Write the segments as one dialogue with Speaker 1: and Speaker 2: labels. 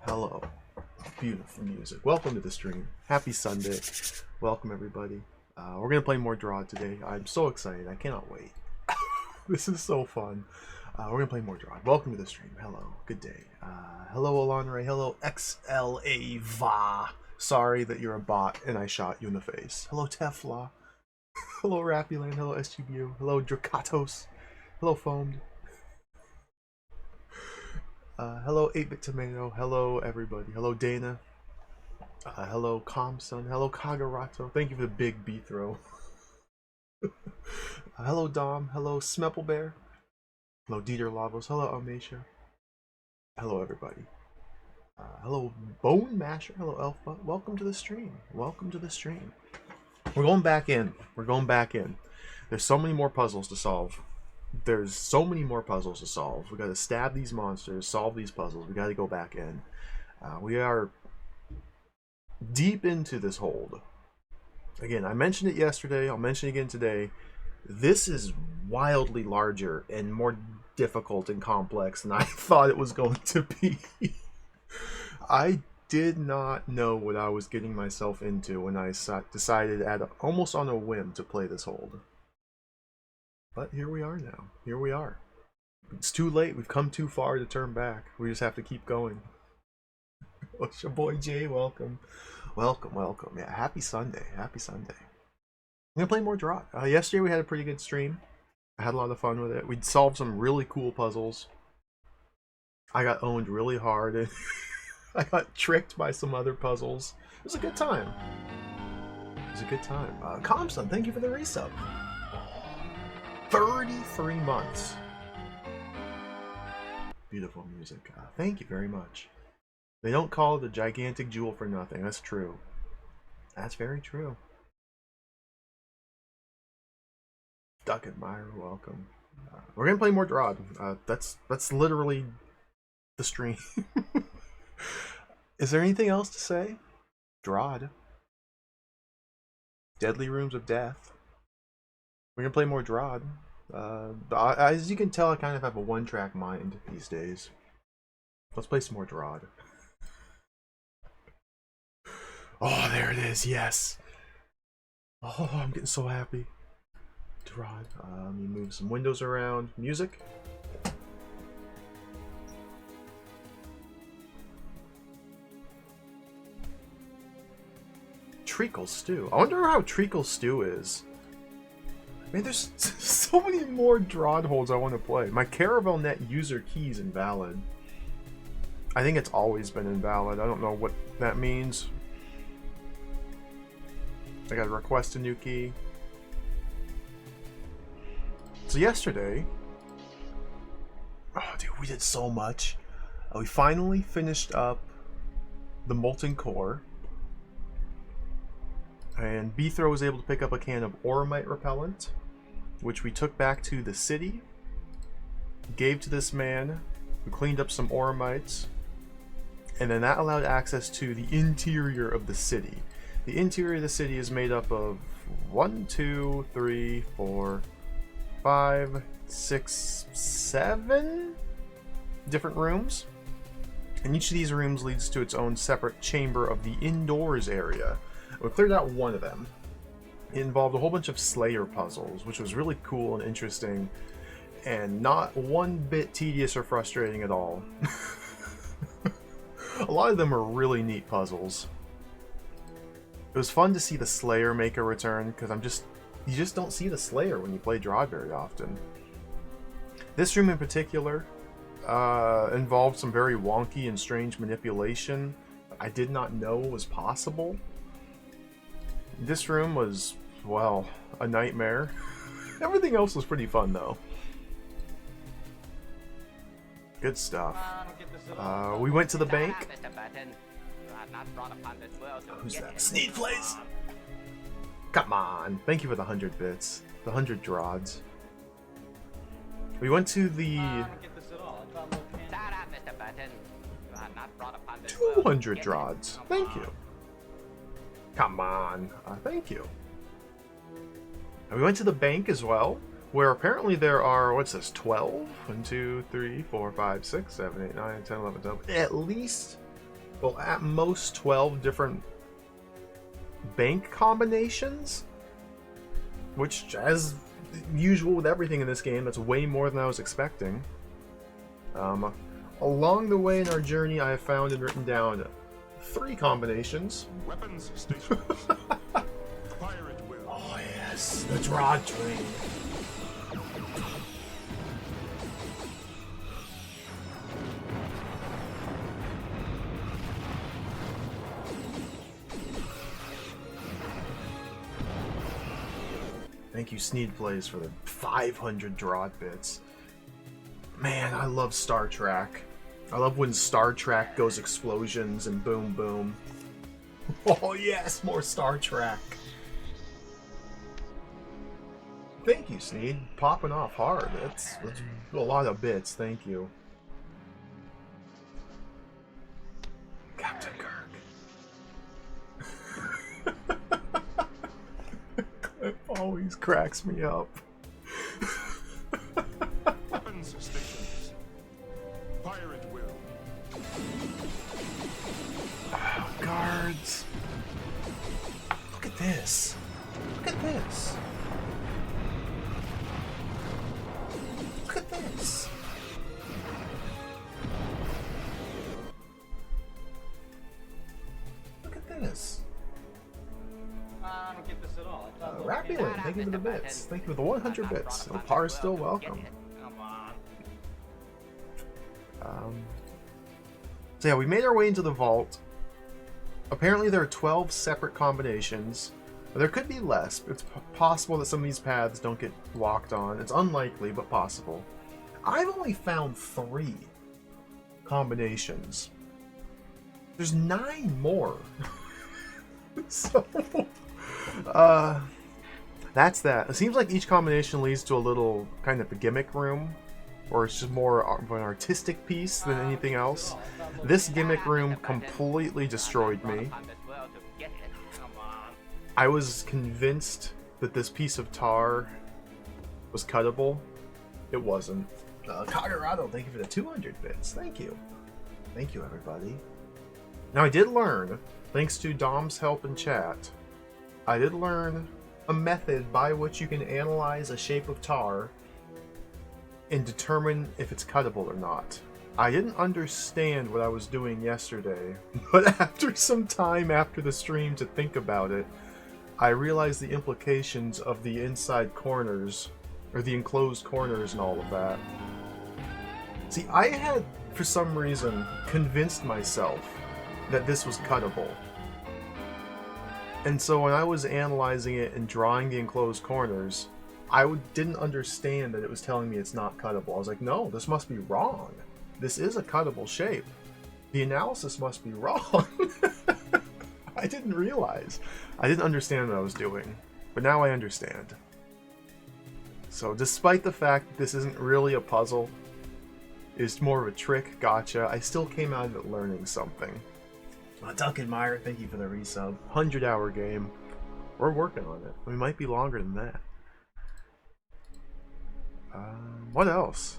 Speaker 1: Hello. Beautiful music. Welcome to the stream. Happy Sunday. Welcome, everybody. We're going to play more DROD today. I'm so excited. I cannot wait. This is so fun. We're going to play more DROD. Welcome to the stream. Hello. Good day. Hello, Alonray. Hello, XLAVA. Sorry that you're a bot and I shot you in the face. Hello, Tefla. Hello, Rappyland. Hello, SGBU. Hello, Drakatos. Hello, Foamed. Hello, 8-Bit Tomato. Hello, everybody. Hello, Dana. Hello, Comson. Hello, Kagarato. Thank you for the big B throw. Hello, Dom. Hello, Smepplebear. Hello, Dieter Lavos. Hello, Almacia. Hello, everybody. Hello, Bone Masher. Hello, Elfa. Welcome to the stream. Welcome to the stream. We're going back in. We're going back in. There's so many more puzzles to solve. There's so many more puzzles to solve. We got to stab these monsters, solve these puzzles. We got to go back in. We are deep into this hold. Again, I mentioned it yesterday. I'll mention it again today. This is wildly larger and more difficult and complex than I thought it was going to be. I did not know what I was getting myself into when I decided almost on a whim to play this hold. But here we are now. Here we are. It's too late. We've come too far to turn back. We just have to keep going. What's your boy Jay? Welcome. Welcome, welcome. Yeah, happy Sunday. Happy Sunday. I'm going to play more DROD. Yesterday we had a pretty good stream. I had a lot of fun with it. We solved some really cool puzzles. I got owned really hard. And I got tricked by some other puzzles. It was a good time. It was a good time. Comson, thank you for the resub. 33 months. Beautiful music. Thank you very much. They don't call it a gigantic jewel for nothing. That's true. That's very true. Duck Admirer, welcome. We're gonna play more DROD. That's literally the stream. Is there anything else to say? DROD. Deadly Rooms of Death. We're gonna play more DROD. As you can tell, I kind of have a one-track mind these days. Let's play some more DROD. Oh, there it is. Yes. Oh, I'm getting so happy. DROD. Let me move some windows around. Music. Treacle Stew. I wonder how Treacle Stew is. Man, there's so many more DROD holds I want to play. My CaravelNet user key is invalid. I think it's always been invalid. I don't know what that means. I gotta request a new key. So yesterday... Oh, dude, we did so much. We finally finished up the Molten Core. And B-Throw was able to pick up a can of Oromite Repellent, which we took back to the city, gave to this man, who cleaned up some Oromites, and then that allowed access to the interior of the city. The interior of the city is made up of 1, 2, 3, 4, 5, 6, 7 different rooms. And each of these rooms leads to its own separate chamber of the indoors area. We cleared out one of them. It involved a whole bunch of Slayer puzzles, which was really cool and interesting, and not one bit tedious or frustrating at all. A lot of them are really neat puzzles. It was fun to see the Slayer make a return, because you just don't see the Slayer when you play DROD very often. This room in particular involved some very wonky and strange manipulation I did not know was possible. This room was, well, a nightmare. Everything else was pretty fun, though. Good stuff. We went to the bank. Who's that? Sneed Plays! Come on. Thank you for the 100 bits. The 100 DRODs. We went to the 200 DRODs. Thank you. Come on. Thank you. And we went to the bank as well, where apparently there are, what's this, 12? 1, 2, 3, 4, 5, 6, 7, 8, 9, 10, 11, 12. At least well, at most 12 different bank combinations, which, as usual with everything in this game, that's way more than I was expecting. Along the way in our journey, I have found and written down 3 combinations.
Speaker 2: Weapons stations. Fire at will.
Speaker 1: Oh yes, the DROD train. Thank you, Sneed Plays, for the 500 DROD bits. Man, I love Star Trek. I love when Star Trek goes explosions and boom boom. Oh yes, more Star Trek. Thank you, Sneed. Popping off hard. That's a lot of bits. Thank you. Captain Kirk. Clip always cracks me up.
Speaker 2: Weapons stations. Fire at will.
Speaker 1: Oh, guards. Look at this. Look at this. Look at this. Look at this.
Speaker 3: I don't get this at all.
Speaker 1: Rapulin, thank you for the bits. Thank you for the 100 bits. Opar is still welcome.
Speaker 3: Come on.
Speaker 1: So yeah, we made our way into the vault. Apparently there are 12 separate combinations. There could be less. It's possible that some of these paths don't get walked on. It's unlikely, but possible. I've only found 3 combinations. There's 9 more. So, that's that. It seems like each combination leads to a little kind of a gimmick room, or it's just more of an artistic piece than anything else. This gimmick room completely destroyed me. I was convinced that this piece of tar was cuttable. It wasn't. Colorado, thank you for the 200 bits. Thank you. Thank you, everybody. Now, I did learn, thanks to Dom's help in chat, I did learn a method by which you can analyze a shape of tar and determine if it's cuttable or not. I didn't understand what I was doing yesterday, but after some time after the stream to think about it, I realized the implications of the inside corners, or the enclosed corners and all of that. See, I had, for some reason, convinced myself that this was cuttable. And so when I was analyzing it and drawing the enclosed corners, I didn't understand that it was telling me it's not cuttable. I was like, no, this must be wrong. This is a cuttable shape. The analysis must be wrong. I didn't realize. I didn't understand what I was doing. But now I understand. So despite the fact that this isn't really a puzzle, it's more of a trick, gotcha, I still came out of it learning something. Duncan Meyer, thank you for the resub. 100-hour game. We're working on it. We might be longer than that. What else?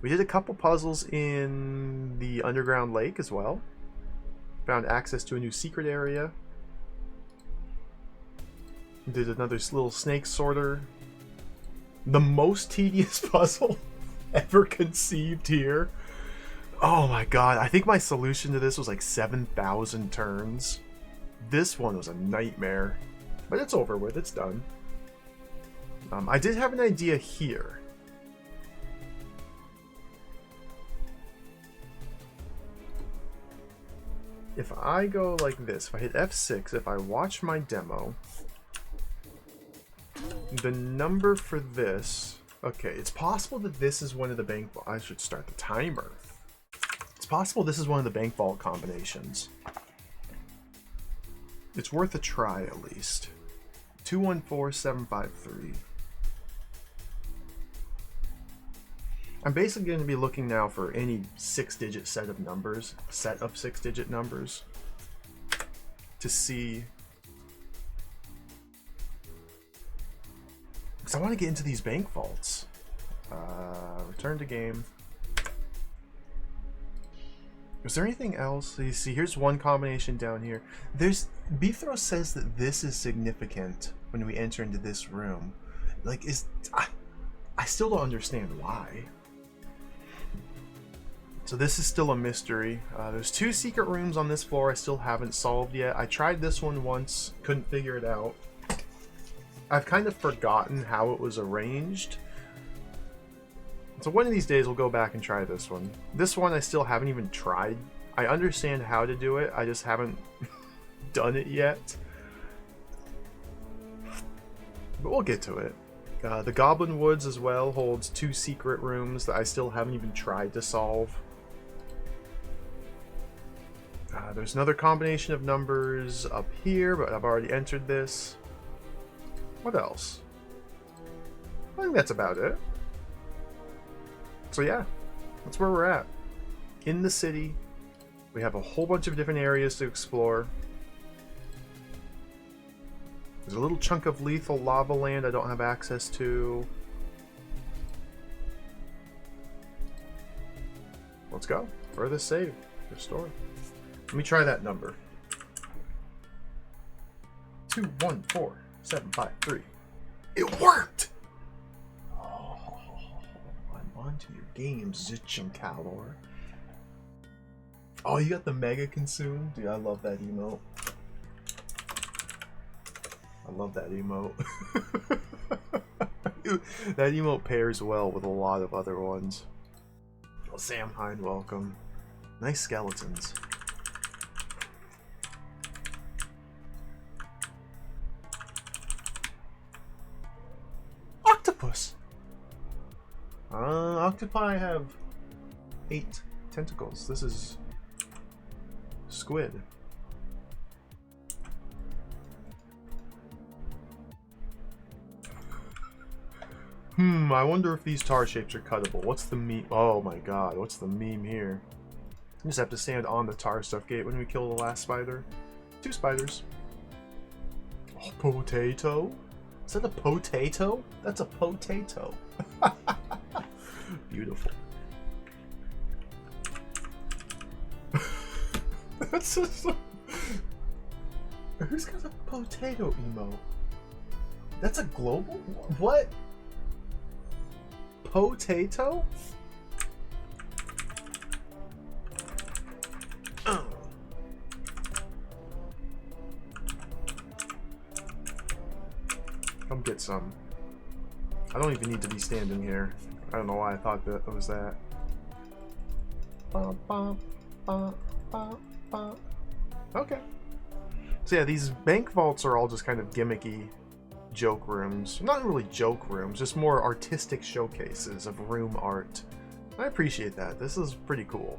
Speaker 1: We did a couple puzzles in the underground lake as well. Found access to a new secret area. Did another little snake sorter. The most tedious puzzle ever conceived here. Oh my god, I think my solution to this was like 7,000 turns. This one was a nightmare. But it's over with, it's done. I did have an idea here. If I go like this, if I hit F6, if I watch my demo, the number for this... Okay, it's possible that this is one of the bank... I should start the timer. It's possible this is one of the bank vault combinations. It's worth a try, at least. 214753. I'm basically going to be looking now for any 6-digit set of numbers, set of 6-digit numbers, to see... Because I want to get into these bank vaults. Return to game. Is there anything else? You see, here's one combination down here. There's Beefthrow says that this is significant when we enter into this room. Like, I still don't understand why. So this is still a mystery. There's 2 secret rooms on this floor I still haven't solved yet. I tried this one once, couldn't figure it out. I've kind of forgotten how it was arranged. So one of these days we'll go back and try this one. This one I still haven't even tried. I understand how to do it, I just haven't done it yet. But we'll get to it. The Goblin Woods as well holds 2 secret rooms that I still haven't even tried to solve. There's another combination of numbers up here, but I've already entered this. What else? I think that's about it. So yeah, that's where we're at. In the city, we have a whole bunch of different areas to explore. There's a little chunk of lethal lava land I don't have access to. Let's go. Further save. Restore. Let me try that number. 214753. It worked! Onto your games, Zichin Calor. Oh, you got the Mega Consume? Dude, I love that emote. I love that emote. That emote pairs well with a lot of other ones. Oh, Sam Hine, welcome. Nice skeletons. Octopus! Octopi have 8 tentacles. This is squid. I wonder if these tar shapes are cuttable. What's the meme? Oh my god, what's the meme here? We just have to stand on the tar stuff gate when we kill the last spider. 2 spiders. Oh, potato? Is that a potato? That's a potato. Beautiful. That's just... Who's got a potato emo? That's a global? What? Potato? Come get some. I don't even need to be standing here. I don't know why I thought that it was that. Okay. So yeah, these bank vaults are all just kind of gimmicky joke rooms. Not really joke rooms, just more artistic showcases of room art. I appreciate that. This is pretty cool.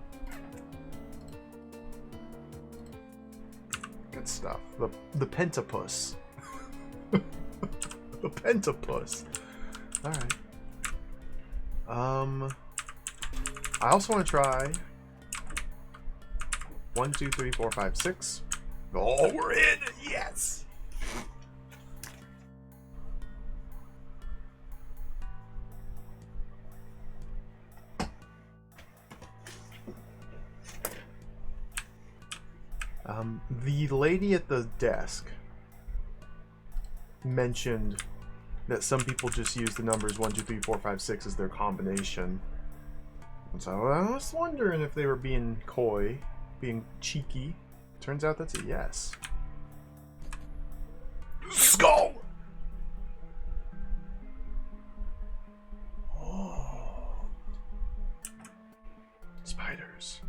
Speaker 1: Good stuff. The pentapus. The pentapus. Alright. I also want to try 1, 2, 3, 4, 5, 6. Oh, we're in! Yes! The lady at the desk mentioned that some people just use the numbers 1, 2, 3, 4, 5, 6 as their combination. And so I was wondering if they were being coy, being cheeky. Turns out that's a yes. Skull! Oh. Spiders.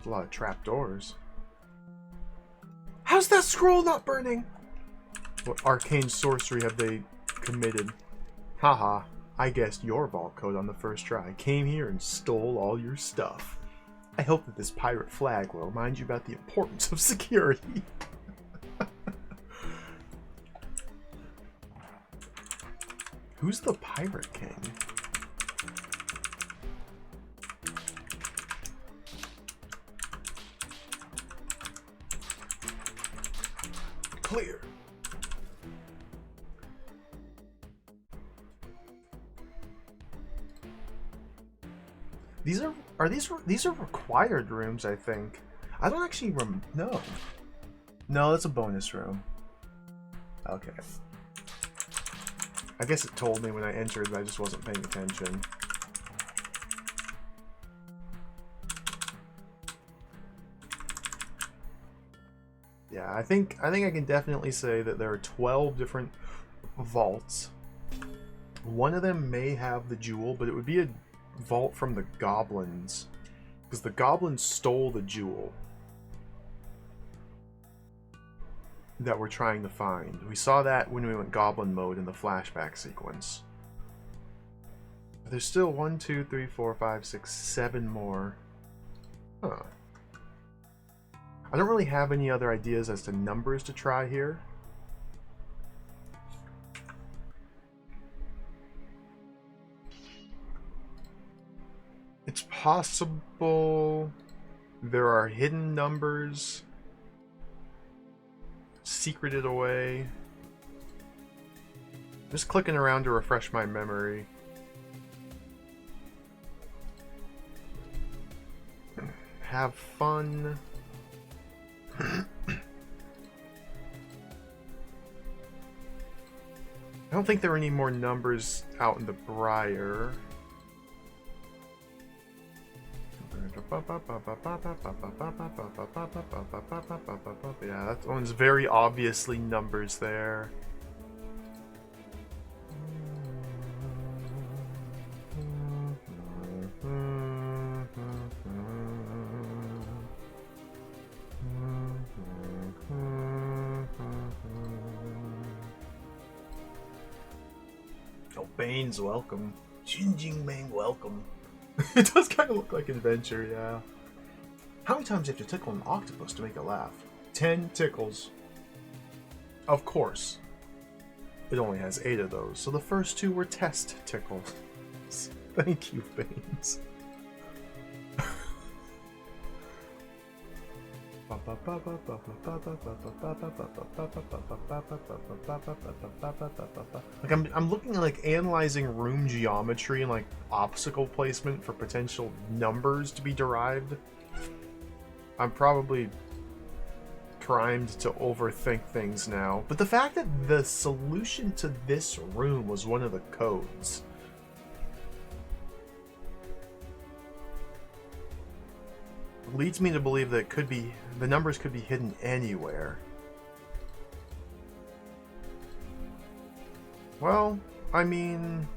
Speaker 1: A lot of trapdoors. How's that scroll not burning? What arcane sorcery have they committed? Haha, I guessed your vault code on the first try. Came here and stole all your stuff. I hope that this pirate flag will remind you about the importance of security. Who's the Pirate King? Clear. These are required rooms, I think. I don't actually no. No, it's a bonus room. Okay. I guess it told me when I entered, but I just wasn't paying attention. Yeah, I think I can definitely say that there are 12 different vaults. One of them may have the jewel, but it would be a vault from the goblins, because the goblins stole the jewel that we're trying to find. We saw that when we went goblin mode in the flashback sequence. There's still 1, 2, 3, 4, 5, 6, 7 more. Huh. I don't really have any other ideas as to numbers to try here. It's possible there are hidden numbers secreted away. Just clicking around to refresh my memory. Have fun. I don't think there are any more numbers out in the Briar. Yeah, that one's very obviously numbers there. Oh, Bane's welcome. Xinjing Bane, welcome. It does kind of look like adventure, yeah. How many times do you have to tickle an octopus to make it laugh? 10 tickles. Of course. It only has 8 of those, so the first 2 were test tickles. Thank you, Baines. Like I'm looking at like analyzing room geometry and like obstacle placement for potential numbers to be derived. I'm probably primed to overthink things now, but the fact that the solution to this room was one of the codes leads me to believe that the numbers could be hidden anywhere. Well, I mean,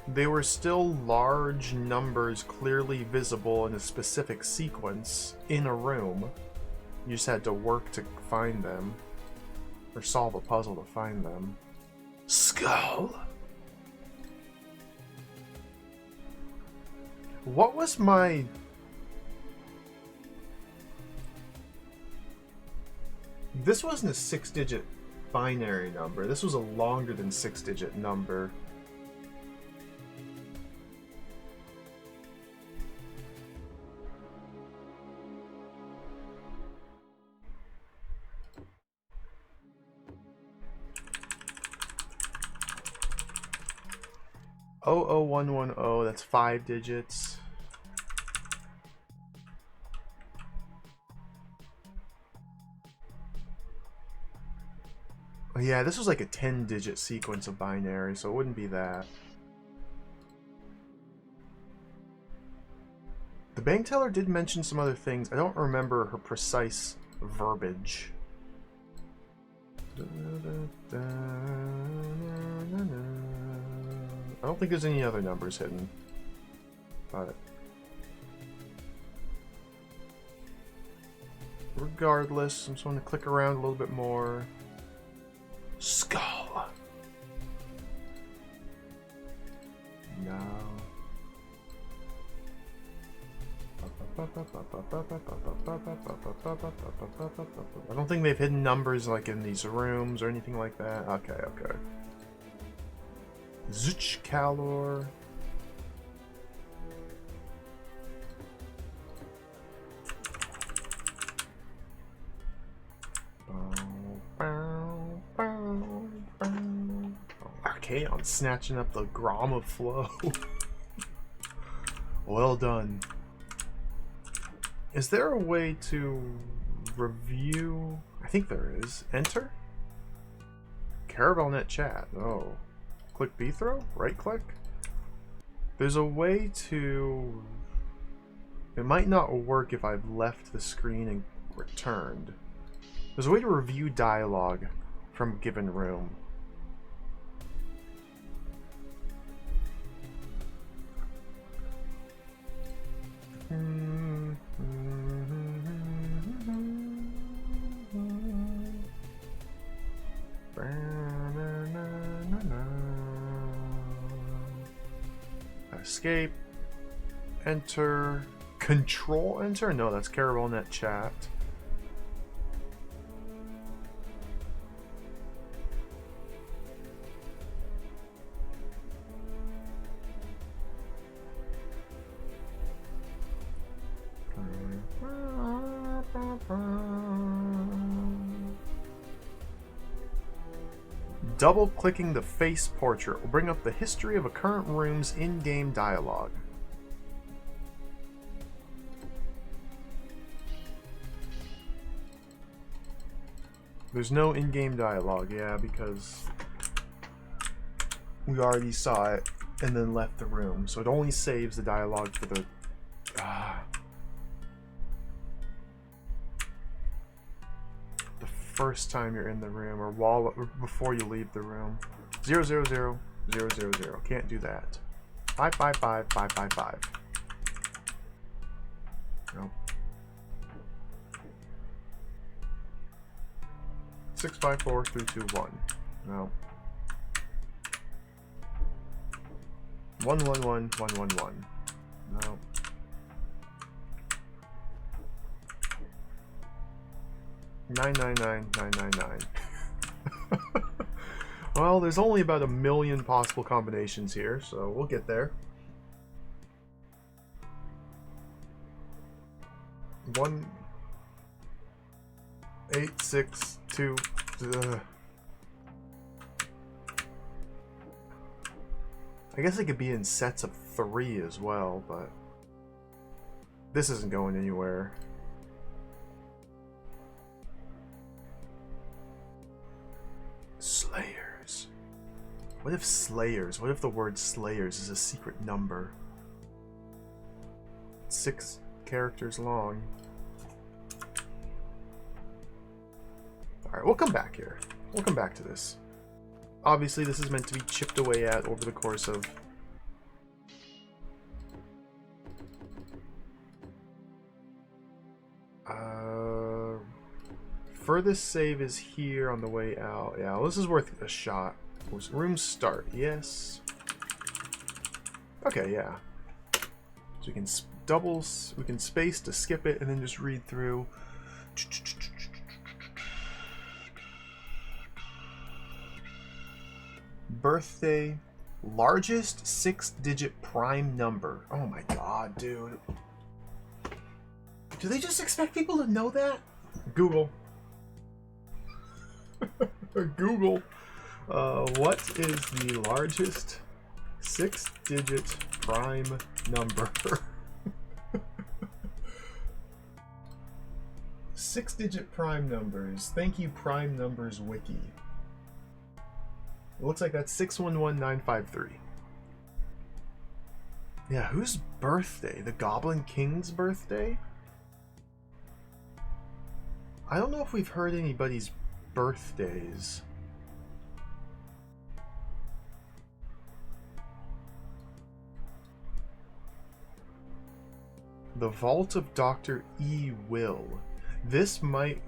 Speaker 1: they were still large numbers clearly visible in a specific sequence in a room. You just had to work to find them, or solve a puzzle to find them. Skull! What was my... This wasn't a 6-digit binary number. This was a longer than 6-digit number. Oh, 110, that's 5 digits. Oh, yeah, this was like a 10-digit sequence of binary, so it wouldn't be that. The bank teller did mention some other things. I don't remember her precise verbiage. I don't think there's any other numbers hidden. But regardless, I'm just going to click around a little bit more. Skull. No. I don't think they've hidden numbers like in these rooms or anything like that. Okay, okay. Zuch Calor. Archaon snatching up the Grom of Flow. Well done. Is there a way to review? I think there is. Enter? CaravelNet chat. Oh. Click B throw? Right click? There's a way to... It might not work if I've left the screen and returned. There's a way to review dialogue from a given room. Escape. Enter. Control enter? No, that's CaravelNet chat. Double-clicking the face portrait will bring up the history of a current room's in-game dialogue. There's no in-game dialogue, yeah, because we already saw it and then left the room, so it only saves the dialogue for the... the first time you're in the room, or before you leave the room. 000 000. Can't do that. 555 555. Nope. 654 321. No. 111 111. No. Nine nine nine nine nine nine. Well, there's only about 1 million possible combinations here, so we'll get there. 1 8 6 2. I guess it could be in sets of 3 as well, but this isn't going anywhere. Slayers. What if Slayers? What if the word Slayers is a secret number? 6 characters long. Alright, we'll come back here. We'll come back to this. Obviously, this is meant to be chipped away at over the course of... Furthest save is here on the way out. Yeah, well, this is worth a shot. Room start, yes. Okay, yeah. So we can we can space to skip it and then just read through. Birthday, largest 6-digit prime number. Oh my god, dude. Do they just expect people to know that? Google. Google. What is the largest 6-digit prime number? 6-digit prime numbers. Thank you, Prime Numbers Wiki. It looks like that's 611953. Yeah, whose birthday? The Goblin King's birthday? I don't know if we've heard anybody's birthdays. The Vault of Dr. E. Will. This might...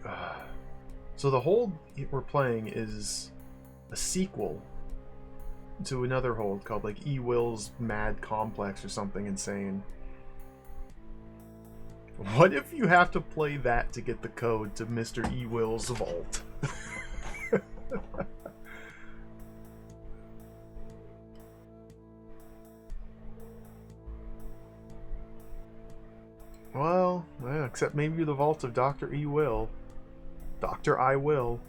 Speaker 1: So the hold we're playing is a sequel to another hold called like E. Will's Mad Complex or something insane. What if you have to play that to get the code to Mr. E. Will's vault? Well, yeah, except maybe the vault of Dr. E. Will. Dr. I Will.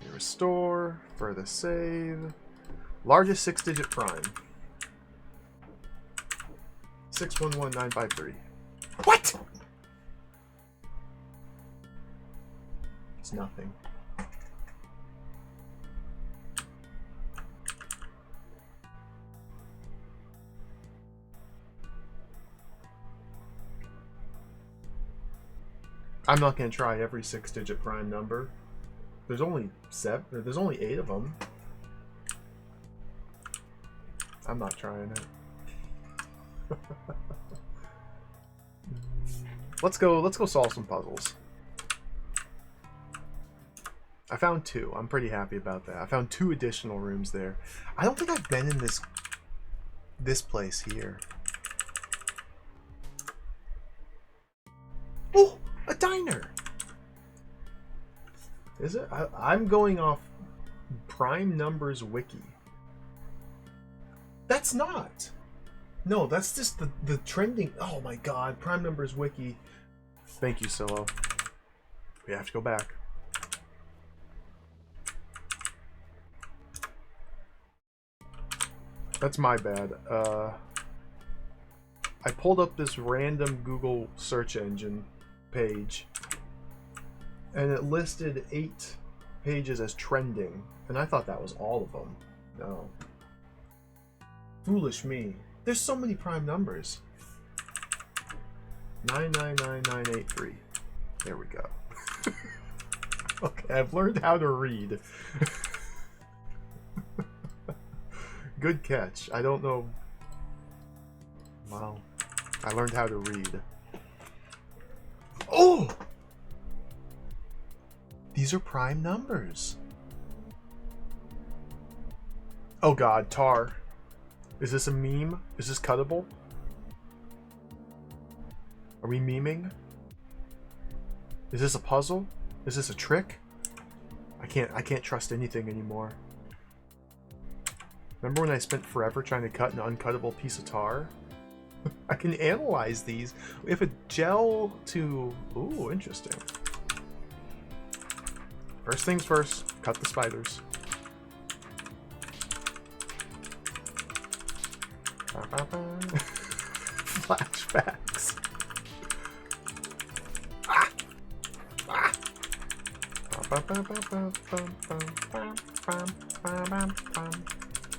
Speaker 1: There was restore, further save. Largest 6-digit prime. 611953. What? It's nothing. I'm not going to try every 6-digit prime number. There's only 7, or there's only 8 of them. I'm not trying it. Let's go solve some puzzles. I found 2. I'm pretty happy about that. I found 2 additional rooms there. I don't think I've been in this place here. Oh, a diner. Is it? I'm going off Prime Numbers Wiki. That's not. No, that's just the trending. Oh my god, Prime Numbers Wiki. Thank you, Silo. We have to go back. That's my bad. I pulled up this random Google search engine page, and it listed 8 pages as trending, and I thought that was all of them. No. Foolish me. There's so many prime numbers. 999983. There we go. Okay, I've learned how to read. Good catch. I don't know. Wow. I learned how to read. Oh! These are prime numbers. Oh god, tar. Is this a meme? Is this cuttable? Are we memeing? Is this a puzzle? Is this a trick? I can't trust anything anymore. Remember when I spent forever trying to cut an uncuttable piece of tar? I can analyze these. We have a gel to... Ooh, interesting. First things first, cut the spiders. Flashbacks. Ah! Ah!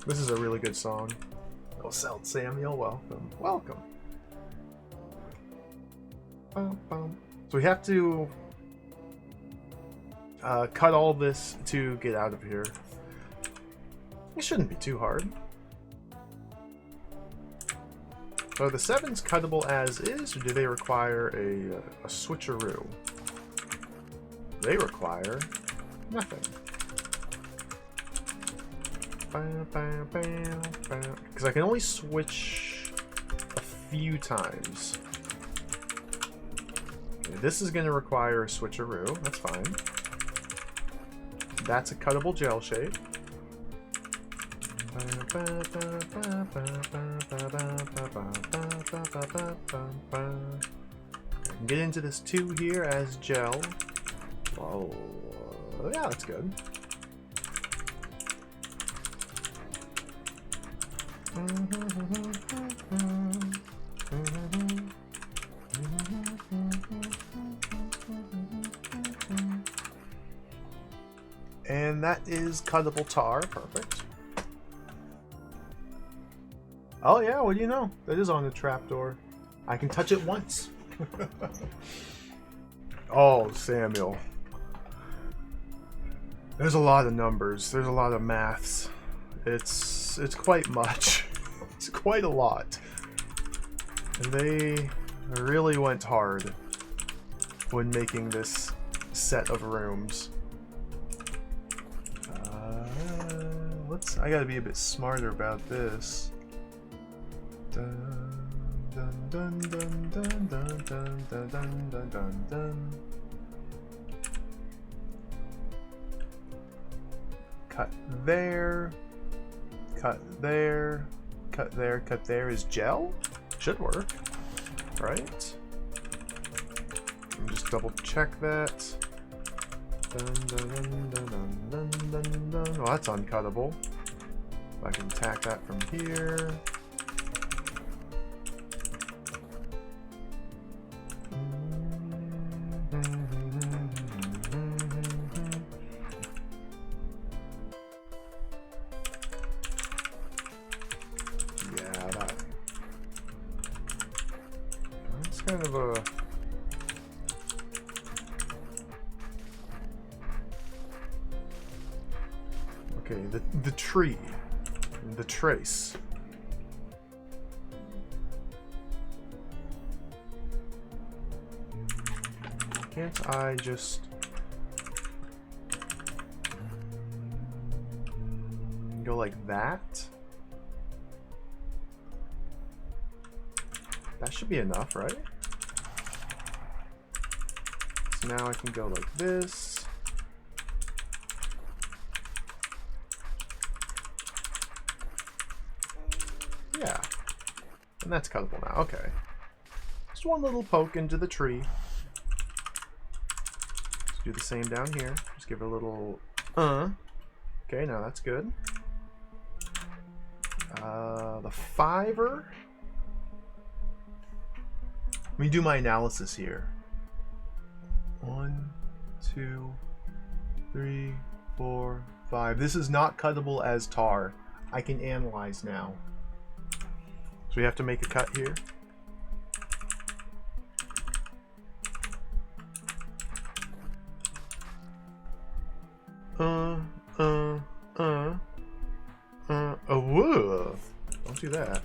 Speaker 1: This is a really good song. Oh, Selt Samuel, welcome. Welcome. So we have to cut all this to get out of here. It shouldn't be too hard. So the 7's cuttable as is, or do they require a switcheroo? They require nothing. Because I can only switch a few times. Okay, this is going to require a switcheroo. That's fine. That's a cuttable gel shape. I can get into this 2 here as gel. Oh, yeah, that's good. And that is cuttable tar. Perfect. Oh yeah, what do you know? That is on the trapdoor. I can touch it once. Oh, Samuel. There's a lot of numbers. There's a lot of maths. It's quite much. It's quite a lot. And they really went hard when making this set of rooms. I gotta be a bit smarter about this. Dun, dun, dun, dun, dun, dun, dun, dun, dun, dun, dun, dun. Cut there. Cut there. Cut there. Cut there is gel? Should work. Right? Let me just double check that. Oh, that's uncuttable. I can attack that from here. Yeah, that's kind of a... Okay, the tree. The trace. Can't I just... go like that? That should be enough, right? So now I can go like this. Yeah. And that's cuttable now. Okay. Just one little poke into the tree. Let's do the same down here. Just give it a little Okay, now that's good. The fiver. Let me do my analysis here. 1, 2, 3, 4, 5. This is not cuttable as tar. I can analyze now. So we have to make a cut here. Whoa. Don't do that.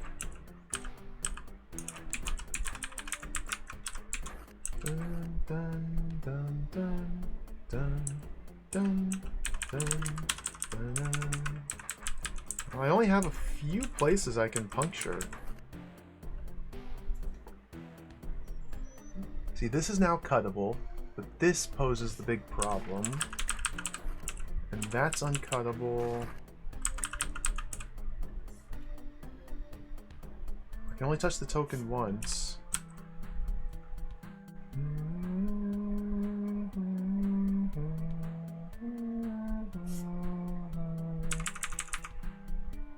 Speaker 1: Dun, dun, dun, dun, dun, dun, dun, dun, dun. I only have a few places I can puncture. See, this is now cuttable, but this poses the big problem. And that's uncuttable. I can only touch the token once.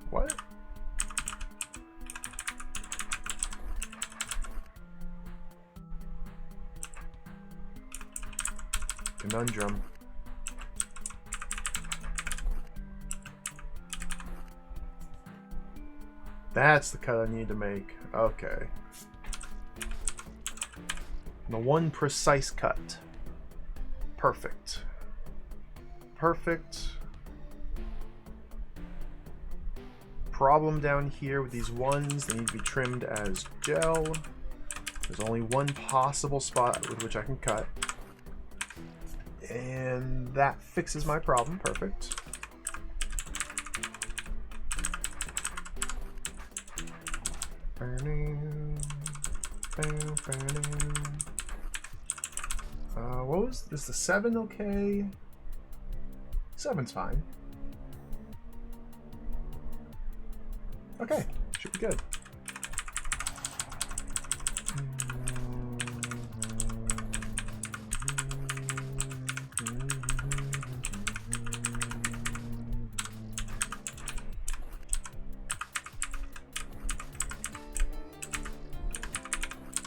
Speaker 1: What? Conundrum. That's the cut I need to make. Okay. The one precise cut. Perfect. Perfect. Problem down here with these ones, they need to be trimmed as gel. There's only one possible spot with which I can cut. And that fixes my problem. Perfect. What was this? The 7 okay? 7's fine. Okay, should be good.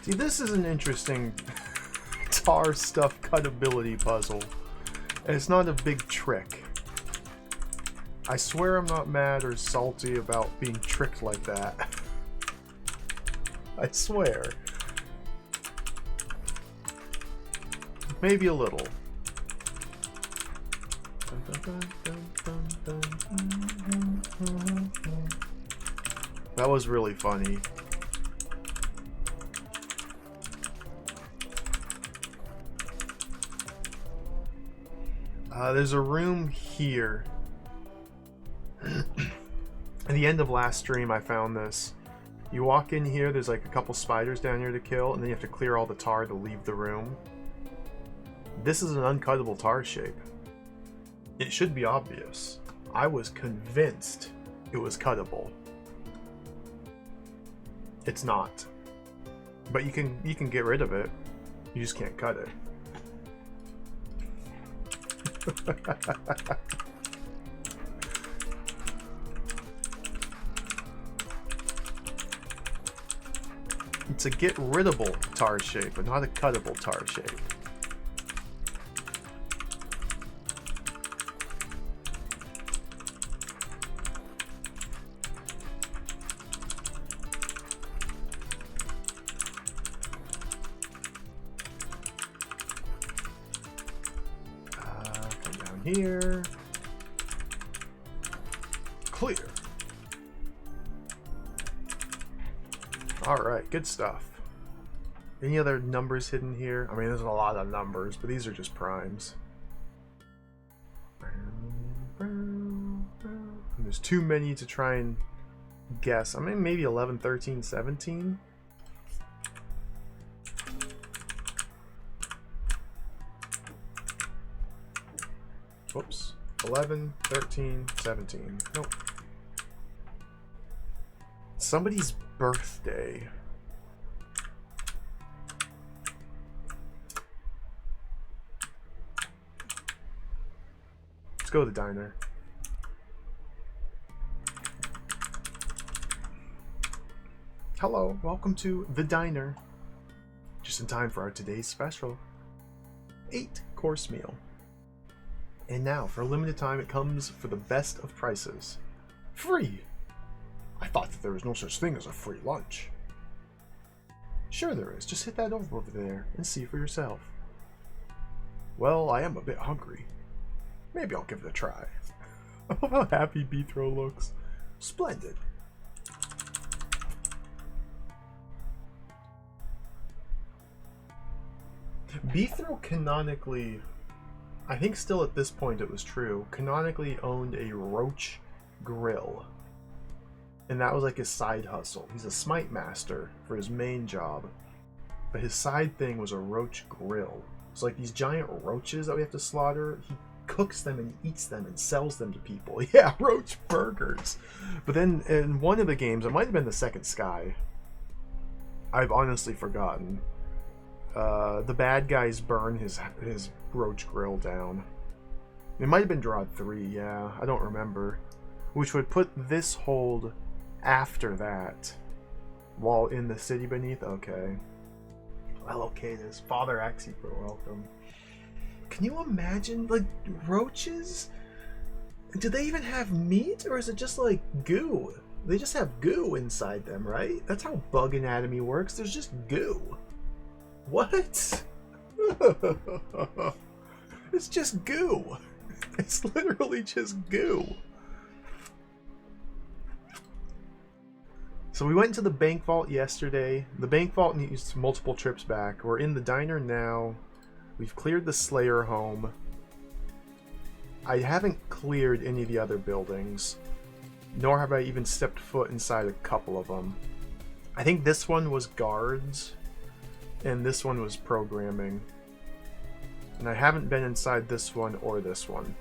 Speaker 1: See, this is an interesting tar stuff cuttability puzzle. And it's not a big trick. I swear I'm not mad or salty about being tricked like that. I swear. Maybe a little. That was really funny. There's a room here. At the end of last stream, I found this. You walk in here, there's like a couple spiders down here to kill, and then you have to clear all the tar to leave the room. This is an uncuttable tar shape. It should be obvious. I was convinced it was cuttable. It's not. But you can get rid of it. You just can't cut it. It's a get-riddable tar shape, but not a cuttable tar shape. Come down here. Clear. Alright, good stuff. Any other numbers hidden here? I mean, there's a lot of numbers, but these are just primes. There's too many to try and guess. I mean, maybe 11, 13, 17. Whoops. 11, 13, 17. Nope. Somebody's birthday. Let's go to the diner. Hello, welcome to the diner. Just in time for our today's special 8-course meal. And now, for a limited time, it comes for the best of prices. Free! I thought that there was no such thing as a free lunch. Sure there is. Just hit that over there and see for yourself. Well, I am a bit hungry. Maybe I'll give it a try. I love how happy Beethro looks. Splendid. Beethro canonically, I think still at this point it was true, canonically owned a roach grill. And that was like his side hustle. He's a smite master for his main job. But his side thing was a roach grill. So like these giant roaches that we have to slaughter, he cooks them and eats them and sells them to people. Yeah, roach burgers. But then in one of the games, it might have been the second Sky. I've honestly forgotten. The bad guys burn his roach grill down. It might have been DROD 3, yeah. I don't remember. Which would put this hold after that, while in the city beneath. Okay. Well, okay, this Father Axipro, welcome. Can you imagine, like, roaches? Do they even have meat, or is it just like goo? They just have goo inside them, right? That's how bug anatomy works. There's just goo. What? It's just goo. It's literally just goo. So we went into the bank vault yesterday. The bank vault needs multiple trips back. We're in the diner now. We've cleared the Slayer home. I haven't cleared any of the other buildings, nor have I even stepped foot inside a couple of them. I think this one was guards, and this one was programming. And I haven't been inside this one or this one.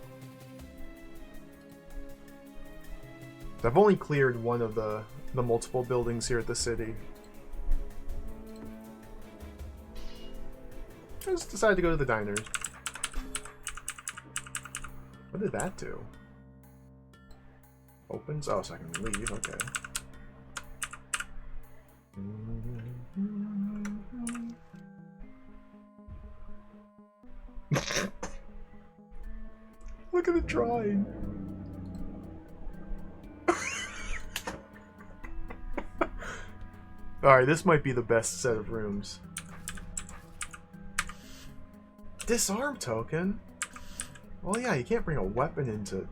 Speaker 1: I've only cleared one of the multiple buildings here at the city. I just decided to go to the diners. What did that do? Opens? Oh, so I can leave. Okay. Look at the drawing. Alright, this might be the best set of rooms. Disarm token? Well, yeah, you can't bring a weapon into...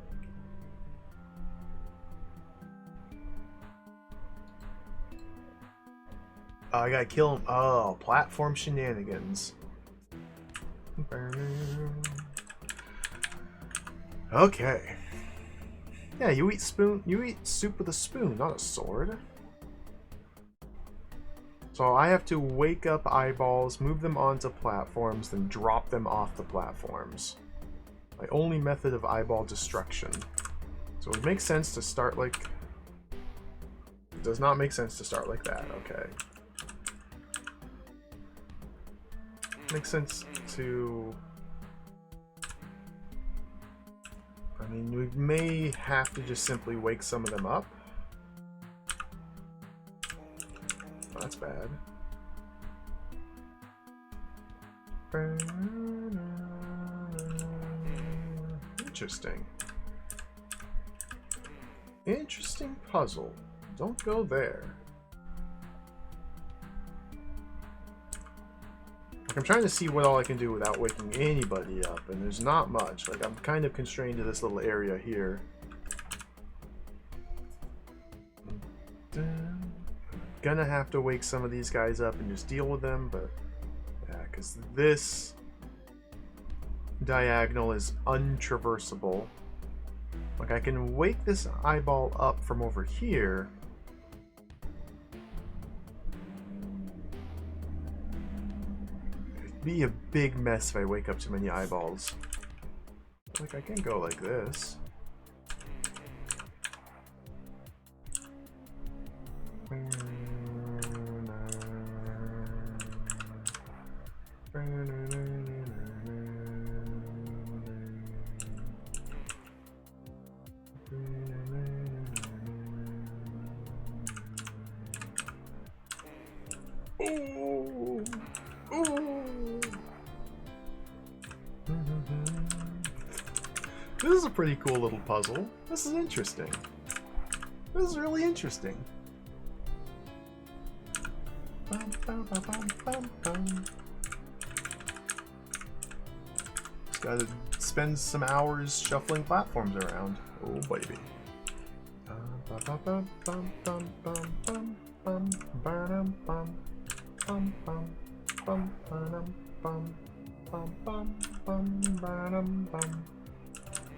Speaker 1: Oh, I gotta kill him. Oh, platform shenanigans. Okay. Yeah, you eat soup with a spoon, not a sword. So I have to wake up eyeballs, move them onto platforms, then drop them off the platforms. My only method of eyeball destruction. So it makes sense to start like... It does not make sense to start like that, okay. Makes sense to... I mean, we may have to just simply wake some of them up. Oh, that's bad. Interesting. Interesting puzzle. Don't go there. Like, I'm trying to see what all I can do without waking anybody up, and there's not much. Like, I'm kind of constrained to this little area here. Gonna have to wake some of these guys up and just deal with them, but yeah, because this diagonal is untraversable. Like, I can wake this eyeball up from over here. It'd be a big mess if I wake up too many eyeballs. Like, I can go like this. Ooh. Ooh. This is a pretty cool little puzzle. This is interesting. This is really interesting. Just gotta spend some hours shuffling platforms around. Oh baby.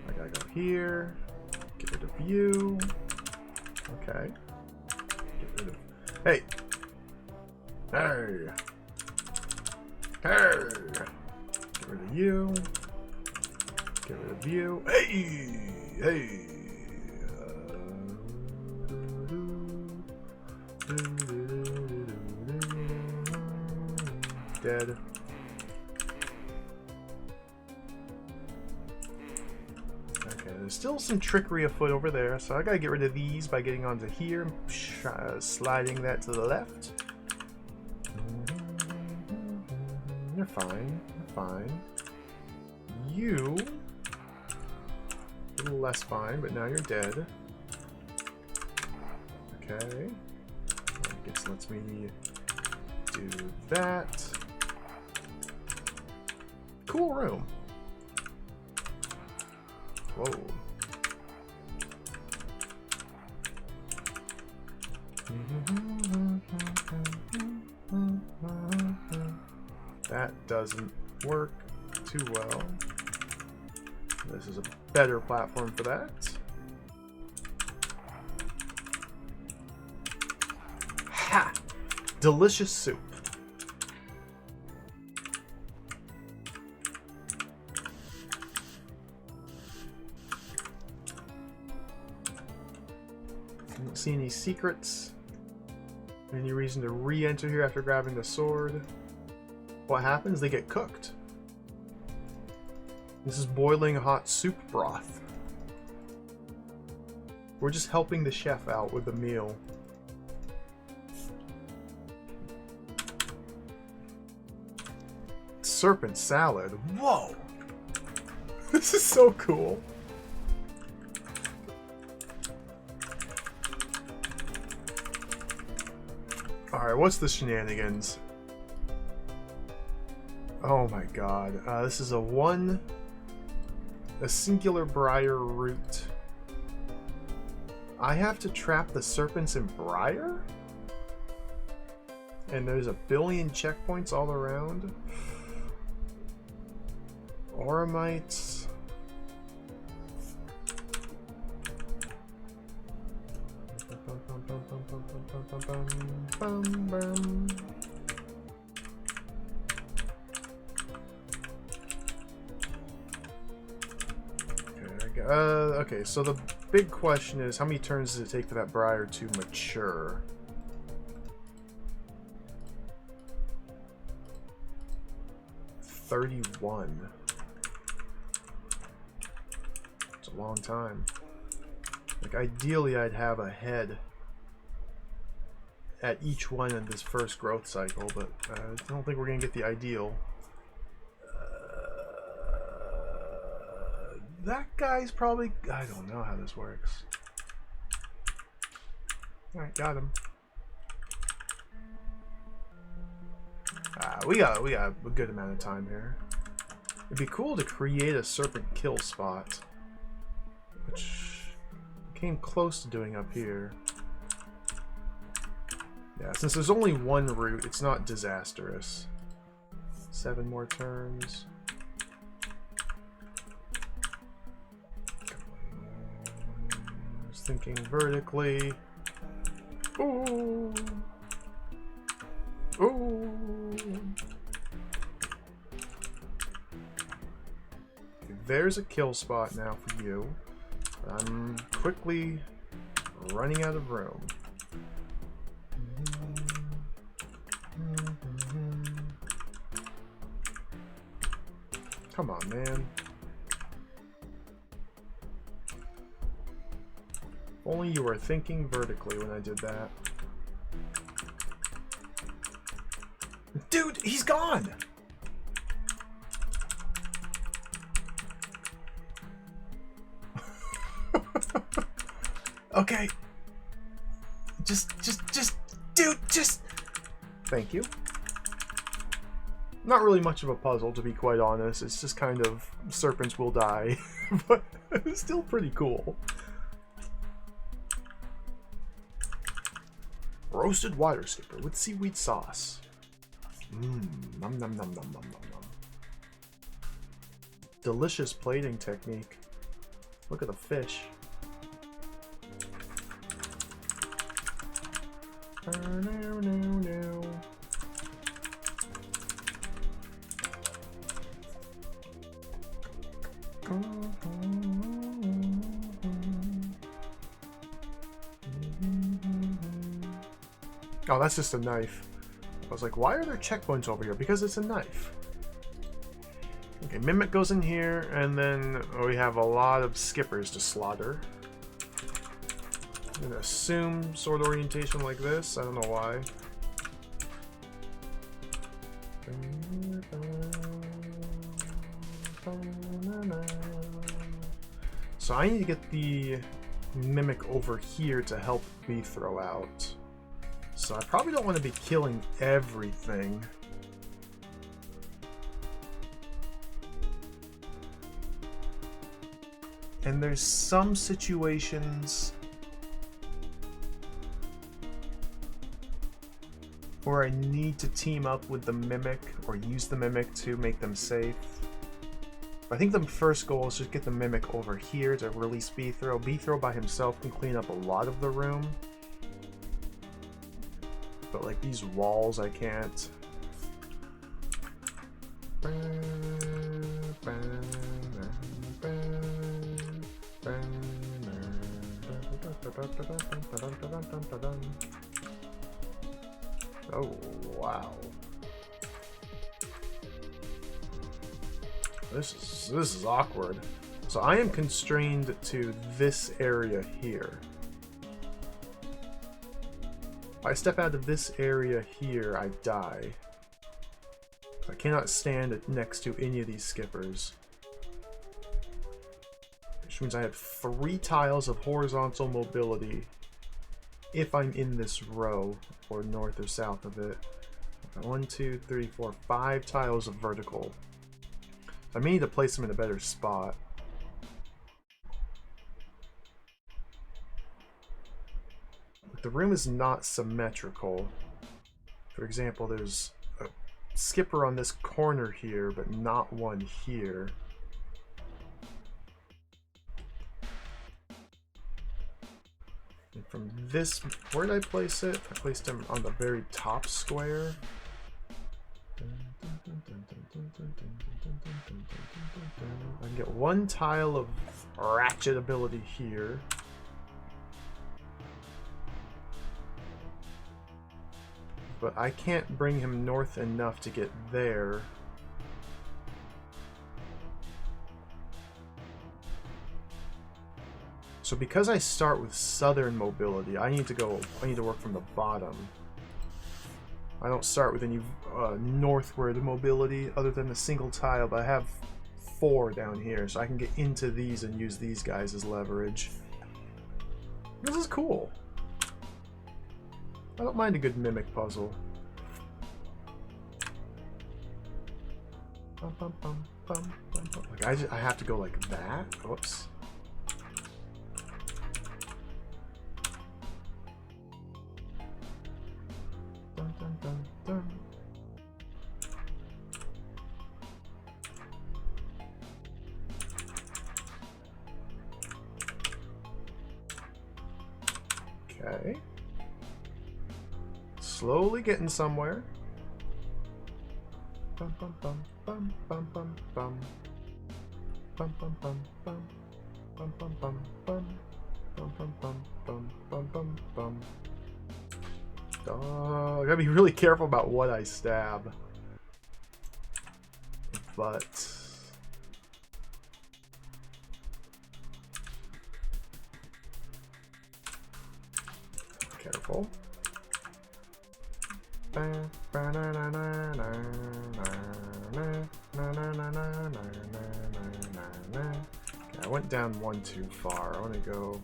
Speaker 1: I gotta go here. Get rid of you. Okay. Get rid of. Hey. Hey. Hey. Get rid of you. Get rid of you. Hey. Hey. Dead. Okay, there's still some trickery afoot over there, so I gotta get rid of these by getting onto here, sliding that to the left. You're fine. You're fine. You, a little less fine, but now you're dead. Okay. I guess lets me do that. Cool room. Whoa. That doesn't work too well. This is a better platform for that. Ha! Delicious soup. Don't see any secrets. Any reason to re-enter here after grabbing the sword. What happens? They get cooked. This is boiling hot soup broth. We're just helping the chef out with the meal. Serpent salad. Whoa! This is so cool. Alright, what's the shenanigans? Oh my god. This is a singular briar root. I have to trap the serpents in briar? And there's a billion checkpoints all around? Oramites. Okay, so the big question is, how many turns does it take for that briar to mature? $31. It's a long time. Like, ideally, I'd have a head at each one in this first growth cycle, but I don't think we're going to get the ideal. That guy's probably... I don't know how this works. Alright, got him. We got a good amount of time here. It'd be cool to create a serpent kill spot, which came close to doing up here. Yeah, since there's only one route, it's not disastrous. 7 more turns. I was thinking vertically. Ooh. Ooh. There's a kill spot now for you. I'm quickly running out of room. Come on, man. Only you were thinking vertically when I did that. Dude, he's gone! Okay. Dude, just... Thank you. Not really much of a puzzle, to be quite honest. It's just kind of serpents will die, but it's still pretty cool. Roasted water skipper with seaweed sauce. Mmm, nom nom nom nom nom nom nom. Delicious plating technique. Look at the fish. Oh, that's just a knife. I was like, why are there checkpoints over here? Because it's a knife. Okay, Mimic goes in here, and then we have a lot of skippers to slaughter. I'm gonna assume sword orientation like this. I don't know why. So I need to get the Mimic over here to help me throw out. So I probably don't want to be killing everything. And there's some situations where I need to team up with the Mimic or use the Mimic to make them safe. I think the first goal is just get the Mimic over here to release B-Throw. B-Throw by himself can clean up a lot of the room. But like these walls, I can't. Oh, wow. This is awkward. So I am constrained to this area here. If I step out of this area here, I die. I cannot stand next to any of these skippers. Which means I have 3 tiles of horizontal mobility if I'm in this row, or north or south of it. 1, 2, 3, 4, 5 tiles of vertical. I may need to place them in a better spot. The room is not symmetrical. For example, there's a skipper on this corner here, but not one here. And from this, where did I place it? I placed him on the very top square. I can get 1 tile of ratchet ability here. But I can't bring him north enough to get there. So because I start with southern mobility, I need to work from the bottom. I don't start with any northward mobility other than a single tile, but I have 4 down here, so I can get into these and use these guys as leverage. This is cool. I don't mind a good mimic puzzle. Bum, bum, bum, bum, bum, bum. Like I have to go like that? Whoops. Dun, dun, dun, dun. Okay. Slowly getting somewhere. Bum bum bum bum bum bum bum. Bum bum bum bum. Bum bum bum bum. Bum bum bum bum bum bum bum. Oh, I gotta be really careful about what I stab. But careful. Okay, I went down one too far. I want to go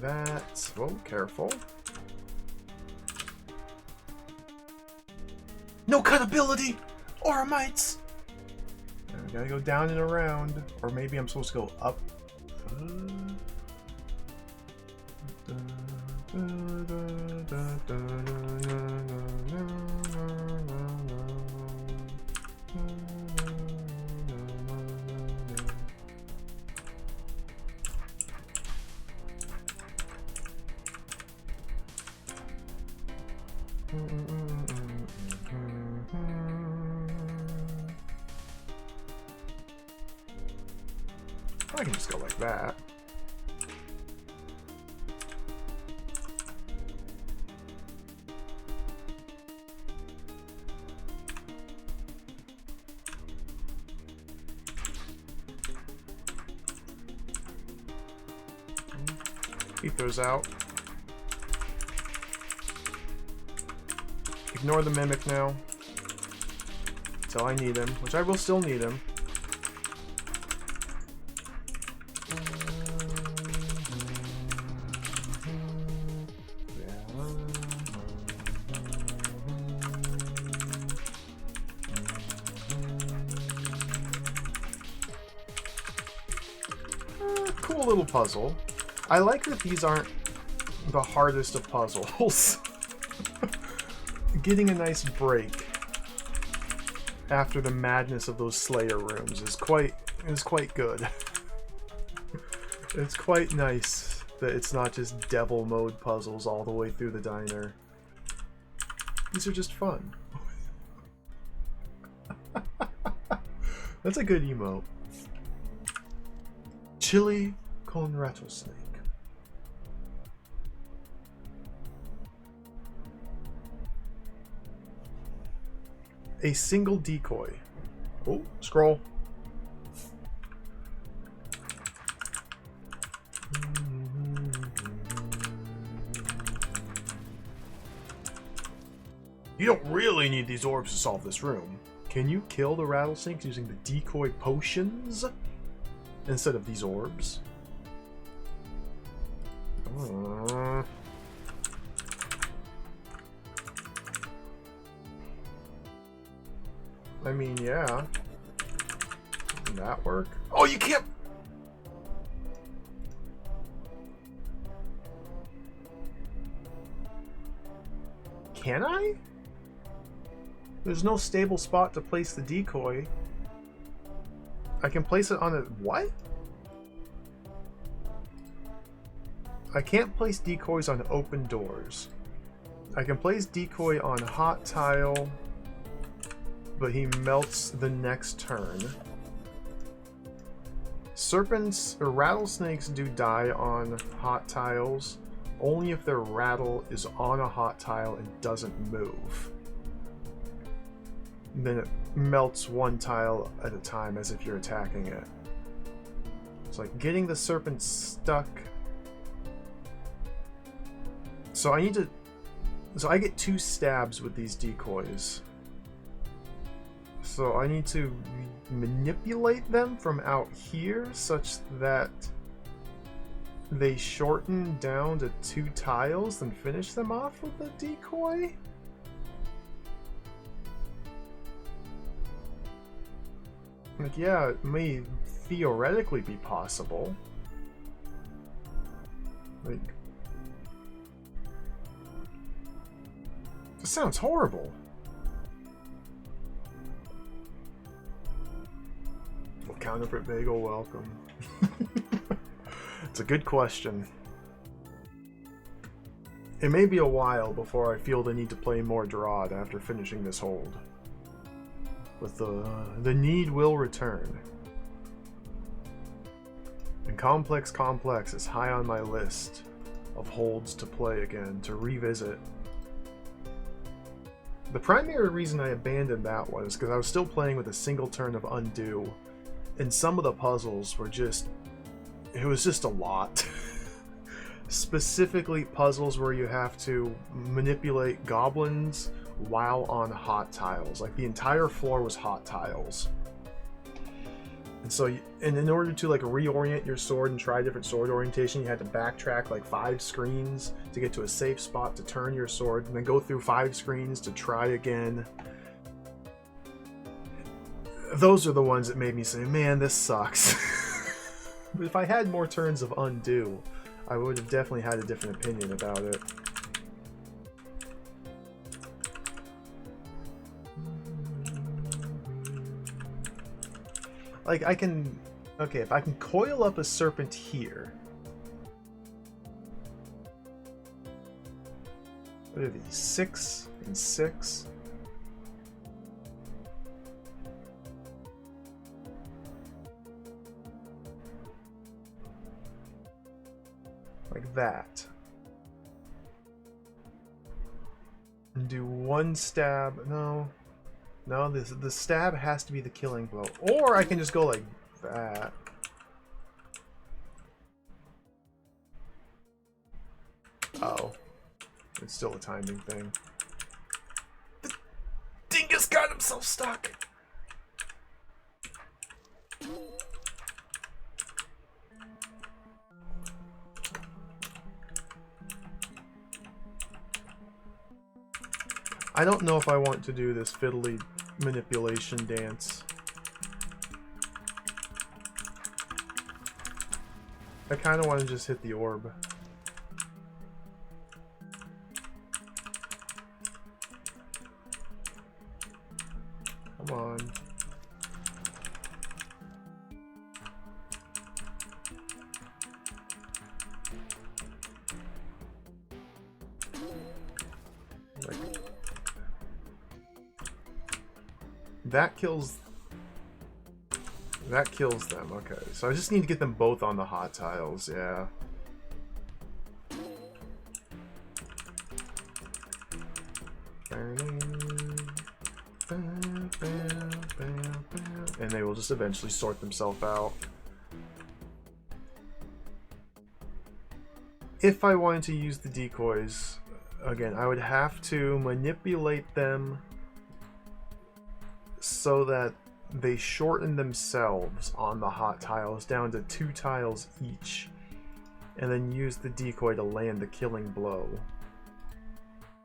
Speaker 1: that. Whoa, careful. No cut ability! Oramites! I gotta go down and around. Or maybe I'm supposed to go up. I can just go like that. Keep those out. Ignore the mimic now. Until I need him, which I will still need him. Cool little puzzle. I like that these aren't the hardest of puzzles. Getting a nice break after the madness of those Slayer rooms is quite good. It's quite nice that it's not just devil mode puzzles all the way through the diner. These are just fun. That's a good emote. Chili con rattlesnake. A single decoy. Oh, scroll. You don't really need these orbs to solve this room. Can you kill the rattlesnakes using the decoy potions instead of these orbs? I mean, yeah. Doesn't that work? Oh, you can't! Can I? There's no stable spot to place the decoy. I can place it on a... What? I can't place decoys on open doors. I can place decoy on hot tile, but he melts the next turn. Serpents or rattlesnakes do die on hot tiles only if their rattle is on a hot tile and doesn't move. And then it melts one tile at a time as if you're attacking it. It's like getting the serpent stuck. So I need to... So I get 2 stabs with these decoys. So I need to manipulate them from out here such that they shorten down to 2 tiles and finish them off with a decoy? Like, yeah, it may theoretically be possible. Like... This sounds horrible. Well, counterfeit bagel, welcome. It's a good question. It may be a while before I feel the need to play more DROD after finishing this hold. But the need will return. And Complex is high on my list of holds to play again, to revisit. The primary reason I abandoned that one is because I was still playing with a single turn of undo, and some of the puzzles were just... It was just a lot. Specifically puzzles where you have to manipulate goblins while on hot tiles. Like, the entire floor was hot tiles. And so, and in order to like reorient your sword and try different sword orientation, you had to backtrack like 5 screens to get to a safe spot to turn your sword, and then go through 5 screens to try again. Those are the ones that made me say, man, this sucks. But if I had more turns of undo, I would have definitely had a different opinion about it. Like, I can... Okay, if I can coil up a serpent here... What are these? 6 and 6? Like that. And do 1 stab... No. No, the stab has to be the killing blow. Or I can just go like that. Oh. It's still a timing thing. The dingus got himself stuck! I don't know if I want to do this fiddly manipulation dance. I kind of want to just hit the orb. Come on. That kills them. Okay, so I just need to get them both on the hot tiles. Yeah. And they will just eventually sort themselves out. If I wanted to use the decoys, again, I would have to manipulate them so that they shorten themselves on the hot tiles down to 2 tiles each, and then use the decoy to land the killing blow,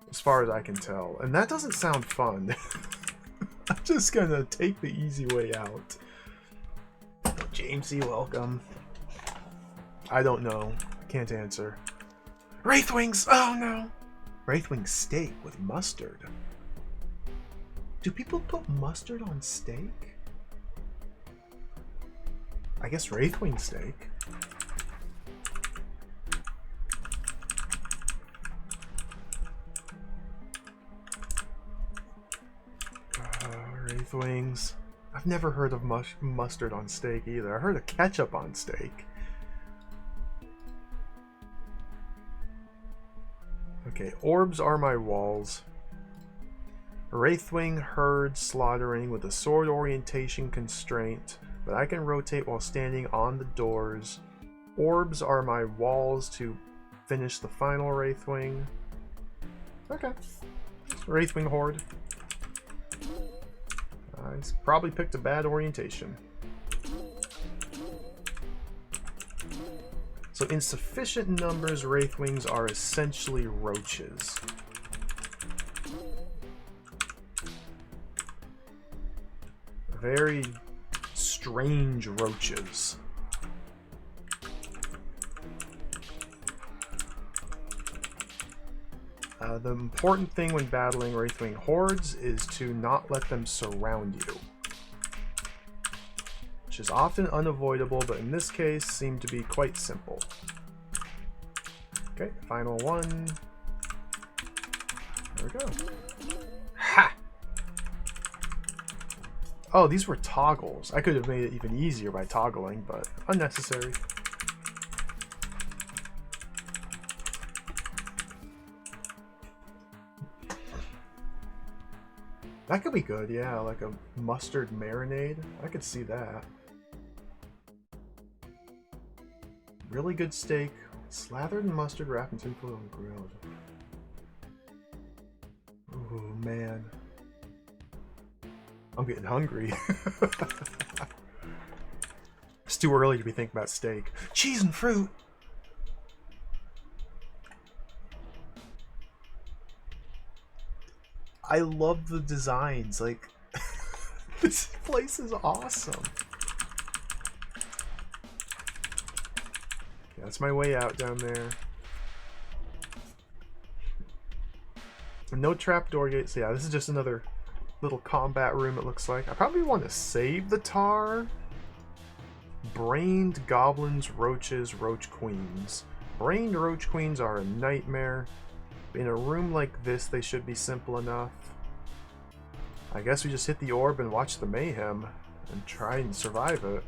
Speaker 1: as far as I can tell. And that doesn't sound fun. I'm just gonna take the easy way out. Jamesy, welcome. I don't know. Can't answer. Wraithwings! Oh no! Wraithwing steak with mustard. Do people put mustard on steak? I guess Wraithwing steak. Wraithwings. I've never heard of mustard on steak either. I heard of ketchup on steak. Okay, orbs are my walls. Wraithwing herd slaughtering with a sword orientation constraint but I can rotate while standing on the doors. Orbs are my walls to finish the final Wraithwing. Okay. Wraithwing Horde. I probably picked a bad orientation. So in sufficient numbers, Wraithwings are essentially roaches. Very strange roaches. The important thing when battling Wraithwing hordes is to not let them surround you, which is often unavoidable, but in this case seemed to be quite simple. Okay, final one. There we go. Ha! Oh, these were toggles. I could have made it even easier by toggling, but unnecessary. That could be good, yeah, like a mustard marinade. I could see that. Really good steak, slathered in mustard, wrapped in tinfoil and grilled. Ooh, man. I'm getting hungry. It's too early to be thinking about steak. Cheese and fruit! I love the designs, like, this place is awesome. Yeah, that's my way out down there. No trapdoor gates. Yeah, this is just another little combat room, it looks like. I probably want to save the tar. Brained goblins, roaches, roach queens. Brained roach queens are a nightmare. In a room like this, they should be simple enough. I guess we just hit the orb and watch the mayhem and try and survive it.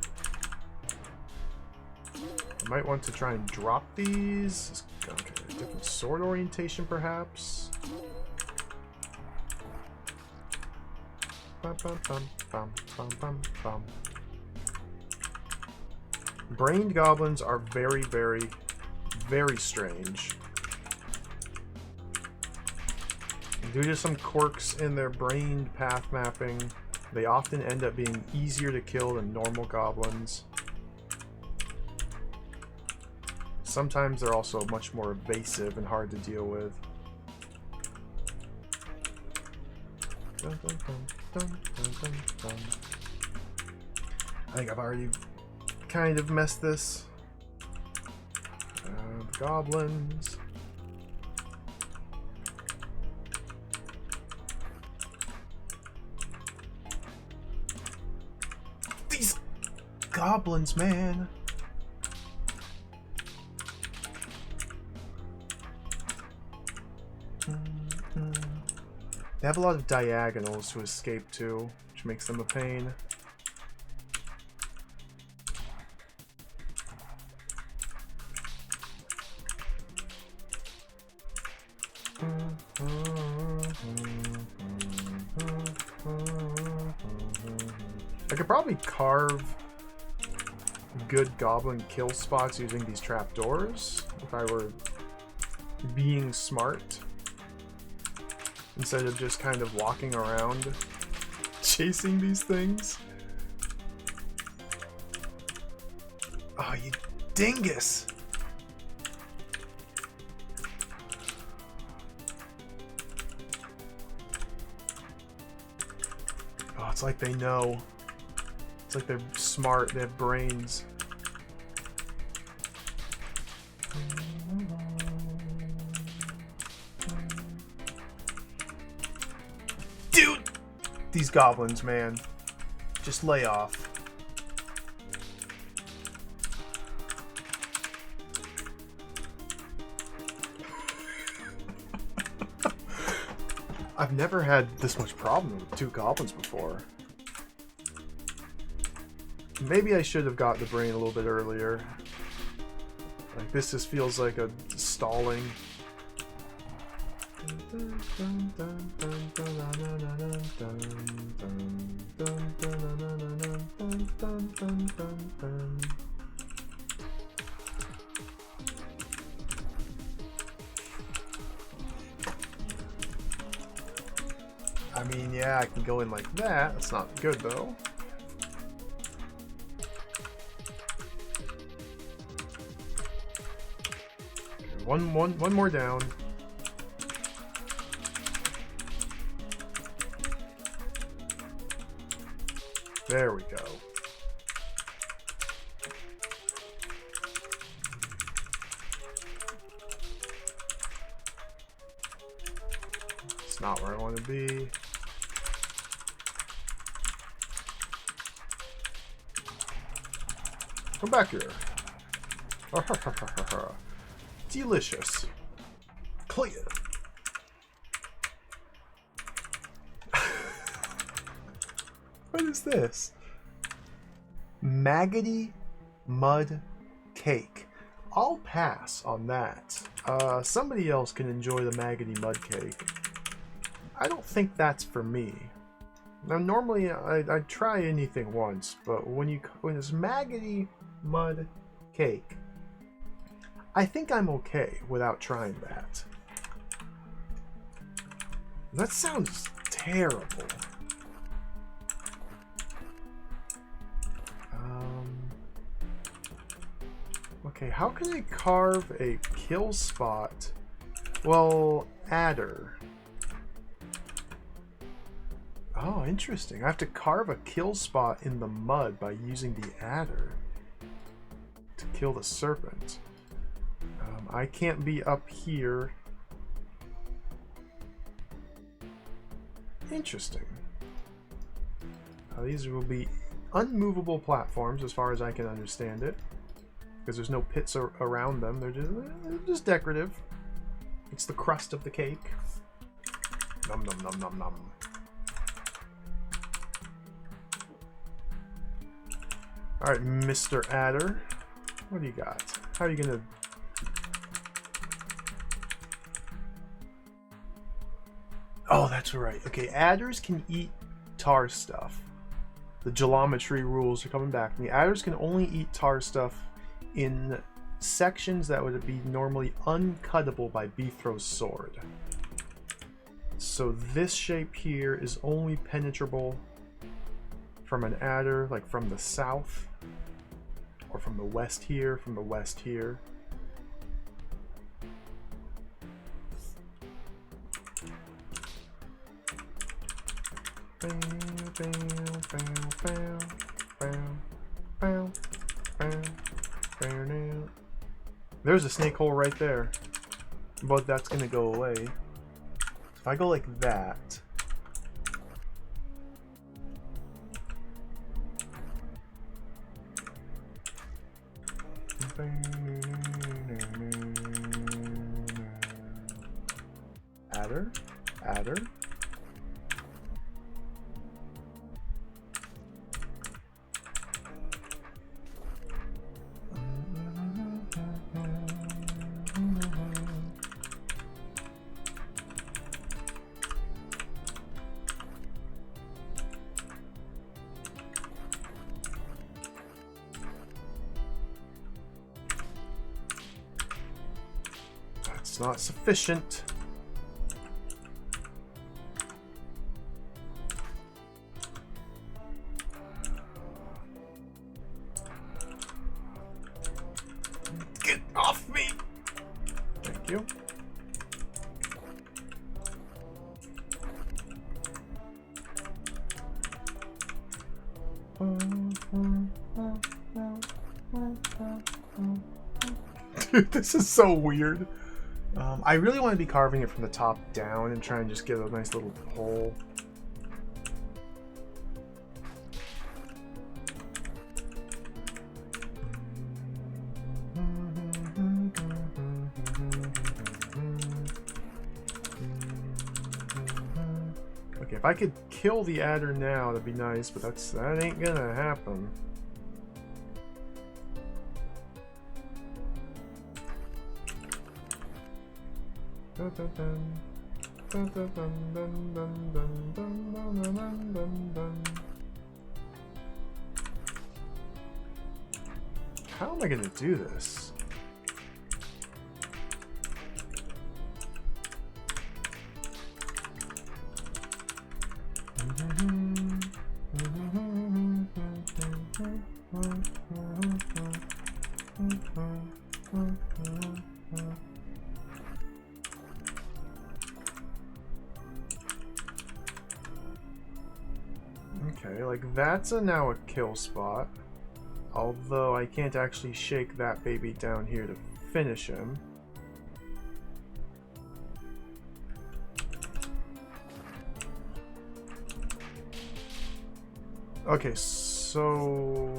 Speaker 1: I might want to try and drop these. Okay, different sword orientation, perhaps. Bum, bum, bum, bum, bum, bum, bum. Brained goblins are very, very, very strange. Due to some quirks in their brained path mapping, they often end up being easier to kill than normal goblins. Sometimes they're also much more evasive and hard to deal with. Dun, dun, dun, dun, dun, dun, dun. I think I've already kind of messed this. Goblins. These goblins, man. They have a lot of diagonals to escape to, which makes them a pain. I could probably carve good goblin kill spots using these trapdoors if I were being smart, instead of just kind of walking around chasing these things. Oh, you dingus! Oh, it's like they know. It's like they're smart, they have brains. Dude! These goblins, man. Just lay off. I've never had this much problem with two goblins before. Maybe I should have got the brain a little bit earlier. Like, this just feels like a stalling. I mean, yeah, I can go in like that. That's not good though. One more down. There we go. It's not where I want to be. Come back here. Delicious. Clear. What is this? Maggoty mud cake. I'll pass on that. Somebody else can enjoy the maggoty mud cake. I don't think that's for me. Now, normally I'd try anything once, but when it's maggoty mud cake, I think I'm okay without trying that. That sounds terrible. Okay, how can I carve a kill spot? Well, adder. Oh, interesting. I have to carve a kill spot in the mud by using the adder to kill the serpent. I can't be up here. Interesting. These will be unmovable platforms as far as I can understand it, because there's no pits around them. They're just decorative. It's the crust of the cake. Nom nom nom nom nom. Alright, Mr. Adder. What do you got? How are you gonna... Oh, that's right. Okay, adders can eat tar stuff. The geometry rules are coming back to me. Adders can only eat tar stuff in sections that would be normally uncuttable by Beethro's sword. So this shape here is only penetrable from an adder, like from the south, or from the west here, from the west here. There's a snake hole right there, but that's gonna go away. If I go like that, adder, adder. That's not sufficient. Get off me! Thank you. Dude, this is so weird. I really want to be carving it from the top down and try and just get a nice little hole. Okay, if I could kill the adder now, that'd be nice, but that ain't gonna happen. How am I gonna do this? Okay, like that's now a kill spot. Although I can't actually shake that baby down here to finish him. Okay, so...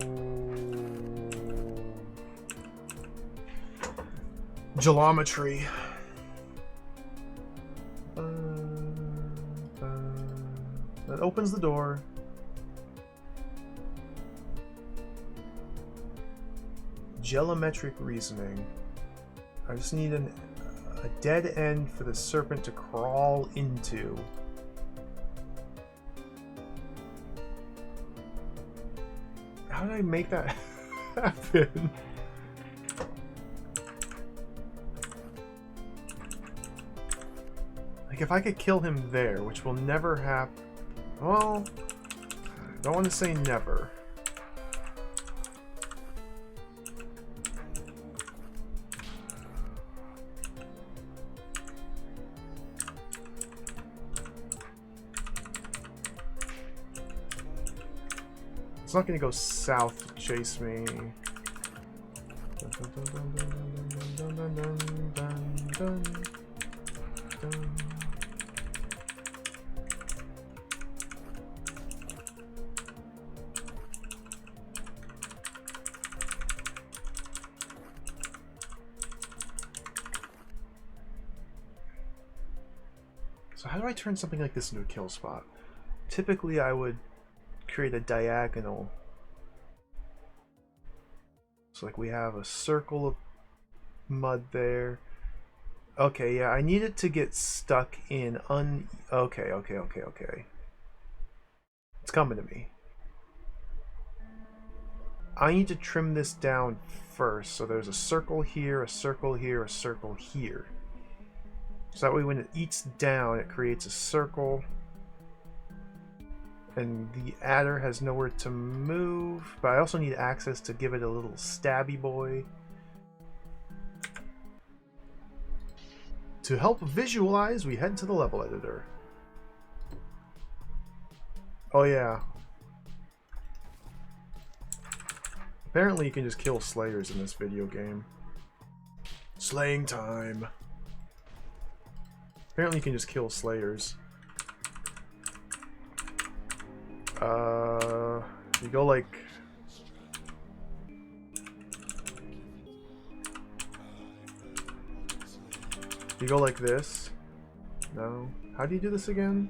Speaker 1: geometry. That opens the door. Geometric reasoning. I just need a dead end for the serpent to crawl into. How did I make that happen? Like, if I could kill him there, which will never happen. Well, I don't want to say never. It's not gonna go south to chase me. So how do I turn something like this into a kill spot? Typically I would create a diagonal. So like we have a circle of mud there. Okay, yeah, I need it to get stuck in okay. It's coming to me. I need to trim this down first. So there's a circle here, a circle here, a circle here. So that way when it eats down, it creates a circle. And the adder has nowhere to move, but I also need access to give it a little stabby boy. To help visualize, we head to the level editor. Oh yeah. Apparently you can just kill slayers in this video game. Slaying time. Apparently you can just kill slayers. You go like... You go like this. No. How do you do this again?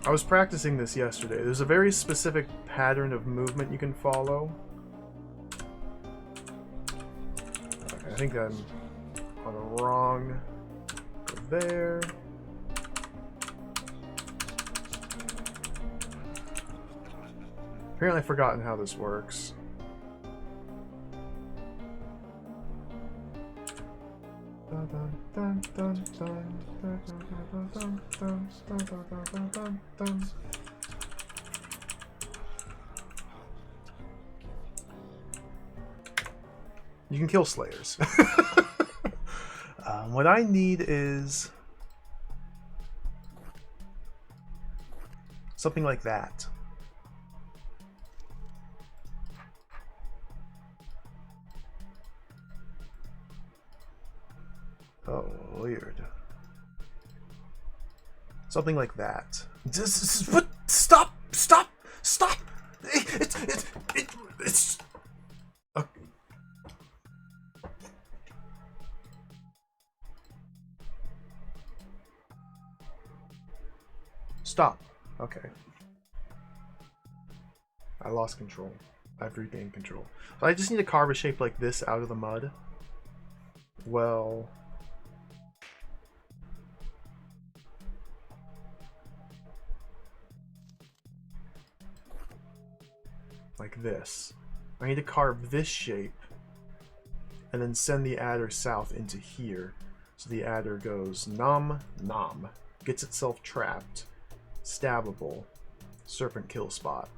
Speaker 1: I was practicing this yesterday. There's a very specific pattern of movement you can follow. Okay, I think I'm on the wrong... Go there. Apparently I've forgotten how this works. You can kill slayers. What I need is something like that. Oh, weird. Something like that. Stop! Stop! Stop! It's okay. Stop. Okay. I lost control. I've regained control. So I just need to carve a shape like this out of the mud. Well... like this. I need to carve this shape and then send the adder south into here. So the adder goes nom, nom, gets itself trapped, stabbable, serpent kill spot.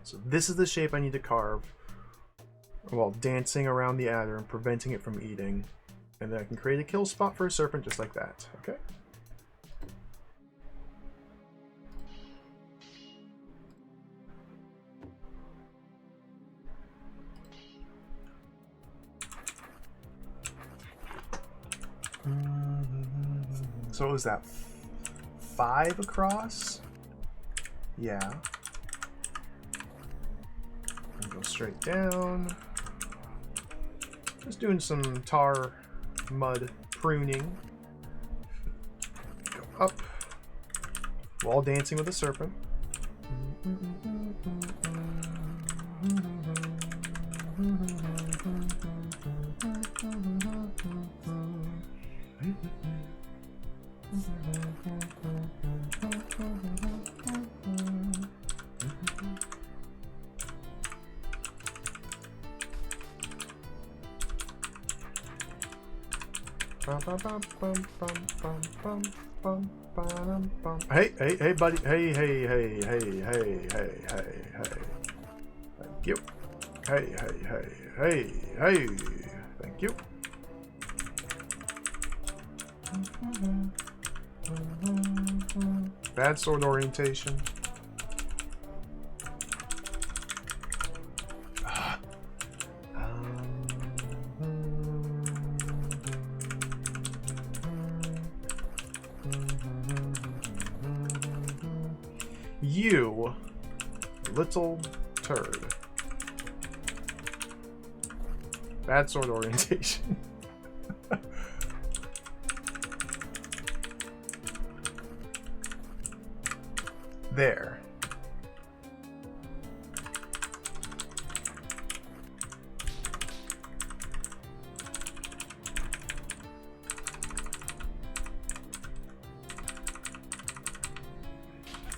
Speaker 1: So this is the shape I need to carve while dancing around the adder and preventing it from eating. And then I can create a kill spot for a serpent just like that. Okay? So what was that? 5 across? Yeah. And go straight down. Just doing some tar mud pruning. Go up. While dancing with a serpent. Hey, buddy. Hey. Thank you. Hey. Thank you. Bad sword orientation. You little turd. Bad sword orientation. There.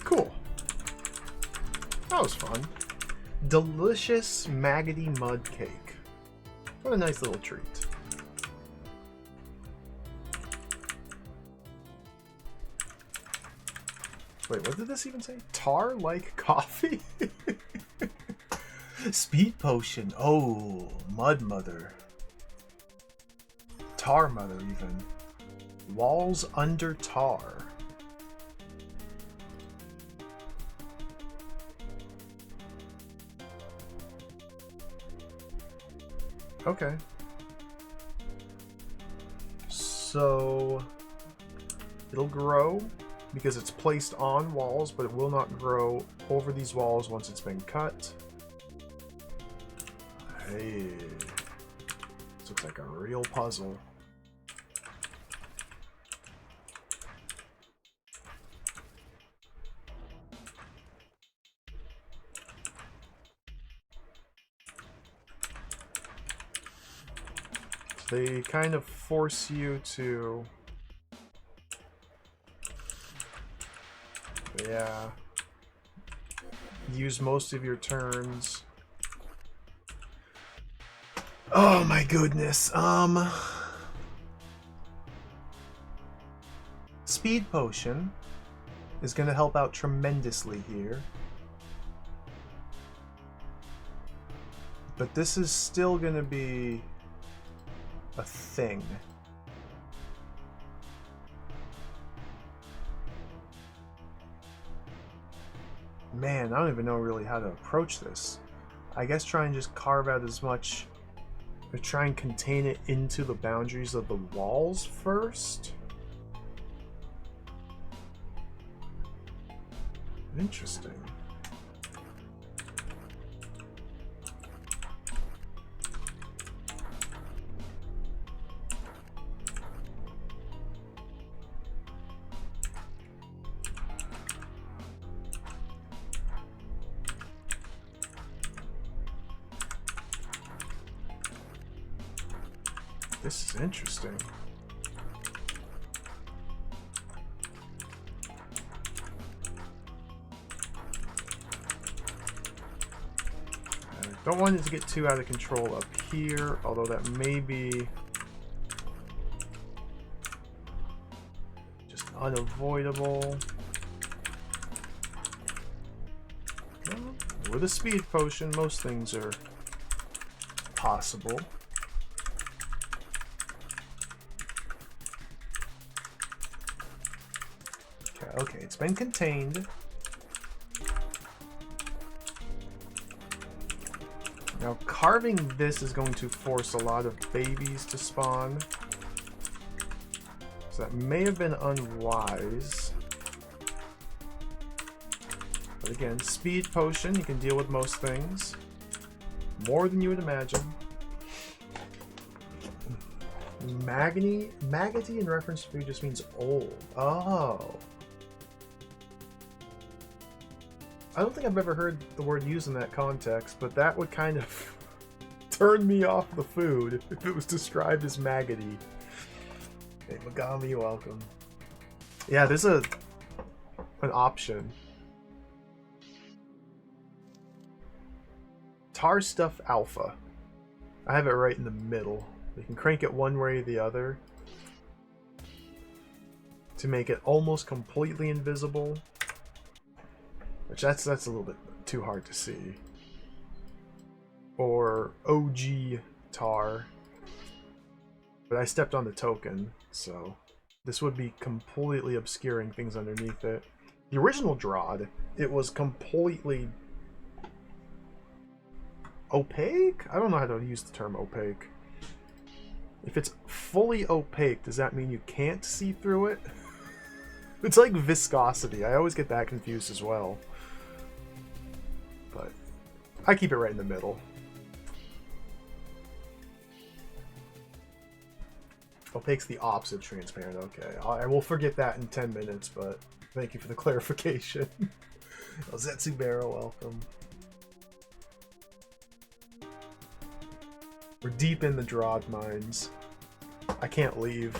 Speaker 1: Cool. That was fun. Delicious maggoty mud cake. What a nice little treat. Wait, what did this even say? Tar like coffee? Speed potion. Oh, mud mother. Tar mother even. Walls under tar. Okay. So it'll grow because it's placed on walls, but it will not grow over these walls once it's been cut. Hey, this looks like a real puzzle. They kind of force you to, yeah, use most of your turns. Oh my goodness. Speed potion is going to help out tremendously here. But this is still going to be a thing. Man, I don't even know really how to approach this. I guess try and just carve out as much, or try and contain it into the boundaries of the walls first. Interesting. This is interesting. I don't want it to get too out of control up here, although that may be just unavoidable. Well, with a speed potion, most things are possible. Okay, it's been contained. Now, carving this is going to force a lot of babies to spawn. So that may have been unwise. But again, speed potion, you can deal with most things. More than you would imagine. Maggoty in reference to food just means old. Oh. I don't think I've ever heard the word used in that context, but that would kind of turn me off the food if it was described as maggoty. Hey, Megami, welcome. Yeah, there's an option. Tar Stuff Alpha. I have it right in the middle. You can crank it one way or the other to make it almost completely invisible. Which that's a little bit too hard to see. Or OG tar. But I stepped on the token, so this would be completely obscuring things underneath it. The original DROD, it was completely opaque? I don't know how to use the term opaque. If it's fully opaque, does that mean you can't see through it? It's like viscosity. I always get that confused as well. But I keep it right in the middle. Opaque's the opposite of transparent. Okay, I will forget that in 10 minutes, but thank you for the clarification. Oh, Zetsubera, welcome. We're deep in the DROD mines. I can't leave.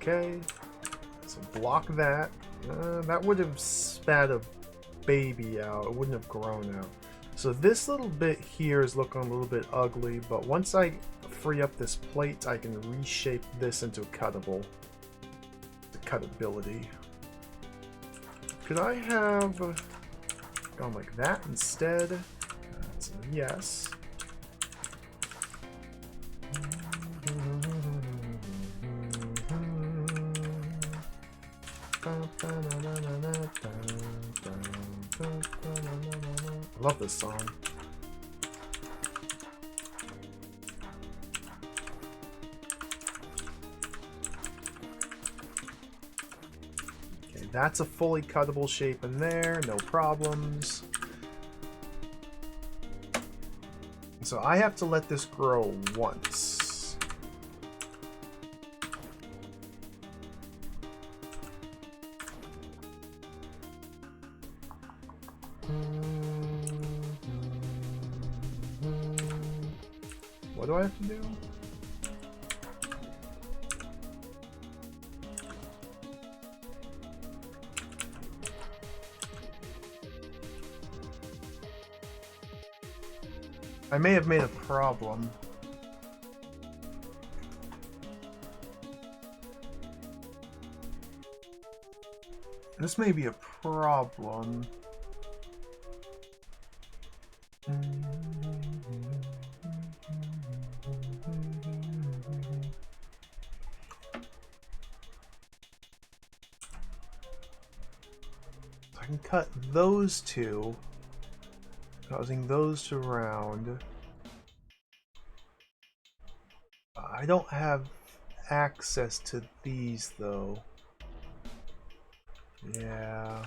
Speaker 1: Okay, so block that. That would have spat a baby out. It wouldn't have grown out. So this little bit here is looking a little bit ugly, but once I free up this plate, I can reshape this into cuttable. The cuttability. Could I have gone like that instead? That's a yes. I love this song. Okay, that's a fully cuttable shape in there, no problems. So I have to let this grow once. What do I have to do? I may have made a problem. This may be a problem. I can cut those two, causing those to round. I don't have access to these though. Yeah.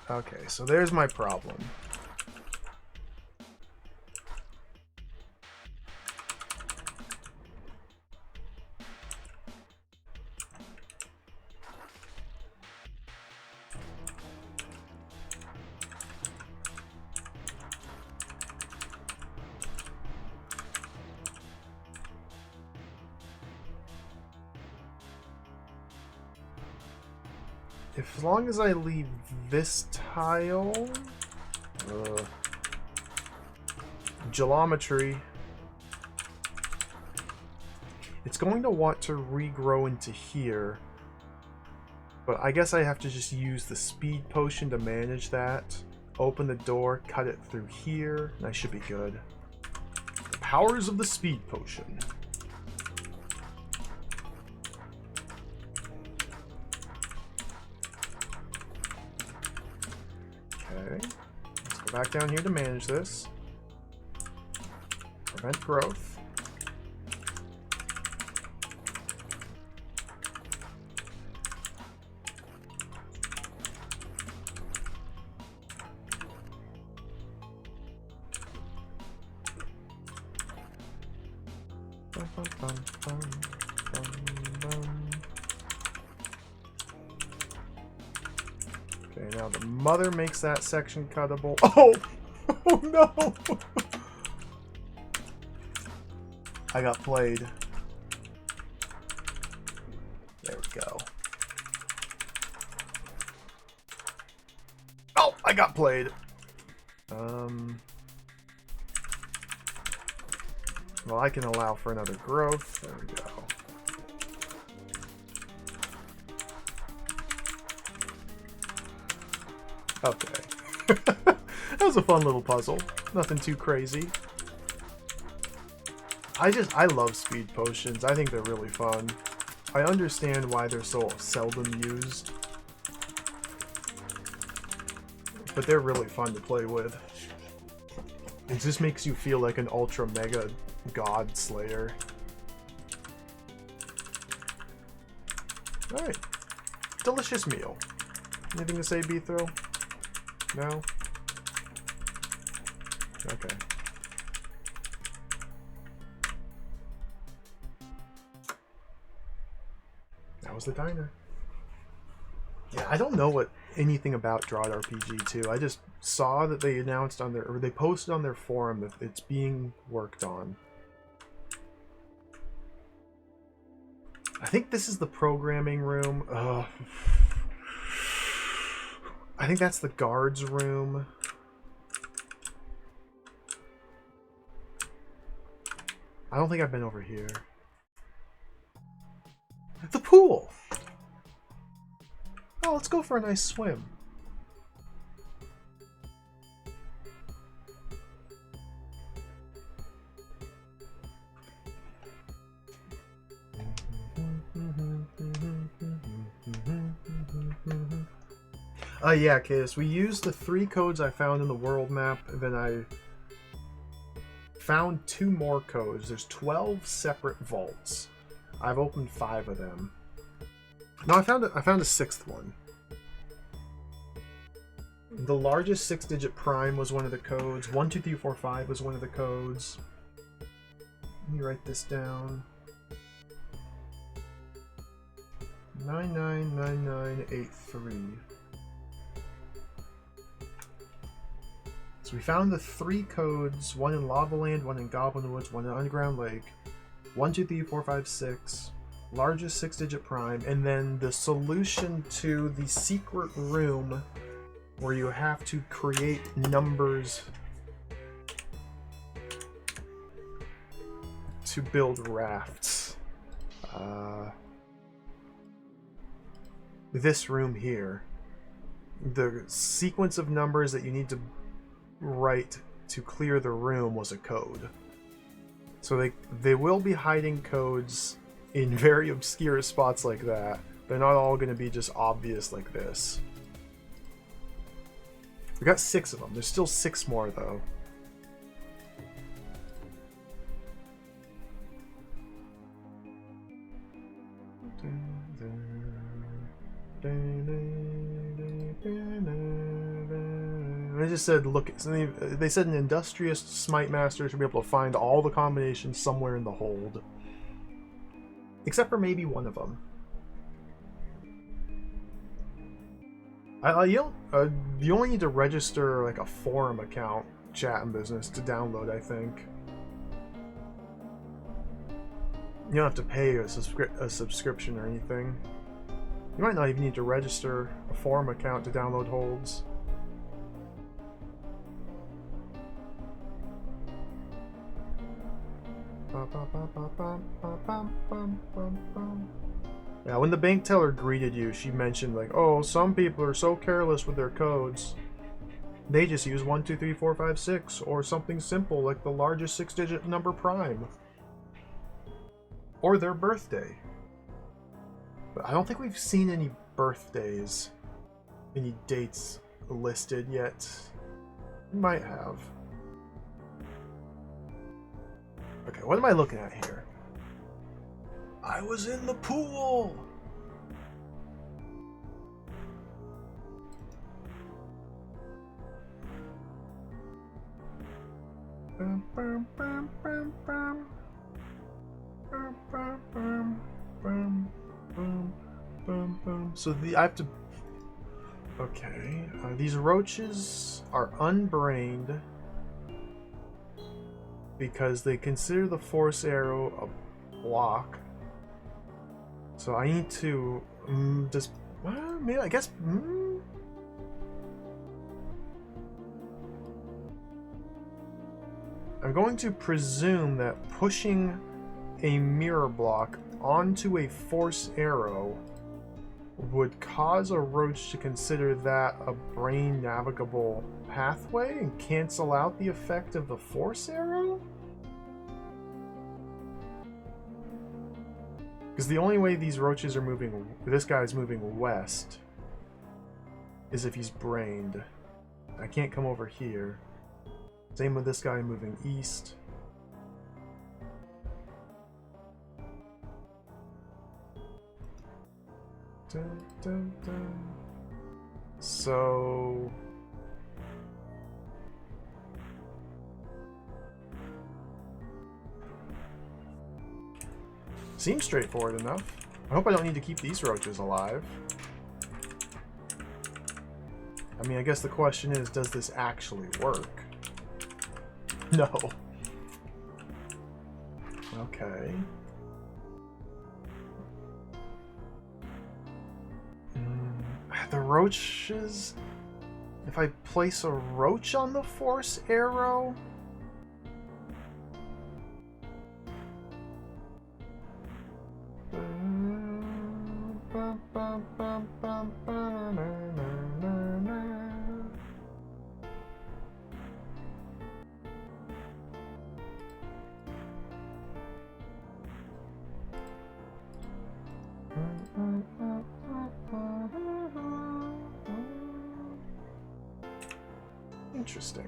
Speaker 1: Okay, so there's my problem. as long as I leave this tile, geometry, it's going to want to regrow into here. But I guess I have to just use the speed potion to manage that. Open the door, cut it through here, and I should be good. The powers of the speed potion. Okay, let's go back down here to manage this. Prevent growth. Okay, now the mother makes that section cuttable. Oh! Oh no! I got played. There we go. Oh! I got played! Well, I can allow for another growth. There we go. Okay. That was a fun little puzzle. Nothing too crazy. I love speed potions. I think they're really fun. I understand why they're so seldom used. But they're really fun to play with. It just makes you feel like an ultra mega god slayer. Alright. Delicious meal. Anything to say, Beethro? No? Okay. That was the diner. Yeah, I don't know anything about DROD RPG 2. I just saw that they announced on or they posted on their forum that it's being worked on. I think this is the programming room. I think that's the guards room. I don't think I've been over here. The pool! Oh, let's go for a nice swim. Yeah, Cadis, we used the 3 codes I found in the world map, and then I found 2 more codes. There's 12 separate vaults. I've opened 5 of them. No, I found a 6th one. The largest 6-digit prime was one of the codes. 1, 2, 3, 4, 5 was one of the codes. Let me write this down. 999983. So we found the 3 codes, one in Lava Land, one in Goblin Woods, one in Underground Lake. 1, 2, 3, 4, 5, 6. Largest 6-digit prime. And then the solution to the secret room where you have to create numbers to build rafts. This room here. The sequence of numbers that you need to write to clear the room was a code. So they will be hiding codes in very obscure spots like that. They're not all going to be just obvious like this. We got 6 of them. There's still 6 more though. They just said, look, they said an industrious smite master should be able to find all the combinations somewhere in the hold. Except for maybe one of them. You only need to register like a forum account, chat and business, to download, I think. You don't have to pay a subscription or anything. You might not even need to register a forum account to download holds. Yeah, when the bank teller greeted you, she mentioned like, oh, some people are so careless with their codes. They just use 1, 2, 3, 4, 5, 6, or something simple like the largest 6-digit number prime. Or their birthday. But I don't think we've seen any birthdays, any dates listed yet. We might have. Okay, what am I looking at here? I was in the pool! Bum, bum, bum, bum, bum. Bum, bum, bum, bum, bum, bum, bum. So I have to... Okay, these roaches are unbrained because they consider the force arrow a block. So I need to just... Well, maybe, I guess... I'm going to presume that pushing a mirror block onto a force arrow would cause a roach to consider that a brain navigable pathway and cancel out the effect of the force arrow? Because the only way these roaches are moving, this guy's moving west, is if he's brained. I can't come over here. Same with this guy moving east. Dun, dun, dun. So... Seems straightforward enough. I hope I don't need to keep these roaches alive. I mean, I guess the question is, does this actually work? No. Okay. The roaches... If I place a roach on the force arrow... Interesting.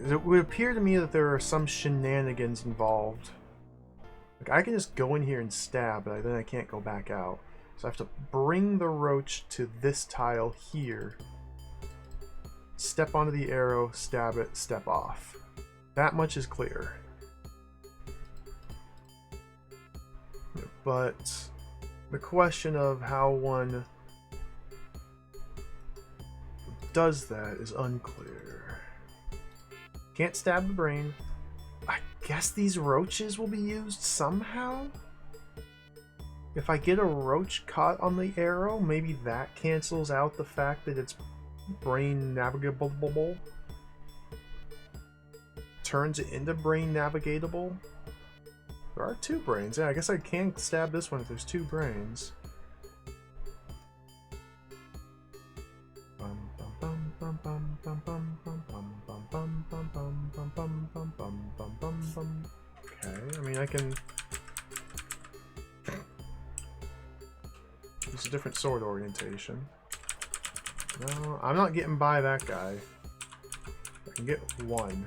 Speaker 1: It would appear to me that there are some shenanigans involved. Like, I can just go in here and stab, but then I can't go back out. So I have to bring the roach to this tile here. Step onto the arrow, stab it, step off. That much is clear. But the question of how one does that is unclear. Can't stab the brain. I guess these roaches will be used somehow? If I get a roach caught on the arrow, maybe that cancels out the fact that it's brain navigable. Turns it into brain navigatable. There are 2 brains. Yeah, I guess I can stab this one if there's 2 brains. Okay, I mean, I can use a different sword orientation. No, I'm not getting by that guy. I can get 1.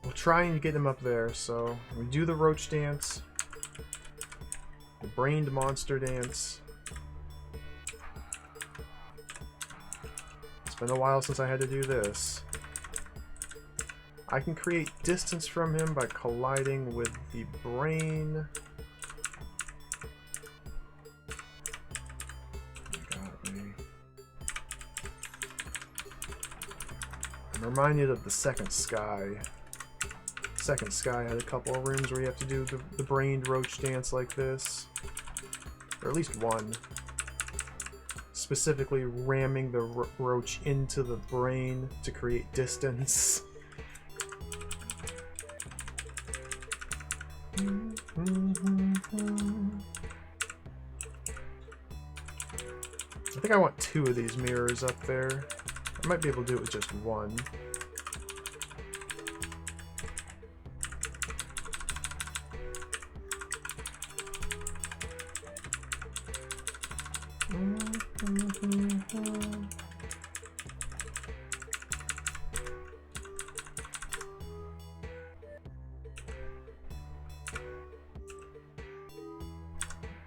Speaker 1: We'll try and get him up there, so we do the roach dance, the brained monster dance. It's been a while since I had to do this. I can create distance from him by colliding with the brain I'm reminded of the Second Sky. Second Sky had a couple of rooms where you have to do the brained roach dance like this. Or at least one. Specifically ramming the roach into the brain to create distance. I think I want 2 of these mirrors up there. I might be able to do it with just 1.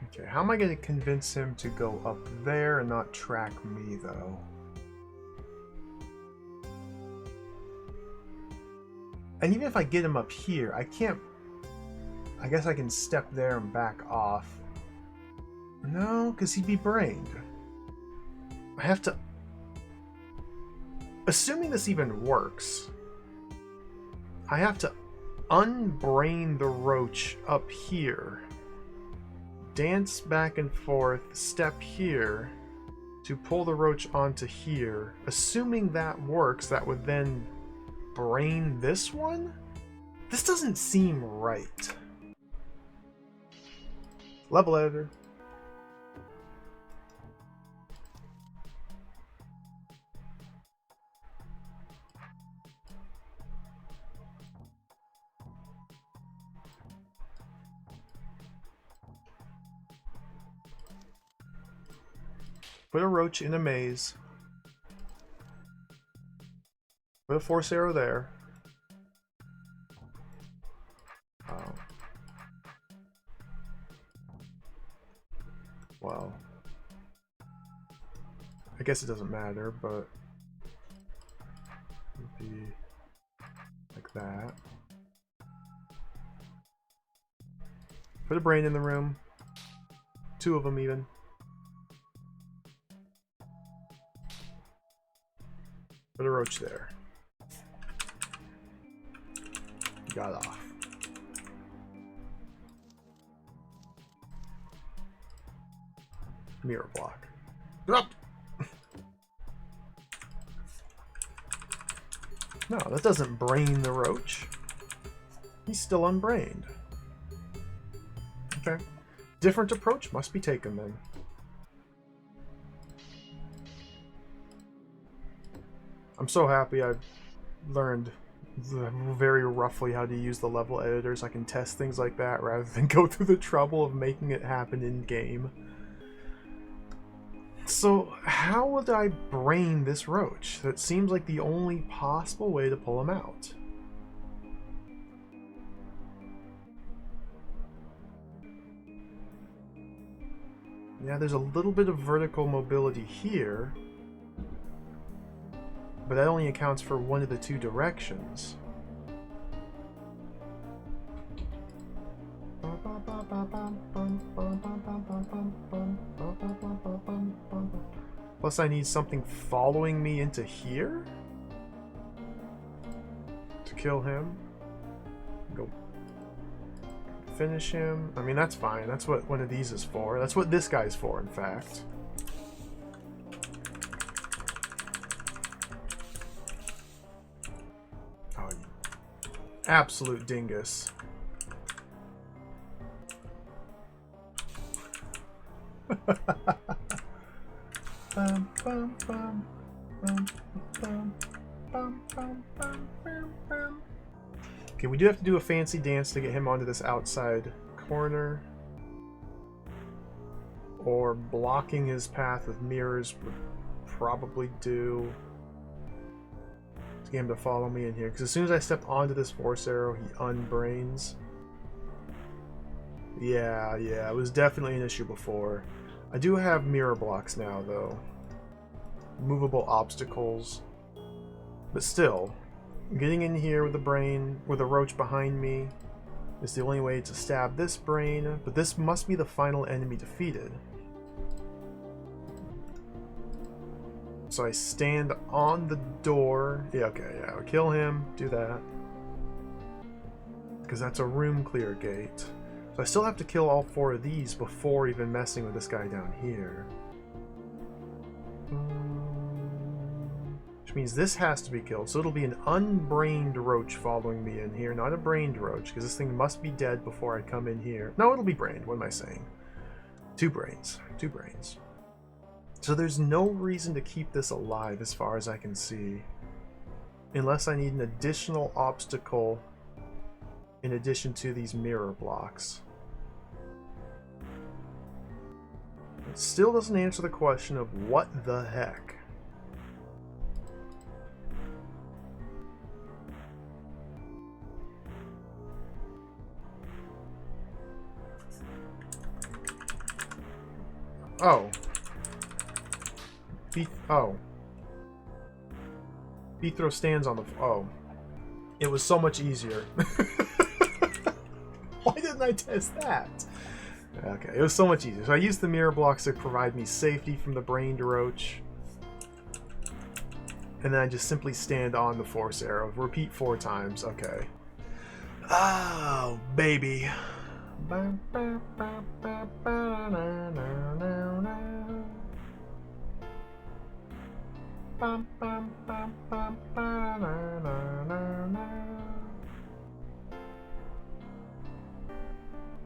Speaker 1: Okay, how am I going to convince him to go up there and not track me, though? And even if I get him up here, I can't... I guess I can step there and back off. No, because he'd be brained. I have to... Assuming this even works, I have to unbrain the roach up here, dance back and forth, step here to pull the roach onto here. Assuming that works, that would then brain this one? This doesn't seem right. Level editor. Put a roach in a maze. Put a force arrow there. Well, I guess it doesn't matter, but it'd be like that. Put a brain in the room. 2 of them even. Put a roach there. Got off. Mirror block. Dropped! No, that doesn't brain the roach. He's still unbrained. Okay. Different approach must be taken then. I'm so happy I've learned very roughly how to use the level editor so I can test things like that rather than go through the trouble of making it happen in game. So how would I brain this roach? That seems like the only possible way to pull him out. Yeah, there's a little bit of vertical mobility here, but that only accounts for one of the 2 directions. Plus I need something following me into here to kill him. Go finish him. I mean, that's fine. That's what one of these is for. That's what this guy's for, in fact. Oh, you absolute dingus. Okay, we do have to do a fancy dance to get him onto this outside corner. Or blocking his path with mirrors would probably do to get him to follow me in here. Because as soon as I step onto this force arrow, he unbrains. Yeah, it was definitely an issue before. I do have mirror blocks now, though. Movable obstacles. But still, getting in here with the brain, with a roach behind me, is the only way to stab this brain, but this must be the final enemy defeated. So I stand on the door. Yeah, okay, yeah. I'll kill him. Do that. Because that's a room clear gate. So I still have to kill all 4 of these before even messing with this guy down here. Which means this has to be killed. So it'll be an unbrained roach following me in here. Not a brained roach, because this thing must be dead before I come in here. No, it'll be brained. What am I saying? 2 brains. 2 brains. So there's no reason to keep this alive as far as I can see. Unless I need an additional obstacle in addition to these mirror blocks. It still doesn't answer the question of what the heck. Oh. Oh. Throw stands on the... Oh. It was so much easier. Why didn't I test that? Okay, it was so much easier. So I used the mirror blocks to provide me safety from the brained roach. And then I just simply stand on the force arrow. Repeat 4 times. Okay. Oh, baby.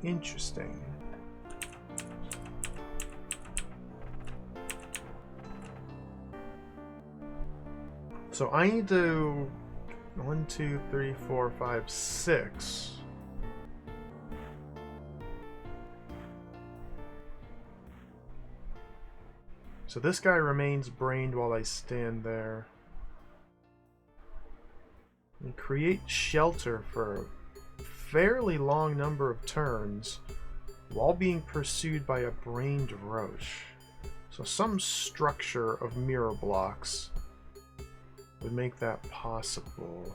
Speaker 1: Interesting. So I need to 1, 2, 3, 4, 5, 6. So this guy remains brained while I stand there. And create shelter for a fairly long number of turns while being pursued by a brained roach. So some structure of mirror blocks would make that possible.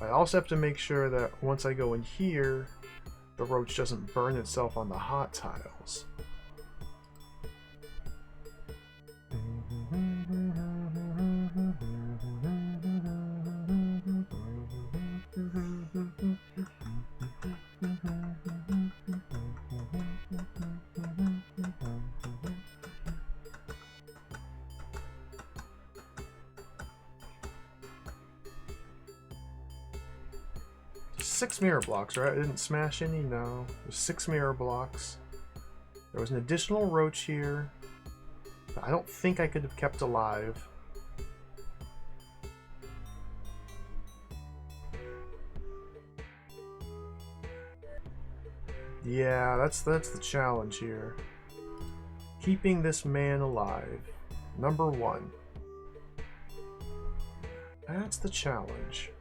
Speaker 1: I also have to make sure that once I go in here, the roach doesn't burn itself on the hot tiles. Six mirror blocks, right? I didn't smash any? No. There's 6 mirror blocks. There was an additional roach here that I don't think I could have kept alive. Yeah, that's the challenge here. Keeping this man alive. Number 1. That's the challenge.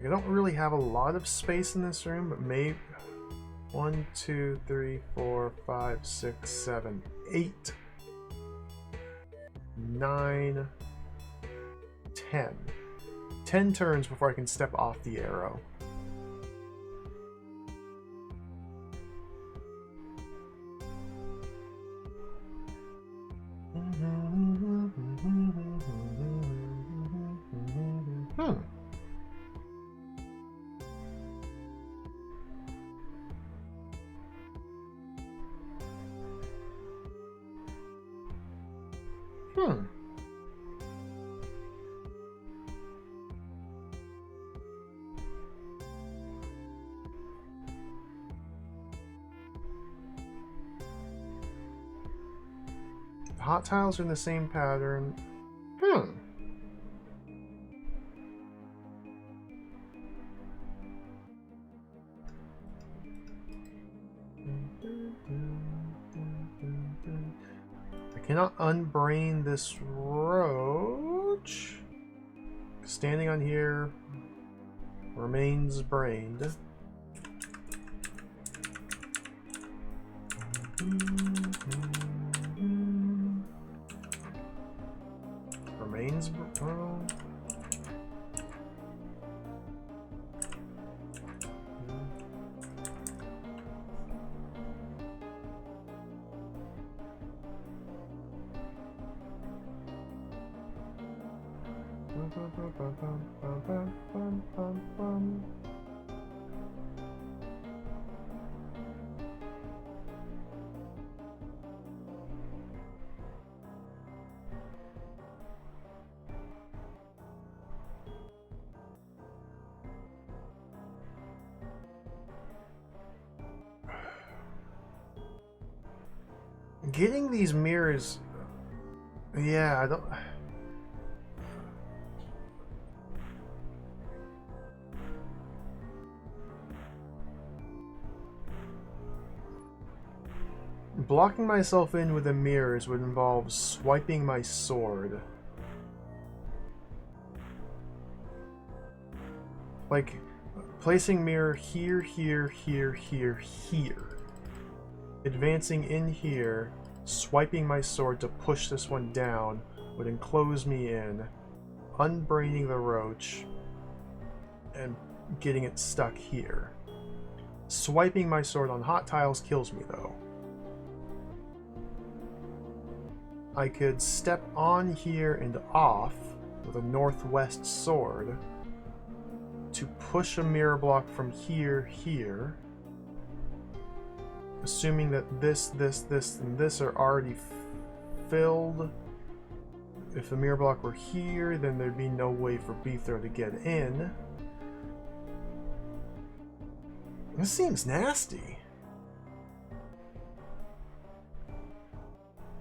Speaker 1: I don't really have a lot of space in this room, but maybe 1, 2, 3, 4, 5, 6, 7, 8, 9, 10. 10 turns before I can step off the arrow. Hot tiles are in the same pattern. I cannot unbrain this roach. Standing on here remains brained. Remains Getting these mirrors, yeah, I don't. Blocking myself in with the mirrors would involve swiping my sword. Like, placing mirror here, here, here, here, here. Advancing in here, swiping my sword to push this one down would enclose me in, unbraining the roach, and getting it stuck here. Swiping my sword on hot tiles kills me though. I could step on here and off with a northwest sword to push a mirror block from here, here. Assuming that this, and this are already filled. If the mirror block were here, then there'd be no way for Beethro to get in. This seems nasty.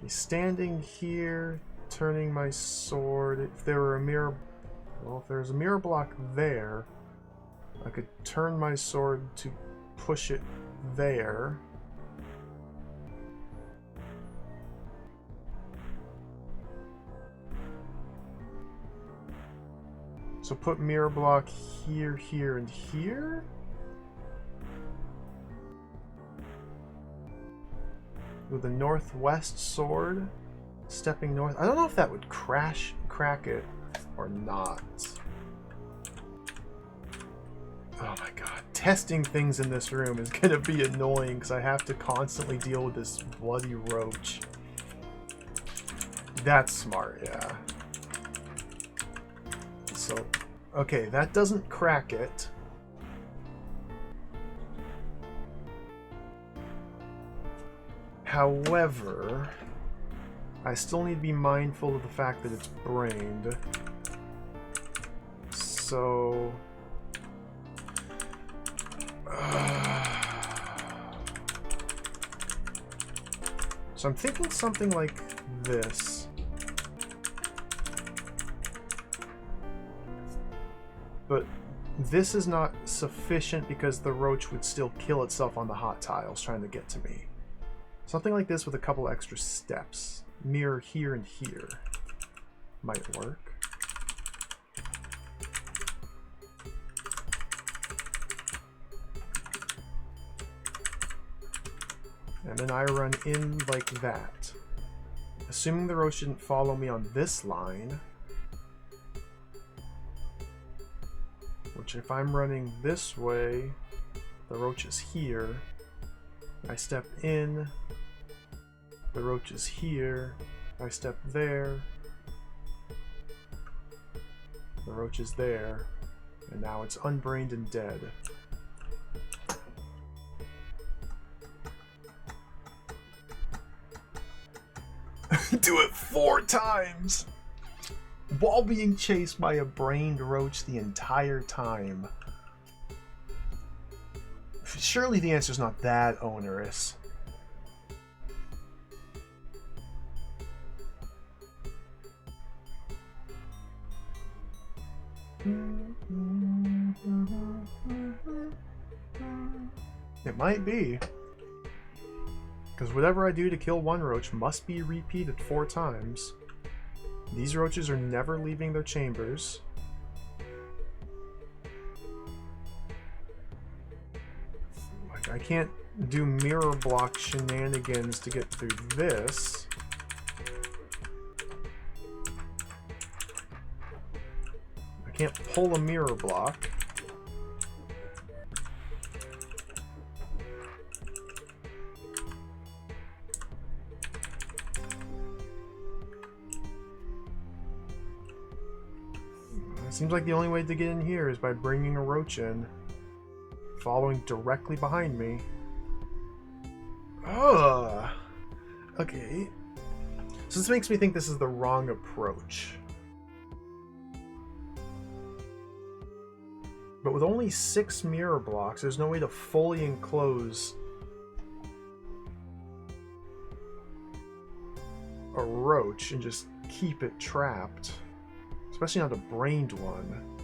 Speaker 1: Standing here, turning my sword. If there were a mirror, well, if there's a mirror block there, I could turn my sword to push it there. So put mirror block here, here, and here? With a northwest sword, stepping north. I don't know if that would crack it or not. Oh my god. Testing things in this room is gonna be annoying because I have to constantly deal with this bloody roach. That's smart, yeah. So, okay, that doesn't crack it. However, I still need to be mindful of the fact that it's brained. So... so I'm thinking something like this. But this is not sufficient because the roach would still kill itself on the hot tiles trying to get to me. Something like this with a couple extra steps. Mirror here and here might work. And then I run in like that. Assuming the roach didn't follow me on this line, which if I'm running this way, the roach is here. I step in, the roach is here, I step there, the roach is there, and now it's unbrained and dead. Do it 4 times! While being chased by a brained roach the entire time. Surely the answer's not that onerous. It might be. Because whatever I do to kill one roach must be repeated 4 times. These roaches are never leaving their chambers. Like, I can't do mirror block shenanigans to get through this. I can't pull a mirror block. Seems like the only way to get in here is by bringing a roach in. Following directly behind me. Ugh. Okay. So this makes me think this is the wrong approach. But with only 6 mirror blocks, there's no way to fully enclose a roach and just keep it trapped. Especially not a brained one.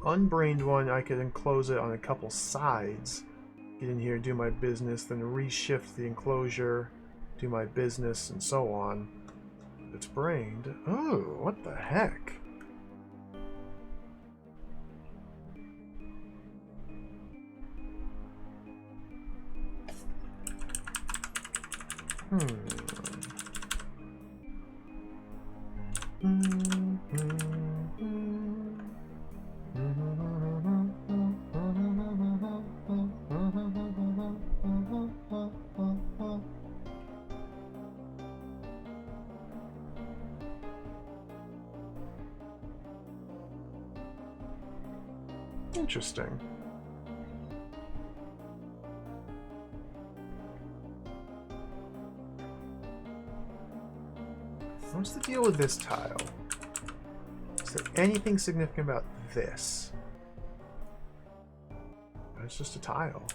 Speaker 1: Unbrained one, I could enclose it on a couple sides. Get in here, do my business, then reshift the enclosure, do my business, and so on. It's brained. Oh, what the heck? Interesting. What's the deal with this tile? Is there anything significant about this? It's just a tile.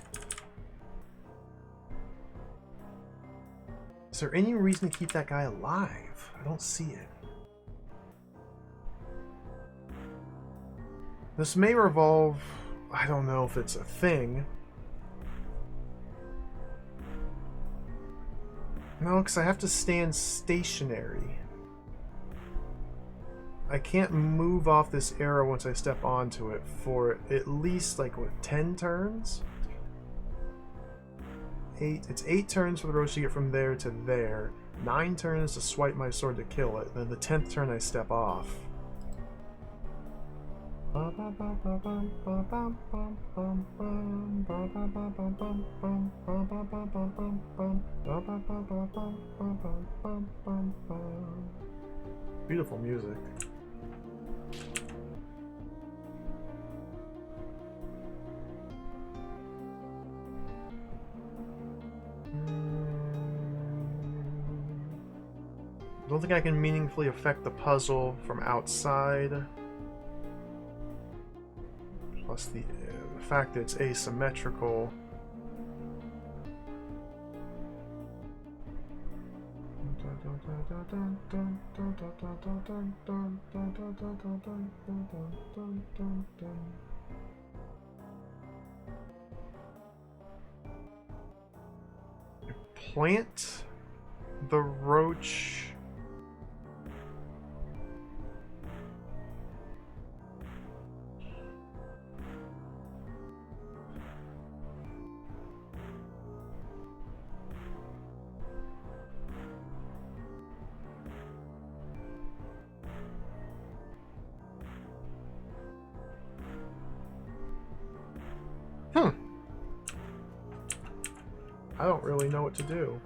Speaker 1: Is there any reason to keep that guy alive? I don't see it. This may revolve... I don't know if it's a thing. No, because I have to stand stationary. I can't move off this arrow once I step onto it for at least, like, what, 10 turns? 8. It's 8 turns for the roach to get from there to there. 9 turns to swipe my sword to kill it. Then the 10th turn I step off. Beautiful music. I don't think I can meaningfully affect the puzzle from outside. Plus the fact that it's asymmetrical. Plant the roach. I don't really know what to do.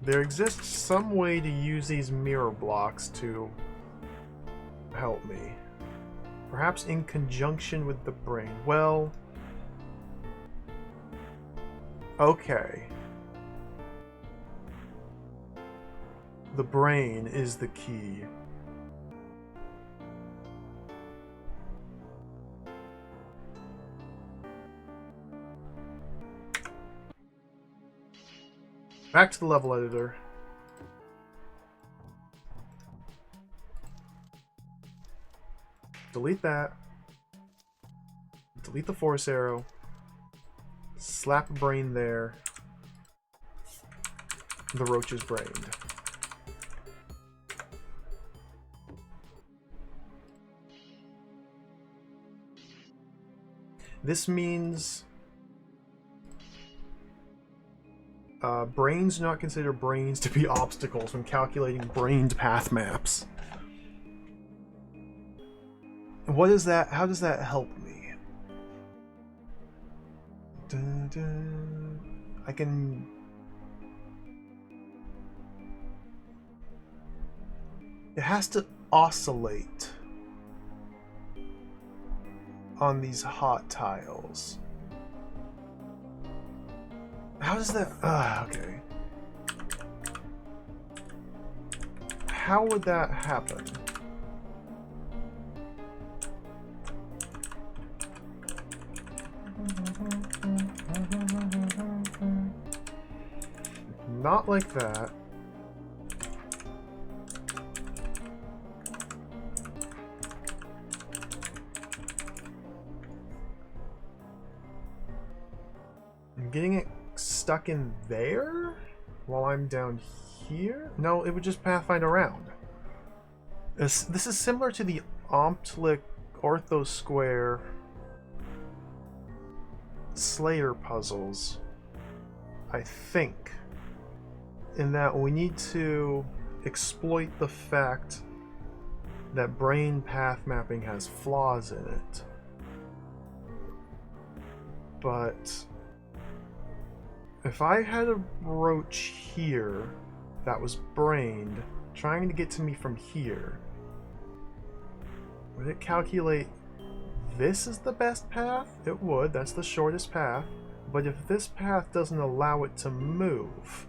Speaker 1: There exists some way to use these mirror blocks to help me. Perhaps in conjunction with the brain. Well... okay. The brain is the key. Back to the level editor. Delete that. Delete the force arrow. Slap a brain there. The roach is brained. This means brains do not consider brains to be obstacles when calculating brained path maps. What is that? How does that help me? Dun, dun. I can... It has to oscillate on these hot tiles. How does that... okay. How would that happen? Not like that. I'm getting it stuck in there while I'm down here? No, it would just pathfind around. This is similar to the Omtlik Ortho Square Slayer puzzles, I think, in that we need to exploit the fact that brain path mapping has flaws in it. But if I had a roach here that was brained trying to get to me from here, would it calculate this is the best path? It would. That's the shortest path. But if this path doesn't allow it to move,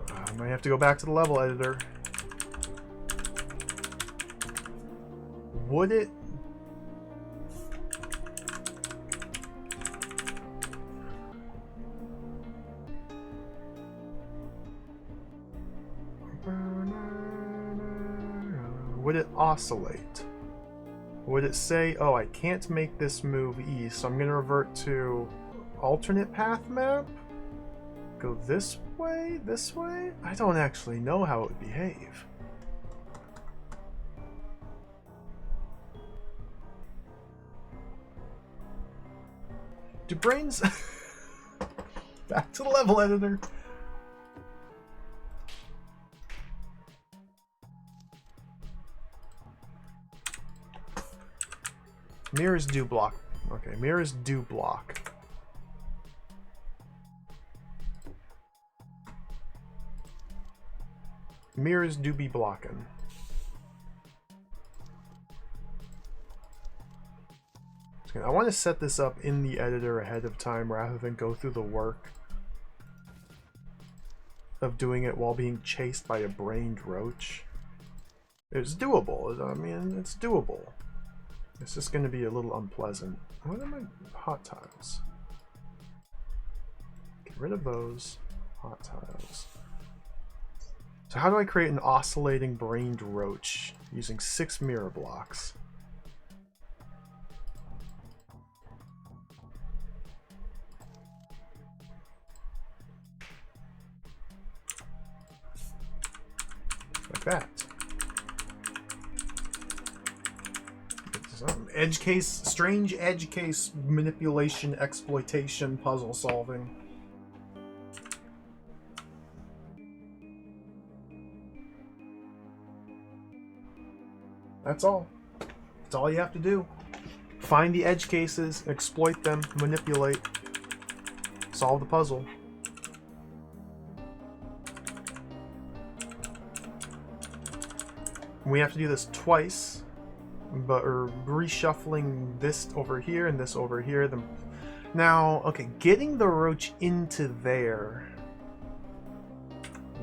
Speaker 1: I might have to go back to the level editor. Would it? Would it oscillate? Would it say, oh, I can't make this move east, so I'm going to revert to alternate path map? Go this way? This way? I don't actually know how it would behave. Do brains... Back to the level editor. Mirrors do block. Okay, mirrors do block. Mirrors do be blocking. I want to set this up in the editor ahead of time rather than go through the work of doing it while being chased by a brained roach. It's doable. I mean, it's doable. It's just going to be a little unpleasant. What are my hot tiles? Get rid of those hot tiles. So how do I create an oscillating brained roach using 6 mirror blocks? Like that. Edge case, strange edge case manipulation, exploitation, puzzle solving. That's all. That's all you have to do. Find the edge cases, exploit them, manipulate, solve the puzzle. We have to do this twice. But we're reshuffling this over here and this over here. Now, okay, getting the roach into there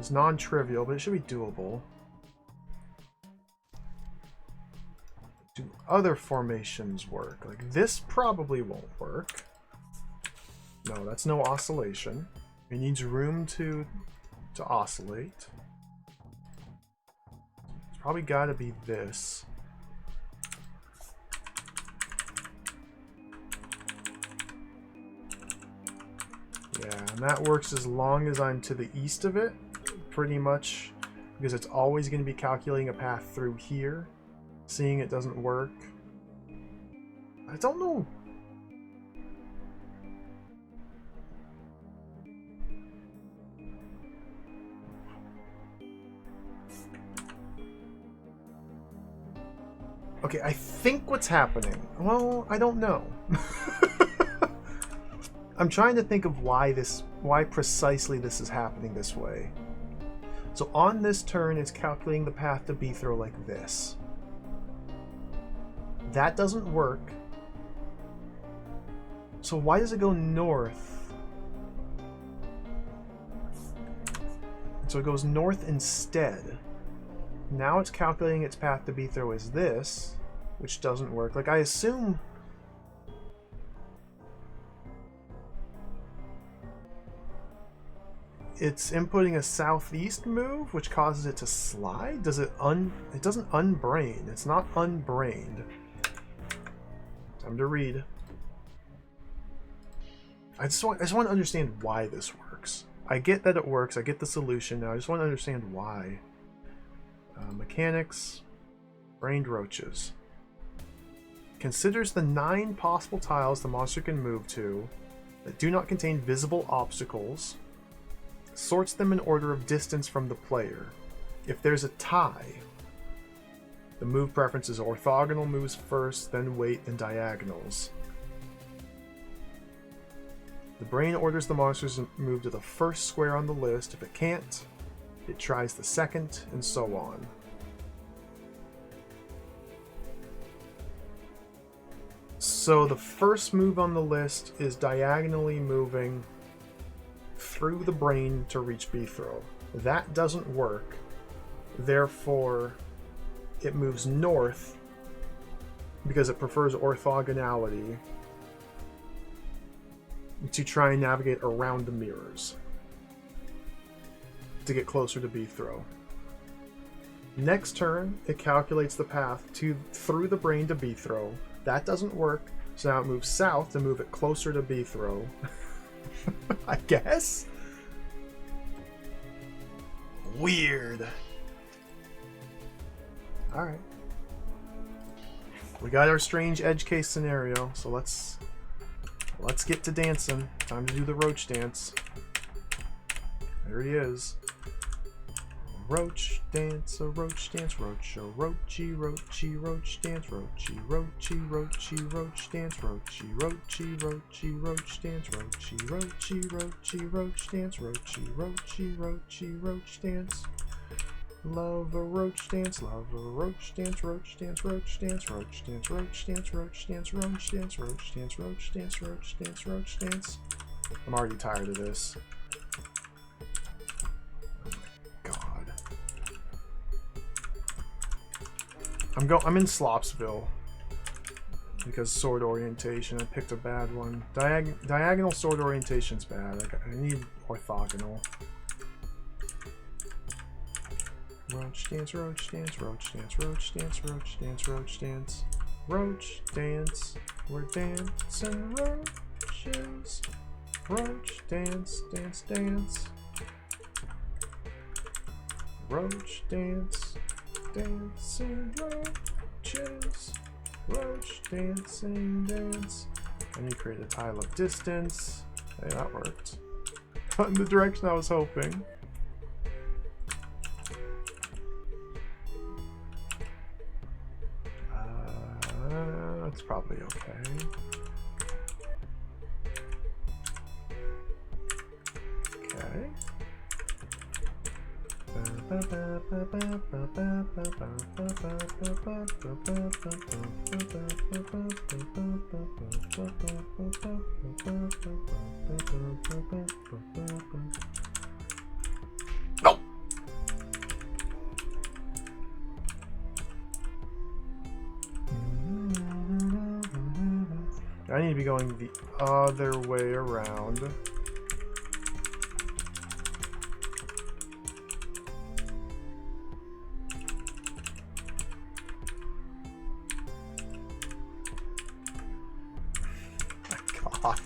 Speaker 1: is non-trivial, but it should be doable. Do other formations work? Like this probably won't work. No, that's no oscillation. It needs room to oscillate. It's probably got to be this. Yeah, and that works as long as I'm to the east of it, pretty much, because it's always going to be calculating a path through here. Seeing it doesn't work. I don't know. Okay, I think what's happening... Well, I don't know. I'm trying to think of why precisely this is happening this way. So on this turn, it's calculating the path to B throw like this. That doesn't work. So why does it go north? So it goes north instead. Now it's calculating its path to B throw as this, which doesn't work. Like, I assume... it's inputting a southeast move, which causes it to slide? Does it it doesn't unbrain. It's not unbrained. Time to read. I just want to understand why this works. I get that it works. I get the solution now. I just want to understand why. Mechanics. Brained roaches. Considers the 9 possible tiles the monster can move to that do not contain visible obstacles. Sorts them in order of distance from the player. If there's a tie, the move preference is orthogonal moves first, then weight, then diagonals. The brain orders the monsters to move to the first square on the list. If it can't, it tries the second, and so on. So the first move on the list is diagonally moving through the brain to reach B throw. That doesn't work. Therefore, it moves north because it prefers orthogonality to try and navigate around the mirrors to get closer to B throw. Next turn, it calculates the path through the brain to B throw. That doesn't work, so now it moves south to move it closer to B throw. I guess? Weird. Alright. We got our strange edge case scenario, so let's get to dancing. Time to do the roach dance. There he is. Roach dance, a roach dance, roach, a roachy, roachy, roach dance, roachy, roachy, roachy, roach dance, roachy, roachy, roachy, roach dance, roachy, roachy, roachy, roach dance, roachy, roachy, roachy, roach dance. Love a roach dance, love a roach dance, roach dance, roach dance, roach dance, roach dance, roach dance, roach dance, roach dance, roach dance, roach dance, roach dance. I'm already tired of this. I'm in Slopsville because sword orientation. I picked a bad one. Diagonal sword orientation's bad. I need orthogonal. Roach dance, roach dance, roach dance, roach dance, roach dance, roach dance, roach dance. We're dancing roaches. Roach dance, dance, dance. Roach dance. Dancing roaches, roach dancing dance. I need to create a tile of distance. Hey, that worked. Not in the direction I was hoping. That's probably okay. Okay. No. I need to be going the other way around.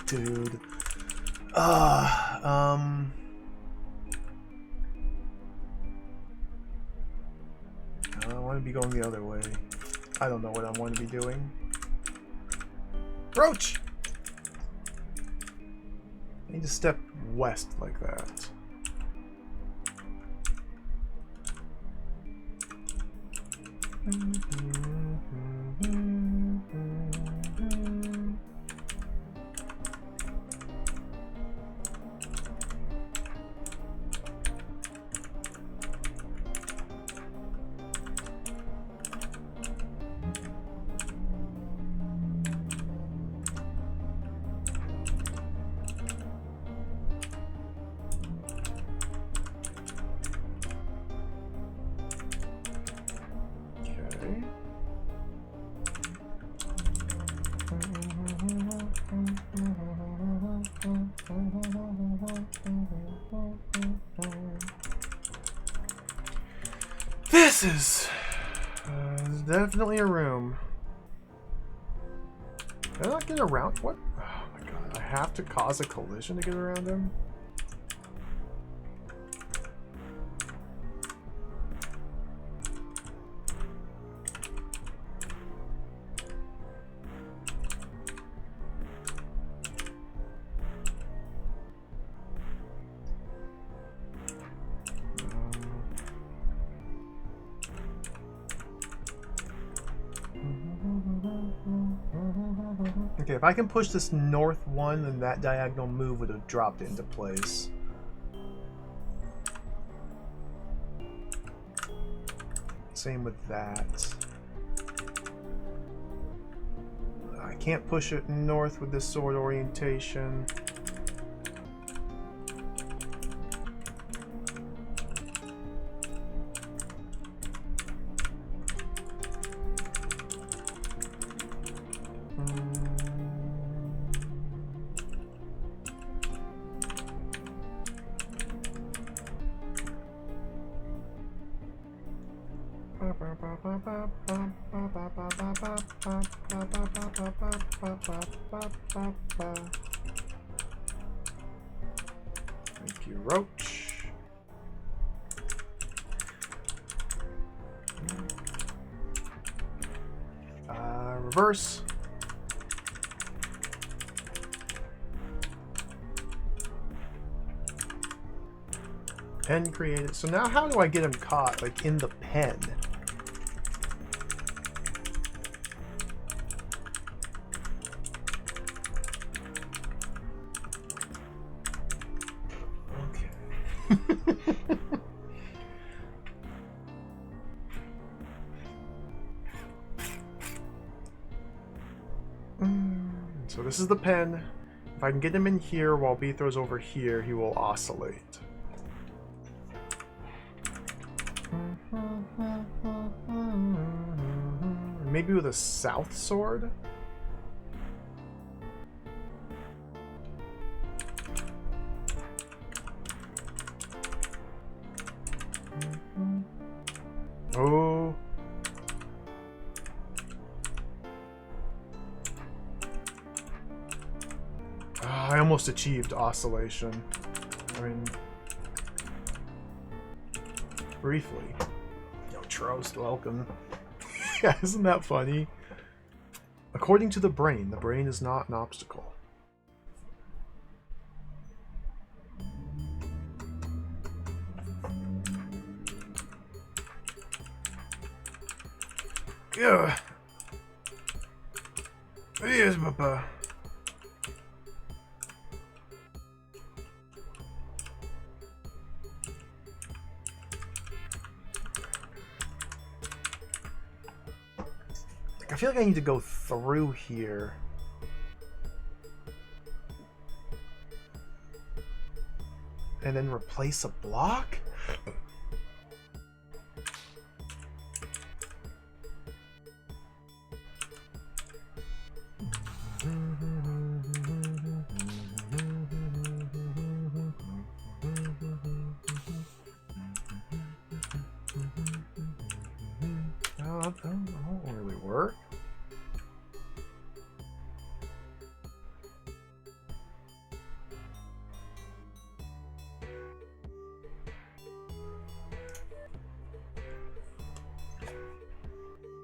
Speaker 1: Dude. I want to be going the other way. I don't know what I want to be doing. Roach! I need to step west like that. misses. There's definitely a room. Can I not get around? What? Oh my god. I have to cause a collision to get around him? Okay, if I can push this north one, then that diagonal move would have dropped into place. Same with that. I can't push it north with this sword orientation. Thank you, Roach. Reverse. Pen created. So now how do I get him caught, like, in the pen? So this is the pen. If I can get him in here while B throws over here, he will oscillate. Maybe with a south sword? Oh. I almost achieved oscillation. I mean, briefly. Yo, Trost, welcome. Yeah, isn't that funny? According to the brain is not an obstacle. Yeah. Yes, Papa. I feel like I need to go through here. And then replace a block? That won't really work.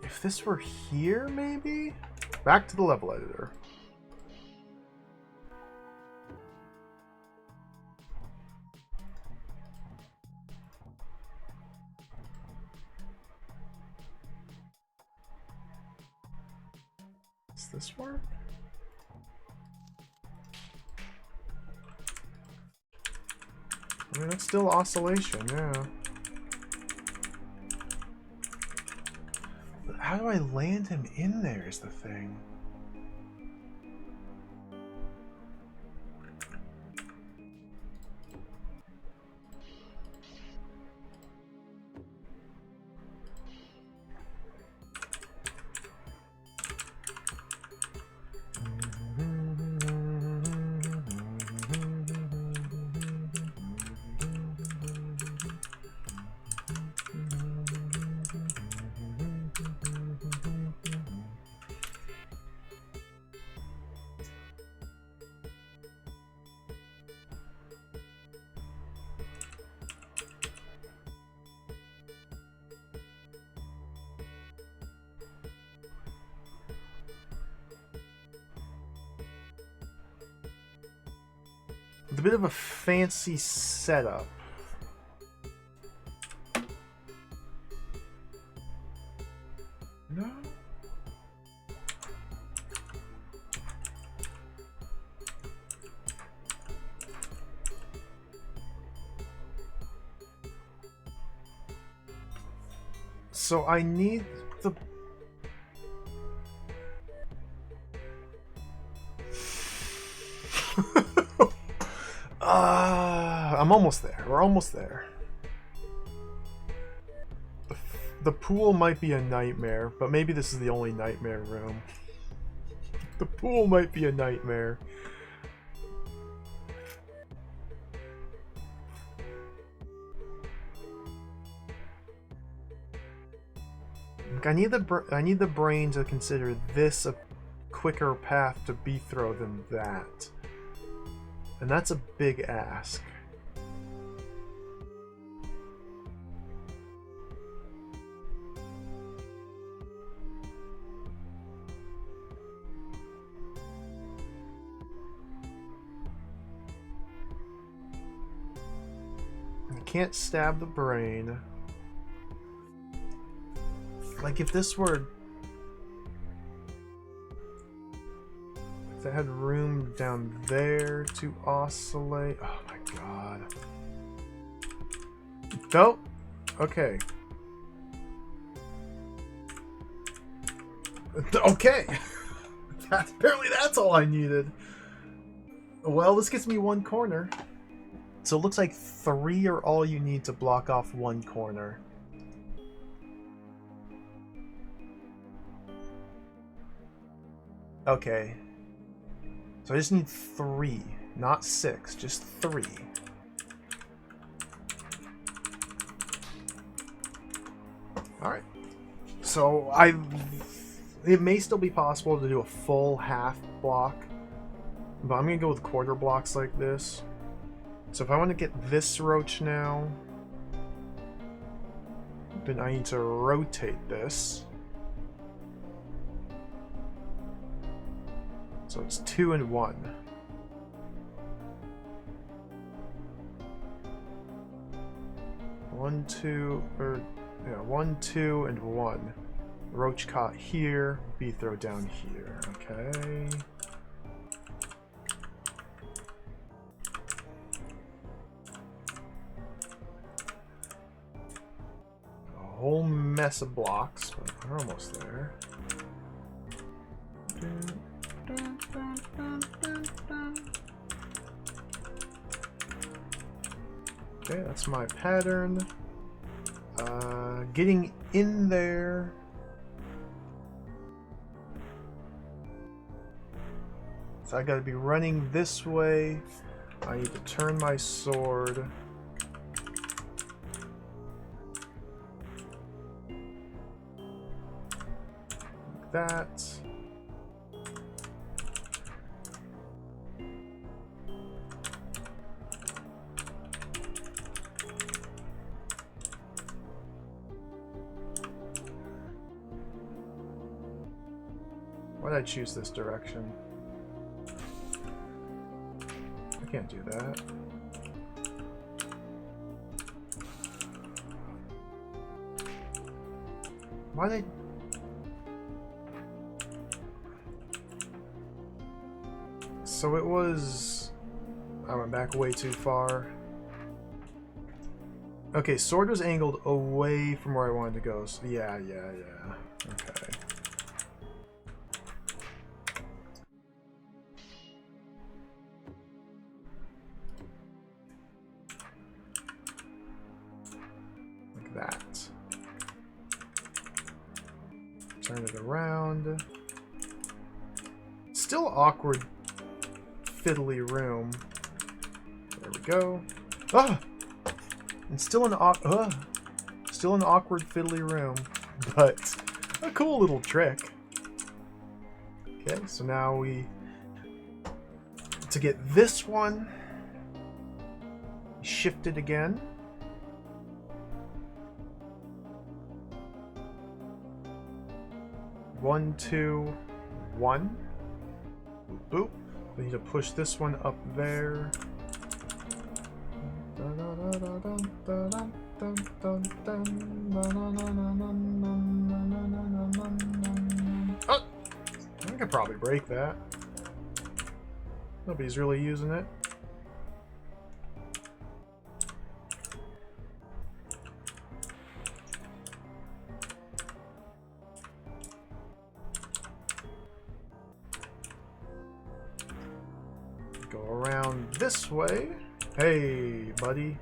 Speaker 1: If this were here, maybe? Back to the level editor. Does this work? I mean, it's still oscillation, yeah. But how do I land him in there is the thing. a bit of a fancy setup. No. So I need the... I'm almost there. We're almost there. The pool might be a nightmare, but maybe this is the only nightmare room. The pool might be a nightmare. I need the brain to consider this a quicker path to B-throw than that. And that's a big ask. I can't stab the brain. Like if this were... If I had room down there to oscillate... Oh my god. Nope. Okay. Okay! Apparently that's all I needed. Well, this gets me one corner. So it looks like 3 are all you need to block off one corner. Okay. So I just need 3, not 6, just 3. Alright. So it may still be possible to do a full half block, but I'm gonna go with quarter blocks like this. So if I want to get this roach now, then I need to rotate this. So it's 2 and 1. 1, 2, or yeah, 1, 2, and 1. Roach caught here, B throw down here. Okay. A whole mess of blocks, but we're almost there. Okay, that's my pattern. Getting in there. So I gotta be running this way. I need to turn my sword. Like that. Why did I choose this direction? I can't do that. Why did I... So it was... I went back way too far. Okay, sword was angled away from where I wanted to go. So yeah. Okay. Like that. Turn it around. Still awkward, fiddly room. There we go. Ah! And still an awkward, fiddly room, but a cool little trick. Okay, so now to get this one, shift it again. One, 2, 1. Boop, boop. We need to push this one up there. Oh! I could probably break that. Nobody's really using it. Go around this way. Hey, buddy.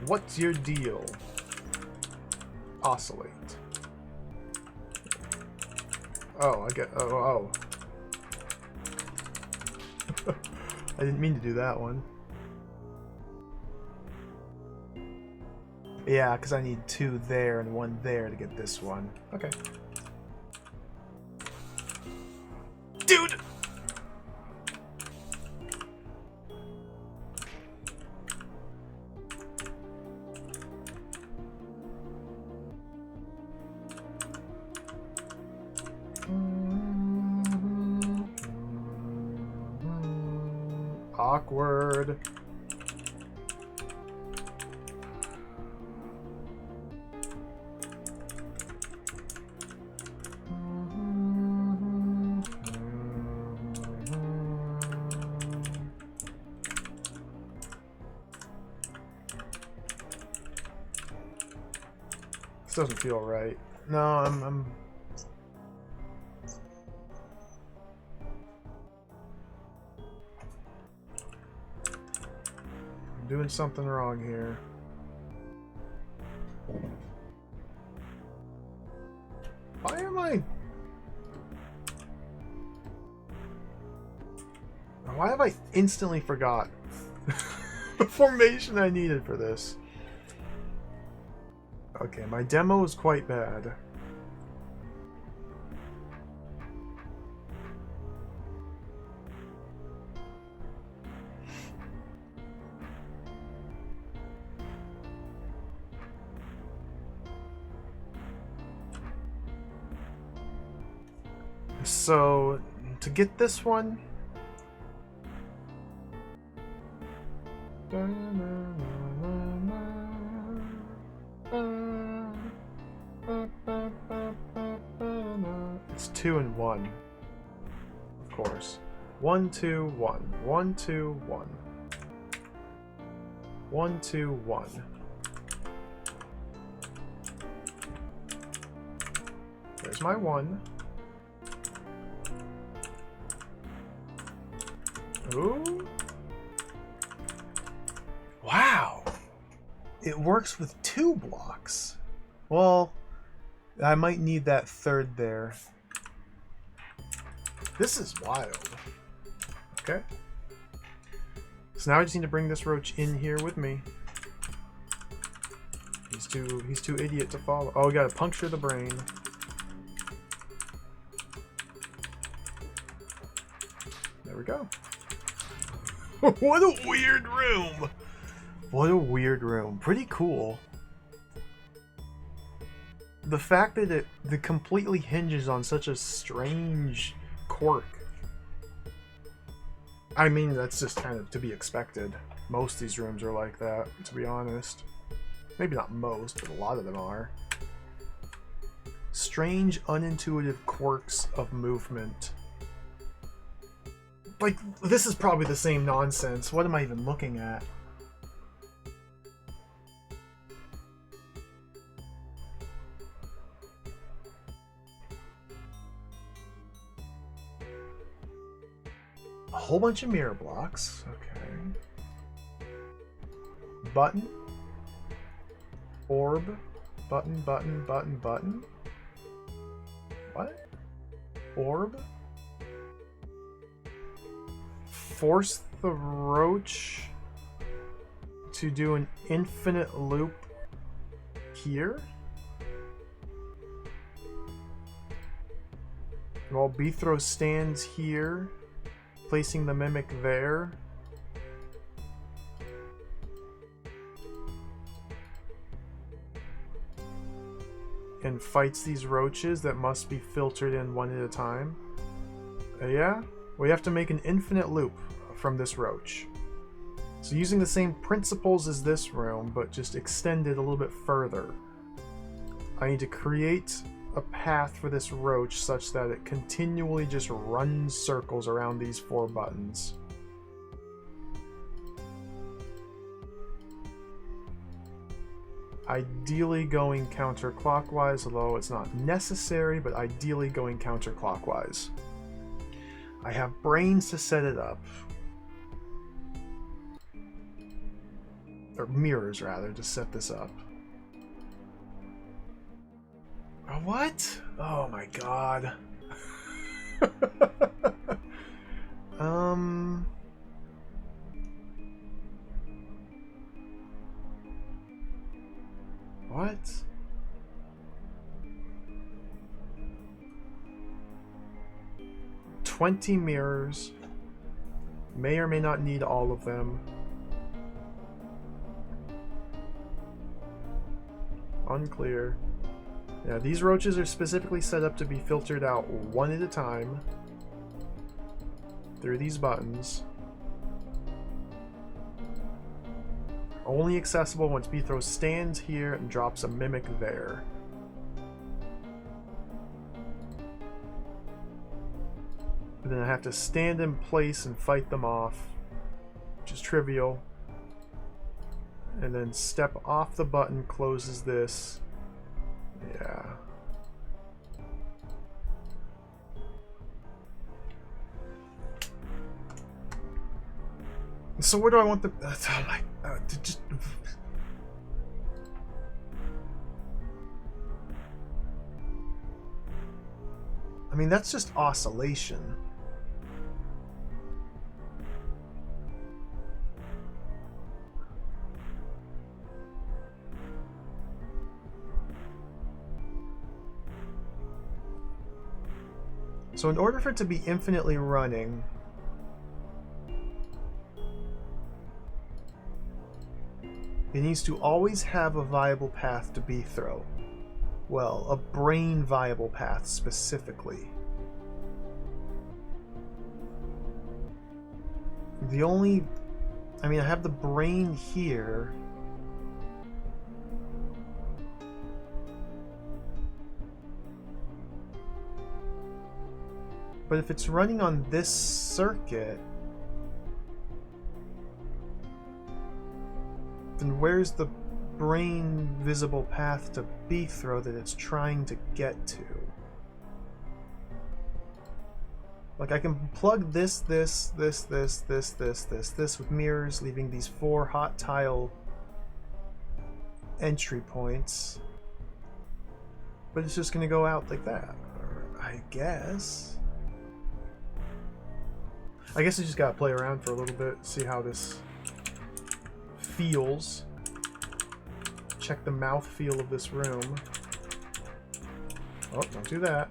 Speaker 1: What's your deal? Oscillate. Oh, I get. Oh. I didn't mean to do that one. Yeah, because I need 2 there and 1 there to get this one. Okay. Dude! Awkward. This doesn't feel right. No, I'm doing something wrong here. Why am I? Why have I instantly forgot the formation I needed for this? Okay, my demo is quite bad. So, to get this one... It's 2 and 1. Of course. 1, 2, 1. 1, 2, 1. 1, 2, 1. There's my 1. Ooh. Wow. It works with 2 blocks. Well, I might need that 3rd there. This is wild. Okay. So now I just need to bring this roach in here with me. He's too idiot to follow. Oh, we gotta puncture the brain. There we go. What a weird room! What a weird room. Pretty cool. The fact that it completely hinges on such a strange quirk. I mean, that's just kind of to be expected. Most of these rooms are like that, to be honest. Maybe not most, but a lot of them are. Strange, unintuitive quirks of movement. Like, this is probably the same nonsense. What am I even looking at? A whole bunch of mirror blocks. Okay. Button. Orb. Button, button, button, button. What? Orb? Force the roach to do an infinite loop here. While Bithro stands here, placing the mimic there. and fights these roaches that must be filtered in one at a time. Yeah? We have to make an infinite loop from this roach. So using the same principles as this room, but just extend it a little bit further. I need to create a path for this roach such that it continually just runs circles around these 4 buttons. Ideally going counterclockwise, although it's not necessary, but ideally going counterclockwise. I have brains to set it up. Or mirrors, rather, to set this up. What? Oh my god. What? $20 mirrors. May or may not need all of them. Unclear. Yeah, these roaches are specifically set up to be filtered out one at a time through these buttons. Only accessible once B throws stands here and drops a mimic there. And then I have to stand in place and fight them off, which is trivial. And then step off the button closes this. Yeah. So where do I want the... Oh my... just... I mean, that's just oscillation. So in order for it to be infinitely running, it needs to always have a viable path to B throw. Well, a brain viable path specifically. The only... I mean, I have the brain here. But if it's running on this circuit, then where's the brain visible path to B throw that it's trying to get to? Like, I can plug this with mirrors, leaving these 4 hot tile entry points. But it's just gonna go out like that, I guess. I guess I just gotta play around for a little bit, see how this feels. Check the mouth feel of this room. Oh, don't do that.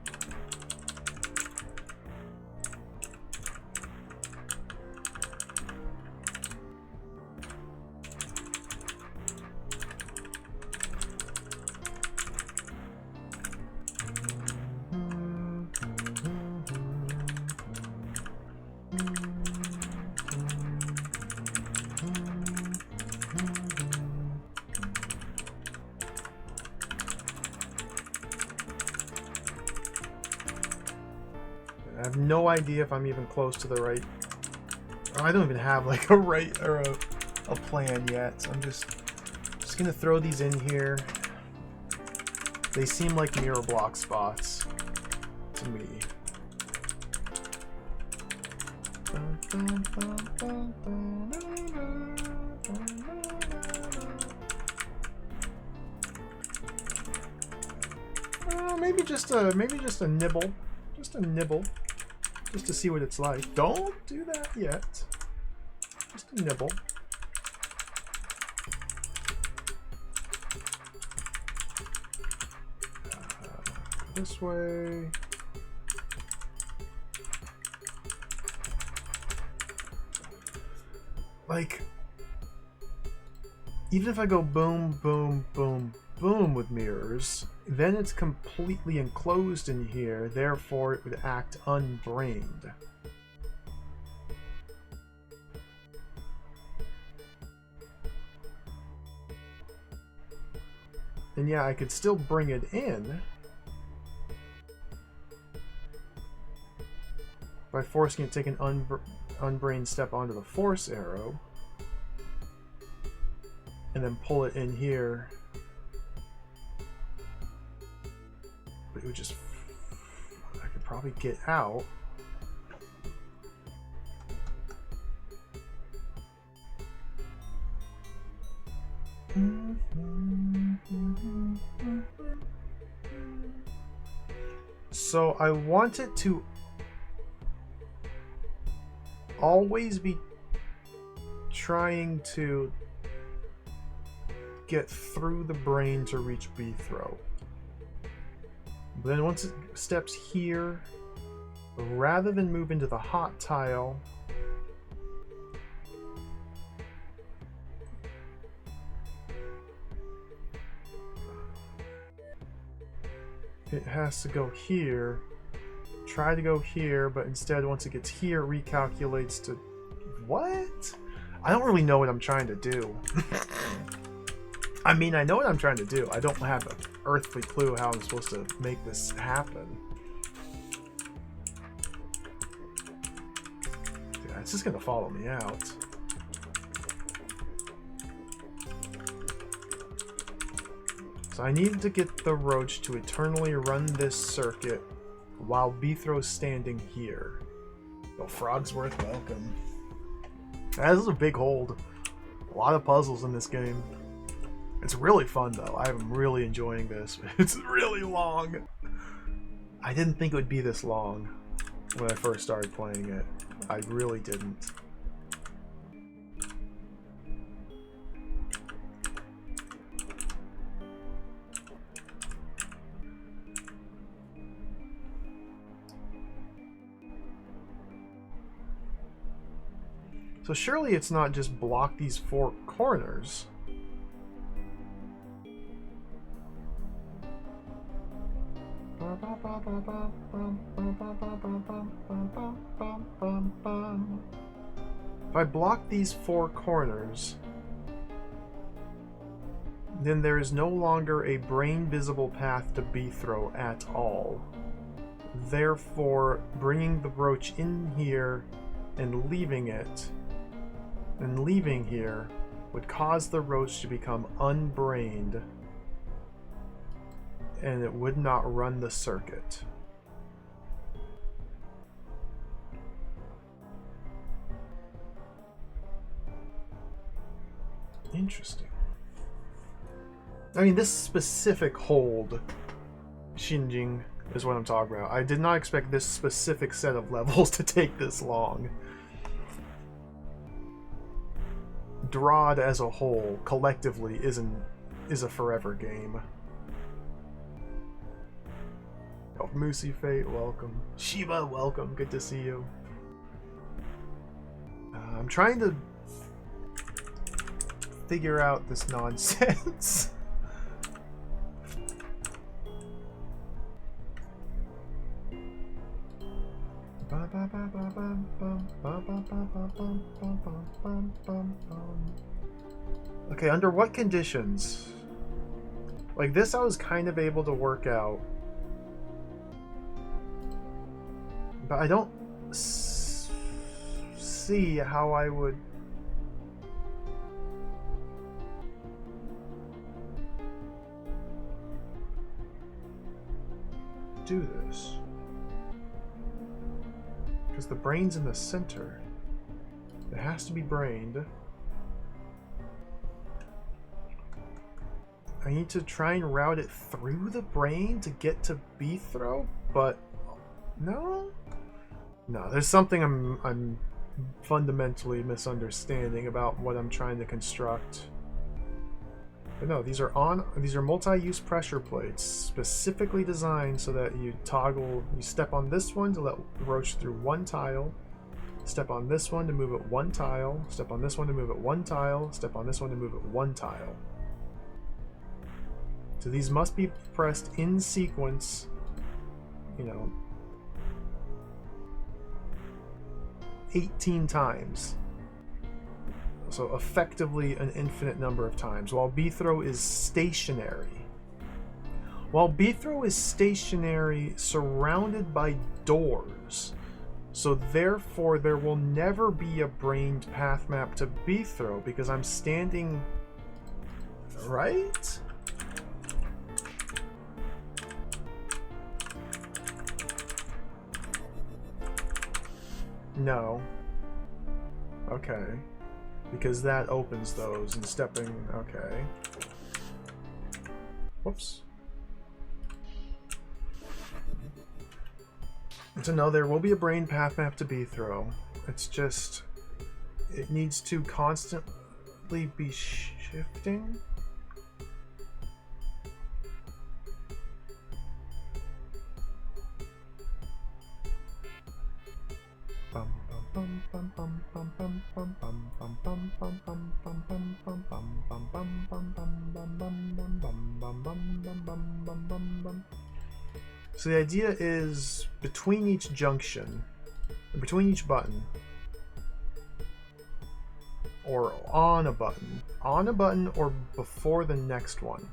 Speaker 1: I have no idea if I'm even close to the right... I don't even have like a right or a plan yet. So I'm just gonna throw these in here. They seem like mirror block spots to me. Maybe just a nibble. Just a nibble. Just to see what it's like. Don't do that yet. Just a nibble. This way. Like, even if I go boom, boom, boom, boom with mirrors, then it's completely enclosed in here, therefore it would act unbrained. And yeah, I could still bring it in by forcing it to take an unbrained step onto the force arrow and then pull it in here. But it would just... I could probably get out. So I want it to always be trying to get through the brain to reach B throw. But then once it steps here, rather than move into the hot tile, it has to go here, try to go here, but instead once it gets here, it recalculates to... What? I don't really know what I'm trying to do. I mean, I know what I'm trying to do. I don't have an earthly clue how I'm supposed to make this happen. Yeah, it's just gonna follow me out. So I need to get the roach to eternally run this circuit while Beethrow's standing here. Oh, Frogsworth, welcome. This is a big hold. A lot of puzzles in this game. It's really fun though. I'm really enjoying this. It's really long. I didn't think it would be this long when I first started playing it. I really didn't. So surely it's not just block these four corners. If I block these four corners, then there is no longer a brain visible path to B-throw at all. Therefore, bringing the roach in here and leaving it, and leaving here, would cause the roach to become unbrained, and it would not run the circuit. Interesting. I mean, this specific hold, Shinjing, is what I'm talking about. I did not expect this specific set of levels to take this long. DROD as a whole, collectively, is a forever game. Oh, Moosey Fate, welcome. Shiba, welcome. Good to see you. I'm trying to figure out this nonsense. Okay, under what conditions? Like this I was kind of able to work out. But I don't see how I would... do this. Because the brain's in the center. It has to be brained. I need to try and route it through the brain to get to B-throw, but no? No, there's something I'm fundamentally misunderstanding about what I'm trying to construct. But no, these are multi-use pressure plates, specifically designed so that you step on this one to let the roach through one tile, step on this one to move it one tile, step on this one to move it one tile, step on this one to move it one tile. So these must be pressed in sequence, you know, 18 times. So effectively an infinite number of times, while B-throw is stationary. While B-throw is stationary, surrounded by doors, so therefore there will never be a brained path map to B-throw because I'm standing... right? No. Okay. Because that opens those and stepping... okay. Whoops. So no, there will be a brain path map to B-throw. It's just... it needs to constantly be shifting. So the idea is between each junction, between each button, or on a button or before the next one,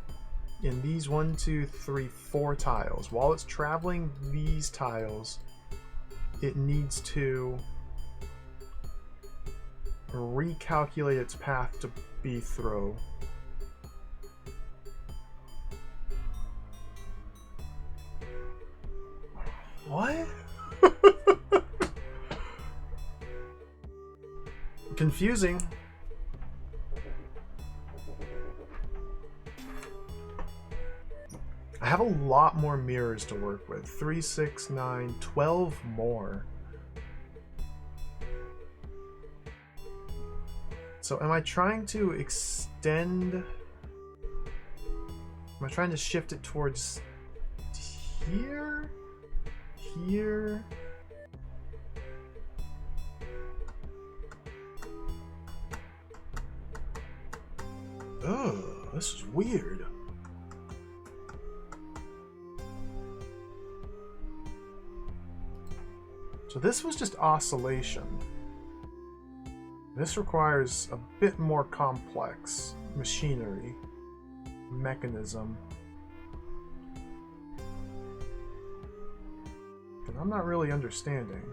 Speaker 1: in these 1, 2, 3, 4 tiles, while it's traveling these tiles, it needs to recalculate its path to B-throw. What? Confusing. I have a lot more mirrors to work with. 3, 6, 9, 12 more. So am I trying to extend... am I trying to shift it towards here? Here? Ugh, this is weird. So this was just oscillation. This requires a bit more complex machinery, mechanism. But I'm not really understanding.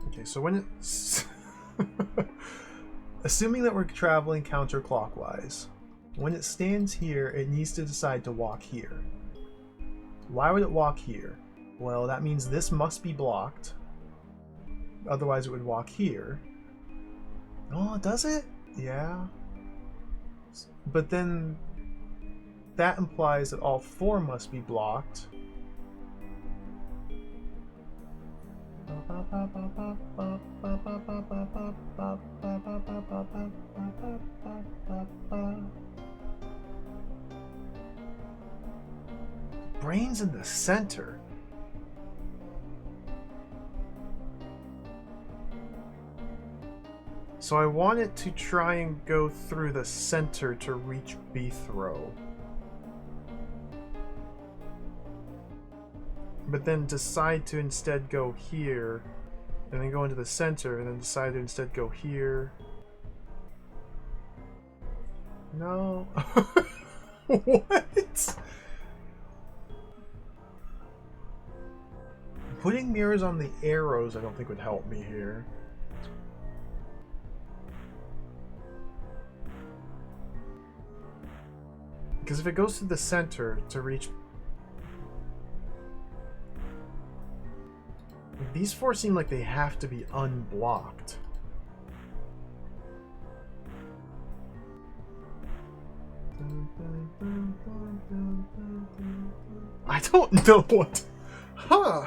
Speaker 1: Okay, so when it's... assuming that we're traveling counterclockwise, when it stands here, it needs to decide to walk here. Why would it walk here? Well, that means this must be blocked. Otherwise, it would walk here. Oh, does it? Yeah. But then that implies that all 4 must be blocked. Brain's in the center. So I want it to try and go through the center to reach B-throw. But then decide to instead go here, and then go into the center, and then decide to instead go here. No. What? Putting mirrors on the arrows I don't think would help me here. Because if it goes to the center to reach... these 4 seem like they have to be unblocked. I don't know what... huh.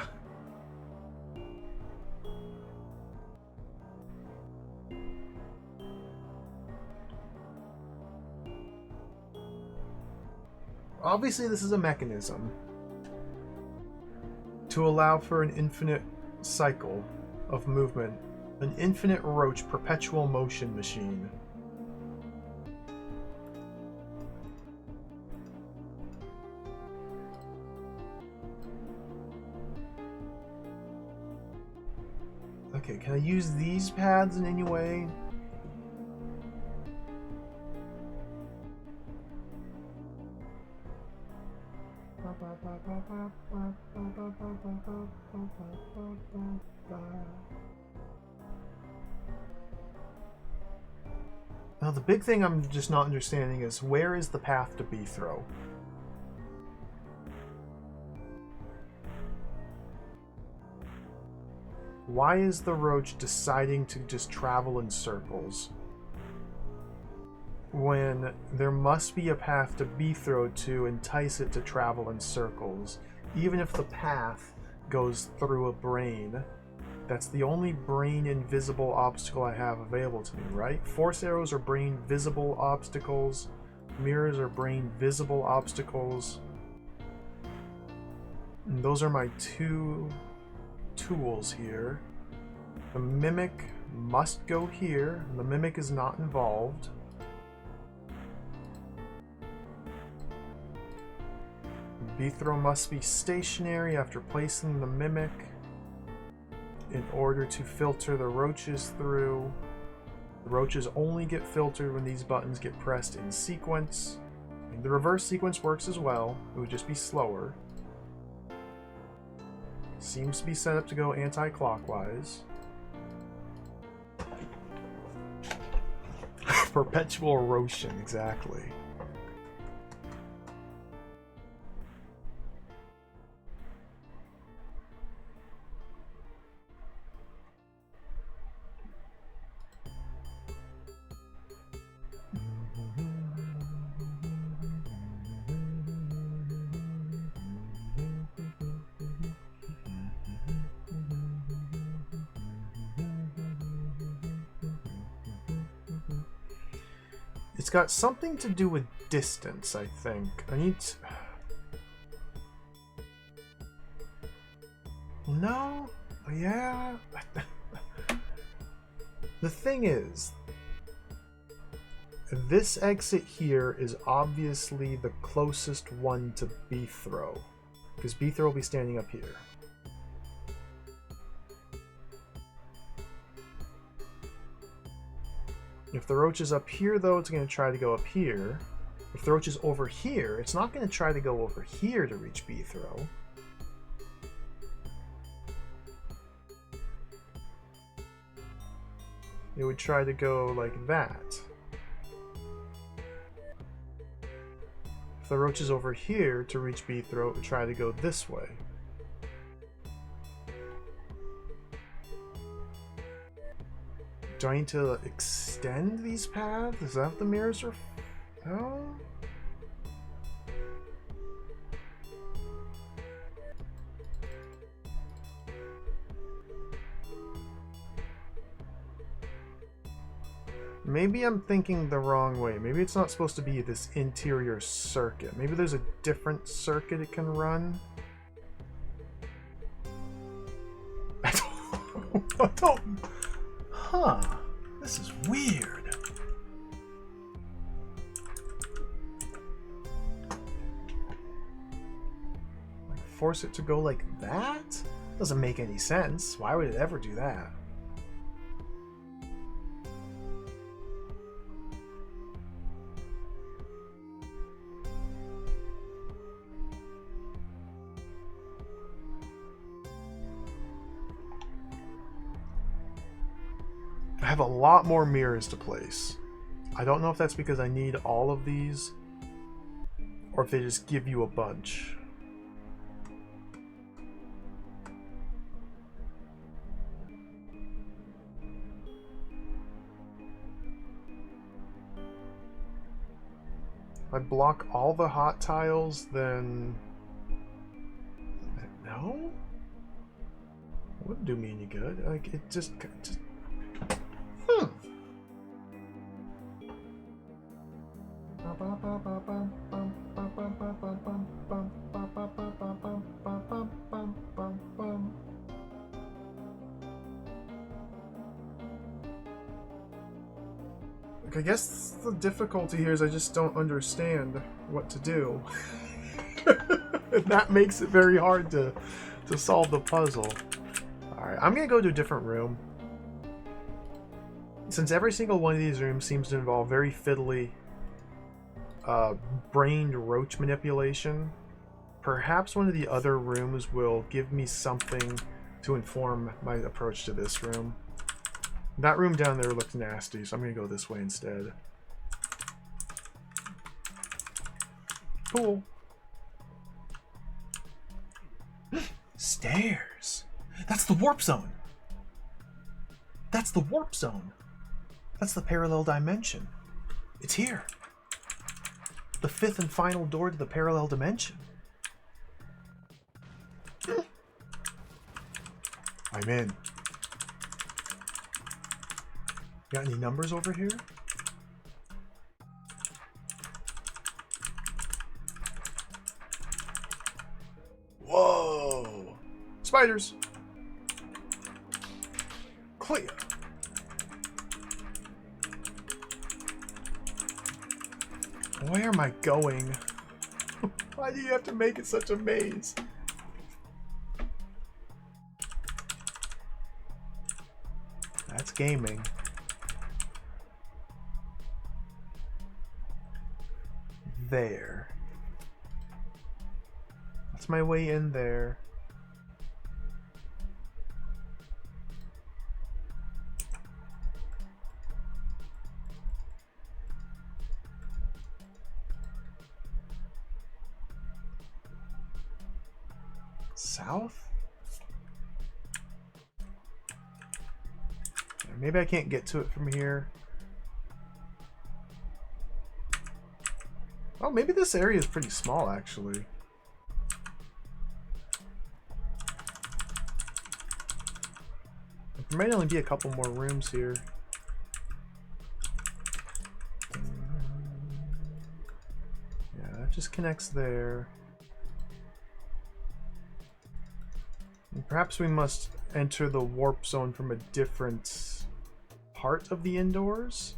Speaker 1: obviously this is a mechanism to allow for an infinite cycle of movement, an infinite roach perpetual motion machine. Okay, can I use these pads in any way? Now the big thing I'm just not understanding is where is the path to B-throw? Why is the roach deciding to just travel in circles when there must be a path to B-throw to entice it to travel in circles, even if the path goes through a brain? That's the only brain invisible obstacle I have available to me, right? Force arrows are brain visible obstacles. Mirrors are brain visible obstacles. And those are my two tools here. The mimic must go here. The mimic is not involved. B-throw must be stationary after placing the mimic in order to filter the roaches through. The roaches only get filtered when these buttons get pressed in sequence. And the reverse sequence works as well. It would just be slower. Seems to be set up to go anti-clockwise. Perpetual rotion, exactly. It's got something to do with distance, I think. I need to... No? Yeah? The thing is, this exit here is obviously the closest one to B-throw, because B-throw will be standing up here. If the roach is up here, though, it's going to try to go up here. If the roach is over here, it's not going to try to go over here to reach B-throw. It would try to go like that. If the roach is over here to reach B-throw, it would try to go this way. Do I need to extend these paths? Is that what the mirrors are? No? Maybe I'm thinking the wrong way. Maybe it's not supposed to be this interior circuit. Maybe there's a different circuit it can run. I don't... Huh. This is weird. Like, force it to go like that? Doesn't make any sense. Why would it ever do that? I have a lot more mirrors to place. I don't know if that's because I need all of these or if they just give you a bunch. If I block all the hot tiles, then... No? It wouldn't do me any good. Like, it just... Like, I guess the difficulty here is I just don't understand what to do. And that makes it very hard to solve the puzzle. Alright, I'm gonna go to a different room. Since every single one of these rooms seems to involve very fiddly brained roach manipulation, perhaps one of the other rooms will give me something to inform my approach to this room. That room down there looks nasty, so I'm gonna go this way instead. Cool. Stairs! That's the warp zone! That's the warp zone! That's the parallel dimension. It's here. The fifth and final door to the parallel dimension. I'm in. Got any numbers over here? Whoa! Spiders! Clear! Where am I going? Why do you have to make it such a maze? That's gaming. There. That's my way in there. South? Maybe I can't get to it from here. Oh, maybe this area is pretty small, actually. There might only be a couple more rooms here. Yeah, that just connects there. And perhaps we must enter the warp zone from a different part of the indoors?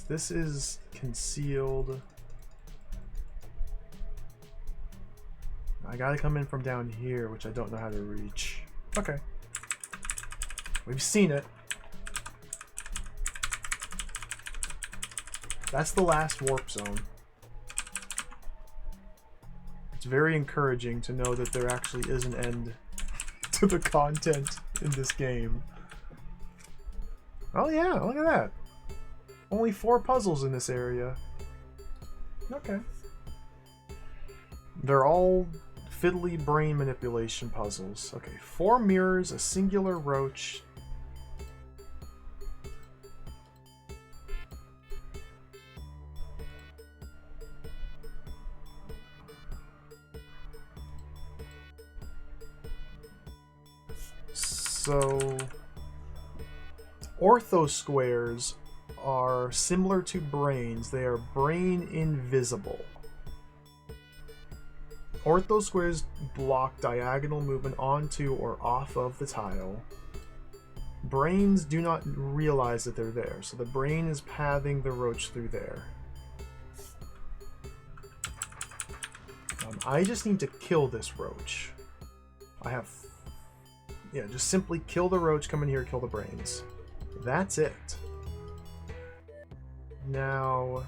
Speaker 1: This is concealed. I gotta come in from down here, which I don't know how to reach. Okay. We've seen it. That's the last warp zone. It's very encouraging to know that there actually is an end to the content in this game. Oh yeah, look at that. Only 4 puzzles in this area. Okay. They're all fiddly brain manipulation puzzles. Okay, 4 mirrors, a singular roach. So, ortho squares are similar to brains. They are brain invisible. Ortho squares block diagonal movement onto or off of the tile. Brains do not realize that they're there, so the brain is pathing the roach through there. I just need to kill this roach. Yeah, just simply kill the roach, come in here, kill the brains. That's it. Now,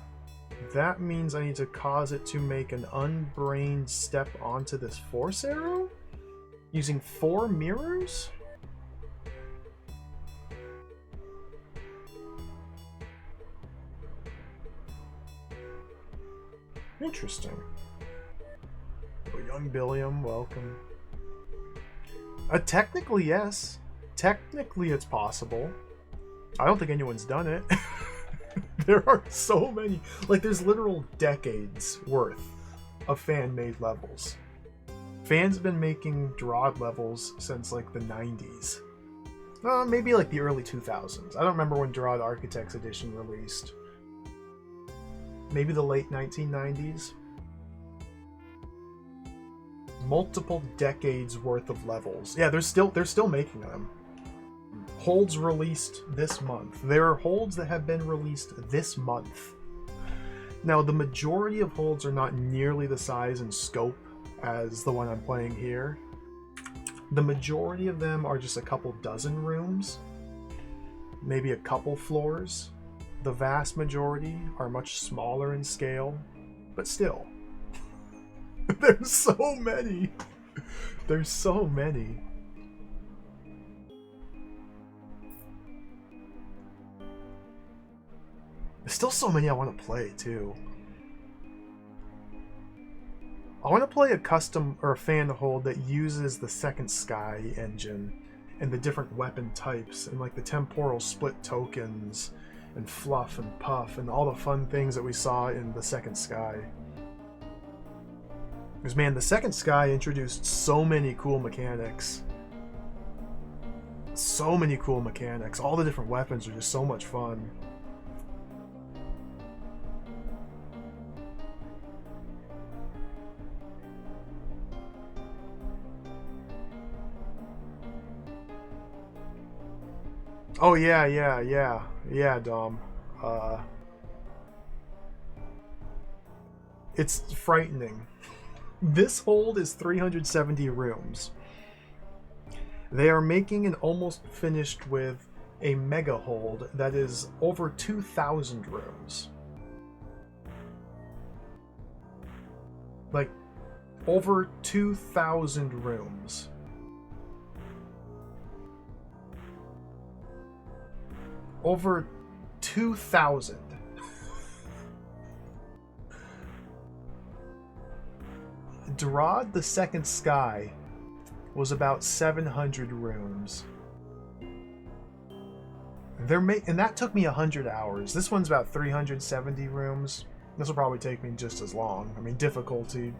Speaker 1: that means I need to cause it to make an unbrained step onto this force arrow? Using 4 mirrors? Interesting. Oh, young Billiam, welcome. Technically, yes. Technically, it's possible. I don't think anyone's done it. There are so many. Like, there's literal decades worth of fan-made levels. Fans have been making DROD levels since, like, the 90s. Maybe, like, the early 2000s. I don't remember when DROD Architects Edition released. Maybe the late 1990s. multiple decades worth of levels. Yeah, they're still making them. Holds released this month. There are holds that have been released this month. Now, the majority of holds are not nearly the size and scope as the one I'm playing here. The majority of them are just a couple dozen rooms, maybe a couple floors. The vast majority are much smaller in scale, but still. There's so many. There's so many. There's still so many I want to play, too. I want to play a custom or a fan hold that uses the Second Sky engine and the different weapon types and like the temporal split tokens and fluff and puff and all the fun things that we saw in the Second Sky. Because, man, the Second Sky introduced so many cool mechanics. So many cool mechanics. All the different weapons are just so much fun. Oh, yeah, Dom. It's frightening. This hold is 370 rooms. They are making and almost finished with a mega hold that is over 2,000 rooms. Like, over 2,000 rooms. Over 2,000. DROD the Second Sky was about 700 rooms. And that took me 100 hours. This one's about 370 rooms. This will probably take me just as long. I mean, difficulty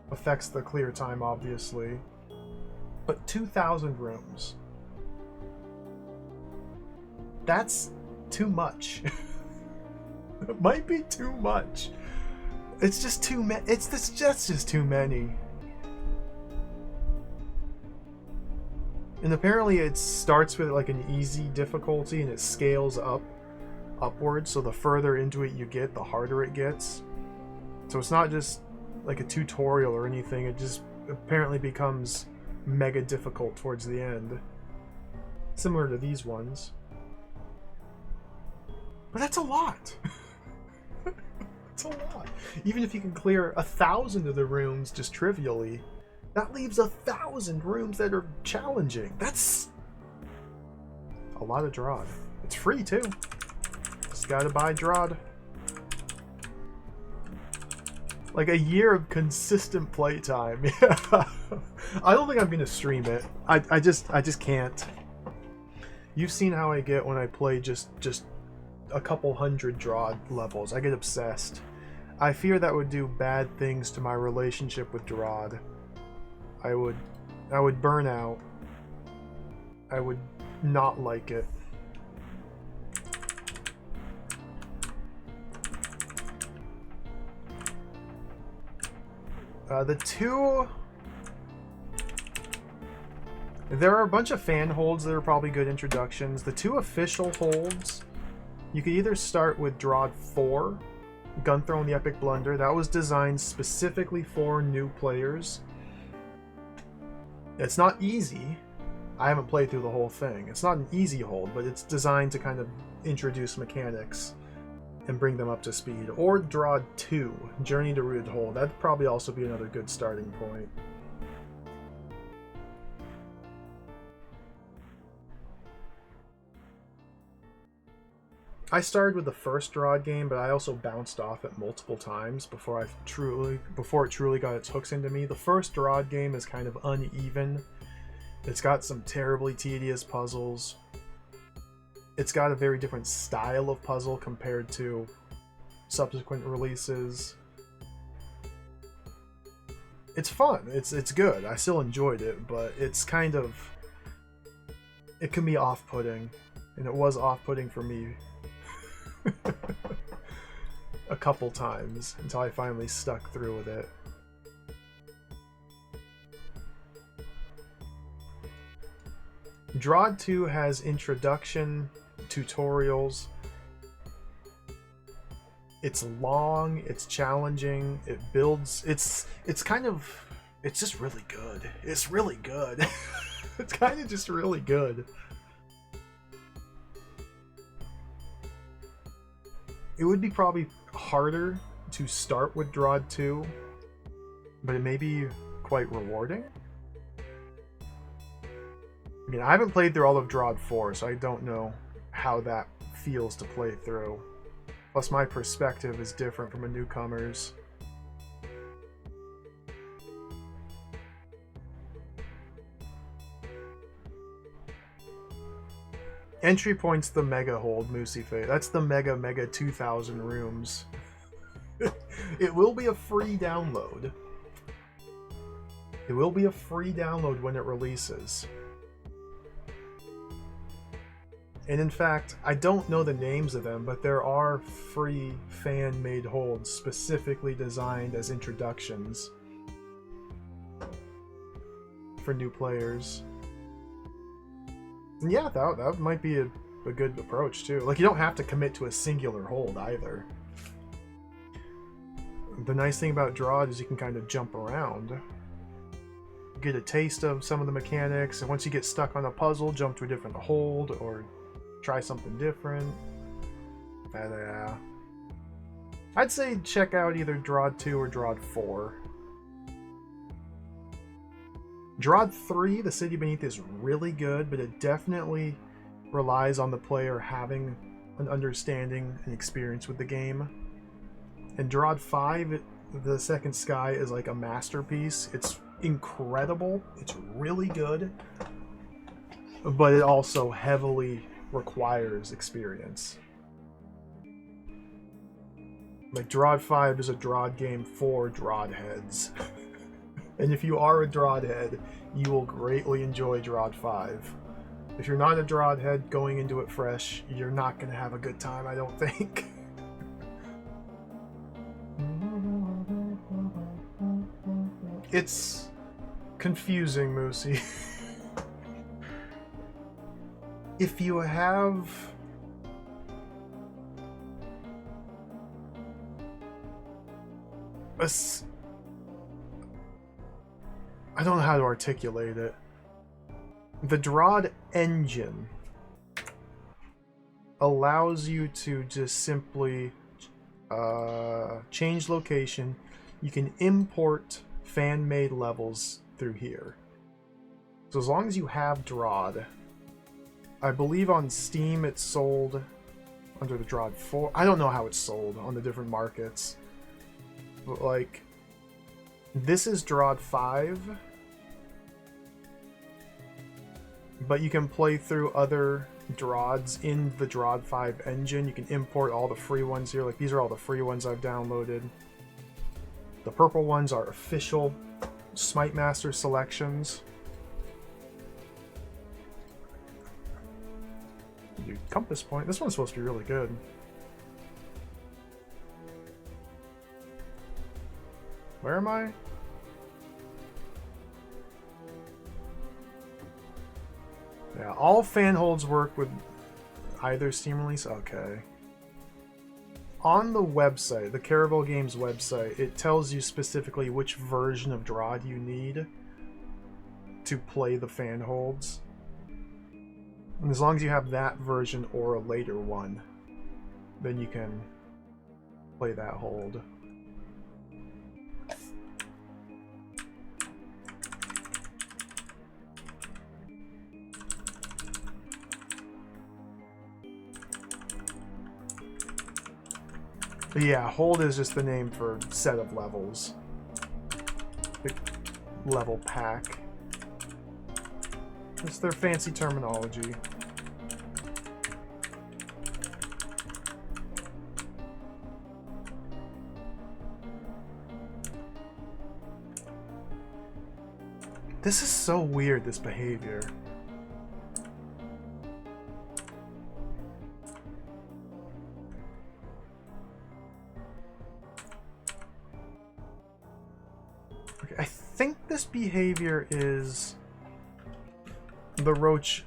Speaker 1: affects the clear time, obviously. But 2,000 rooms. That's too much. It might be too much. It's just too many. That's just too many. And apparently it starts with like an easy difficulty and it scales upwards. So the further into it you get, the harder it gets. So it's not just like a tutorial or anything. It just apparently becomes mega difficult towards the end. Similar to these ones. But that's a lot. It's a lot. Even if you can clear 1,000 of the rooms just trivially, that leaves 1,000 rooms that are challenging. That's a lot of DROD. It's free too. Just gotta buy DROD. Like a year of consistent playtime. Yeah. I don't think I'm gonna stream it. I just can't. You've seen how I get when I play just a couple hundred DROD levels. I get obsessed. I fear that would do bad things to my relationship with DROD. I would burn out. I would not like it. There are a bunch of fan holds that are probably good introductions. The two official holds, you could either start with DROD 4, Gunthrow and the Epic Blunder. That was designed specifically for new players. It's not easy. I haven't played through the whole thing. It's not an easy hold, but it's designed to kind of introduce mechanics and bring them up to speed. Or DROD 2, Journey to Rooted Hold. That'd probably also be another good starting point. I started with the first DROD game, but I also bounced off it multiple times before it truly got its hooks into me. The first DROD game is kind of uneven. It's got some terribly tedious puzzles. It's got a very different style of puzzle compared to subsequent releases. It's fun. It's good. I still enjoyed it, but it's kind of... It can be off-putting, and it was off-putting for me a couple times until I finally stuck through with it. DROD 2 has introduction, tutorials. It's long, it's challenging, it builds, it's just really good. It's really good. It's kind of just really good. It would be probably harder to start with DROD 2, but it may be quite rewarding. I mean, I haven't played through all of DROD 4, so I don't know how that feels to play through. Plus, my perspective is different from a newcomer's. Entry point's the mega hold, Moosey Face. That's the mega 2,000 rooms. It will be a free download. It will be a free download when it releases. And in fact, I don't know the names of them, but there are free fan-made holds specifically designed as introductions for new players. And yeah, that might be a good approach too. Like, you don't have to commit to a singular hold either. The nice thing about DROD is you can kind of jump around. Get a taste of some of the mechanics, and once you get stuck on a puzzle, jump to a different hold, or try something different. And, I'd say check out either DROD 2 or DROD 4. DROD 3, The City Beneath, is really good, but it definitely relies on the player having an understanding and experience with the game. And DROD 5, The Second Sky, is like a masterpiece. It's incredible. It's really good. But it also heavily requires experience. Like, DROD 5 is a DROD game for DROD heads. And if you are a DROD head, you will greatly enjoy DROD 5. If you're not a DROD head going into it fresh, you're not going to have a good time, I don't think. It's confusing, Moosey. If you have I don't know how to articulate it. The DROD engine allows you to just simply change location. You can import fan-made levels through here. So as long as you have DROD, I believe on Steam it's sold under the DROD 4. I don't know how it's sold on the different markets. But like, this is DROD 5. But you can play through other DRODs in the DROD 5 engine. You can import all the free ones here. Like, these are all the free ones I've downloaded. The purple ones are official Smite Master selections. Dude, Compass Point. This one's supposed to be really good. Where am I? Yeah, all fan holds work with either Steam release. Okay. On the website, the Caravel Games website, it tells you specifically which version of DROD you need to play the fan holds. And as long as you have that version or a later one, then you can play that hold. But yeah, hold is just the name for set of levels. The level pack. It's their fancy terminology. This is so weird, this behavior. Okay, I think this behavior is the roach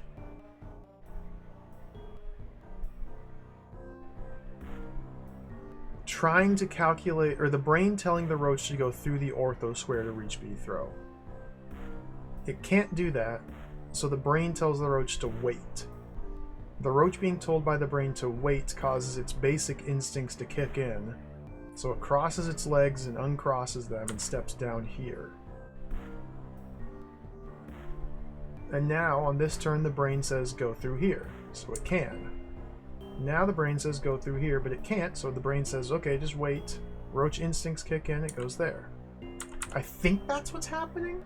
Speaker 1: trying to calculate, or the brain telling the roach to go through the ortho square to reach B throw. It can't do that, so the brain tells the roach to wait. The roach being told by the brain to wait causes its basic instincts to kick in, so it crosses its legs and uncrosses them and steps down here. And now, on this turn, the brain says go through here, so it can. Now the brain says go through here, but it can't, so the brain says, okay, just wait. Roach instincts kick in, it goes there. I think that's what's happening?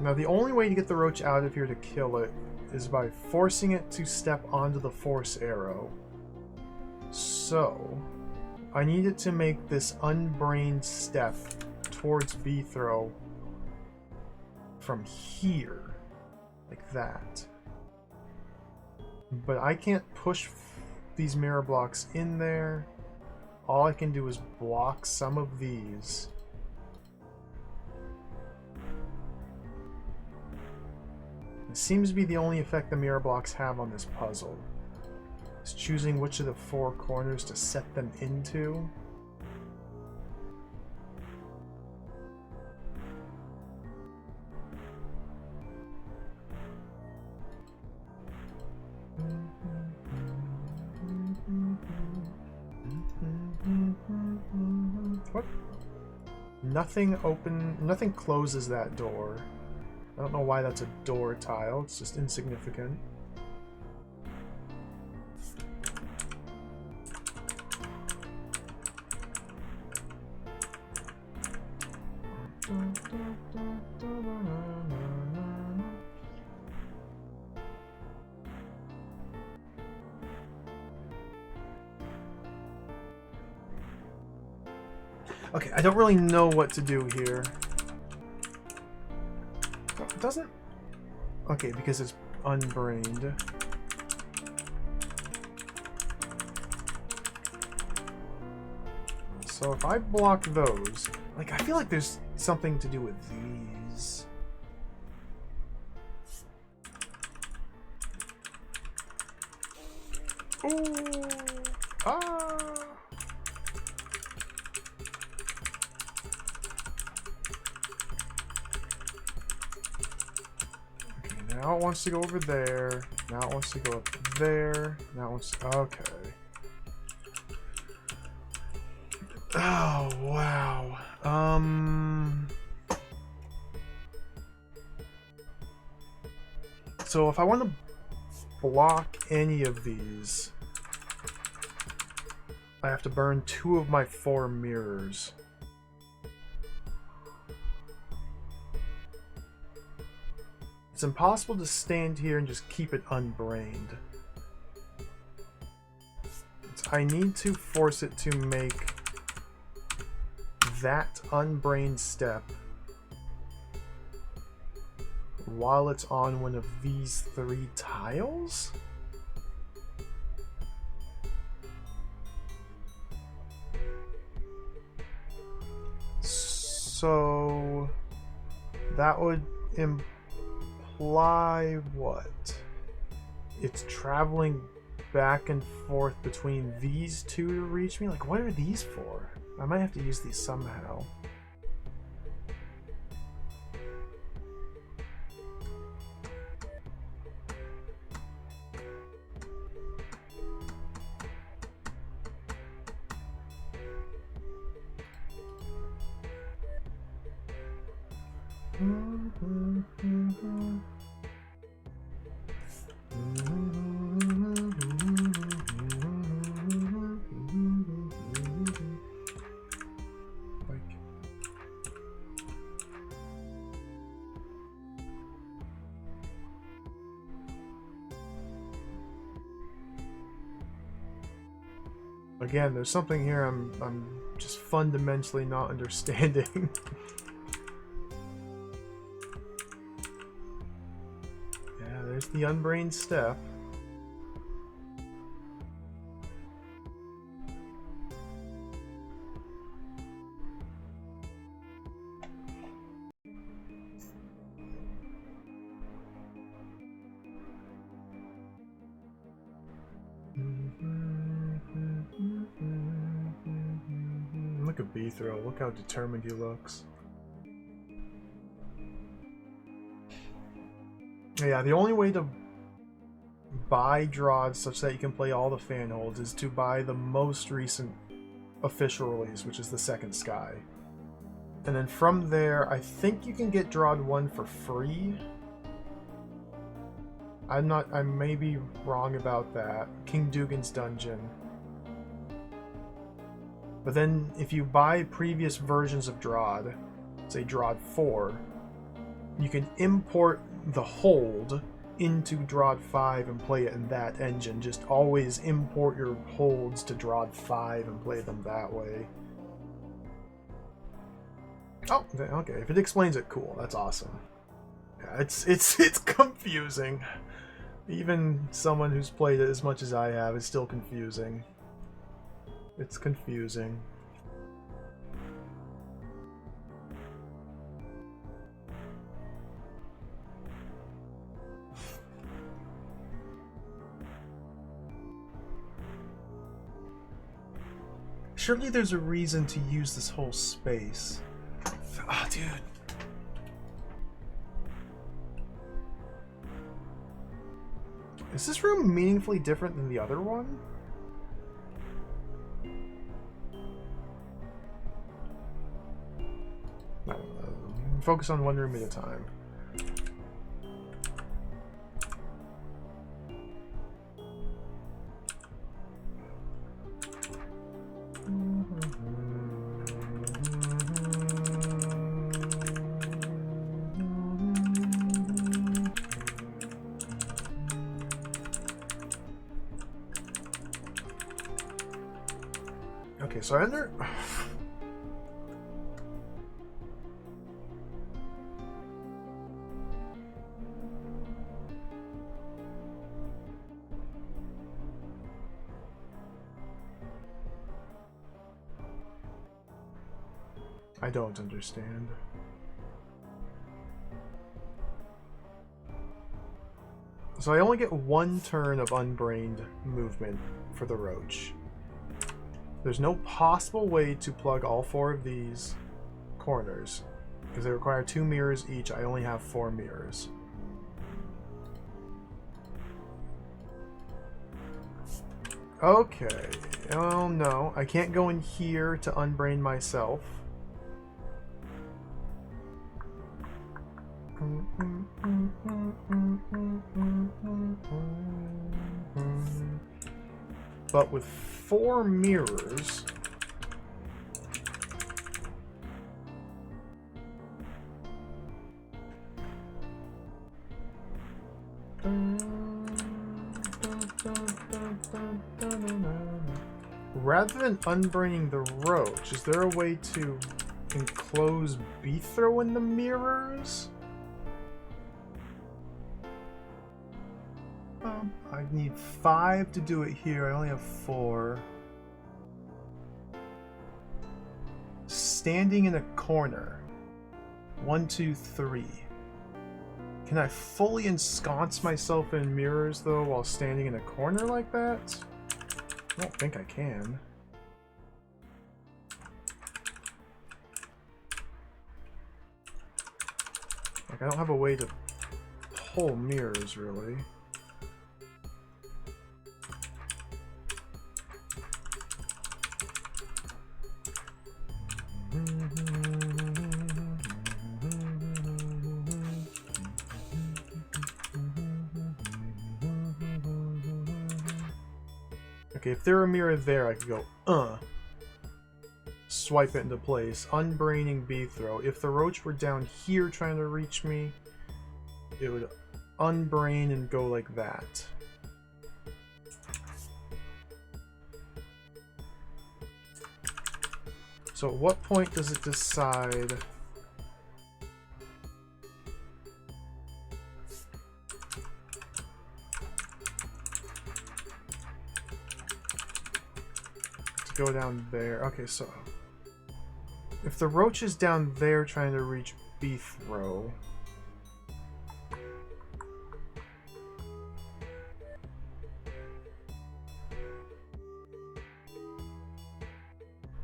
Speaker 1: Now the only way to get the roach out of here to kill it is by forcing it to step onto the force arrow. So, I need it to make this unbrained step towards B throw from here, like that. But I can't push these mirror blocks in there. All I can do is block some of these. It seems to be the only effect the mirror blocks have on this puzzle. It's choosing which of the four corners to set them into. What? Nothing closes that door. I don't know why that's a door tile, it's just insignificant. Okay, I don't really know what to do here. It doesn't... Okay, because it's unbrained. So if I block those... Like, I feel like there's something to do with these. Ooh! Ah! Now it wants to go over there. Now it wants to go up there. Now it wants to... Okay. Oh, wow. So if I want to block any of these, I have to burn 2 of my 4 mirrors. It's impossible to stand here and just keep it unbrained. I need to force it to make that unbrained step while it's on one of these 3 tiles? So that would imply what? It's traveling back and forth between these 2 to reach me? Like, what are these for? I might have to use these somehow. Again, there's something here I'm just fundamentally not understanding. Yeah, there's the unbrained step. Look at B-throw. Look how determined he looks. Yeah, the only way to buy DROD such that you can play all the fan holds is to buy the most recent official release, which is the Second Sky. And then from there, I think you can get DROD 1 for free. I may be wrong about that. King Dugan's Dungeon. But then if you buy previous versions of DROD, say DROD 4, you can import the hold into DROD 5 and play it in that engine. Just always import your holds to DROD 5 and play them that way. Oh, okay. If it explains it, cool. That's awesome. Yeah, it's confusing. Even someone who's played it as much as I have is still confusing. It's confusing. Surely there's a reason to use this whole space. Ah, oh, dude. Is this room meaningfully different than the other one? I don't know. Focus on one room at a time. Okay, so I I don't understand. So I only get one turn of unbrained movement for the roach. There's no possible way to plug all 4 of these corners because they require 2 mirrors each. I only have 4 mirrors. Okay. Oh no, I can't go in here to unbrain myself. But with 4 mirrors, rather than unbraining the roach, is there a way to enclose B-throw in the mirrors? I need 5 to do it here. I only have 4. Standing in a corner. 1, 2, 3. Can I fully ensconce myself in mirrors, though, while standing in a corner like that? I don't think I can. Like, I don't have a way to pull mirrors, really. Okay, if there were a mirror there, I could go, swipe it into place. Unbraining B-throw. If the roach were down here trying to reach me, it would unbrain and go like that. So at what point does it decide... to go down there? Okay, so... if the roach is down there trying to reach B-throw...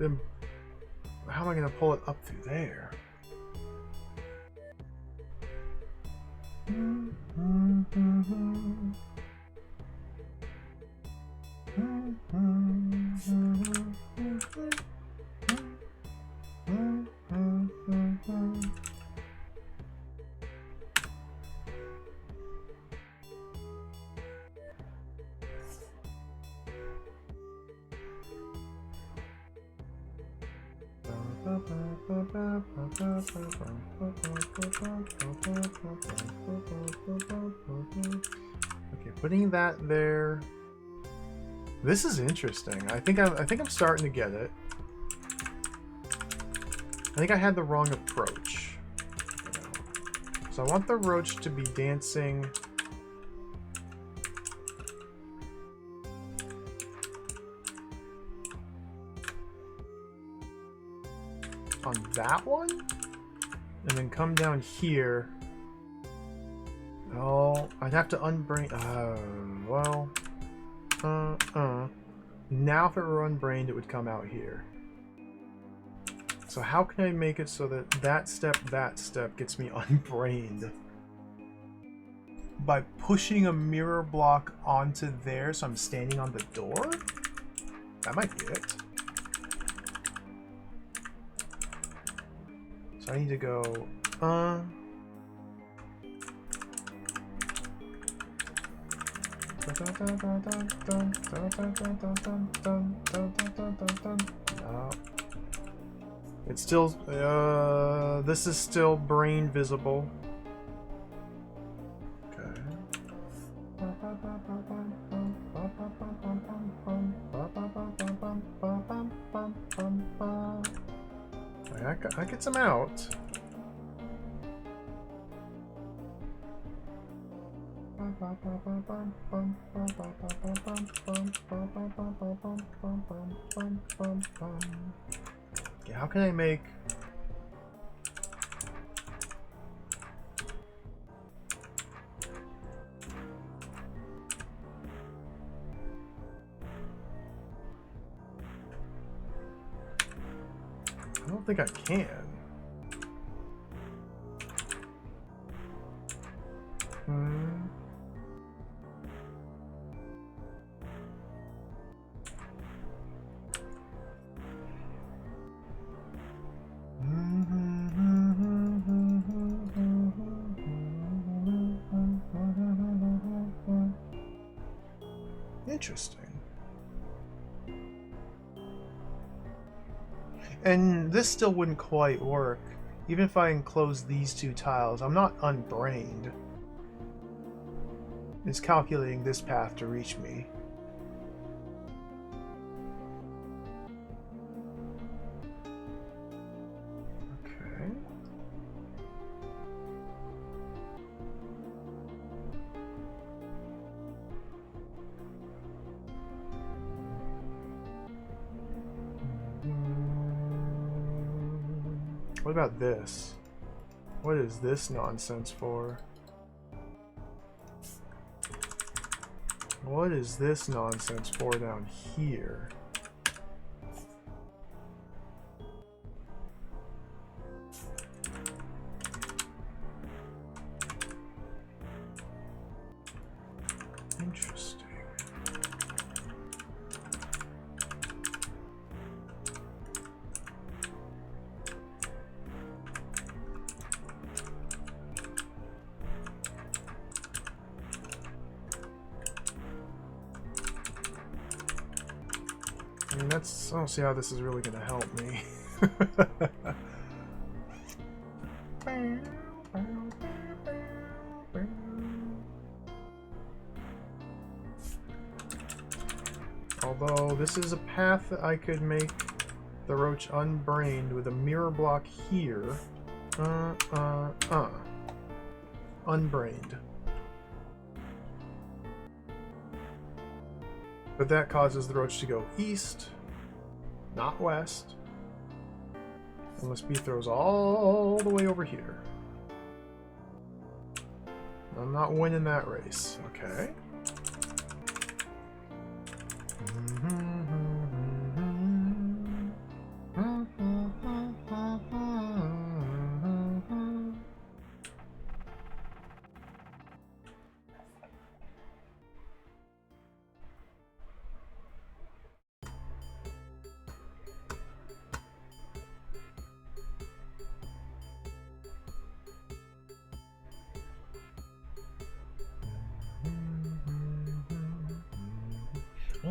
Speaker 1: then how am I going to pull it up through there? Okay, putting that there. This is interesting. I think I'm starting to get it. I think I had the wrong approach. So I want the roach to be dancing on that one, and then come down here. Oh, I'd have to unbrain. Well. Now if it were unbrained, it would come out here. So how can I make it so that that step gets me unbrained? By pushing a mirror block onto there so I'm standing on the door? That might be it. So I need to go, no. It's still, this is still brain visible. Okay. I get some out. Okay, how can I make... I don't think I can. Interesting. And this still wouldn't quite work. Even if I enclose these two tiles, I'm not unbrained. It's calculating this path to reach me. Okay. What about this? What is this nonsense for? What is this nonsense for down here? Interesting. I mean, that's... I don't see how this is really going to help me. Although, this is a path that I could make the roach unbrained with a mirror block here. Unbrained. But that causes the roach to go east, not west. Unless B throws all the way over here. I'm not winning that race. Okay.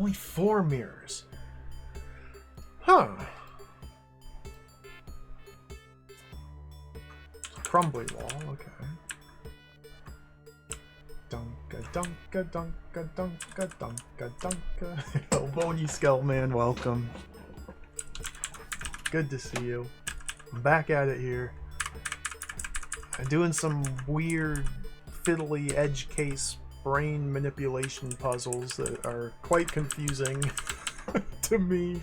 Speaker 1: Only 4 mirrors. Huh. Crumbly wall, okay. Dunka dunka dunka dunka dunka dunka. Oh, Bony Skullman, welcome. Good to see you. I'm back at it here. I'm doing some weird, fiddly edge case brain manipulation puzzles that are quite confusing to me.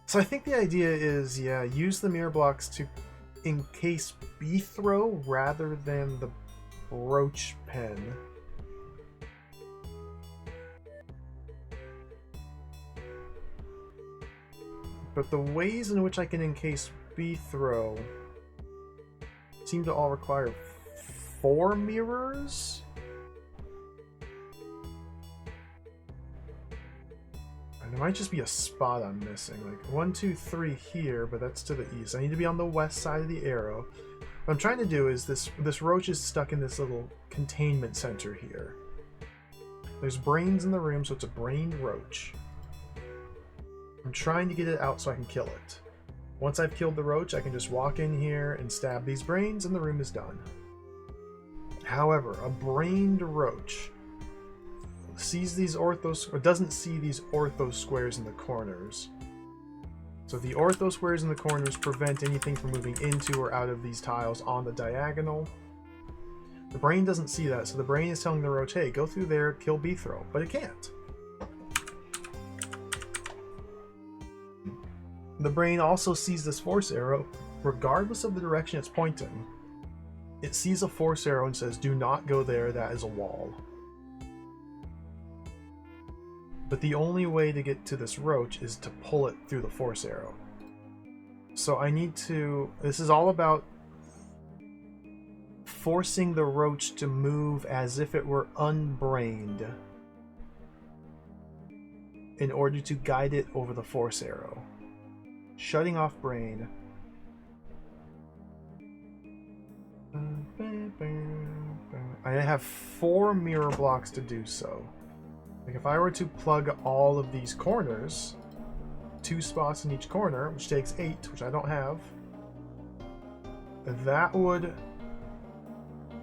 Speaker 1: So I think the idea is, yeah, use the mirror blocks to encase B-throw rather than the brooch pen. But the ways in which I can encase B-throw seem to all require 4 mirrors? And there might just be a spot I'm missing. Like 1, 2, 3 here, but that's to the east. I need to be on the west side of the arrow. What I'm trying to do is this roach is stuck in this little containment center here. There's brains in the room, so it's a brained roach. I'm trying to get it out so I can kill it. Once I've killed the roach, I can just walk in here and stab these brains and the room is done. However, a brained roach sees these orthos, or doesn't see these ortho squares in the corners. So the ortho squares in the corners prevent anything from moving into or out of these tiles on the diagonal. The brain doesn't see that, so the brain is telling the roach, hey, go through there, kill B-throw, but it can't. The brain also sees this force arrow, regardless of the direction it's pointing. It sees a force arrow and says, do not go there, that is a wall. But the only way to get to this roach is to pull it through the force arrow. So I need to... This is all about forcing the roach to move as if it were unbrained in order to guide it over the force arrow. Shutting off brain. I have 4 mirror blocks to do so. Like if I were to plug all of these corners, 2 spots in each corner, which takes 8, which I don't have, that would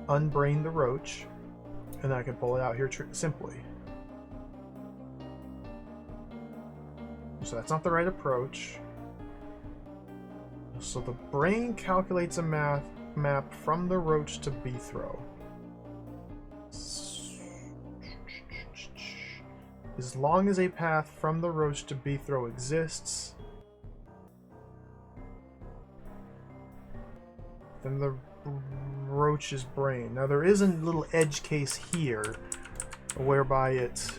Speaker 1: unbrain the roach, and I can pull it out here simply. So that's not the right approach. So the brain calculates a map from the roach to B-throw. As long as a path from the roach to B-throw exists, then the roach's brain. Now there is a little edge case here whereby it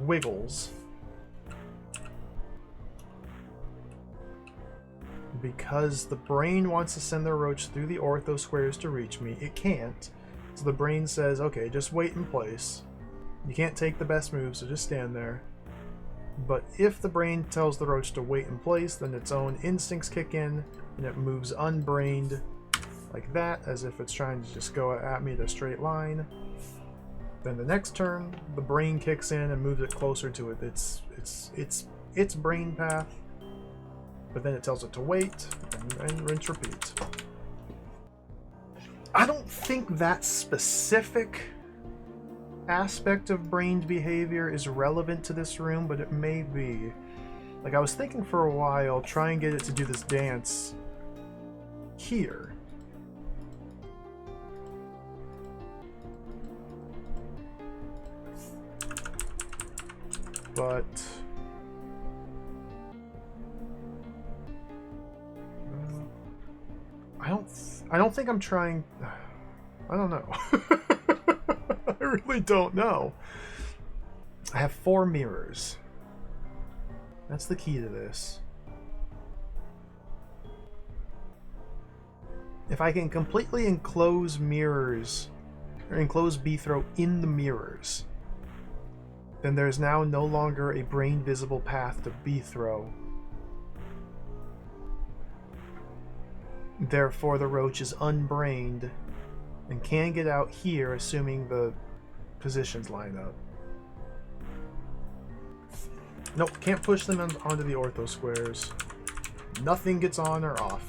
Speaker 1: wiggles. Because the brain wants to send the roach through the ortho squares to reach me, it can't. So the brain says, okay, just wait in place. You can't take the best move, so just stand there. But if the brain tells the roach to wait in place, then its own instincts kick in, and it moves unbrained like that, as if it's trying to just go at me in a straight line. Then the next turn, the brain kicks in and moves it closer to its brain path. But then it tells it to wait, and rinse repeat. I don't think that specific aspect of brained behavior is relevant to this room, but it may be. Like, I was thinking for a while, try and get it to do this dance here. But I don't think I'm trying. I don't know. I really don't know. I have 4 mirrors. That's the key to this. If I can completely enclose mirrors, or enclose B-throw in the mirrors, then there's now no longer a brain visible path to B-throw. Therefore, the roach is unbrained and can get out here, assuming the positions line up. Nope, can't push them onto the ortho squares. Nothing gets on or off.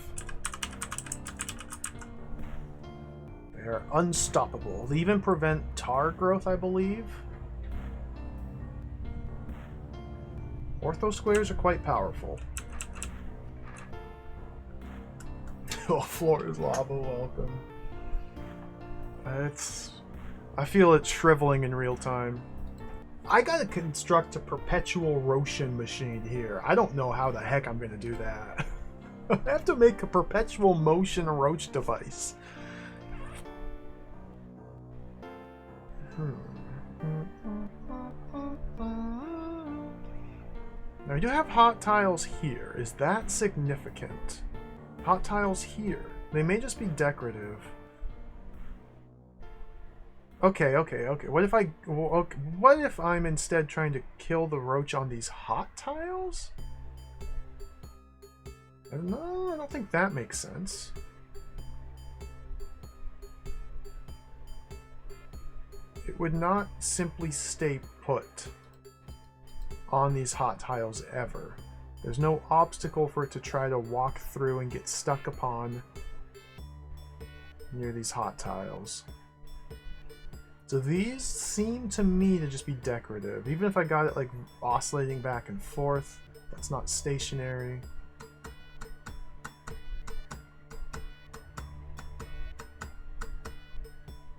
Speaker 1: They're unstoppable. They even prevent tar growth, I believe. Ortho squares are quite powerful. Oh, floor is lava, welcome. I feel it shriveling in real time. I gotta construct a perpetual Roshan machine here. I don't know how the heck I'm gonna do that. I have to make a perpetual motion roach device. Now you have hot tiles here. Is that significant? Hot tiles here. They may just be decorative. Okay. What if I'm instead trying to kill the roach on these hot tiles? No, I don't think that makes sense. It would not simply stay put on these hot tiles ever. There's no obstacle for it to try to walk through and get stuck upon near these hot tiles. So these seem to me to just be decorative. Even if I got it like oscillating back and forth, that's not stationary.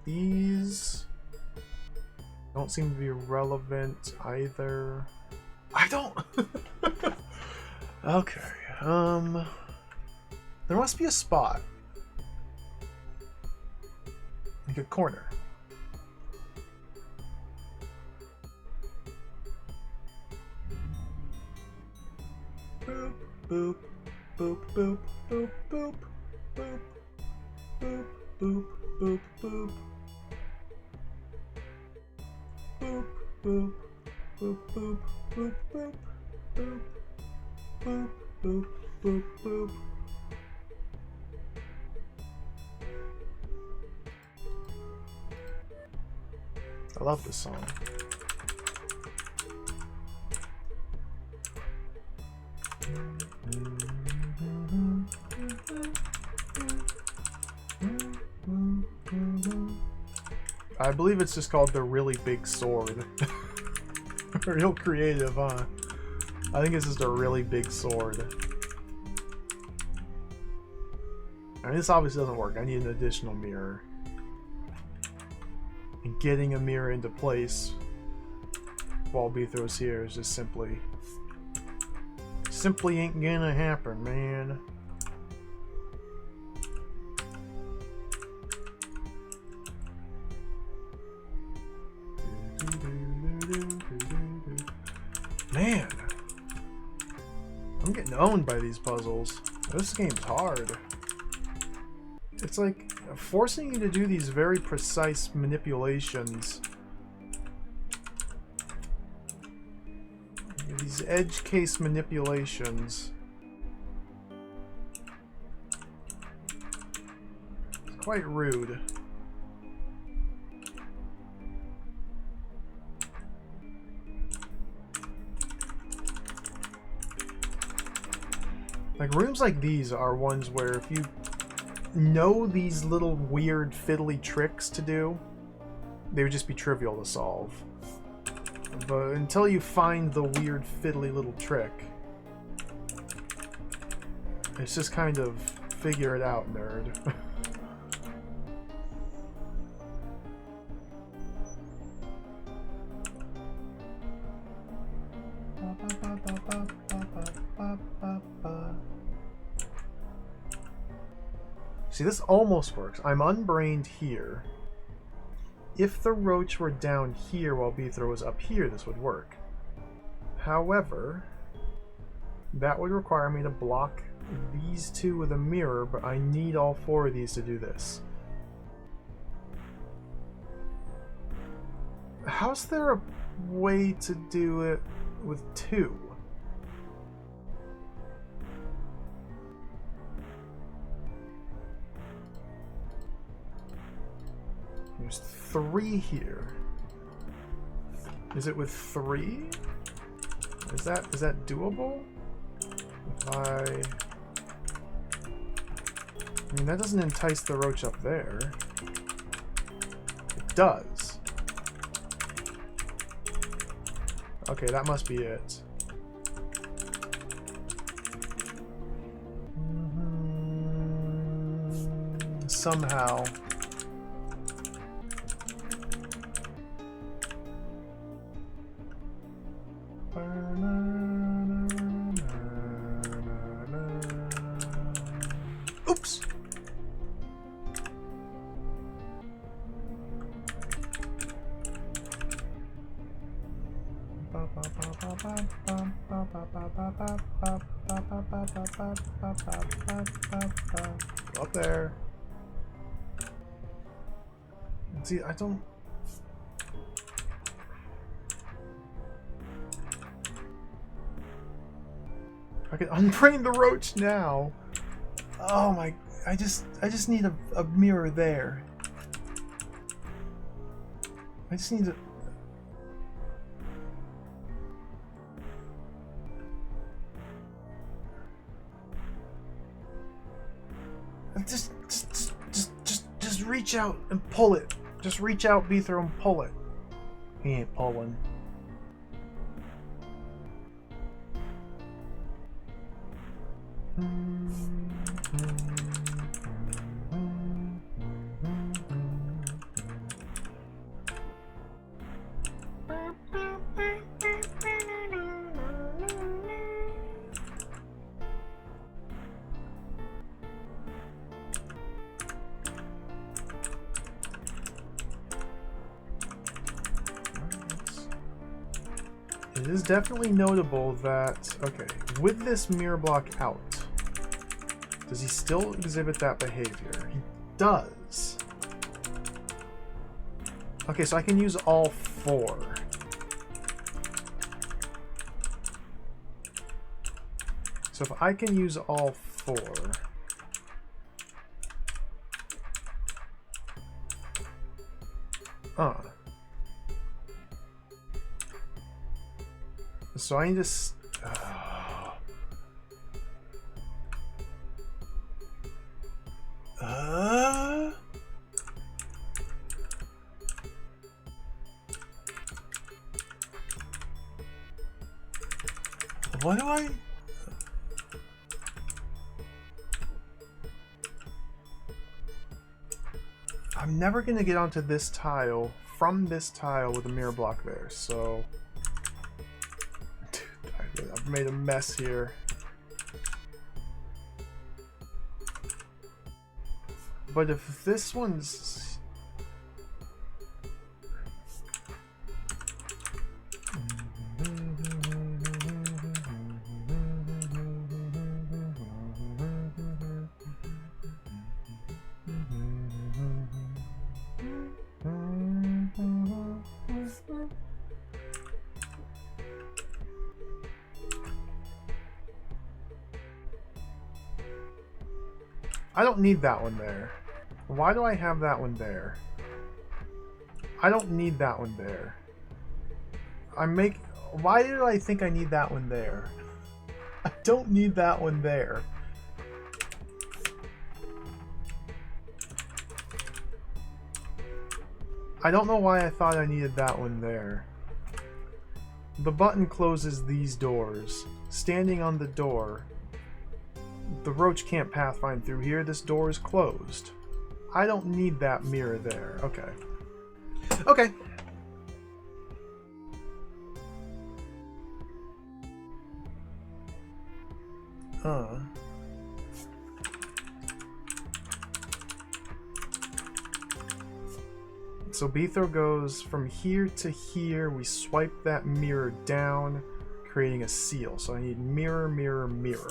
Speaker 1: These don't seem to be relevant either. I don't... Okay, there must be a spot. Like a corner. Boop, boop, boop, boop, boop, boop, boop, boop, boop, boop, boop. Boop, boop, boop, boop, boop, boop, boop, boop, boop, boop, boop. I love this song. I believe it's just called The Really Big Sword. Real creative, huh? I think it's just a really big sword. I mean, this obviously doesn't work. I need an additional mirror. And getting a mirror into place while Bethro's here is just simply ain't gonna happen, man. Man, I'm getting owned by these puzzles. This game's hard. It's like forcing you to do these very precise manipulations. These edge case manipulations. It's quite rude. Like, rooms like these are ones where if you know these little weird fiddly tricks to do, they would just be trivial to solve. But until you find the weird fiddly little trick, it's just kind of figure it out, nerd. See, this almost works. I'm unbrained here. If the roach were down here while Bethro was up here, this would work. However, that would require me to block these two with a mirror, but I need all four of these to do this. How's there a way to do it with two? 3 here. Is it with 3? Is that doable? If I mean, that doesn't entice the roach up there. It does. Okay, that must be it. Somehow. Oops. Up there. See, I don't. I can unbrain the roach now. Oh my! I just need a mirror there. I just need to. Just reach out and pull it. Just reach out, Beether, and pull it. He ain't pulling. It is definitely notable that, okay, with this mirror block out, does he still exhibit that behavior? He does. Okay, so I can use all 4. So if I can use all 4... So I just... What do I... I'm never going to get onto this tile from this tile with a mirror block there, so... Dude, I've made a mess here. But if this one's... I don't need that one there. Why do I have that one there? I don't need that one there. Why did I think I need that one there? I don't need that one there. I don't know why I thought I needed that one there. The button closes these doors. Standing on the door, the roach can't pathfind through here. This door is closed. I don't need that mirror there. Okay. Okay. So Beether goes from here to here. We swipe that mirror down, creating a seal. So I need mirror, mirror, mirror.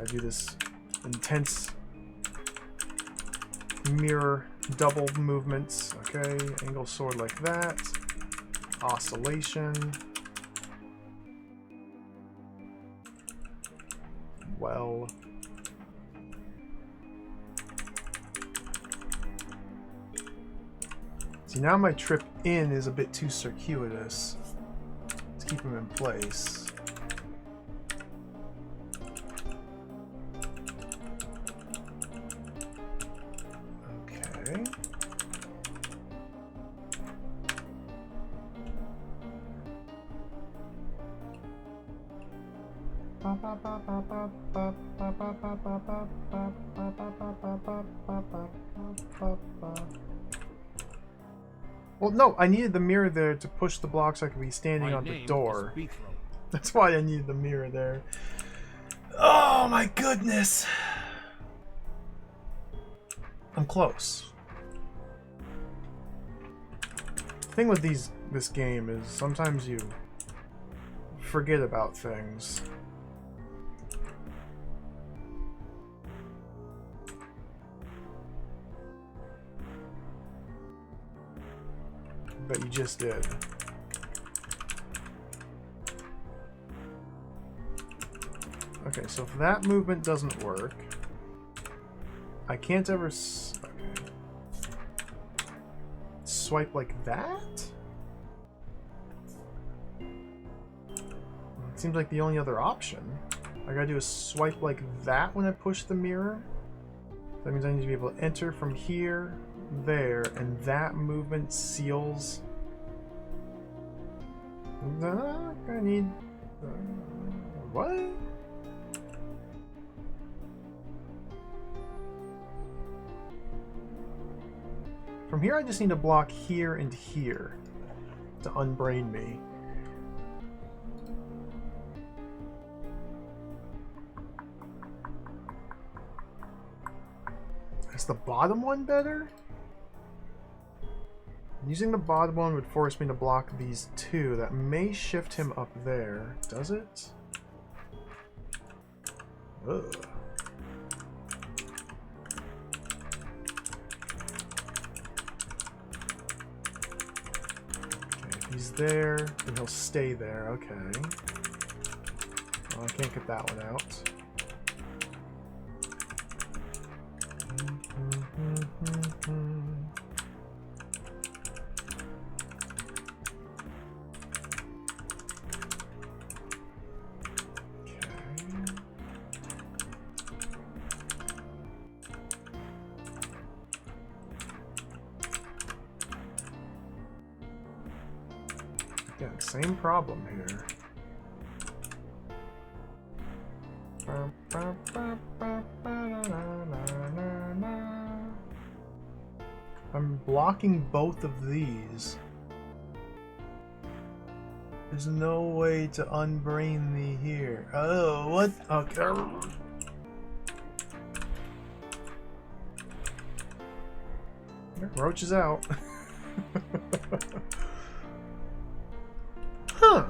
Speaker 1: I do this intense mirror double movements. Okay, angle sword like that. Oscillation. Well. See, now my trip in is a bit too circuitous. Let's keep him in place. Okay. Well, no, I needed the mirror there to push the block so I could be standing on the door. That's why I needed the mirror there. Oh my goodness! I'm close. The thing with this game is sometimes you forget about things. But you just did. Okay, so if that movement doesn't work, I can't ever swipe like that? It seems like the only other option. I gotta do a swipe like that when I push the mirror. That means I need to be able to enter from here, there, and that movement seals. I need... what? From here I just need to block here and here to unbrain me. Is the bottom one better? Using the bottom one would force me to block these two. That may shift him up there. Does it? Ugh. Okay, if he's there, then he'll stay there. Okay. Well, I can't get that one out. Again, same problem here. I'm blocking both of these. There's no way to unbrain me here. Oh, what? Okay. Roach is out. Huh.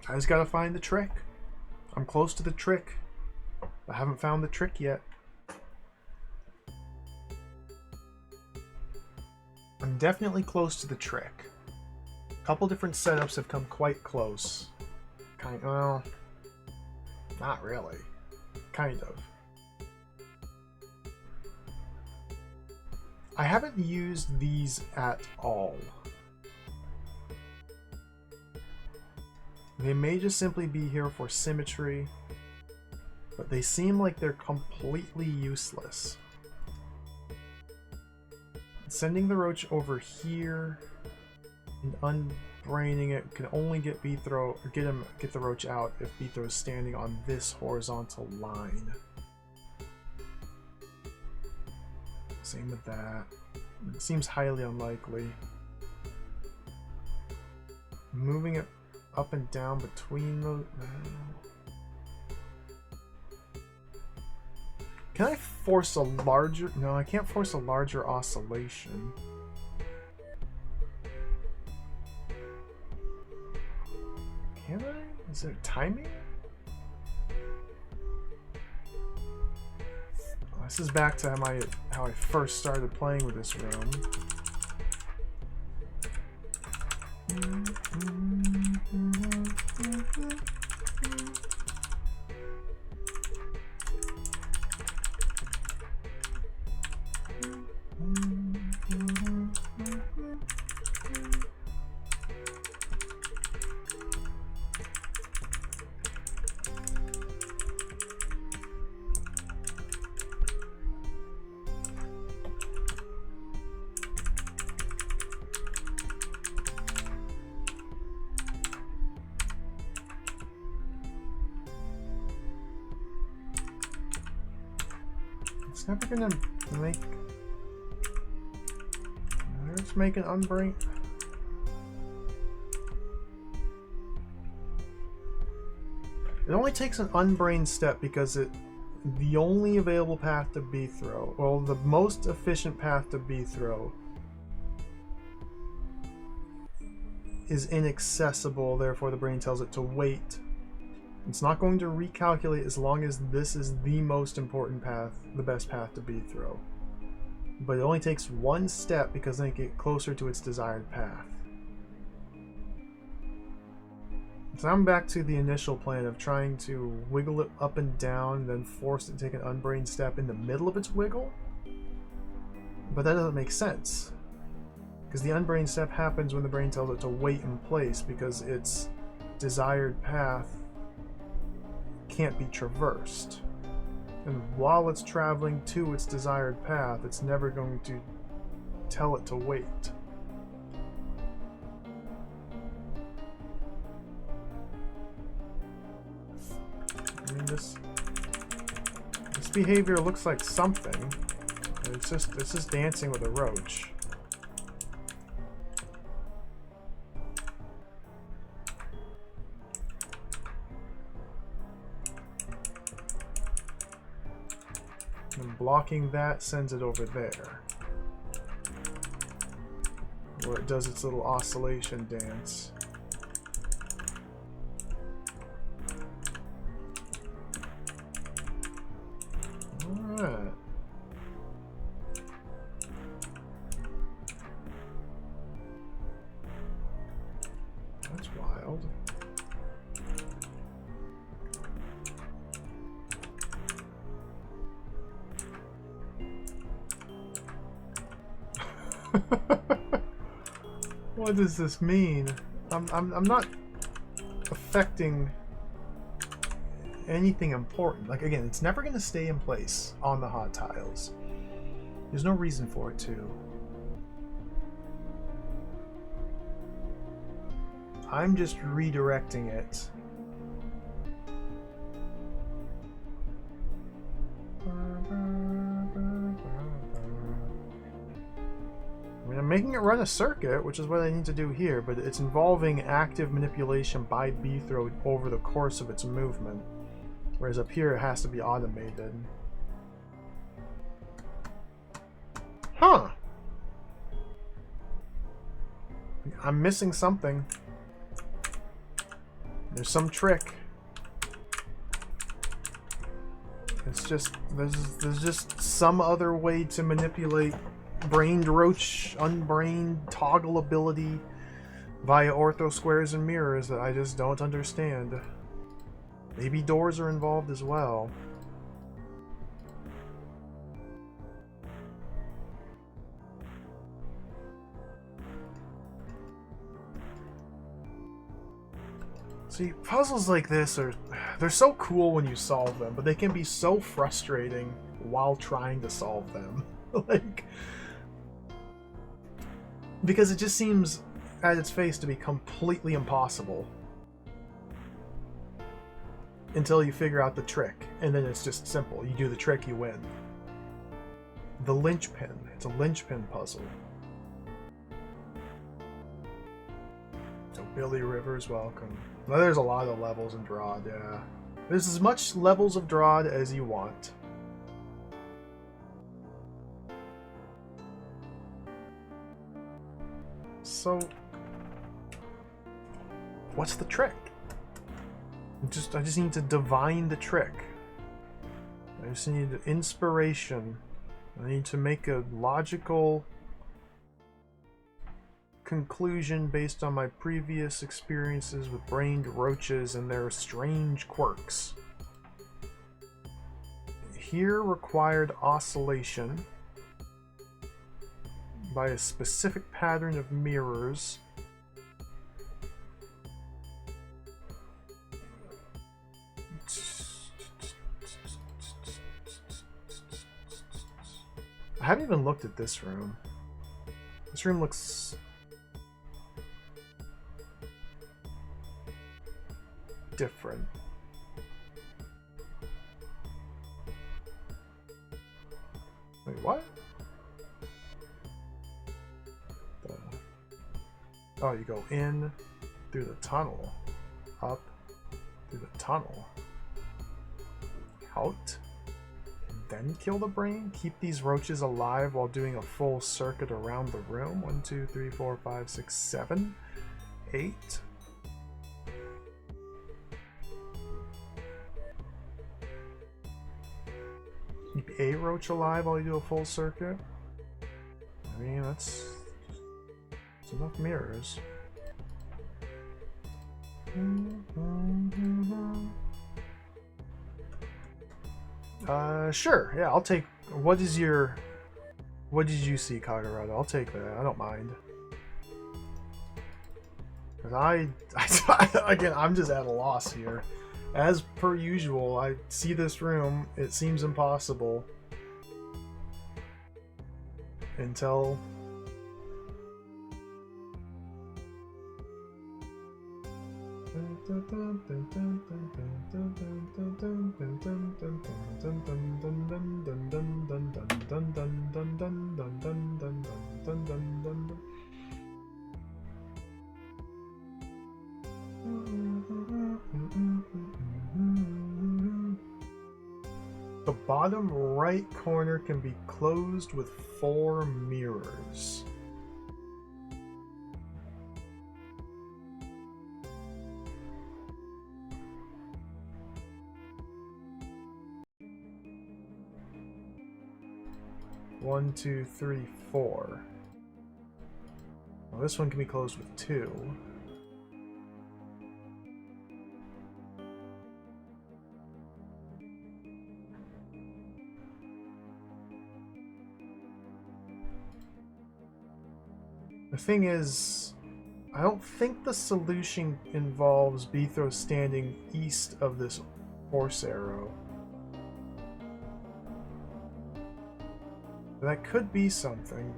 Speaker 1: I just gotta find the trick. I'm close to the trick. I haven't found the trick yet. I'm definitely close to the trick. A couple different setups have come quite close. Well, not really. Kind of. I haven't used these at all. They may just simply be here for symmetry, but they seem like they're completely useless. Sending the roach over here and unbraining it can only get get the roach out if Beethro is standing on this horizontal line. Same with that. It seems highly unlikely. Moving it up and down between the... Can I force a larger... No, I can't force a larger oscillation. Can I? Is there timing? This is back to how I first started playing with this room. It's never gonna make... Let's make an unbrain... It only takes an unbrained step because the only available path to B-throw, well, the most efficient path to B-throw is inaccessible, therefore the brain tells it to wait. It's not going to recalculate as long as this is the most important path, the best path to B-throw. But it only takes one step because then it gets closer to its desired path. So I'm back to the initial plan of trying to wiggle it up and down, then force it to take an unbrained step in the middle of its wiggle. But that doesn't make sense. Because the unbrained step happens when the brain tells it to wait in place because its desired path can't be traversed. And while it's traveling to its desired path, it's never going to tell it to wait. I mean, this behavior looks like something. It's just dancing with a roach. And blocking that sends it over there, where it does its little oscillation dance. Alright. That's wild. What does this mean? I'm not affecting anything important. Like, again, it's never going to stay in place on the hot tiles. There's no reason for it to. I'm just redirecting it. I mean, I'm making it run a circuit, which is what I need to do here, but it's involving active manipulation by B-throw over the course of its movement. Whereas up here, it has to be automated. Huh! I'm missing something. There's some trick. It's just, there's just some other way to manipulate brained roach, unbrained toggle ability via ortho squares and mirrors that I just don't understand. Maybe doors are involved as well. See, puzzles like this they're so cool when you solve them, but they can be so frustrating while trying to solve them. Like, because it just seems at its face to be completely impossible until you figure out the trick, and then it's just simple. You do the trick, you win. The linchpin. It's a linchpin puzzle. So Billy Rivers, welcome. Well, there's a lot of levels in DROD, yeah. There's as much levels of DROD as you want. So, what's the trick? I just need to divine the trick. I just need inspiration. I need to make a logical conclusion based on my previous experiences with brained roaches and their strange quirks. Here required oscillation by a specific pattern of mirrors. I haven't even looked at this room. This room looks different. Wait, what? Oh, you go in through the tunnel, up through the tunnel, out, and then kill the brain? Keep these roaches alive while doing a full circuit around the room? 1, 2, 3, 4, 5, 6, 7, 8. Keep a roach alive while you do a full circuit? I mean, that's enough mirrors. Sure. Yeah, I'll take. What did you see, Kagurado? I'll take that. I don't mind. Cause again, I'm just at a loss here. As per usual, I see this room. It seems impossible until the bottom right corner can be closed with 4 mirrors. One, 2, 3, 4. Well, this one can be closed with 2. The thing is, I don't think the solution involves Bethro standing east of this horse arrow. That could be something.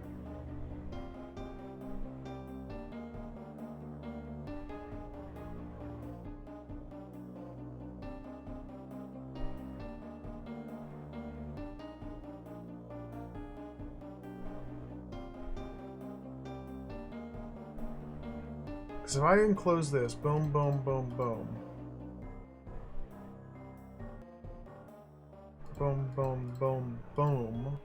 Speaker 1: Because if I can close this, boom, boom, boom, boom. Boom, boom, boom, boom.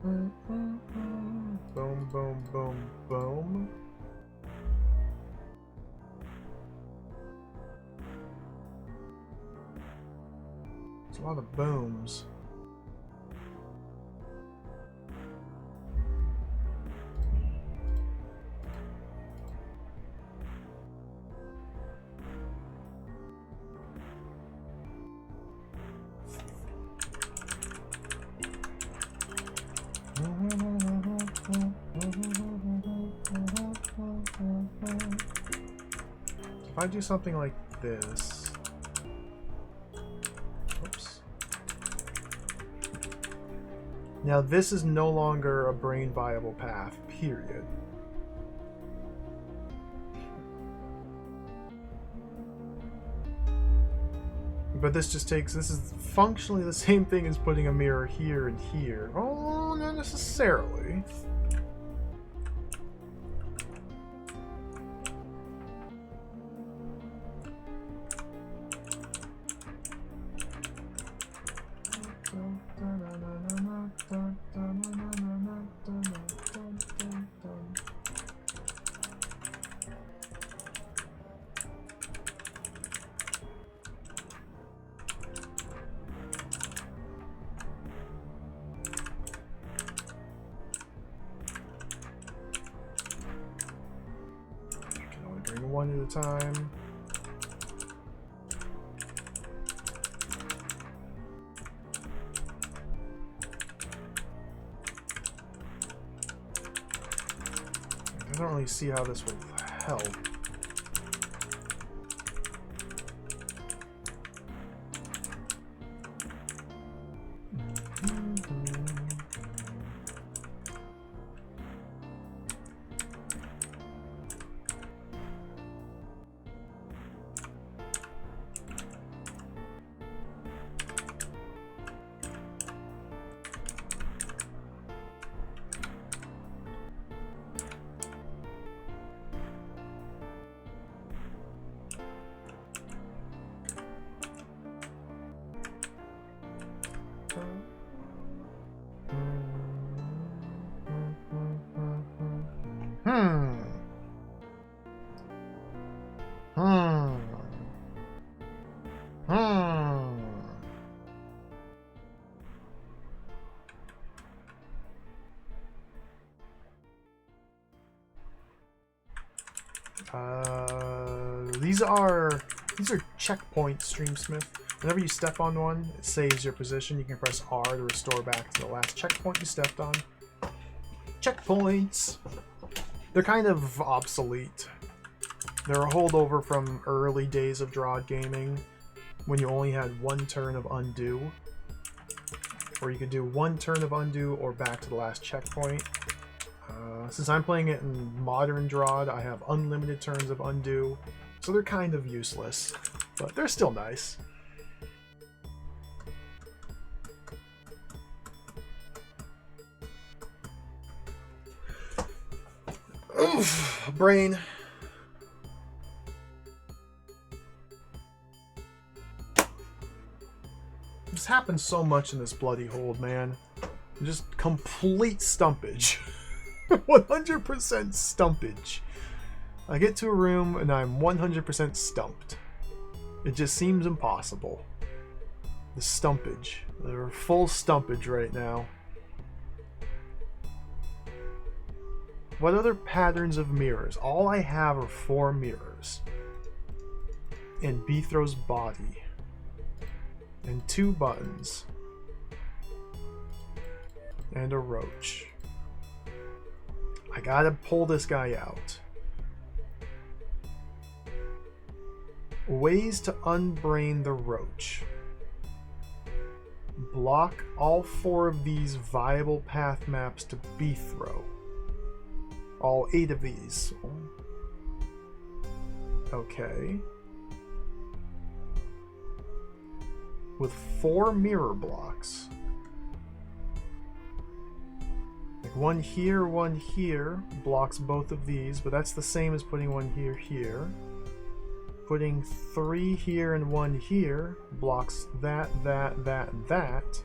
Speaker 1: Boom, boom, boom, boom. There's a lot of booms. If I do something like this, oops. Now this is no longer a brain viable path, period. But this just takes, this is functionally the same thing as putting a mirror here and here. Oh, not necessarily. one at a time. I don't really see how this will help. These are checkpoints, Streamsmith. Whenever you step on one, it saves your position. You can press R to restore back to the last checkpoint you stepped on. Checkpoints! They're kind of obsolete. They're a holdover from early days of DROD gaming, when you only had one turn of undo. Or you could do one turn of undo or back to the last checkpoint. Since I'm playing it in modern DROD, I have unlimited turns of undo, so they're kind of useless, but they're still nice. Oof, brain. This happens so much in this bloody hold, man. Just complete stumpage. 100% stumpage. I get to a room and I'm 100% stumped. It just seems impossible. The stumpage. They're full stumpage right now. What other patterns of mirrors? All I have are 4 mirrors. And Beethro's body. And 2 buttons. And a roach. I gotta pull this guy out. Ways to unbrain the roach. Block all 4 of these viable path maps to Beethro. All 8 of these. Okay. With 4 mirror blocks. Like one here blocks both of these, but that's the same as putting one here. Putting 3 here and 1 here blocks that, and that.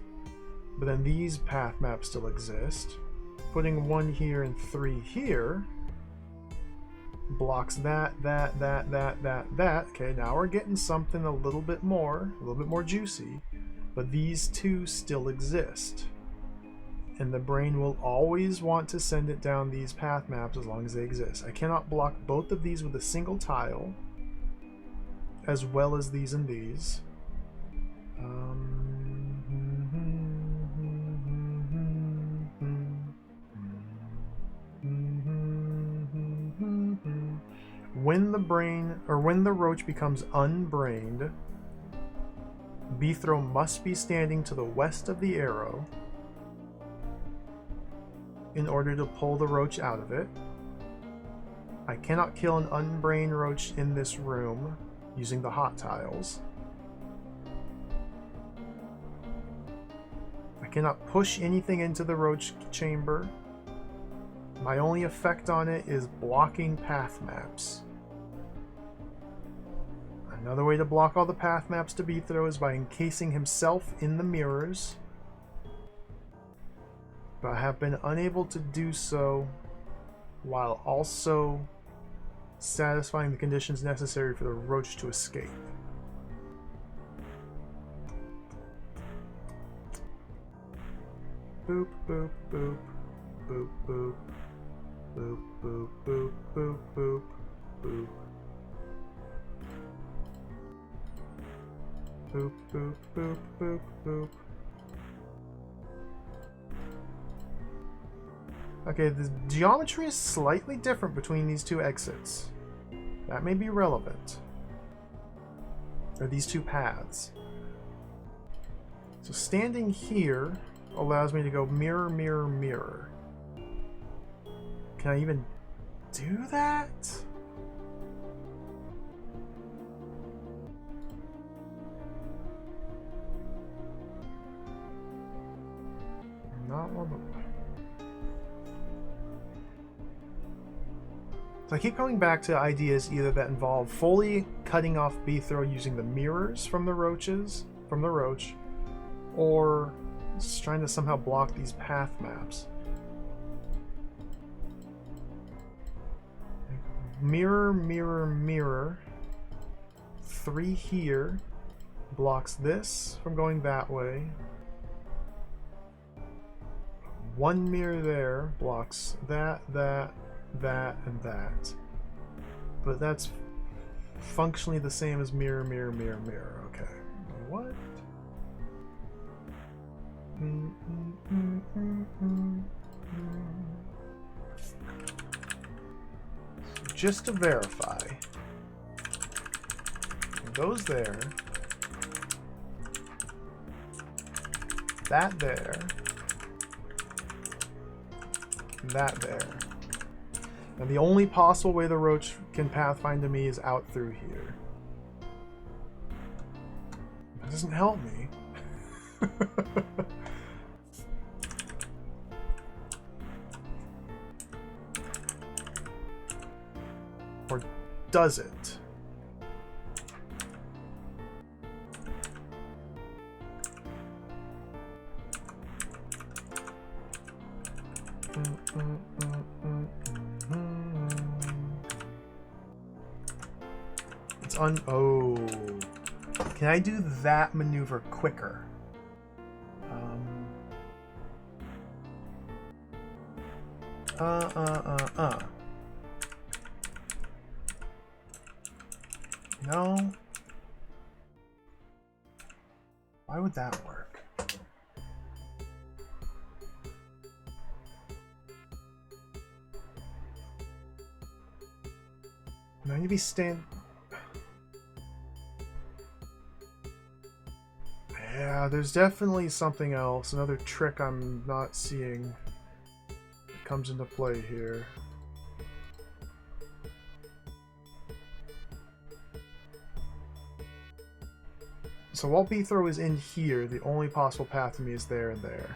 Speaker 1: But then these path maps still exist. Putting 1 here and 3 here blocks that. Okay, now we're getting something a little bit more juicy. But these 2 still exist. And the brain will always want to send it down these path maps as long as they exist. I cannot block both of these with a single tile, as well as these and these. When the roach becomes unbrained, Beethro must be standing to the west of the arrow in order to pull the roach out of it. I cannot kill an unbrained roach in this room using the hot tiles. I cannot push anything into the roach chamber. My only effect on it is blocking path maps. Another way to block all the path maps to Beethro is by encasing himself in the mirrors. But I have been unable to do so while also satisfying the conditions necessary for the roach to escape. Boop, boop, boop. Boop, boop. Boop, boop, boop, boop, boop, boop. Boop, boop, boop, boop, boop. Okay, the geometry is slightly different between these two exits. That may be relevant. Or these two paths. So standing here allows me to go mirror, mirror, mirror. Can I even do that? Not one of them. So I keep coming back to ideas either that involve fully cutting off B-throw using the mirrors from the roach, or just trying to somehow block these path maps. Mirror, mirror, mirror. 3 here blocks this from going that way. 1 mirror there blocks that, that, and that. But that's functionally the same as mirror, mirror, mirror, mirror. Okay. What? Just to verify, it goes there, that there, and that there. And the only possible way the roach can pathfind to me is out through here. That doesn't help me. Or does it? It's oh. Can I do that maneuver quicker? No. Why would that work? Now you be Yeah, there's definitely something else. Another trick I'm not seeing that comes into play here. So while B-throw is in here, the only possible path to me is there and there.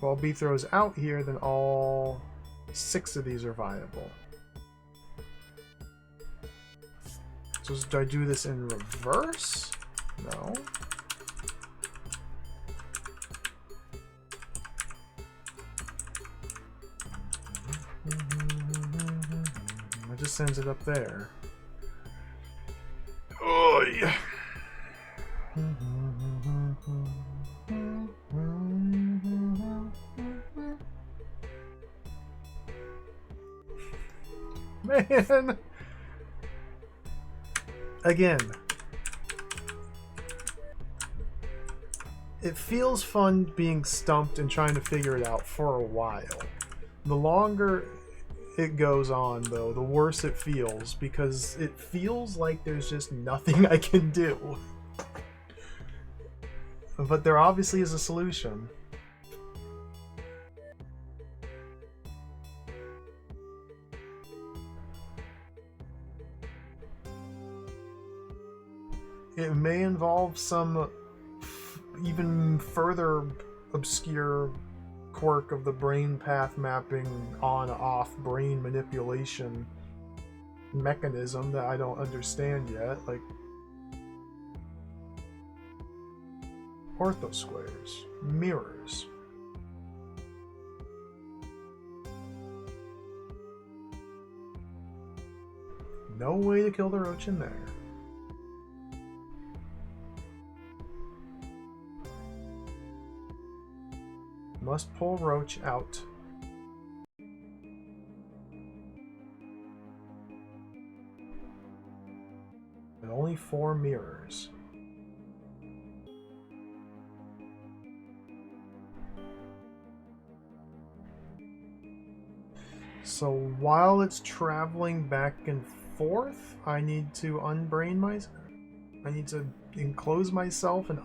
Speaker 1: While B-throw is out here, then all 6 of these are viable. So do I do this in reverse? No. It just sends it up there. Oh yeah. Man. Again. It feels fun being stumped and trying to figure it out for a while. The longer it goes on, though, the worse it feels, because it feels like there's just nothing I can do. But there obviously is a solution. It may involve some even further obscure quirk of the brain path mapping on-off brain manipulation mechanism that I don't understand yet, like orthosquares, mirrors. No way to kill the roach in there. Must pull roach out. And only 4 mirrors. So while it's traveling back and forth, I need to unbrain myself. I need to enclose myself and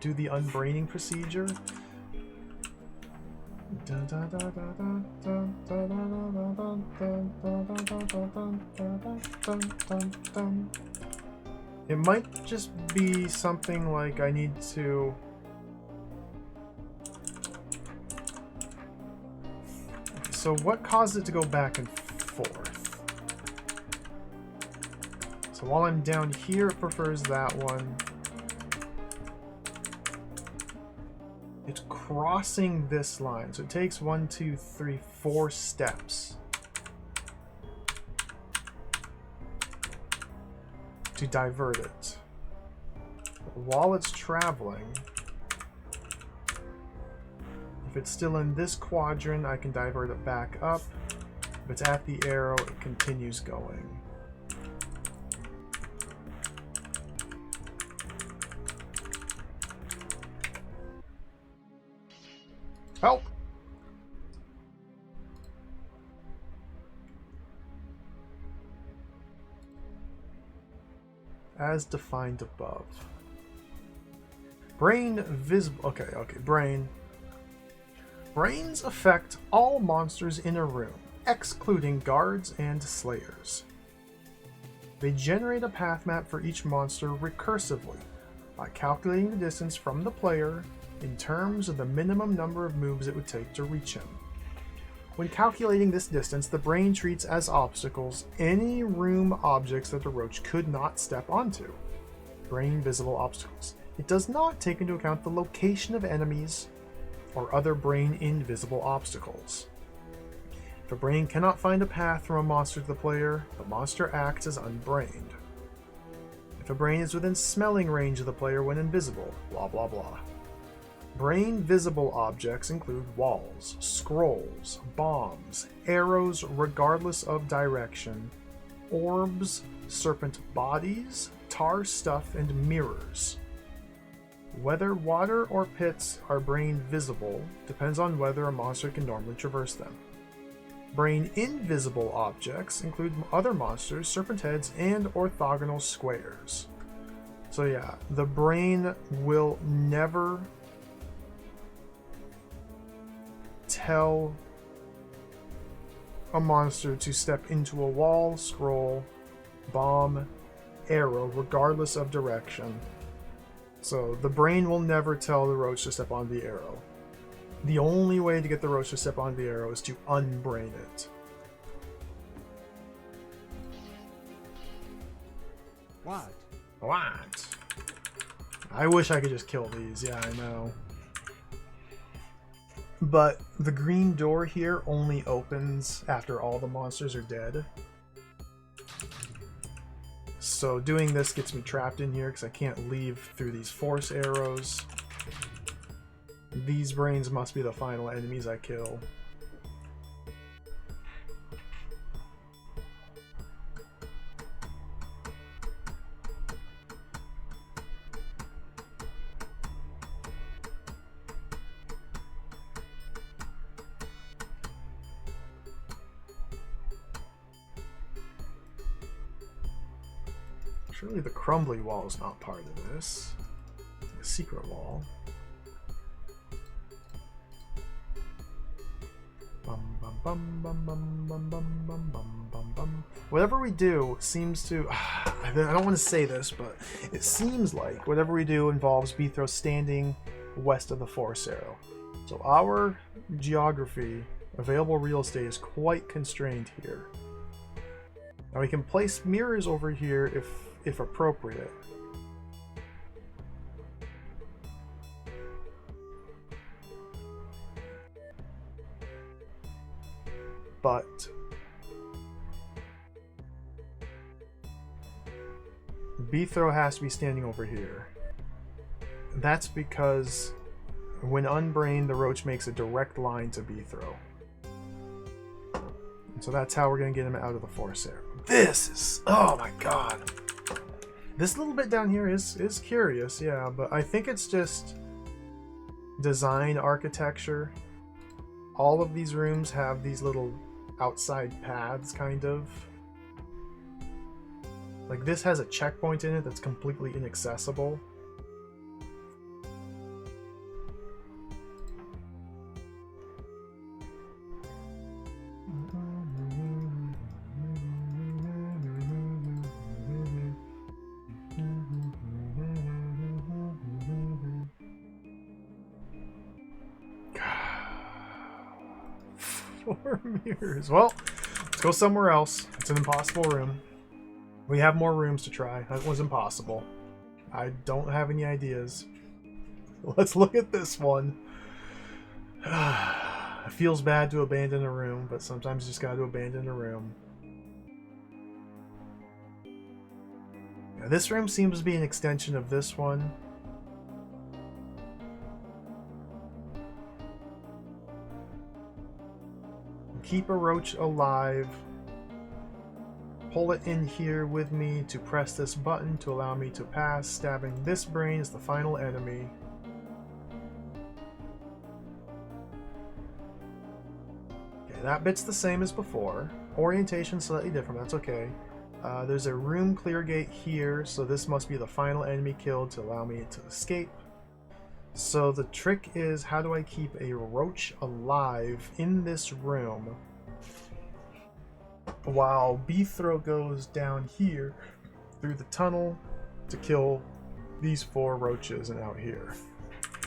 Speaker 1: do the unbraining procedure. It might just be something like I need to... So what caused it to go back and forth? So while I'm down here, it prefers that one. It's crossing this line, so it takes 1, 2, 3, 4 steps to divert it. While it's traveling, if it's still in this quadrant, I can divert it back up. If it's at the arrow, it continues going. Help! As defined above. Brain visible. Okay, brain. Brains affect all monsters in a room, excluding guards and slayers. They generate a path map for each monster recursively by calculating the distance from the player in terms of the minimum number of moves it would take to reach him. When calculating this distance, the brain treats as obstacles any room objects that the roach could not step onto. Brain visible obstacles. It does not take into account the location of enemies or other brain invisible obstacles. If a brain cannot find a path from a monster to the player, the monster acts as unbrained. If a brain is within smelling range of the player when invisible, blah blah blah. Brain visible objects include walls, scrolls, bombs, arrows regardless of direction, orbs, serpent bodies, tar stuff, and mirrors. Whether water or pits are brain visible depends on whether a monster can normally traverse them. Brain invisible objects include other monsters, serpent heads, and orthogonal squares. So yeah, the brain will never tell a monster to step into a wall, scroll, bomb, arrow, regardless of direction. So the brain will never tell the roach to step on the arrow. The only way to get the roach to step on the arrow is to unbrain it.
Speaker 2: What?
Speaker 1: What? I wish I could just kill these, yeah, I know. But the green door here only opens after all the monsters are dead. So doing this gets me trapped in here because I can't leave through these force arrows. These brains must be the final enemies I kill. Surely the crumbly wall is not part of this. The secret wall. Whatever we do seems to... I don't want to say this, but it seems like whatever we do involves Beathro standing west of the force arrow. So our geography, available real estate, is quite constrained here. Now we can place mirrors over here if appropriate. But Beathro has to be standing over here. That's because when unbrained, the roach makes a direct line to Beathro. And so that's how we're going to get him out of the force arrow. This is... oh my god. This little bit down here is curious, yeah, but I think it's just design architecture. All of these rooms have these little outside paths, kind of. Like this has a checkpoint in it that's completely inaccessible. Four mirrors. Well, let's go somewhere else. It's an impossible room. We have more rooms to try. That was impossible. I don't have any ideas. Let's look at this one. It feels bad to abandon a room, but sometimes you just gotta abandon a room. Yeah, this room seems to be an extension of this one. Keep a roach alive. Pull it in here with me to press this button to allow me to pass. Stabbing this brain is the final enemy. Okay, that bit's the same as before. Orientation slightly different, that's okay. There's a room clear gate here, so this must be the final enemy killed to allow me to escape. So the trick is, how do I keep a roach alive in this room while Beethro goes down here through the tunnel to kill these 4 roaches and out here.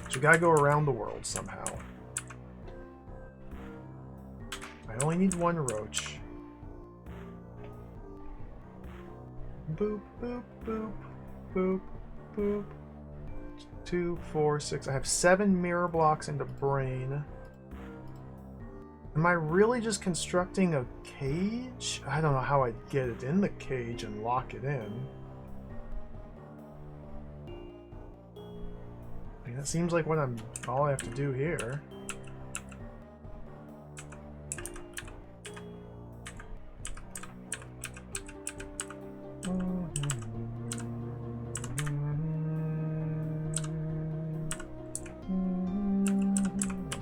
Speaker 1: So we gotta go around the world somehow. I only need 1 roach. Boop, boop, boop, boop, boop. 2, 4, 6. I have 7 mirror blocks into brain. Am I really just constructing a cage? I don't know how I'd get it in the cage and lock it in. I mean, that seems like what all I have to do here.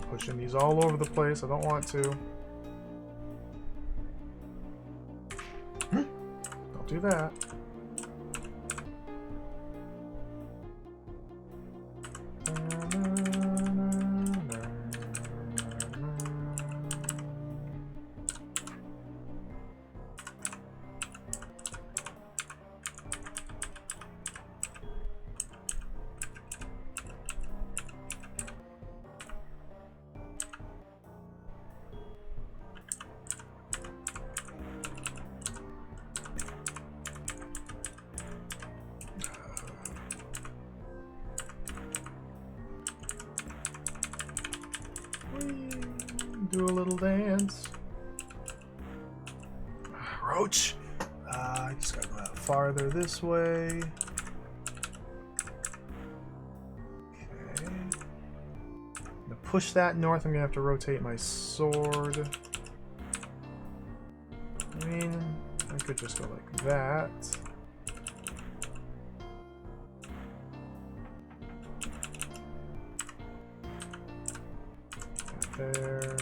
Speaker 1: Pushing these all over the place. I don't want to. Don't do that. Do a little dance. Roach! I just gotta go out farther this way. Okay. To push that north, I'm gonna have to rotate my sword. I mean, I could just go like that. There.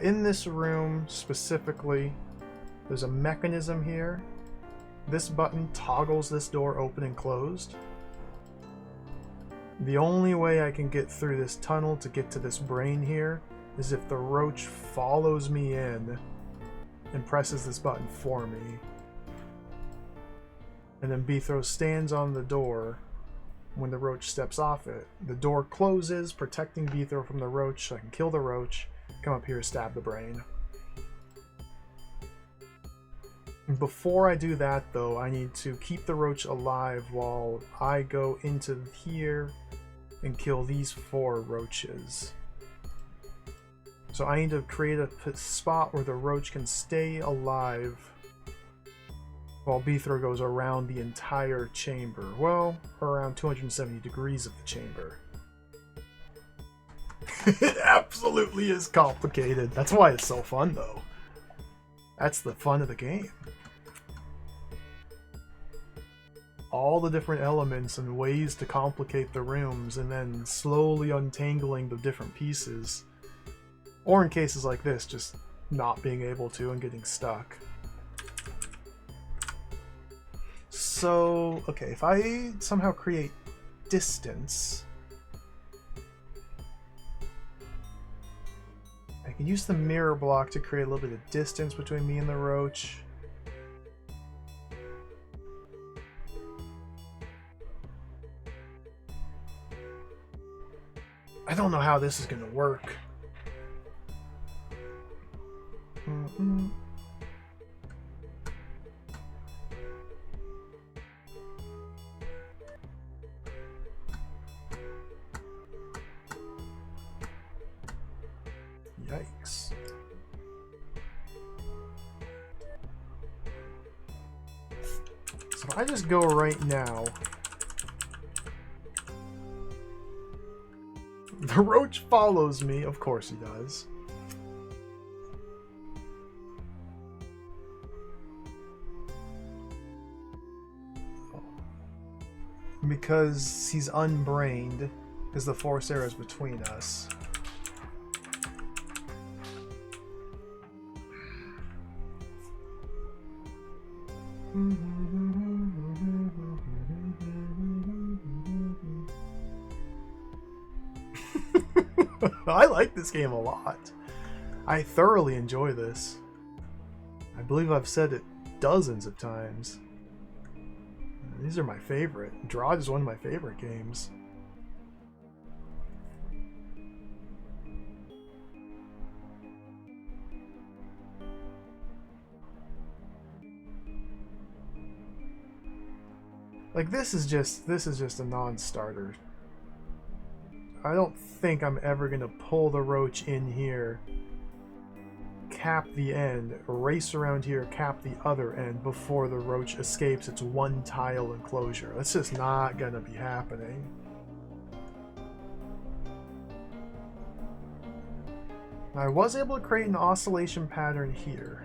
Speaker 1: In this room specifically, there's a mechanism here. This button toggles this door open and closed. The only way I can get through this tunnel to get to this brain here is if the roach follows me in and presses this button for me. And then Beethro stands on the door when the roach steps off it. The door closes, protecting Beethro from the roach so I can kill the roach, come up here, stab the brain. Before I do that though, I need to keep the roach alive while I go into here and kill these 4 roaches. So I need to create a spot where the roach can stay alive while B-throw goes around the entire chamber. Well, around 270 degrees of the chamber. It absolutely is complicated. That's why it's so fun, though. That's the fun of the game. All the different elements and ways to complicate the rooms, and then slowly untangling the different pieces. Or in cases like this, just not being able to and getting stuck. So, okay, if I somehow create distance, I can use the mirror block to create a little bit of distance between me and the roach. I don't know how this is going to work. Yikes. So if I just go right now, the roach follows me. Of course he does. Because he's unbrained, because the force arrow is between us. I like this game a lot. I thoroughly enjoy this. I believe I've said it dozens of times. These are my favorite. DROD is one of my favorite games. Like this is just a non-starter. I don't think I'm ever gonna pull the roach in here, cap the end, race around here, cap the other end before the roach escapes its one tile enclosure. That's just not gonna be happening. I was able to create an oscillation pattern here,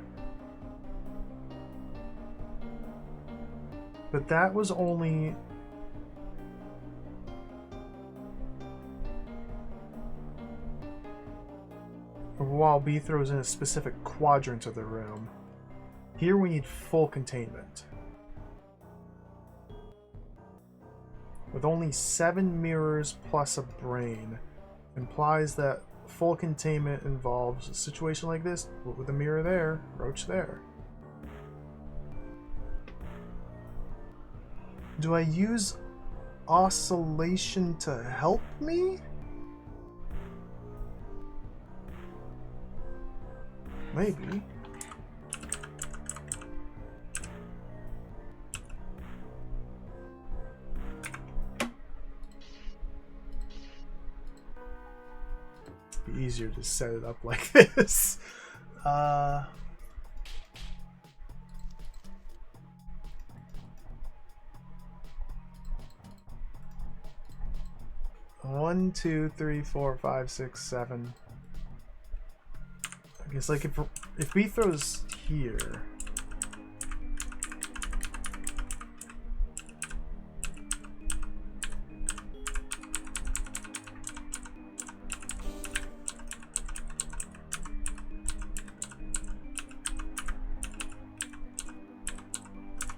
Speaker 1: but that was only while B throws in a specific quadrant of the room. Here we need full containment. With only 7 mirrors plus a brain, implies that full containment involves a situation like this, with a mirror there, roach there. Do I use oscillation to help me? Maybe. It'd be easier to set it up like this. 1, 2, 3, 4, 5, 6, 7. I guess like if B throws here,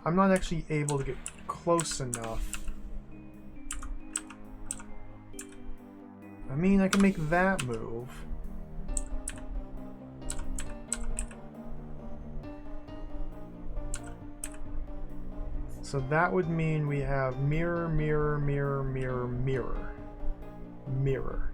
Speaker 1: I'm not actually able to get close enough. I mean, I can make that move. So that would mean we have mirror, mirror, mirror, mirror, mirror, mirror.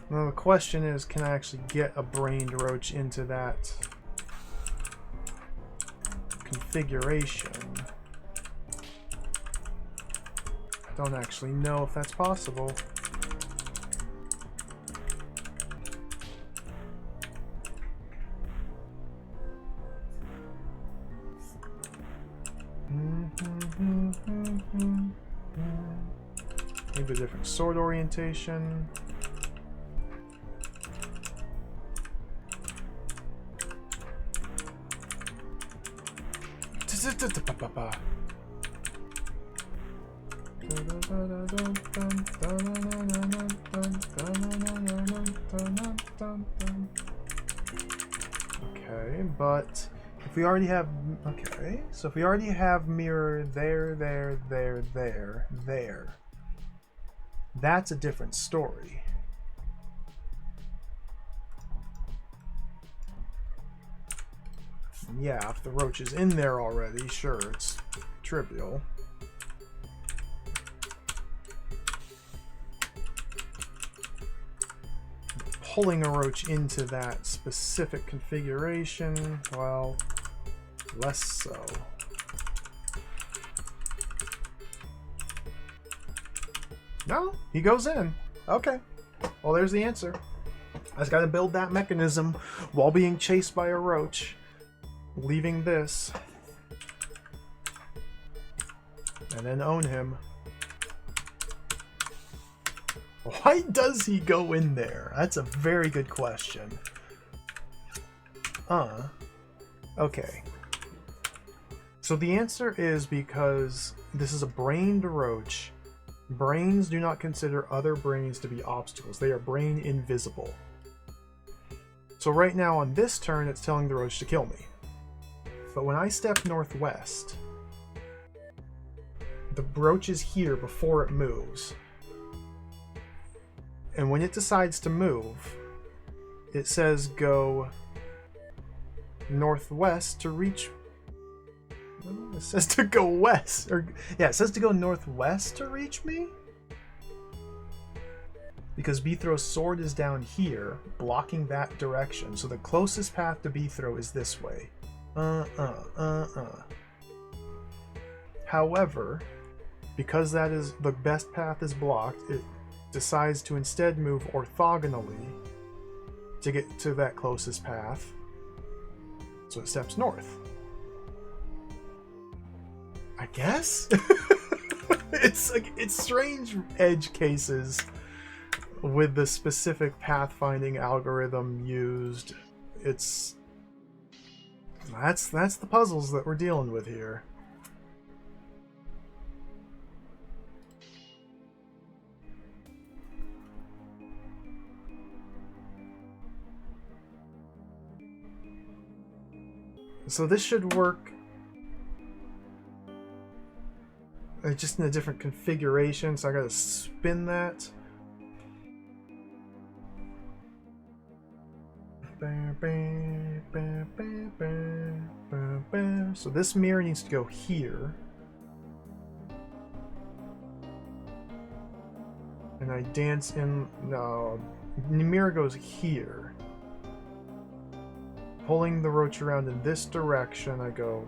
Speaker 1: Now the question is, can I actually get a brained roach into that configuration. I don't actually know if that's possible. Maybe a different sword orientation. Okay, but if we already have, okay, so if we already have mirror there, there, that's a different story. Yeah, if the roach is in there already, sure, it's trivial. Pulling a roach into that specific configuration, well, less so. No, he goes in. Okay. Well, there's the answer. I just gotta build that mechanism while being chased by a roach. Leaving this. And then own him. Why does he go in there? That's a very good question. Okay. So the answer is because this is a brained roach. Brains do not consider other brains to be obstacles. They are brain invisible. So right now on this turn, it's telling the roach to kill me. But when I step northwest, the roach is here before it moves. And when it decides to move, it says go northwest to reach... It says to go west. Or yeah, it says to go northwest to reach me? Because Beethro's sword is down here, blocking that direction. So the closest path to Beethro is this way. However, because that is the best path is blocked, it decides to instead move orthogonally to get to that closest path. So it steps north. I guess? It's strange edge cases with the specific pathfinding algorithm used. That's the puzzles that we're dealing with here. So this should work just in a different configuration, so I gotta spin that. So this mirror needs to go here. And I dance in... No, the mirror goes here. Pulling the roach around in this direction, I go...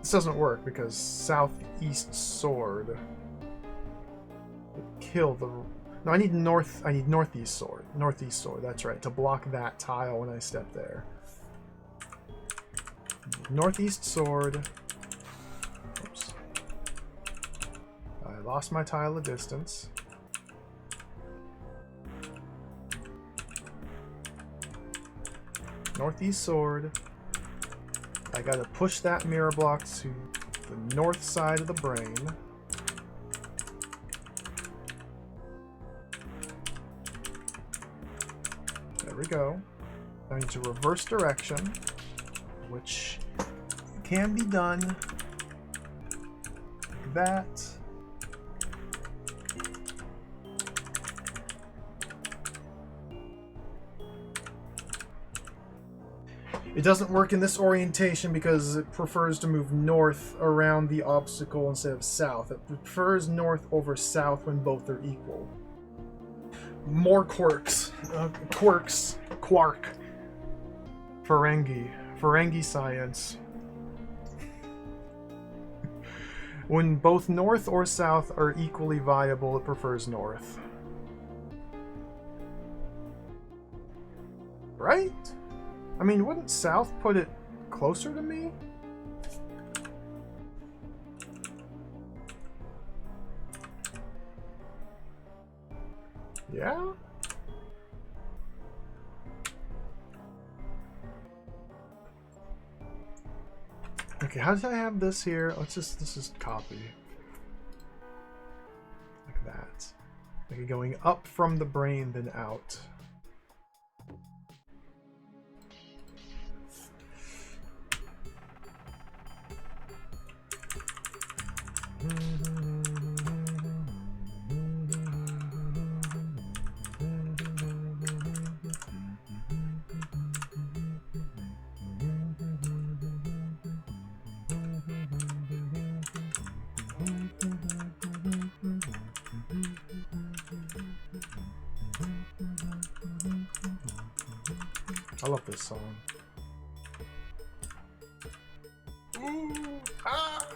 Speaker 1: This doesn't work because southeast sword would kill the... No, I need northeast sword. Northeast sword, that's right, to block that tile when I step there. Northeast sword. Oops. I lost my tile of distance. Northeast sword. I gotta push that mirror block to the north side of the brain. There we go. I need to reverse direction, which can be done like that. It doesn't work in this orientation because it prefers to move north around the obstacle instead of south. It prefers north over south when both are equal. More quirks. Quirks. Quark. Ferengi. Ferengi science. When both north or south are equally viable, it prefers north. Right? I mean, wouldn't south put it closer to me? Yeah? Okay, how did I have this here? Let's just copy. Like that. Like going up from the brain, then out. I love this song. Ooh, ah.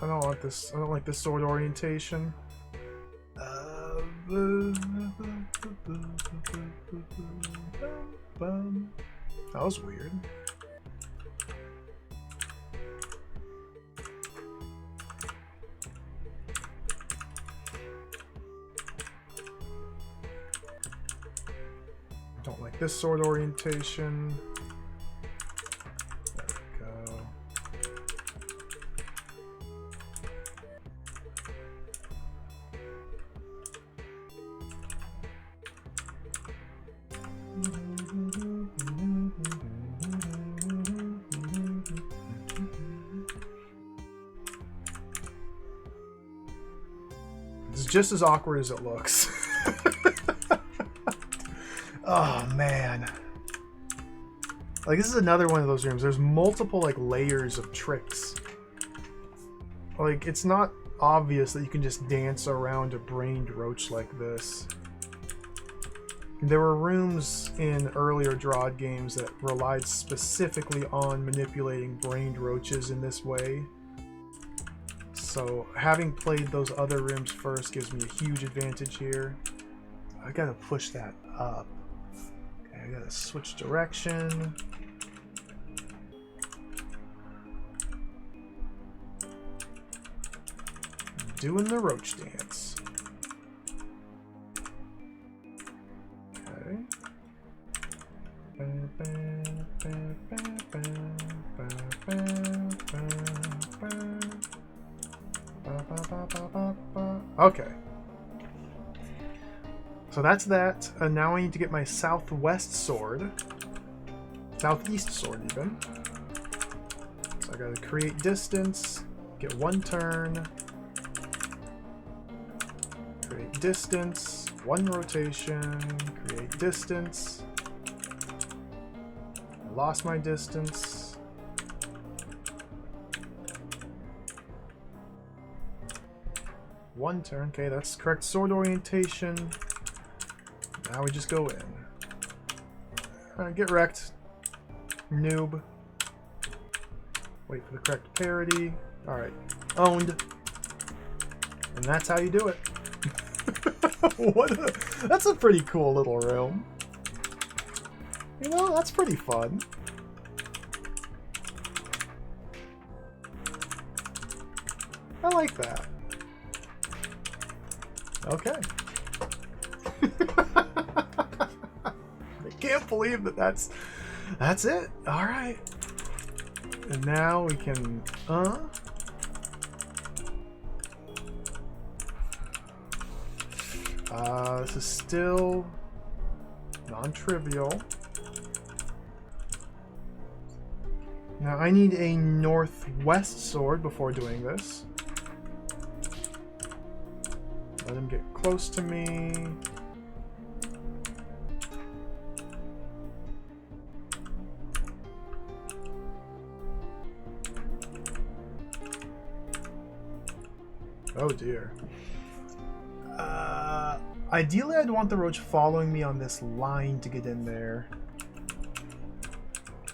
Speaker 1: I don't want this. I don't like this sword orientation. That was weird. Don't like this sword orientation. There we go. It's just as awkward as it looks. Oh man. Like, this is another one of those rooms. There's multiple like layers of tricks. Like, it's not obvious that you can just dance around a brained roach like this. There were rooms in earlier DROD games that relied specifically on manipulating brained roaches in this way. So having played those other rooms first gives me a huge advantage here. I gotta push that up. Okay, I gotta switch direction. Doing the roach dance. Okay. Okay. So that's that. And now I need to get my southwest sword. Southeast sword, even. So I gotta create distance. Get one turn. Create distance. One rotation. Create distance. I lost my distance. One turn. Okay, that's correct sword orientation. Now we just go in. Alright, get wrecked. Noob. Wait for the correct parity. Alright. Owned. And that's how you do it. That's a pretty cool little room. You know, that's pretty fun. I like that. Okay. I can't believe that that's it. All right. And now we can this is still Non-trivial. Now I need a northwest sword before doing this. Let him get close to me. Oh dear. Ideally, I'd want the roach following me on this line to get in there.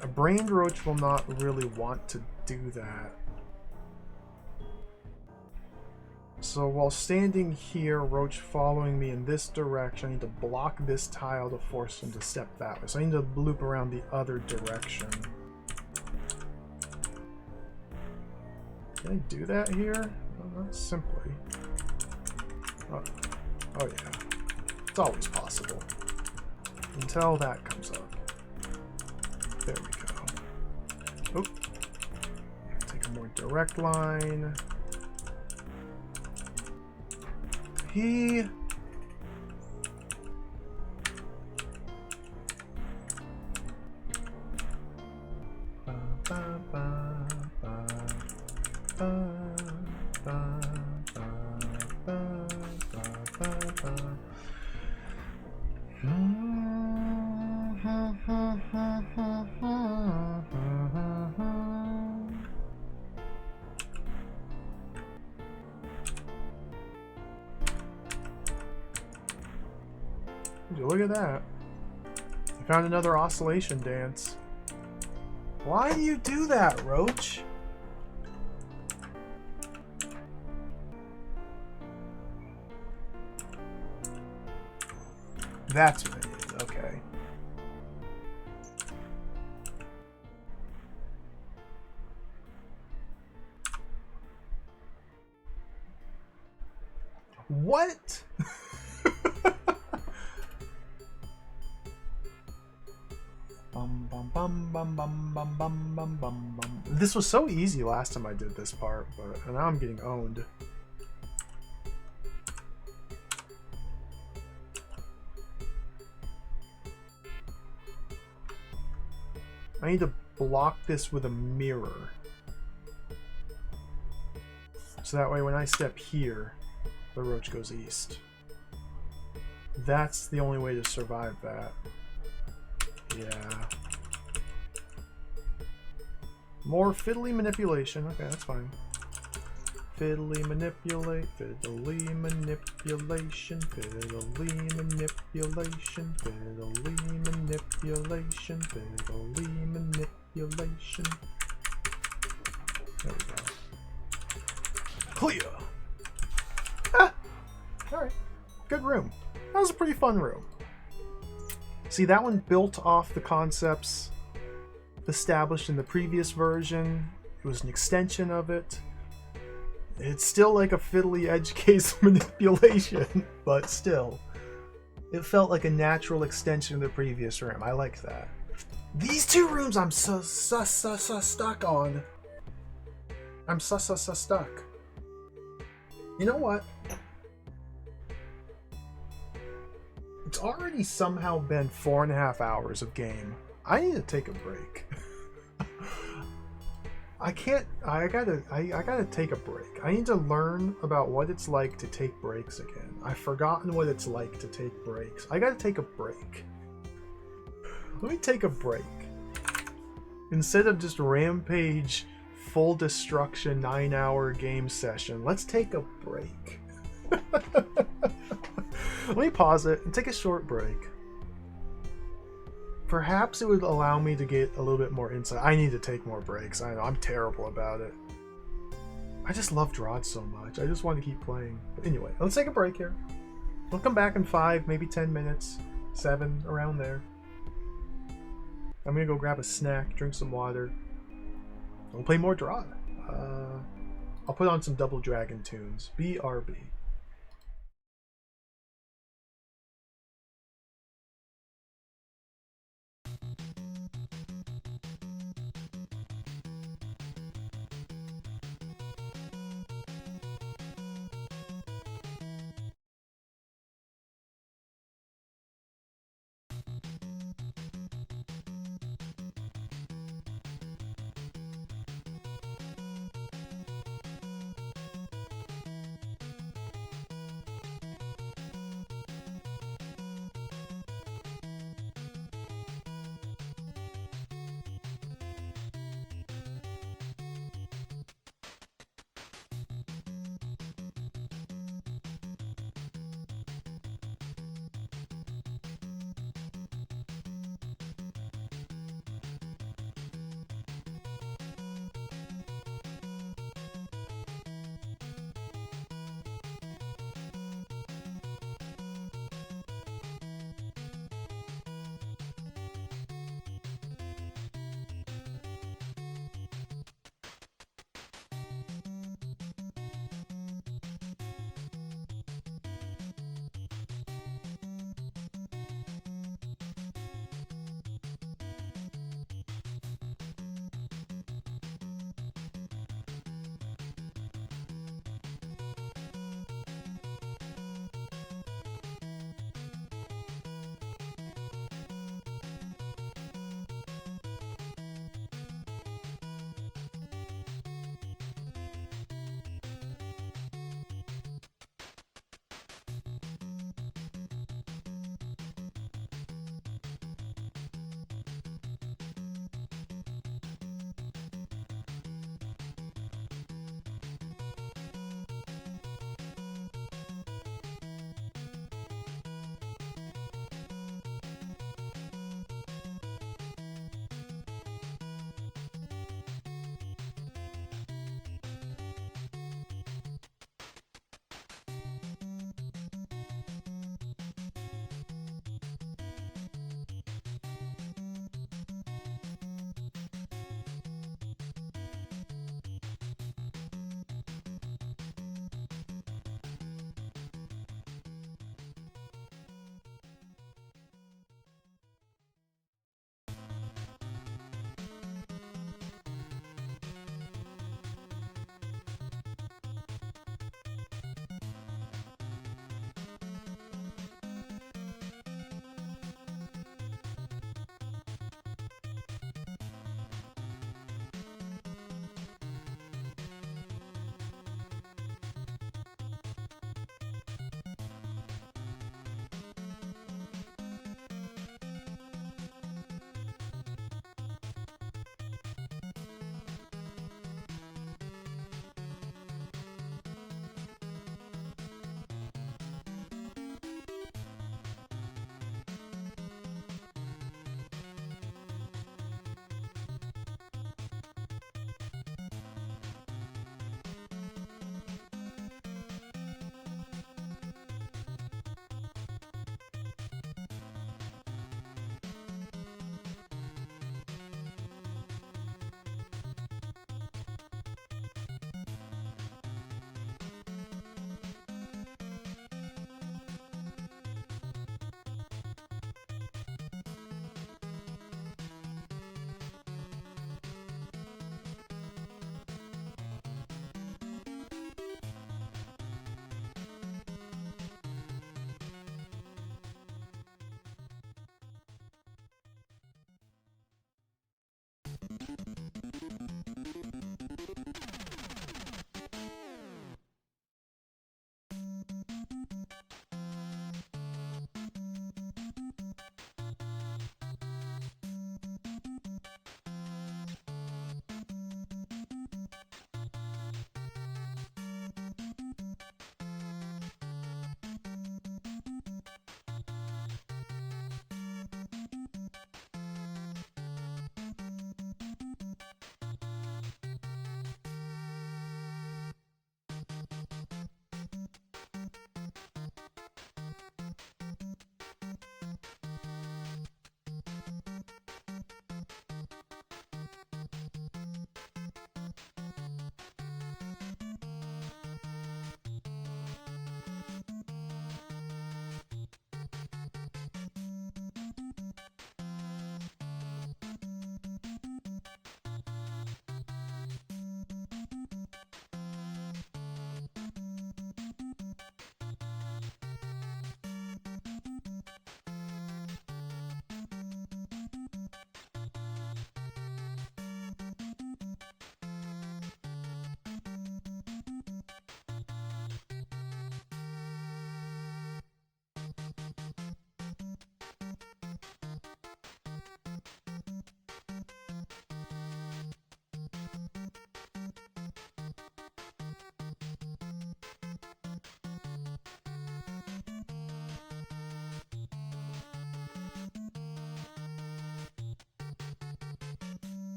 Speaker 1: A brained roach will not really want to do that. So while standing here, roach following me in this direction, I need to block this tile to force him to step that way. So I need to loop around the other direction. Can I do that here? Well, not simply. Oh yeah. It's always possible. Until that comes up. There we go. Oh. Take a more direct line. He... Look at that. I found another oscillation dance. Why do you do that, Roach? That's what it is, okay. What? This was so easy last time I did this part, but now I'm getting owned. I need to block this with a mirror. So that way when I step here, the roach goes east. That's the only way to survive that. Yeah. More fiddly manipulation. Okay, that's fine. Fiddly manipulate, fiddly manipulation, fiddly manipulation, fiddly manipulation, fiddly manipulation. There we go. Clear! Ah! Alright. Good room. That was a pretty fun room. See, that one built off the concepts established in the previous version. It was an extension of it. It's still like a fiddly edge case manipulation, but still. It felt like a natural extension of the previous room. I liked that. These two rooms I'm stuck on. I'm stuck. You know what? It's already somehow been 4.5 hours of game. I need to take a break. I gotta take a break. I need to learn about what it's like to take breaks again. I've forgotten what it's like to take breaks. I gotta take a break. Let me take a break. Instead of just rampage, full destruction, 9-hour game session, let's take a break. Let me pause it and take a short break. Perhaps it would allow me to get a little bit more insight. I need to take more breaks. I know, I'm terrible about it. I just love DROD so much. I just want to keep playing. But anyway, let's take a break here. We'll come back in 5, maybe 10 minutes. 7, around there. I'm gonna go grab a snack, drink some water. We'll play more DROD. I'll put on some Double Dragon tunes. BRB.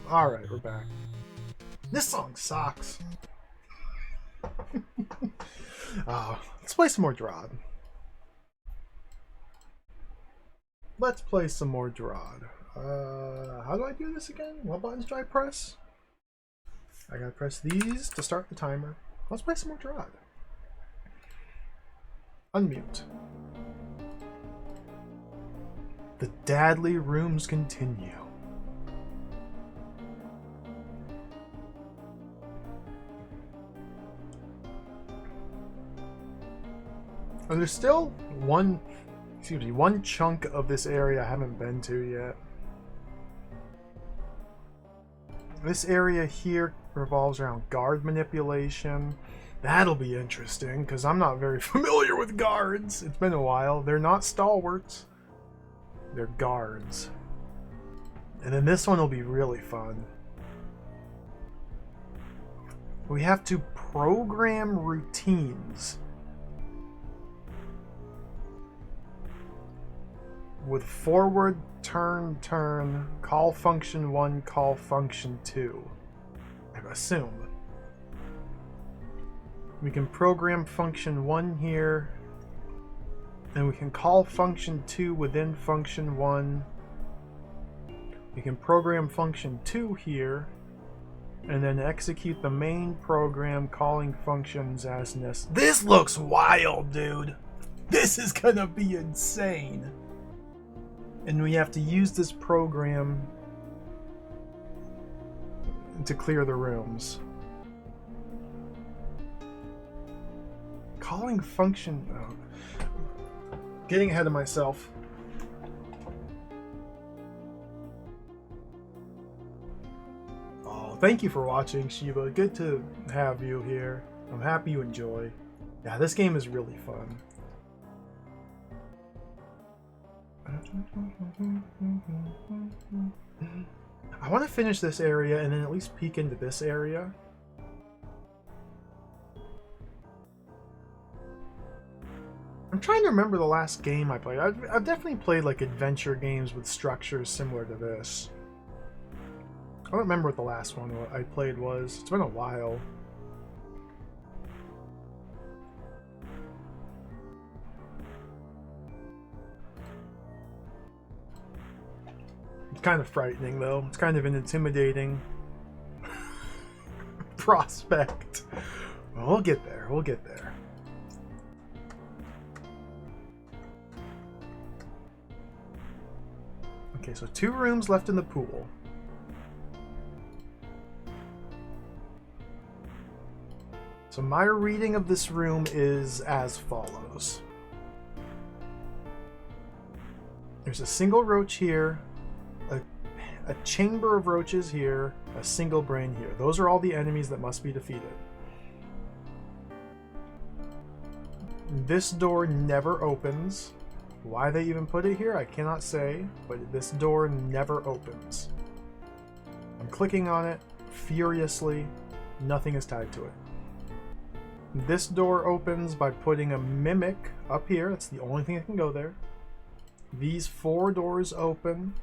Speaker 1: Alright, we're back. This song sucks. Let's play some more DROD. Let's play some more DROD. How do I do this again? What buttons do I press? I gotta press these to start the timer. Let's play some more DROD. Unmute. The Dadley rooms continue. And there's still one chunk of this area I haven't been to yet. This area here revolves around guard manipulation. That'll be interesting, because I'm not very familiar with guards. It's been a while. They're not stalwarts. They're guards. And then this one will be really fun. We have to program routines with forward, turn, call function 1, call function 2. I assume. We can program function 1 here, and we can call function 2 within function 1. We can program function 2 here, and then execute the main program calling functions as necessary. This looks wild, dude! This is gonna be insane! And we have to use this program to clear the rooms. Calling function... Oh. Getting ahead of myself. Oh, thank you for watching, Shiba. Good to have you here. I'm happy you enjoy. Yeah, this game is really fun. I want to finish this area and then at least peek into this area. I'm trying to remember the last game I played. I've definitely played like adventure games with structures similar to this. I don't remember what the last one I played was. It's been a while. It's kind of frightening, though. It's kind of an intimidating prospect. Well, we'll get there. We'll get there. Okay, so 2 rooms left in the pool. So my reading of this room is as follows. There's a single roach here, a chamber of roaches here, a single brain here. Those are all the enemies that must be defeated. This door never opens. Why they even put it here, I cannot say, but this door never opens. I'm clicking on it furiously. Nothing is tied to it. This door opens by putting a mimic up here. That's the only thing that can go there. These 4 doors open.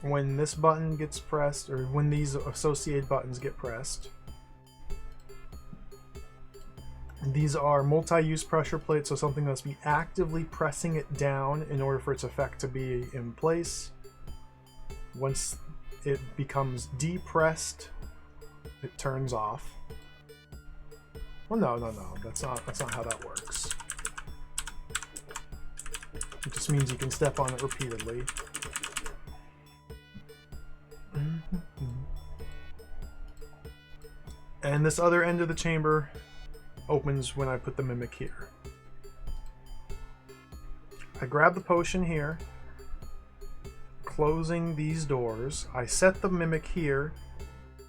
Speaker 1: When this button gets pressed, or when these associated buttons get pressed. These are multi-use pressure plates, so something must be actively pressing it down in order for its effect to be in place. Once it becomes depressed, it turns off. Well, no. That's not how that works. It just means you can step on it repeatedly. And this other end of the chamber opens when I put the mimic here. I grab the potion here, closing these doors. I set the mimic here,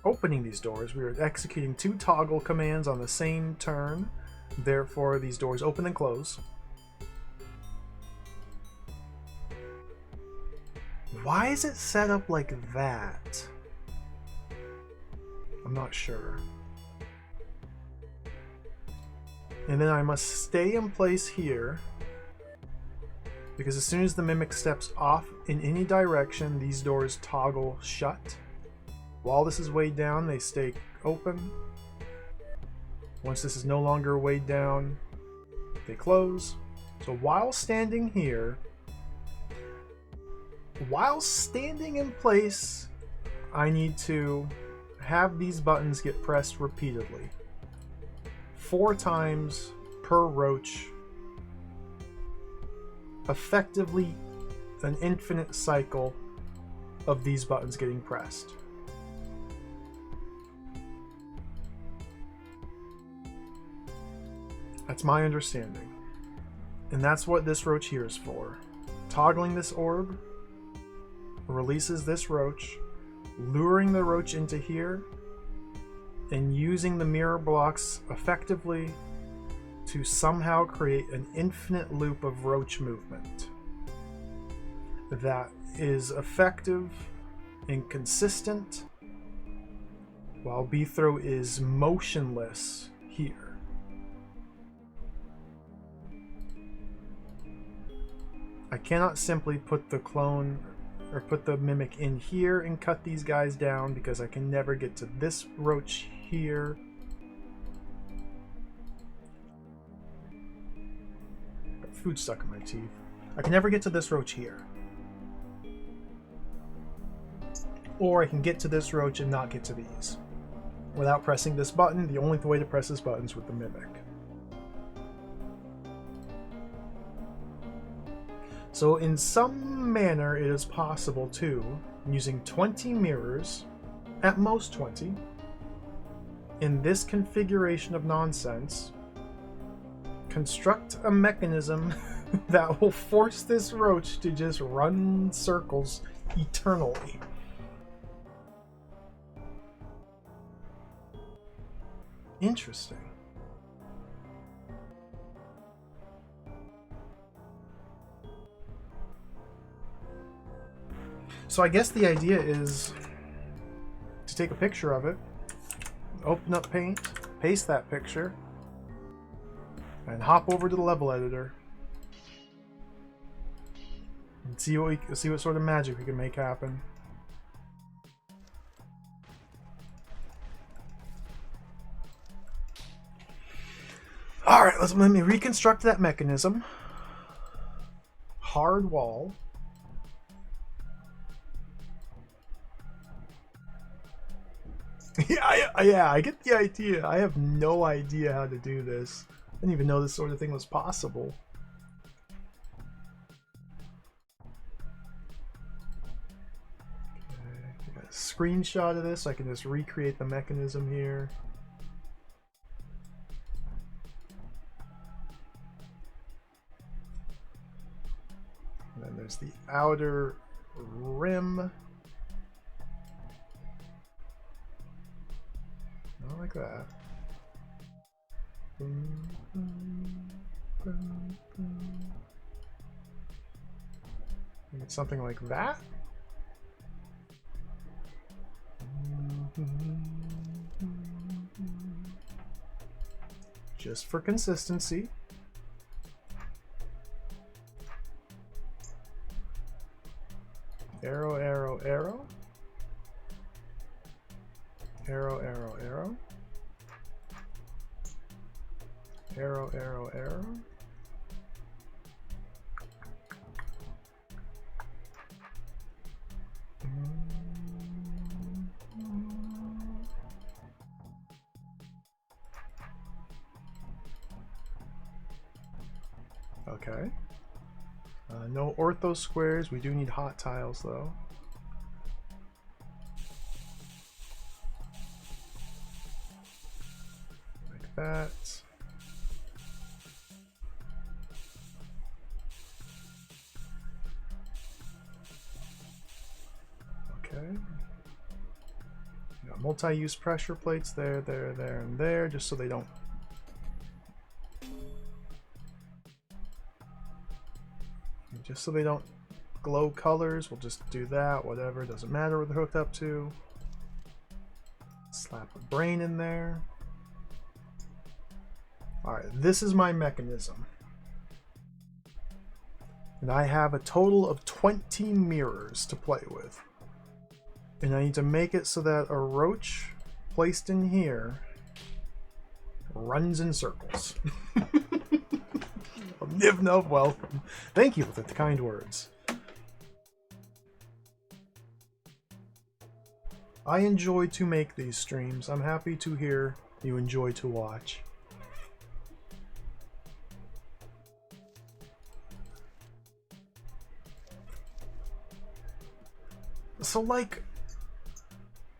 Speaker 1: opening these doors. We are executing 2 toggle commands on the same turn. Therefore, these doors open and close. Why is it set up like that? I'm not sure. And then I must stay in place here Because as soon as the mimic steps off in any direction, these doors toggle shut. While this is weighed down, they stay open. Once this is no longer weighed down, they close. So while standing here, while standing in place, I need to have these buttons get pressed repeatedly. 4 times per roach. Effectively an infinite cycle of these buttons getting pressed. That's my understanding. And that's what this roach here is for. Toggling this orb releases this roach, luring the roach into here, and using the mirror blocks effectively to somehow create an infinite loop of roach movement that is effective and consistent, while Bithro is motionless here. I cannot simply put the clone or put the mimic in here and cut these guys down because I can never get to this roach here. Got food stuck in my teeth. I can never get to this roach here. Or I can get to this roach and not get to these. Without pressing this button, the only way to press this button is with the mimic. So in some manner it is possible to, using 20 mirrors, at most 20, in this configuration of nonsense, construct a mechanism that will force this roach to just run circles eternally. Interesting. So I guess the idea is to take a picture of it, open up Paint, paste that picture, and hop over to the level editor and see what sort of magic we can make happen. All right, let me reconstruct that mechanism. Hard wall. Yeah, I get the idea. I have no idea how to do this. I didn't even know this sort of thing was possible. Okay, I got a screenshot of this so I can just recreate the mechanism here. And then there's the outer rim. Not like that. Maybe something like that. Just for consistency. Arrow, arrow, arrow. Arrow, arrow, arrow. Arrow, arrow, arrow. Okay. No ortho squares. We do need hot tiles though. Like that. Okay. Got multi-use pressure plates there, there, there, and there, just so they don't. Just so they don't glow colors, we'll just do that, whatever, doesn't matter what they're hooked up to. Slap a brain in there. Alright, this is my mechanism. And I have a total of 20 mirrors to play with. And I need to make it so that a roach placed in here runs in circles. Nivnov, welcome. Thank you for the kind words. I enjoy to make these streams. I'm happy to hear you enjoy to watch. So, like,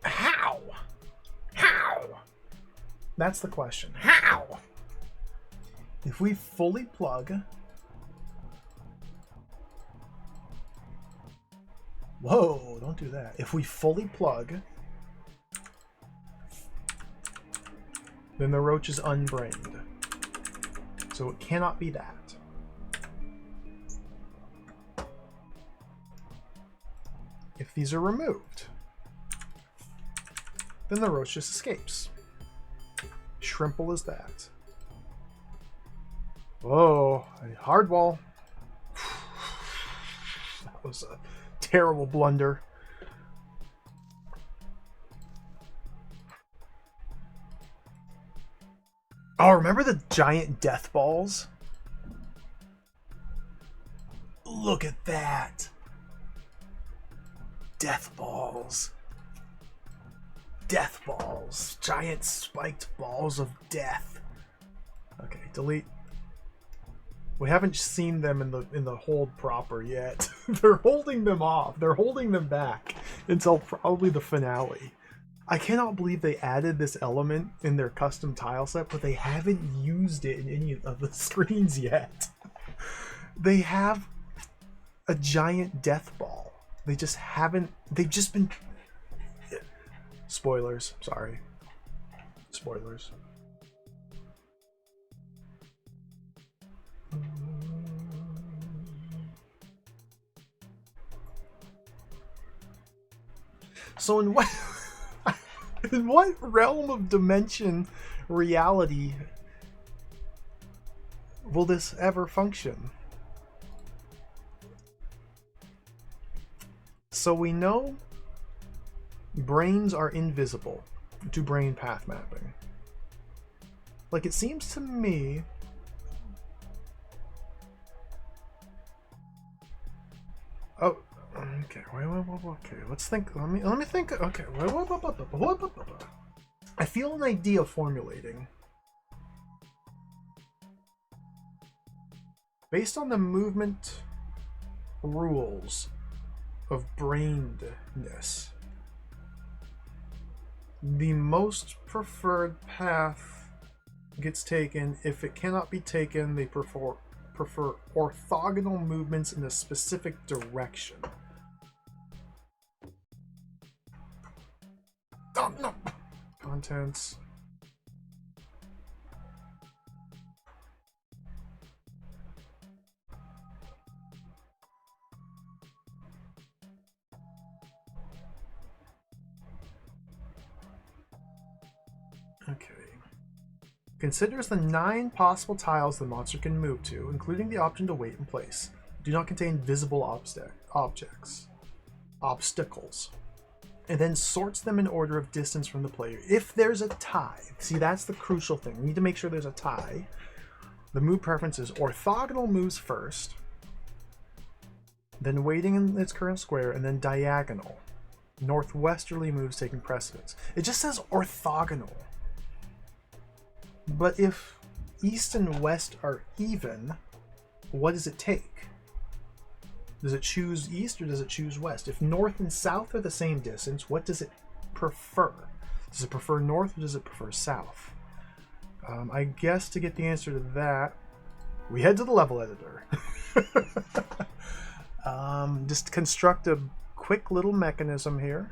Speaker 1: how? How? That's the question. How? If we fully plug... Whoa, don't do that. If we fully plug, then the roach is unbrained. So it cannot be that. If these are removed, then the roach just escapes. Shrimple as that. Whoa, hardwall. That was a terrible blunder. Oh, remember the giant death balls? Look at that. Death balls. Death balls. Giant spiked balls of death. Okay, delete. We haven't seen them in the hold proper yet. They're holding them off. They're holding them back until probably the finale. I cannot believe they added this element in their custom tile set, but they haven't used it in any of the screens yet. They have a giant death ball. They just haven't... They've just been... Spoilers. Sorry. Spoilers. So in what... in what realm of dimension reality will this ever function? So we know brains are invisible to brain path mapping. Like, it seems to me oh, okay, okay, let's think, let me think, okay, I feel an idea formulating. Based on the movement rules of brainedness, the most preferred path gets taken. If it cannot be taken, they prefer orthogonal movements in a specific direction. Oh, no. Contents. Okay. Considers the 9 possible tiles the monster can move to, including the option to wait in place. Do not contain visible obstacles. And then sorts them in order of distance from the player. If there's a tie, see, that's the crucial thing. We need to make sure there's a tie. The move preference is orthogonal moves first, then waiting in its current square, and then diagonal. Northwesterly moves taking precedence. It just says orthogonal. But if east and west are even, what does it take? Does it choose east or does it choose west? If north and south are the same distance, what does it prefer? Does it prefer north or does it prefer south? I guess to get the answer to that, we head to the level editor. Just construct a quick little mechanism here.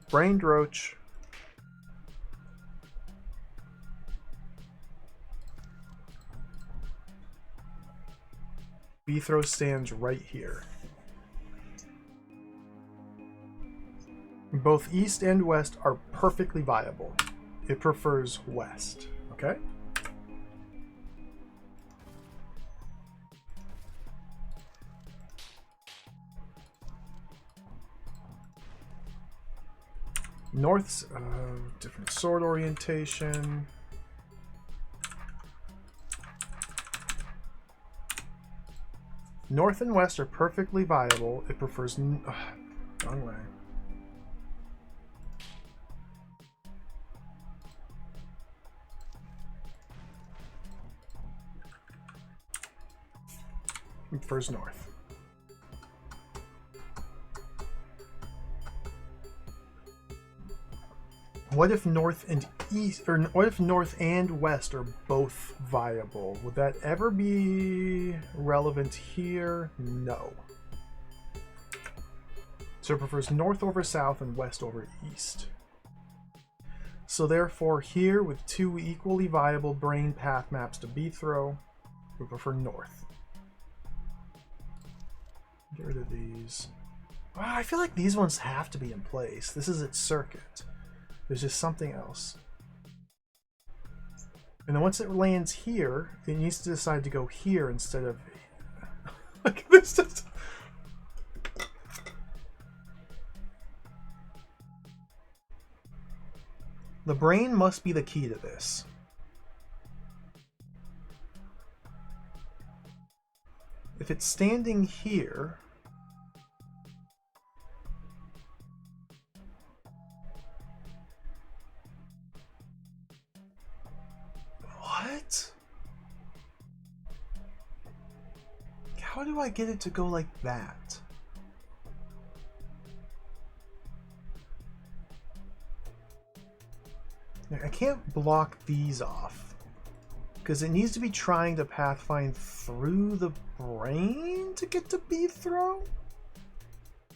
Speaker 1: Brained roach. B throw stands right here. Both east and west are perfectly viable. It prefers west, okay? North's different sword orientation. North and west are perfectly viable. It prefers... wrong way. It prefers north. What if north and east, or what if north and west are both viable? Would that ever be relevant here? No. So it prefers north over south and west over east. So therefore here, with two equally viable brain path maps to B throw, we prefer north. Get rid of these. Oh, I feel like these ones have to be in place. This is its circuit. There's just something else. And then once it lands here, it needs to decide to go here instead of... Like this just... The brain must be the key to this. If it's standing here... What? How do I get it to go like that? I can't block these off because it needs to be trying to pathfind through the brain to get to B throw,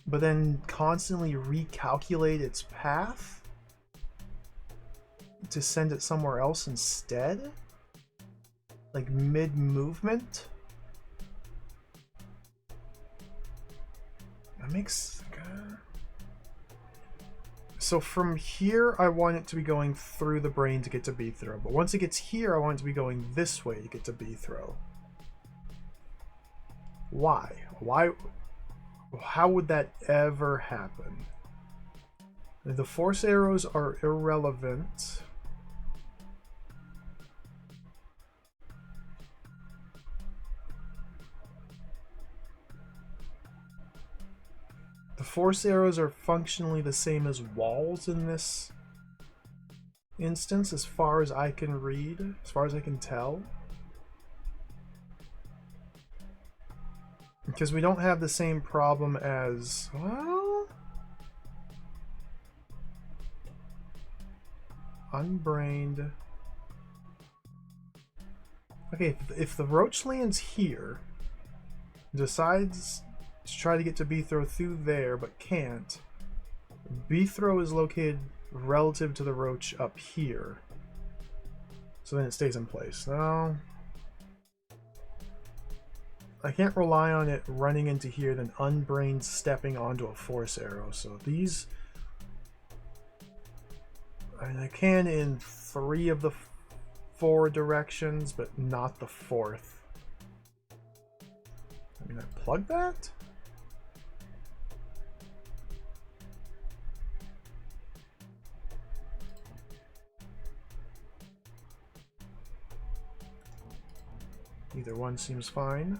Speaker 1: but then constantly recalculate its path to send it somewhere else instead, like mid-movement. That makes... So from here, I want it to be going through the brain to get to B throw, but once it gets here, I want it to be going this way to get to B throw. Why? Why? How would that ever happen? The force arrows are irrelevant. The force arrows are functionally the same as walls in this instance, as far as I can read, as far as I can tell. Because we don't have the same problem as, well, unbrained. Okay, if the roach lands here, decides to try to get to B throw through there, but can't. B throw is located relative to the roach up here. So then it stays in place. No. I can't rely on it running into here, then unbrained stepping onto a force arrow. So these... I can in 3 of the 4 directions, but not the 4th. I mean, I plug that? Either one seems fine.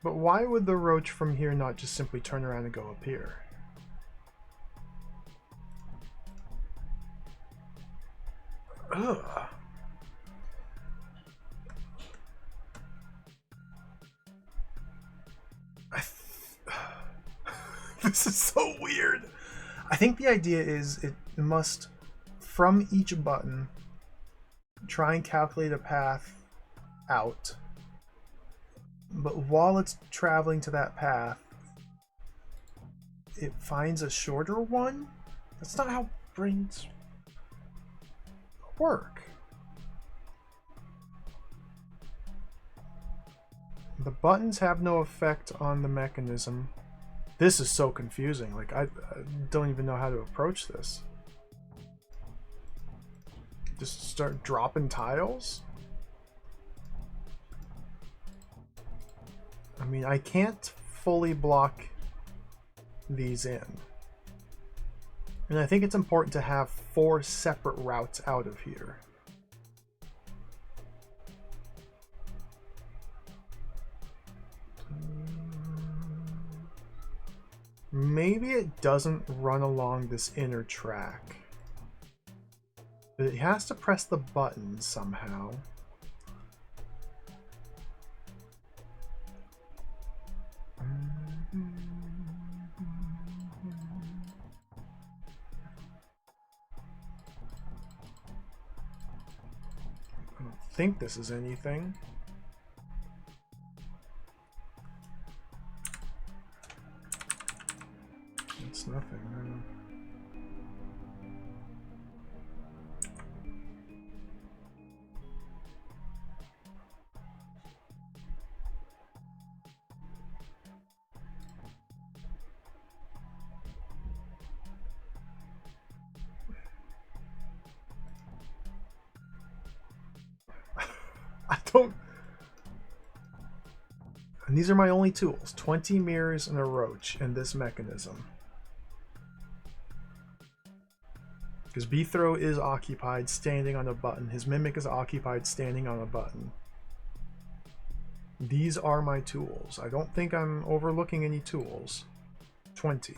Speaker 1: But why would the roach from here not just simply turn around and go up here? Ugh. This is so weird. I think the idea is it must, from each button, try and calculate a path out. But while it's traveling to that path, it finds a shorter one? That's not how brains work. The buttons have no effect on the mechanism. This is so confusing. Like, I don't even know how to approach this. Just start dropping tiles? I mean, I can't fully block these in. And I think it's important to have 4 separate routes out of here. Maybe it doesn't run along this inner track. But it has to press the button somehow. I don't think this is anything. It's nothing. I don't know. I don't. And these are my only tools: 20 mirrors and a roach and this mechanism. Because B-throw is occupied standing on a button. His mimic is occupied standing on a button. These are my tools. I don't think I'm overlooking any tools. 20.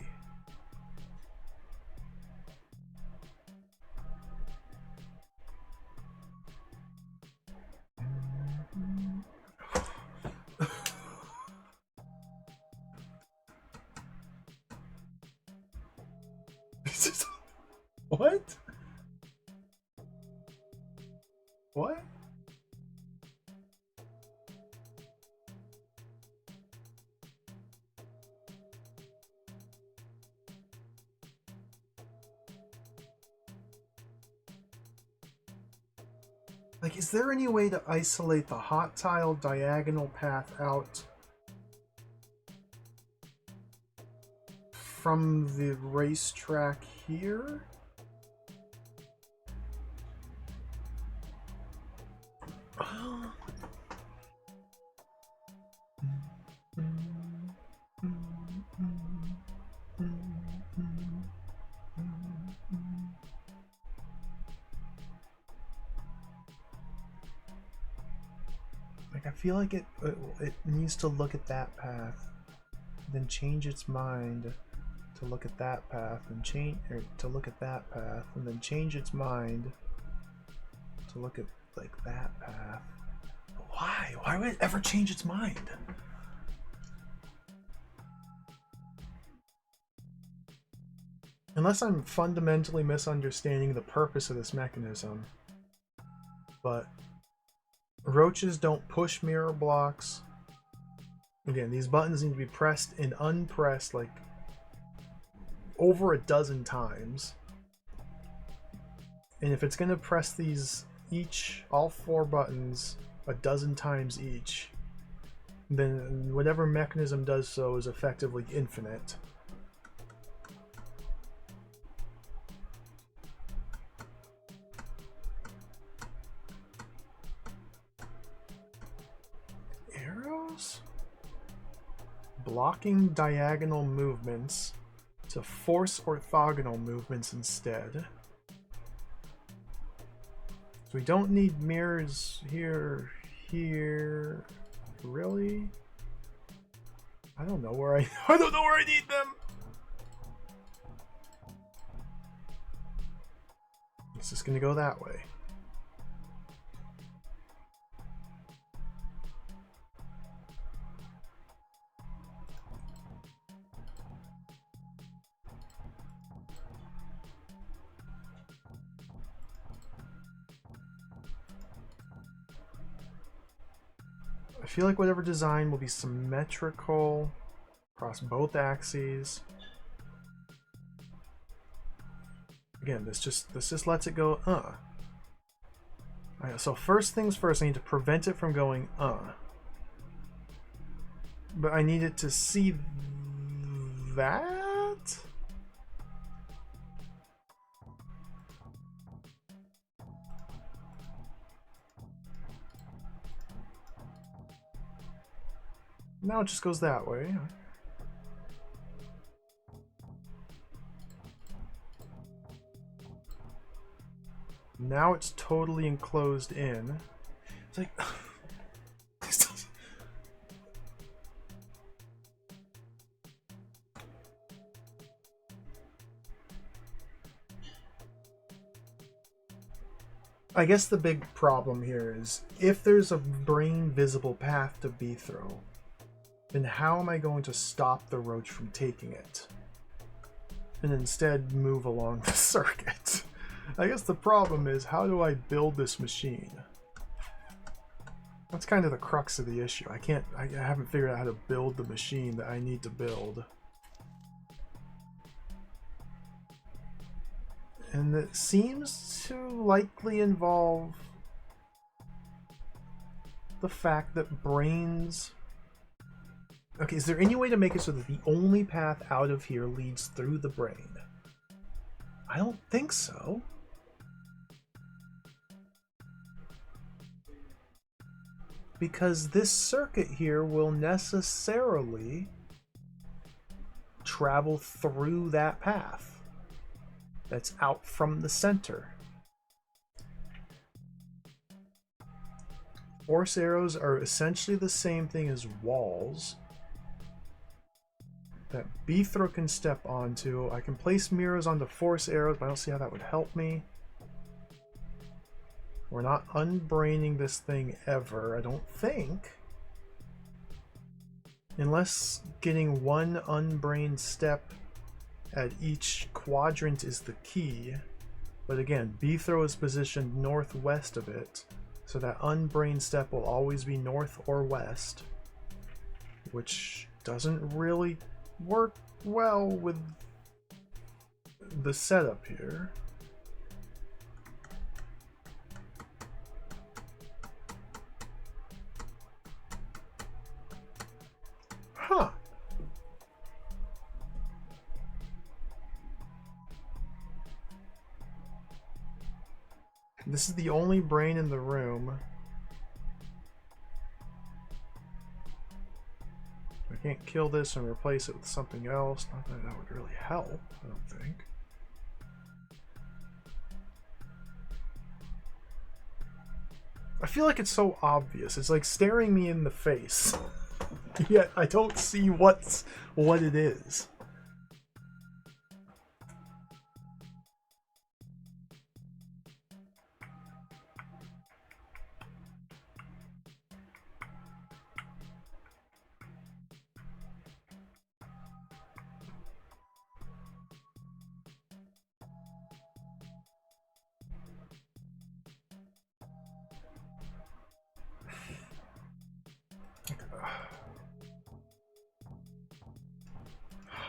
Speaker 1: What? What? Like, is there any way to isolate the hot tile diagonal path out from the racetrack here? Like, I feel like it needs to look at that path, then change its mind to look at that path, and to look at that path, and then change its mind to look at like that path. Why? Why would it ever change its mind? Unless I'm fundamentally misunderstanding the purpose of this mechanism. But roaches don't push mirror blocks. Again, these buttons need to be pressed and unpressed like over a dozen times. And if it's going to press these all 4 buttons a dozen times each, then whatever mechanism does so is effectively infinite. Arrows? Blocking diagonal movements to force orthogonal movements instead. So we don't need mirrors here. Really? I don't know where I don't know where I need them. It's just gonna go that way. I feel like whatever design will be symmetrical across both axes. Again, this just lets it go, Alright, so first things first, I need to prevent it from going, But I need it to see that? Now it just goes that way. Now it's totally enclosed in. It's like... I guess the big problem here is, if there's a brain visible path to B-throw, then how am I going to stop the roach from taking it? And instead move along the circuit? I guess the problem is, how do I build this machine? That's kind of the crux of the issue. I haven't figured out how to build the machine that I need to build. And it seems to likely involve the fact that brains... Okay, is there any way to make it so that the only path out of here leads through the brain? I don't think so. Because this circuit here will necessarily travel through that path that's out from the center. Force arrows are essentially the same thing as walls that B-throw can step onto. I can place mirrors onto force arrows, but I don't see how that would help me. We're not unbraining this thing ever, I don't think. Unless getting one unbrained step at each quadrant is the key. But again, B-throw is positioned northwest of it, so that unbrained step will always be north or west, which doesn't really work well with the setup here. Huh. This is the only brain in the room. I can't kill this and replace it with something else. Not that that would really help, I don't think. I feel like it's so obvious. It's like staring me in the face. Yet I don't see what it is.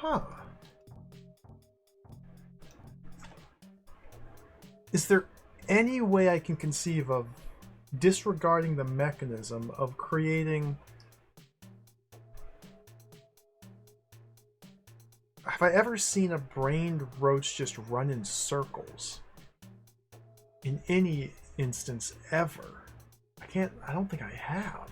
Speaker 1: Huh. Is there any way I can conceive of disregarding the mechanism of creating... Have I ever seen a brained roach just run in circles? In any instance ever? I don't think I have.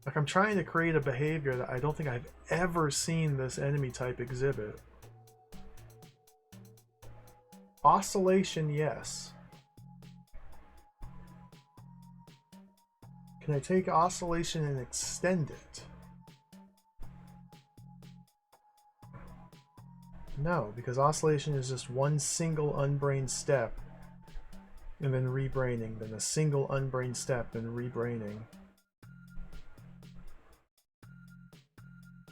Speaker 1: Like, I'm trying to create a behavior that I don't think I've ever seen this enemy type exhibit. Oscillation, yes. Can I take oscillation and extend it? No, because oscillation is just one single unbrained step and then rebraining, then a single unbrained step and rebraining.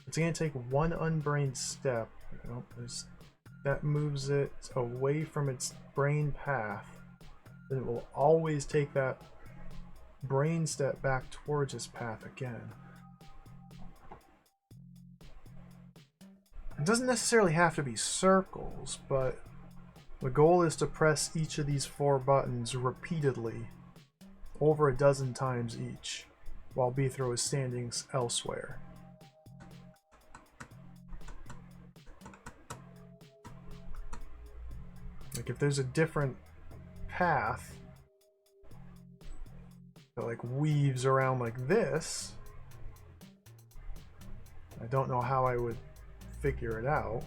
Speaker 1: It's going to take one unbrained step. Oh, that moves it away from its brain path. Then it will always take that brain step back towards its path again. It doesn't necessarily have to be circles, but the goal is to press each of these 4 buttons repeatedly, over a dozen times each. while Bethro is standing elsewhere. Like if there's a different path that like weaves around like this, I don't know how I would figure it out.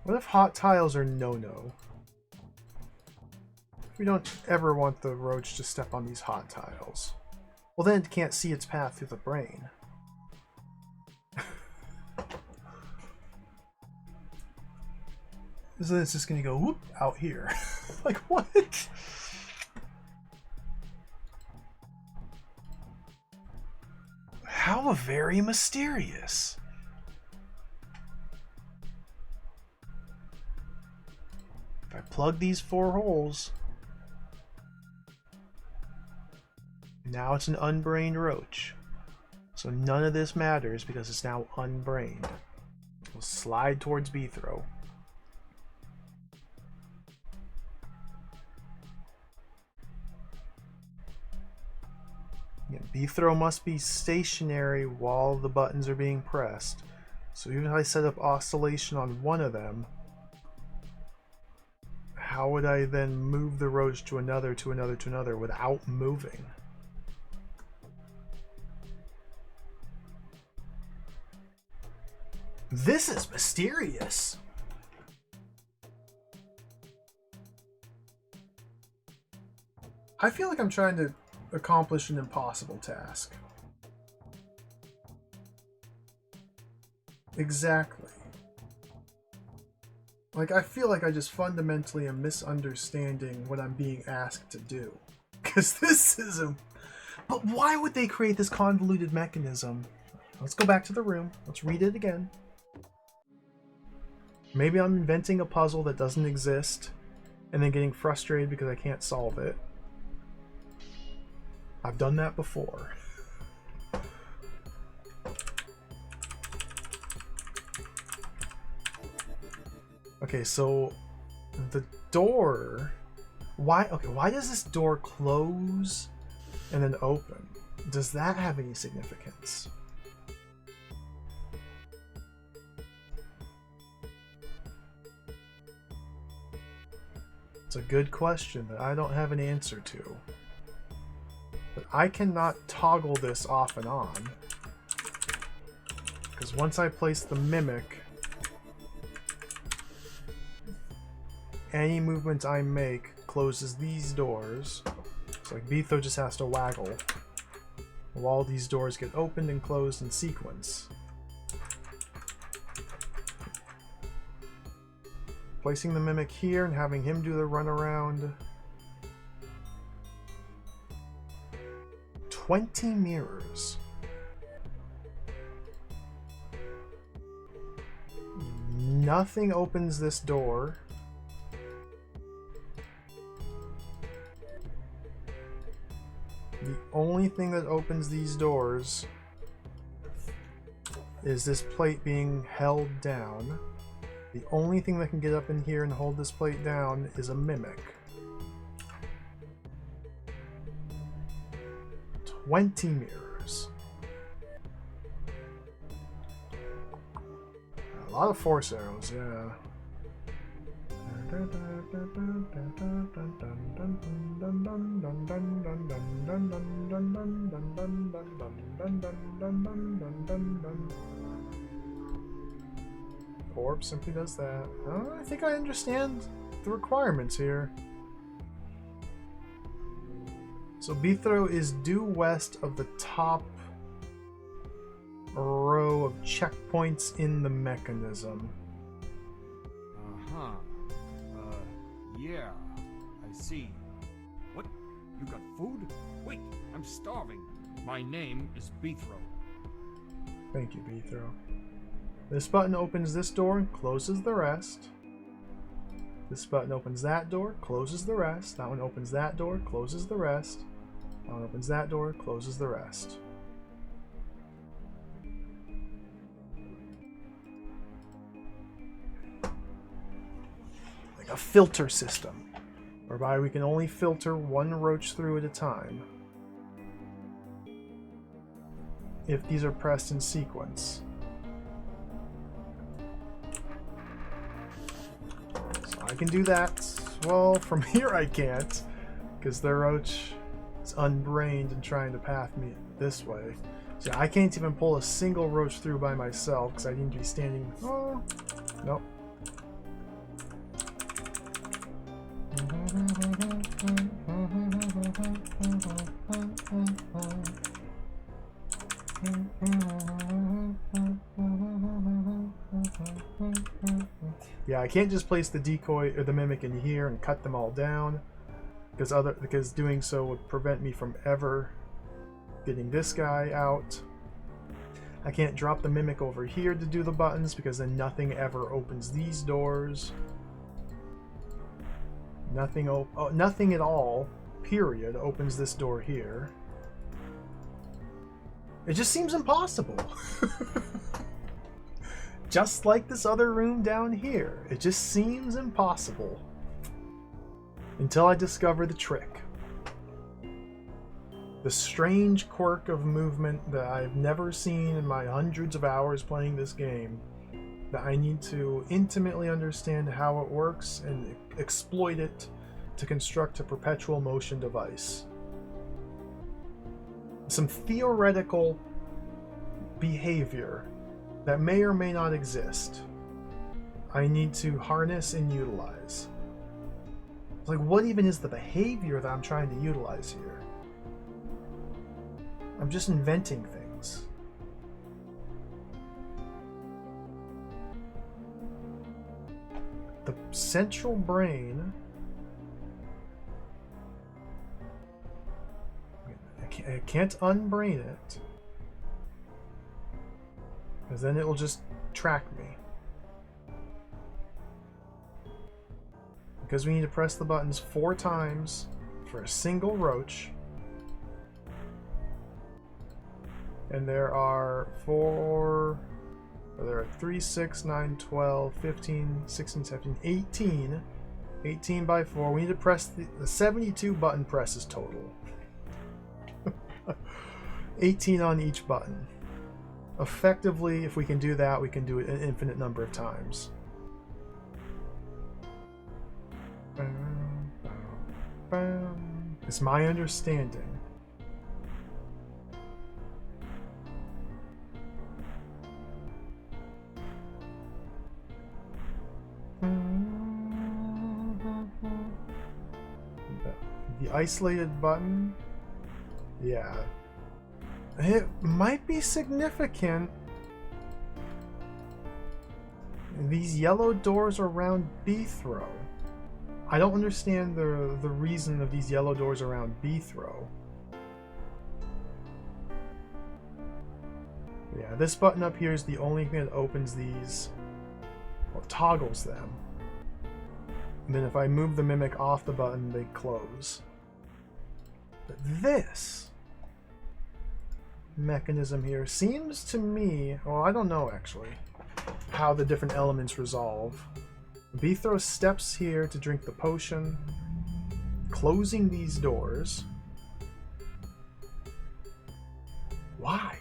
Speaker 1: What if hot tiles are no-no? We don't ever want the roach to step on these hot tiles. Well, then it can't see its path through the brain. So then it's just gonna go whoop out here. Like what? How very mysterious. If I plug these 4 holes, now it's an unbrained roach. So none of this matters because it's now unbrained. We'll slide towards Bethro. Yeah, Bethro must be stationary while the buttons are being pressed. So even if I set up oscillation on one of them, how would I then move the roach to another, to another, to another without moving? This is mysterious. I feel like I'm trying to accomplish an impossible task. Exactly. Like, I feel like I just fundamentally am misunderstanding what I'm being asked to do. Because this is a... But why would they create this convoluted mechanism? Let's go back to the room. Let's read it again. Maybe I'm inventing a puzzle that doesn't exist and then getting frustrated because I can't solve it. I've done that before. Okay, so the door, why does this door close and then open? Does that have any significance? It's a good question that I don't have an answer to. But I cannot toggle this off and on. Because once I place the mimic, any movement I make closes these doors. So like Bethro just has to waggle while these doors get opened and closed in sequence. Placing the mimic here and having him do the runaround. 20 mirrors. Nothing opens this door. The only thing that opens these doors is this plate being held down. The only thing that can get up in here and hold this plate down is a mimic. 20 mirrors. A lot of force arrows, yeah. Orb simply does that. I think I understand the requirements here. So Bethro is due west of the top row of checkpoints in the mechanism.
Speaker 2: Uh-huh. Yeah, I see. What? You got food? Wait, I'm starving. My name is Bethro.
Speaker 1: Thank you, Bethro. This button opens this door and closes the rest. This button opens that door, closes the rest. That one opens that door, closes the rest. One opens that door, closes the rest. Like a filter system, whereby we can only filter one roach through at a time if these are pressed in sequence. So I can do that. Well, from here I can't, because the roach is unbrained and trying to path me this way. So I can't even pull a single roach through by myself, because I need to be standing... Oh, nope. Yeah, I can't just place the decoy or the mimic in here and cut them all down, because doing so would prevent me from ever getting this guy out. I can't drop the mimic over here to do the buttons, because then nothing ever opens these doors. Nothing at all, period, opens this door here. It just seems impossible. Just like this other room down here. It just seems impossible. Until I discover the trick. The strange quirk of movement that I've never seen in my hundreds of hours playing this game. That I need to intimately understand how it works and exploit it to construct a perpetual motion device. Some theoretical behavior that may or may not exist, I need to harness and utilize. It's like, what even is the behavior that I'm trying to utilize here? I'm just inventing things. The central brain... I can't unbrain it, because then it will just track me. Because we need to press the buttons 4 times for a single roach. And there are 3, 6, 9, 12, 15, 16, 17, 18. 18 by 4. We need to press the 72 button presses total. 18 on each button. Effectively, if we can do that, we can do it an infinite number of times. It's my understanding. The isolated button, yeah. It might be significant. These yellow doors around B throw. I don't understand the reason of these yellow doors around B throw. Yeah, this button up here is the only thing that opens these, or toggles them. And then if I move the mimic off the button, they close. But this mechanism here seems to me, well, I don't know actually, how the different elements resolve. B throws steps here to drink the potion, closing these doors. Why?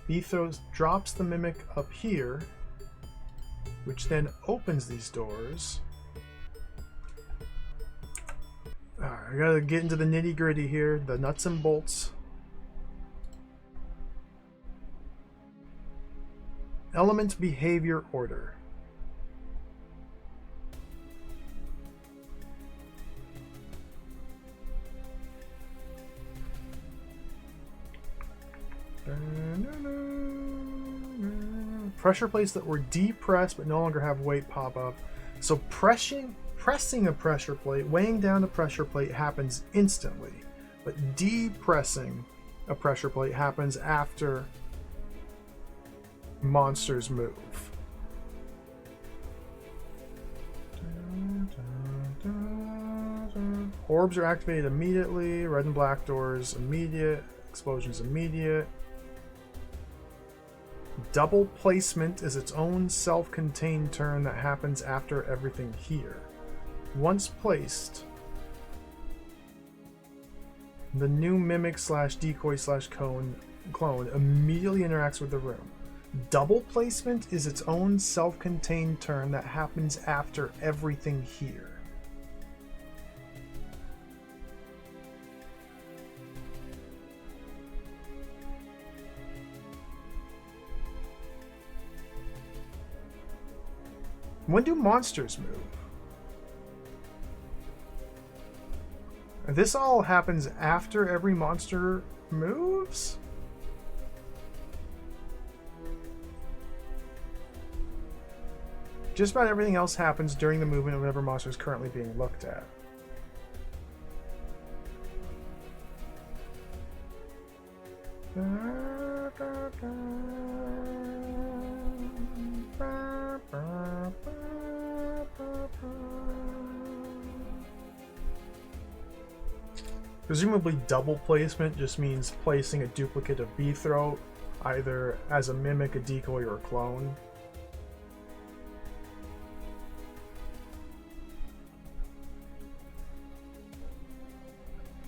Speaker 1: B throws drops the mimic up here, which then opens these doors. Alright, I gotta get into the nitty-gritty here, the nuts and bolts. Element behavior order. Pressure plates that were depressed but no longer have weight pop up. So pressing a pressure plate, weighing down a pressure plate happens instantly, but depressing a pressure plate happens after monsters move. Orbs are activated immediately. Red and black doors immediate. Explosions immediate. Double placement is its own self-contained turn that happens after everything here. Once placed, the new mimic slash decoy slash clone immediately interacts with the room. Double placement is its own self-contained turn that happens after everything here. When do monsters move? This all happens after every monster moves? Just about everything else happens during the movement of whatever monster is currently being looked at. Presumably double placement just means placing a duplicate of Beethroat, either as a mimic, a decoy, or a clone.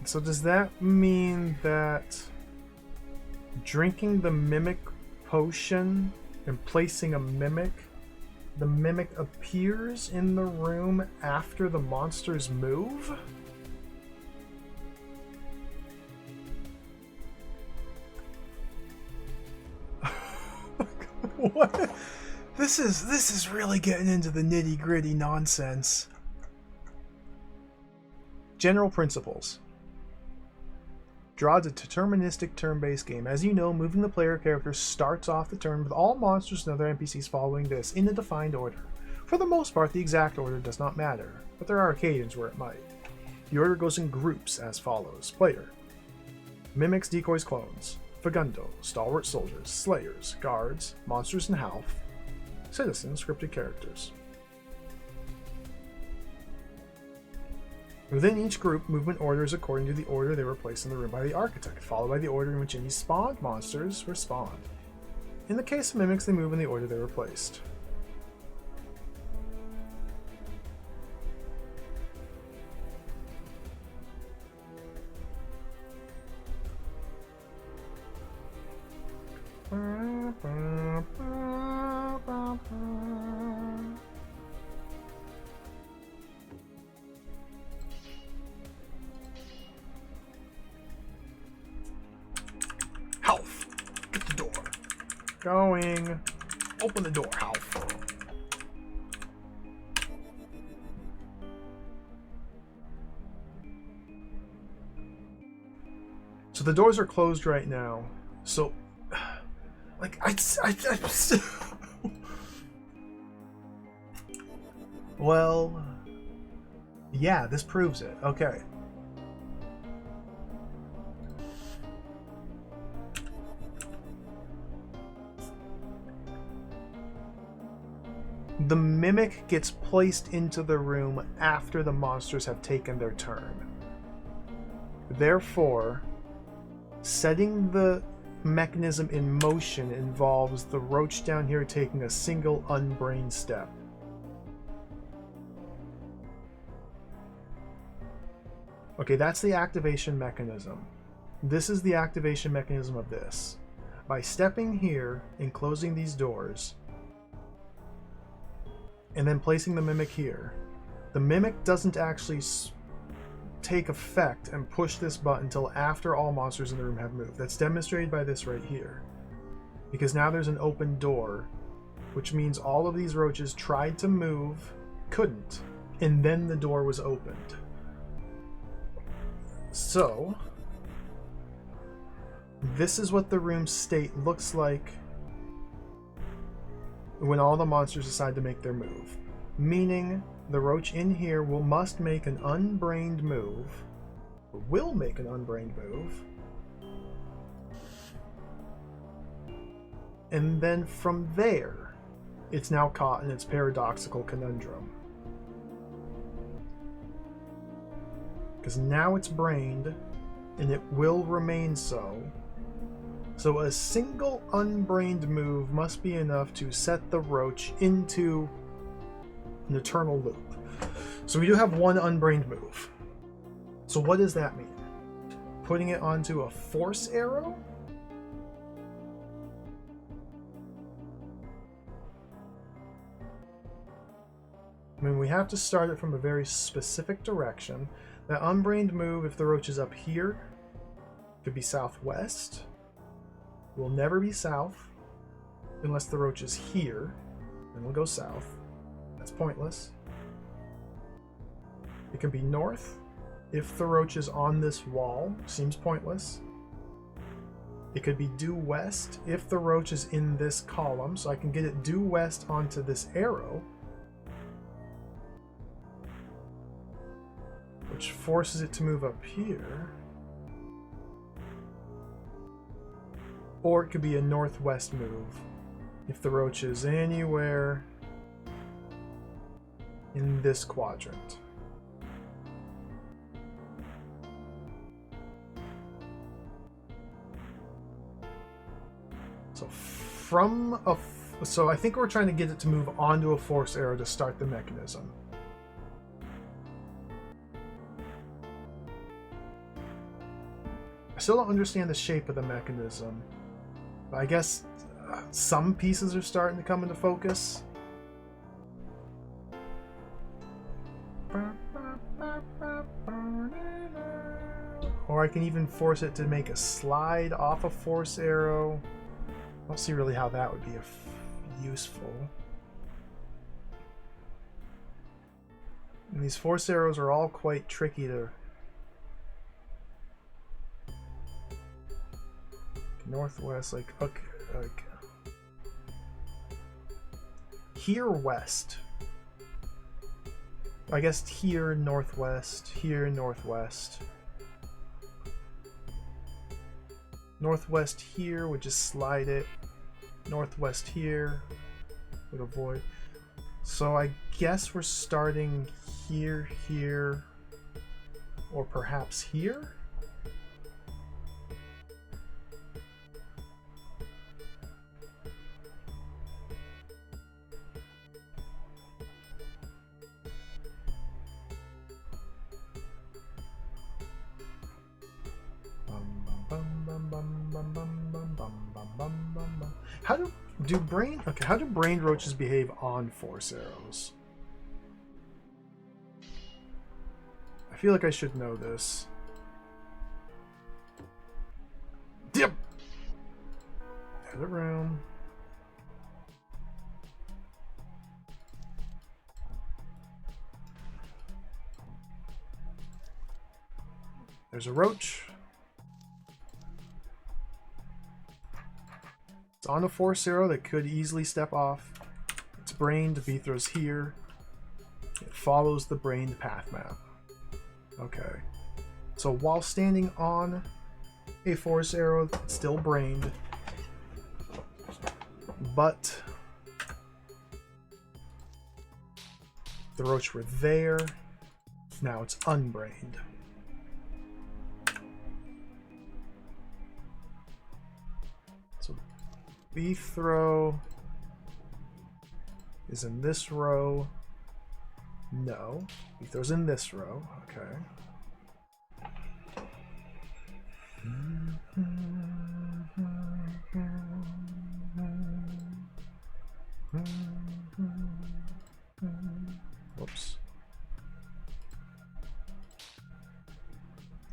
Speaker 1: So does that mean that drinking the mimic potion and placing a mimic, the mimic appears in the room after the monsters move? What? This is really getting into the nitty-gritty nonsense. General principles. DROD's a deterministic turn-based game. As you know, moving the player character starts off the turn with all monsters and other NPCs following this in a defined order. For the most part, the exact order does not matter, but there are occasions where it might. The order goes in groups as follows. Player. Mimics, decoys, clones. Fagundo, stalwart soldiers, slayers, guards, monsters and half. Citizens, scripted characters. Within each group, movement order is according to the order they were placed in the room by the architect, followed by the order in which any spawned monsters were spawned. In the case of mimics, they move in the order they were placed. Half! Get the door. Going. Open the door, Half. So the doors are closed right now. So, like, well, yeah, this proves it. Okay. The mimic gets placed into the room after the monsters have taken their turn. Therefore, setting the mechanism in motion involves the roach down here taking a single unbrained step. Okay, that's the activation mechanism. This is the activation mechanism of this. By stepping here and closing these doors, and then placing the mimic here, the mimic doesn't actually take effect and push this button until after all monsters in the room have moved. That's demonstrated by this right here. Because now there's an open door, which means all of these roaches tried to move, couldn't, and then the door was opened. So, this is what the room state looks like when all the monsters decide to make their move. Meaning, the roach in here must make an unbrained move, will make an unbrained move, and then from there, it's now caught in its paradoxical conundrum. because now it's brained, and it will remain so. So a single unbrained move must be enough to set the roach into an eternal loop. So we do have one unbrained move. So what does that mean? Putting it onto a force arrow? I mean, we have to start it from a very specific direction. That unbrained move, if the roach is up here, could be southwest. It will never be south unless the roach is here. Then we'll go south. That's pointless. It can be north if the roach is on this wall. Seems pointless. It could be due west if the roach is in this column, so I can get it due west onto this arrow, which forces it to move up here. Or it could be a northwest move if the roach is anywhere in this quadrant. So I think we're trying to get it to move onto a force arrow to start the mechanism. I still don't understand the shape of the mechanism. But I guess some pieces are starting to come into focus. Or I can even force it to make a slide off a force arrow. I don't see really how that would be useful. And these force arrows are all quite tricky to... Northwest, like, okay, like... Here west. I guess here northwest, here northwest. Northwest here would just slide it. Northwest here would avoid. So I guess we're starting here, here, or perhaps here? How do brained roaches behave on force arrows? I feel like I should know this. Yep. Head around. There's a roach. It's on a force arrow that could easily step off. It's brained. B throws here. It follows the brained path map. Okay. So while standing on a force arrow, it's still brained. But if the roach were there, now it's unbrained. B throw is in this row. No. B throw's in this row. Okay. Whoops.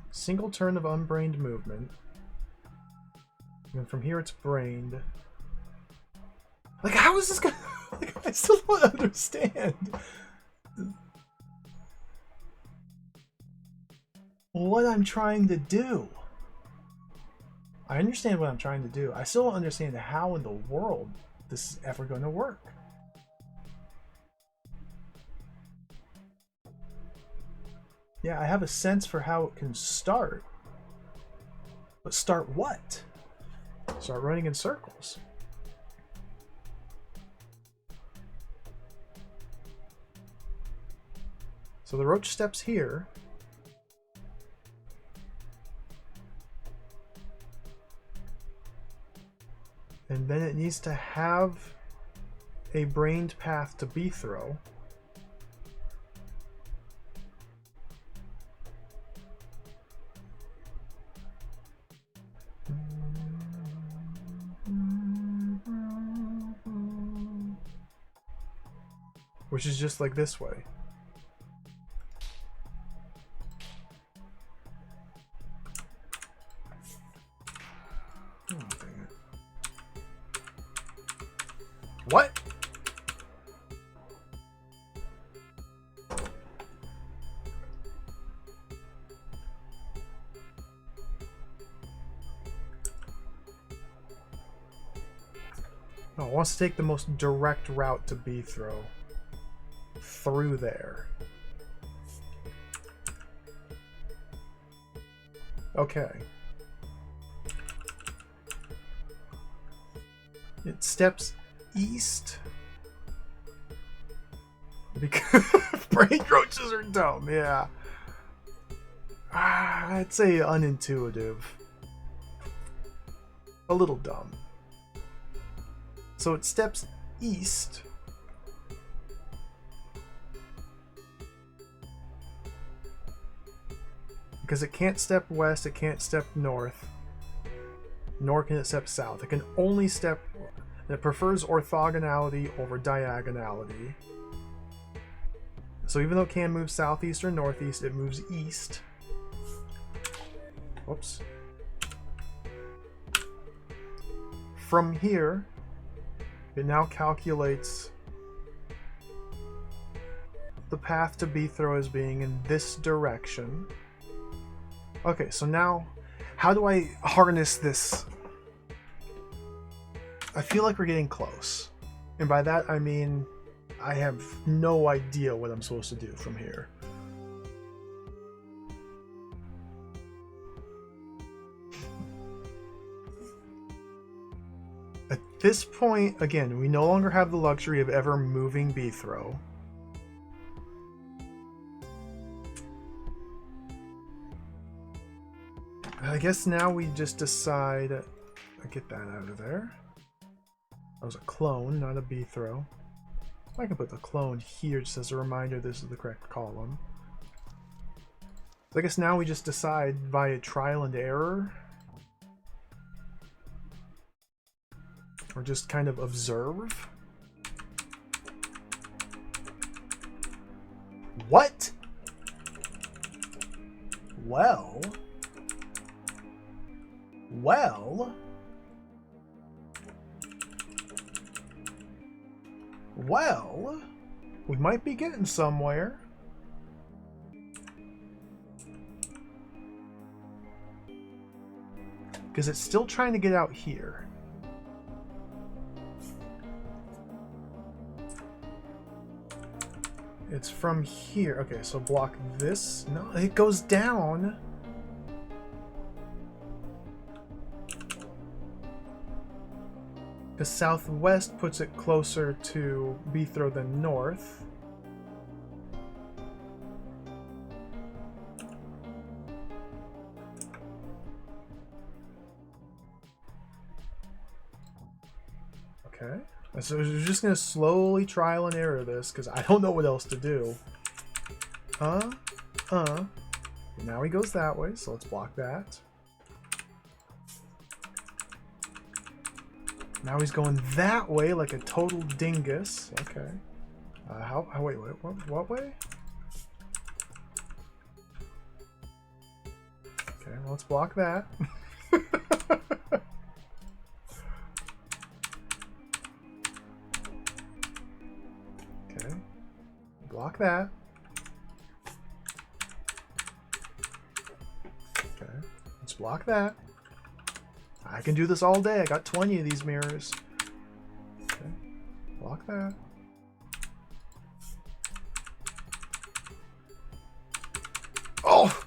Speaker 1: Single turn of unbrained movement. And then from here it's brained. Like, how is this gonna... Like, I still don't understand. What I'm trying to do. I understand what I'm trying to do. I still don't understand how in the world this is ever going to work. Yeah, I have a sense for how it can start. But start what? Start running in circles. So the roach steps here. And then it needs to have a brained path to B throw. Which is just like this way. Oh, dang it. What? No, it wants to take the most direct route to B throw. Through there. Okay. It steps east. Because brain roaches are dumb, yeah. I'd say unintuitive. A little dumb. So it steps east. Because it can't step west, it can't step north, nor can it step south. It can only step, and it prefers orthogonality over diagonality. So even though it can move southeast or northeast, it moves east. Whoops. From here, it now calculates the path to B throw as being in this direction. Okay, so now, how do I harness this? I feel like we're getting close. And by that, I mean, I have no idea what I'm supposed to do from here. At this point, again, we no longer have the luxury of ever moving B throw. I guess now we just decide. I get that out of there. That was a clone, not a B throw. I can put the clone here just as a reminder this is the correct column. So I guess now we just decide via trial and error. Or just kind of observe. What? Well... Well, we might be getting somewhere. Because it's still trying to get out here. It's from here. Okay, so block this. No, it goes down. Because southwest puts it closer to B throw than north. Okay. So we're just going to slowly trial and error this because I don't know what else to do. Now he goes that way, so let's block that. Now he's going that way like a total dingus. Okay. Wait, what way? Okay, well, let's block that. Okay. Block that. Okay. Let's block that. I can do this all day. I got 20 of these mirrors. Okay. Block that. Oh!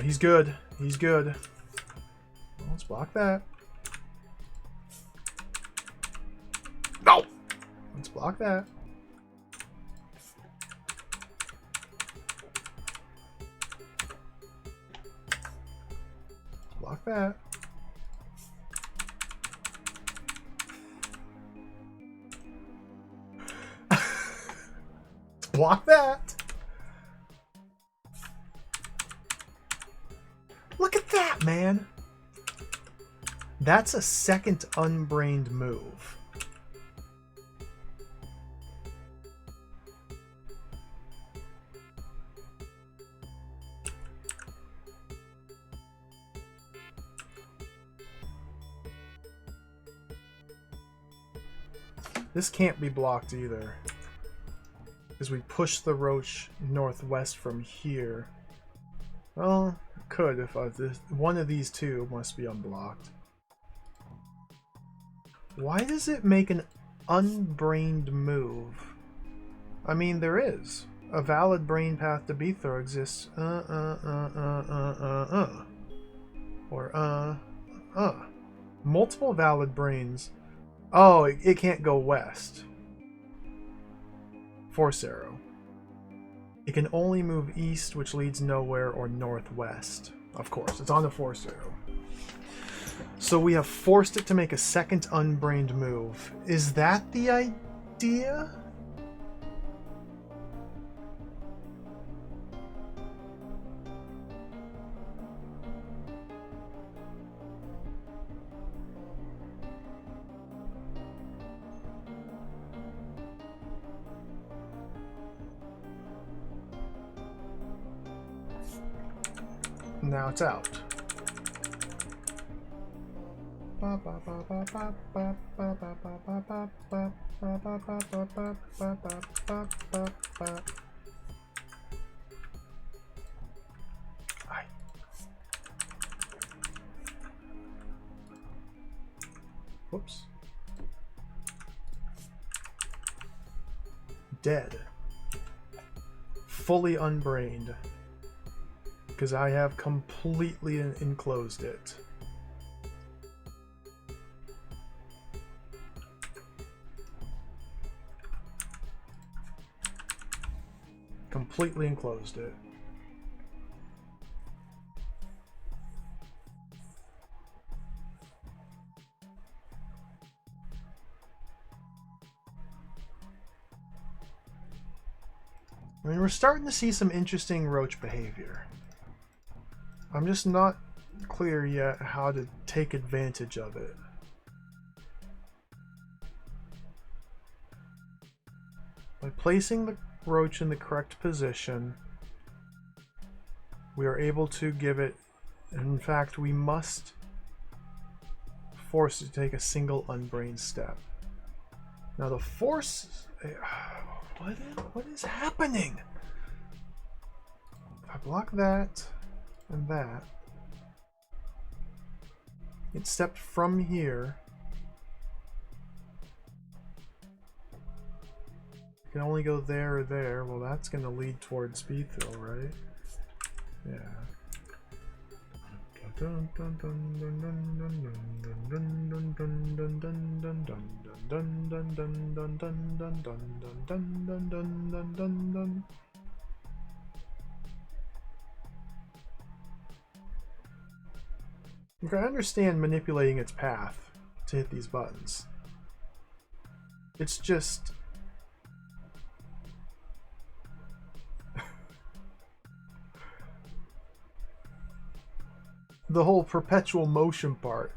Speaker 1: He's good. He's good. Well, let's block that. No! Let's block that. Block that. Block that. Look at that, man. That's a second unbrained move. This can't be blocked either, because we push the roach northwest from here. Well, it could if one of these two must be unblocked. Why does it make an unbrained move? I mean, there is. A valid brain path to Beethro exists. Or, multiple valid brains. Oh, it can't go west. Force arrow. It can only move east, which leads nowhere, or northwest. Of course, it's on the force arrow. So we have forced it to make a second unbrained move. Is that the idea? Now it's out. Whoops. Dead. Fully unbrained. Because I have completely enclosed it. Completely enclosed it. I mean, we're starting to see some interesting roach behavior. I'm just not clear yet how to take advantage of it. By placing the roach in the correct position, we are able to give it, in fact, we must force it to take a single unbrained step. Now the force, what is happening? If I block that and that, it stepped from here. It can only go there or there. Well, that's going to lead towards Beethil, right? Yeah. Look, I understand manipulating its path to hit these buttons. It's just... the whole perpetual motion part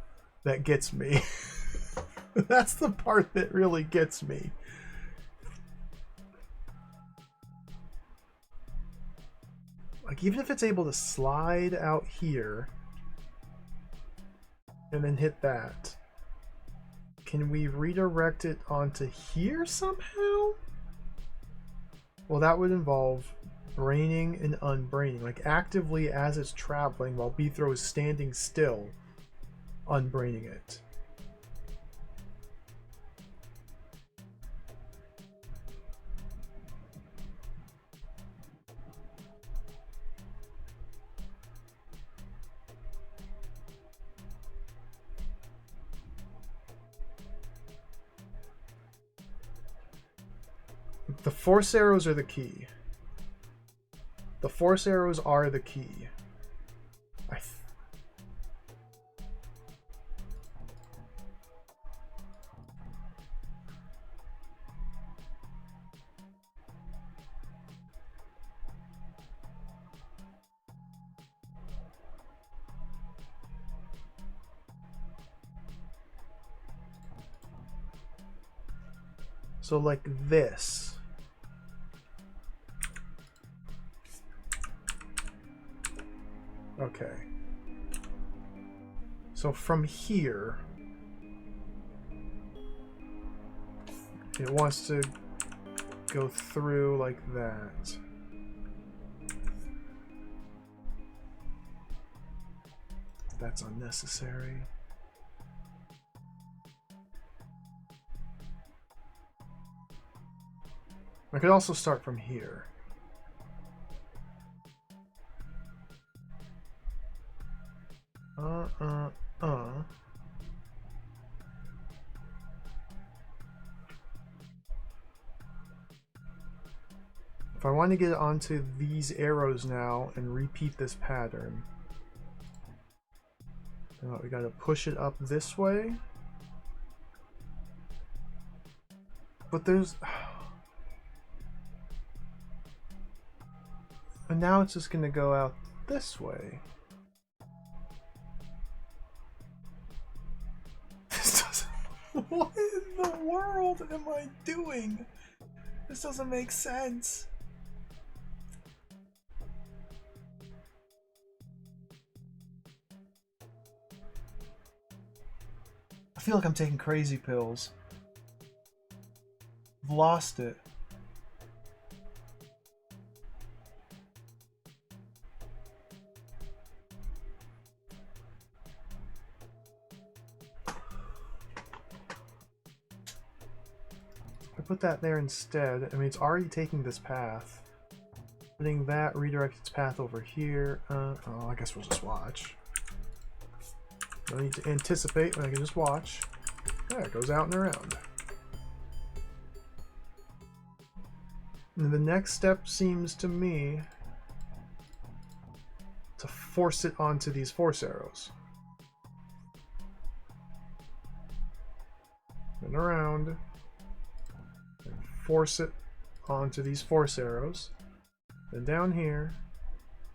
Speaker 1: that gets me. That's the part that really gets me. Like, even if it's able to slide out here and then hit that, can we redirect it onto here somehow? Well, that would involve braining and unbraining, like actively as it's traveling while Beethro is standing still, unbraining it. The force arrows are the key. The force arrows are the key. So like this. Okay. So from here, it wants to go through like that. That's unnecessary. I could also start from here. If I want to get onto these arrows now and repeat this pattern, we gotta push it up this way. But there's... And now it's just gonna go out this way. This doesn't... What in the world am I doing? This doesn't make sense. I feel like I'm taking crazy pills. I've lost it. I put that there instead. I mean, it's already taking this path. Putting that redirects its path over here. Oh, I guess we'll just watch. No need to anticipate when I can just watch. Yeah, it goes out and around. And the next step seems to me to force it onto these force arrows. And around. And force it onto these force arrows. Then down here.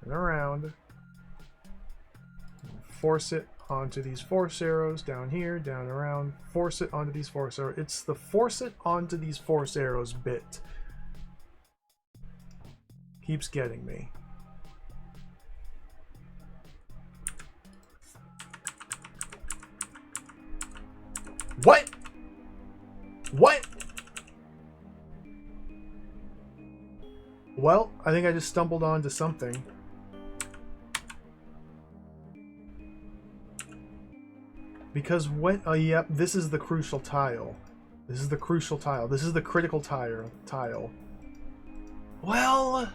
Speaker 1: And around. And force it onto these force arrows, down here, down around, force it onto these force arrows. It's the force it onto these force arrows bit. Keeps getting me. What? What? Well, I think I just stumbled onto something. Because when, yep, this is the crucial tile. This is the crucial tile. This is the critical tile. Well...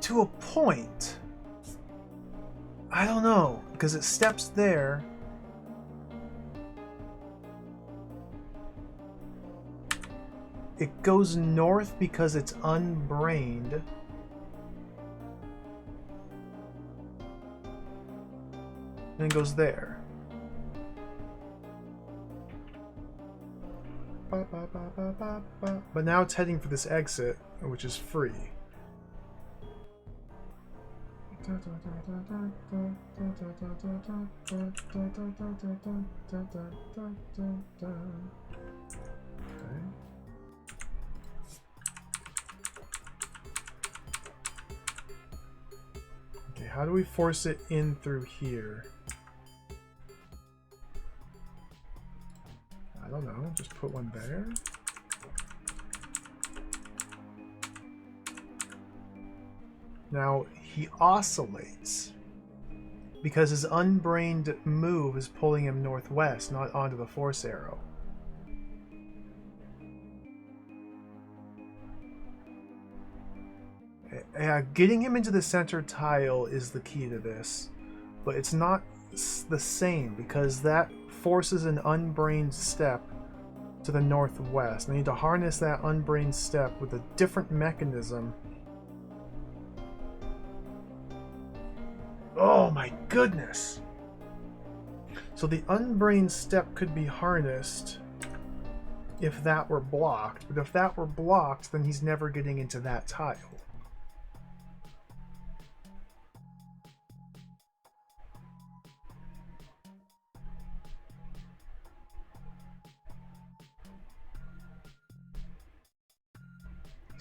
Speaker 1: to a point. I don't know, because it steps there. It goes north because it's unbrained. And it goes there. But now it's heading for this exit, which is free. Okay, how do we force it in through here? I don't know, just put one there. Now, he oscillates because his unbrained move is pulling him northwest, not onto the force arrow. Getting him into the center tile is the key to this, but it's not the same because that forces an unbrained step to the northwest. I need to harness that unbrained step with a different mechanism. Oh my goodness! So the unbrained step could be harnessed if that were blocked, but if that were blocked, then he's never getting into that tile.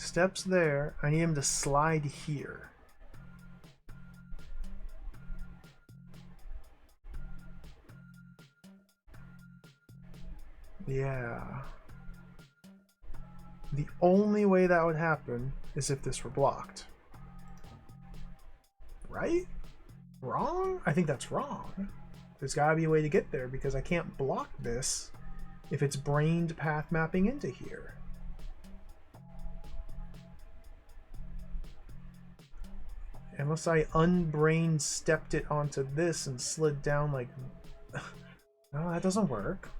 Speaker 1: Steps there. I need him to slide here. Yeah. The only way that would happen is if this were blocked. Right? Wrong? I think that's wrong. There's gotta be a way to get there because I can't block this if it's brained path mapping into here. Unless I unbrained stepped it onto this and slid down like... No, that doesn't work.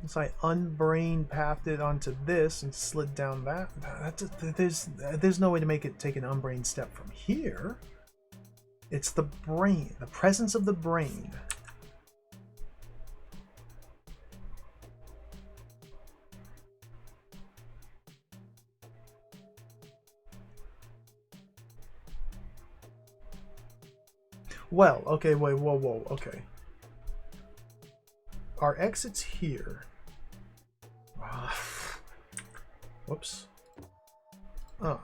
Speaker 1: Unless I unbrained pathed it onto this and slid down that. There's no way to make it take an unbrained step from here. It's the brain, the presence of the brain. Well, okay, wait, whoa, okay. Our exit's here. Whoops. Now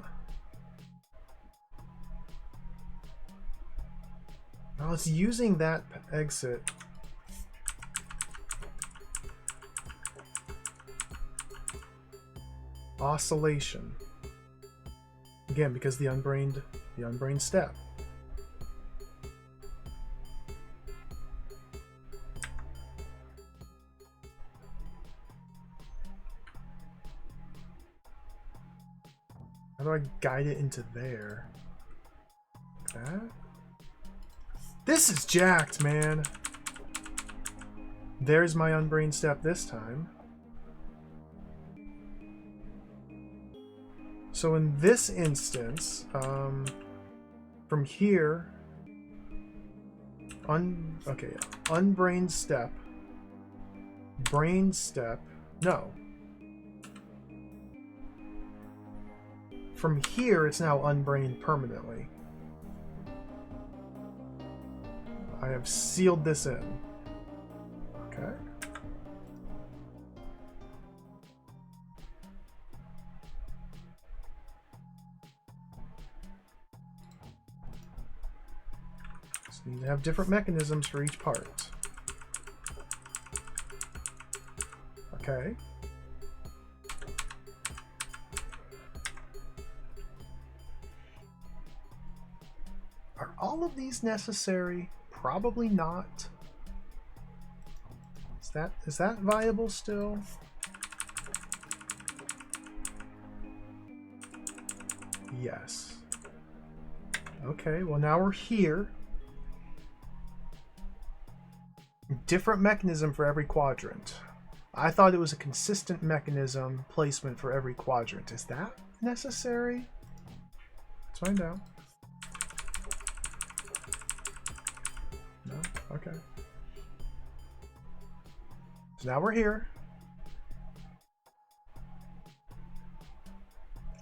Speaker 1: it's using that exit. Oscillation. Again, because the unbrained step. How do I guide it into there? Like that? This is jacked, man. There's my unbrained step this time. So in this instance, from here, unbrained step, brain step, no. From here, it's now unbrained permanently. I have sealed this in. Okay. Just need to have different mechanisms for each part. Okay. Are all of these necessary? Probably not. Is that viable still? Yes. Okay, well now we're here. Different mechanism for every quadrant. I thought it was a consistent mechanism placement for every quadrant. Is that necessary? Let's find out. No? Okay. So now we're here.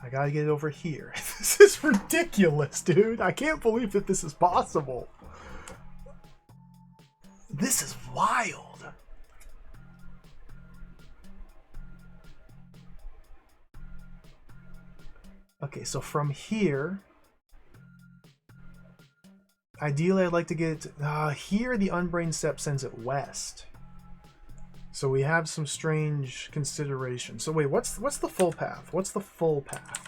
Speaker 1: I gotta get it over here. This is ridiculous, dude. I can't believe that this is possible. This is wild. Okay, so from here, ideally I'd like to get it, here the unbrained step sends it west. So we have some strange consideration. So wait, what's the full path? What's the full path?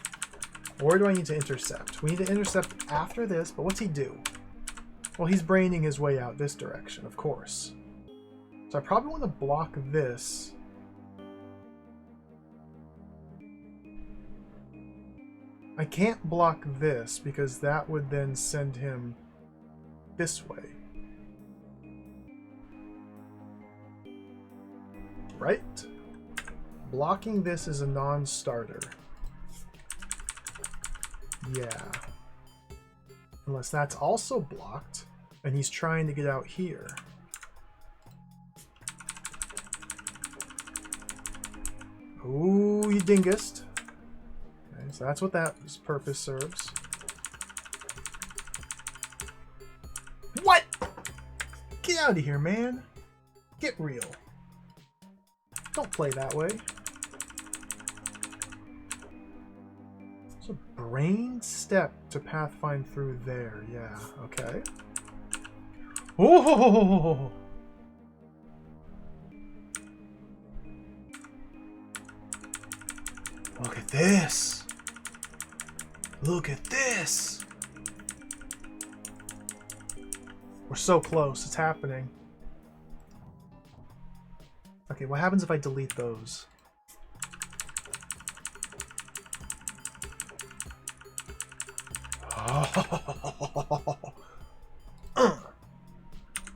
Speaker 1: Where do I need to intercept? We need to intercept after this, but what's he do? Well, he's braining his way out this direction, of course. So I probably want to block this. I can't block this because that would then send him this way. Right? Blocking this is a non-starter. Yeah. Unless that's also blocked, and he's trying to get out here. Ooh, you dingest. Okay, so that's what that purpose serves. What? Get out of here, man. Get real. Don't play that way. There's a brain step to pathfind through there. Yeah, okay. Oh! Look at this! Look at this! We're so close. It's happening. Okay, what happens if I delete those? Oh.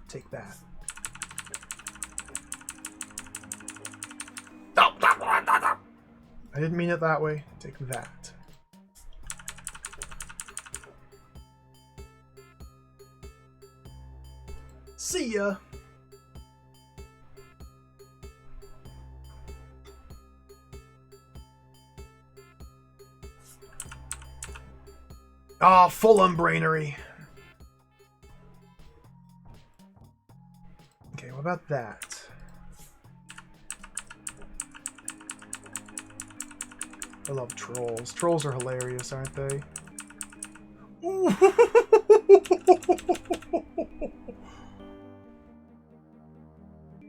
Speaker 1: Take that. I didn't mean it that way. Take that. See ya! Ah, oh, full unbrainery. Okay, what about that? I love trolls. Trolls are hilarious, aren't they? Ooh.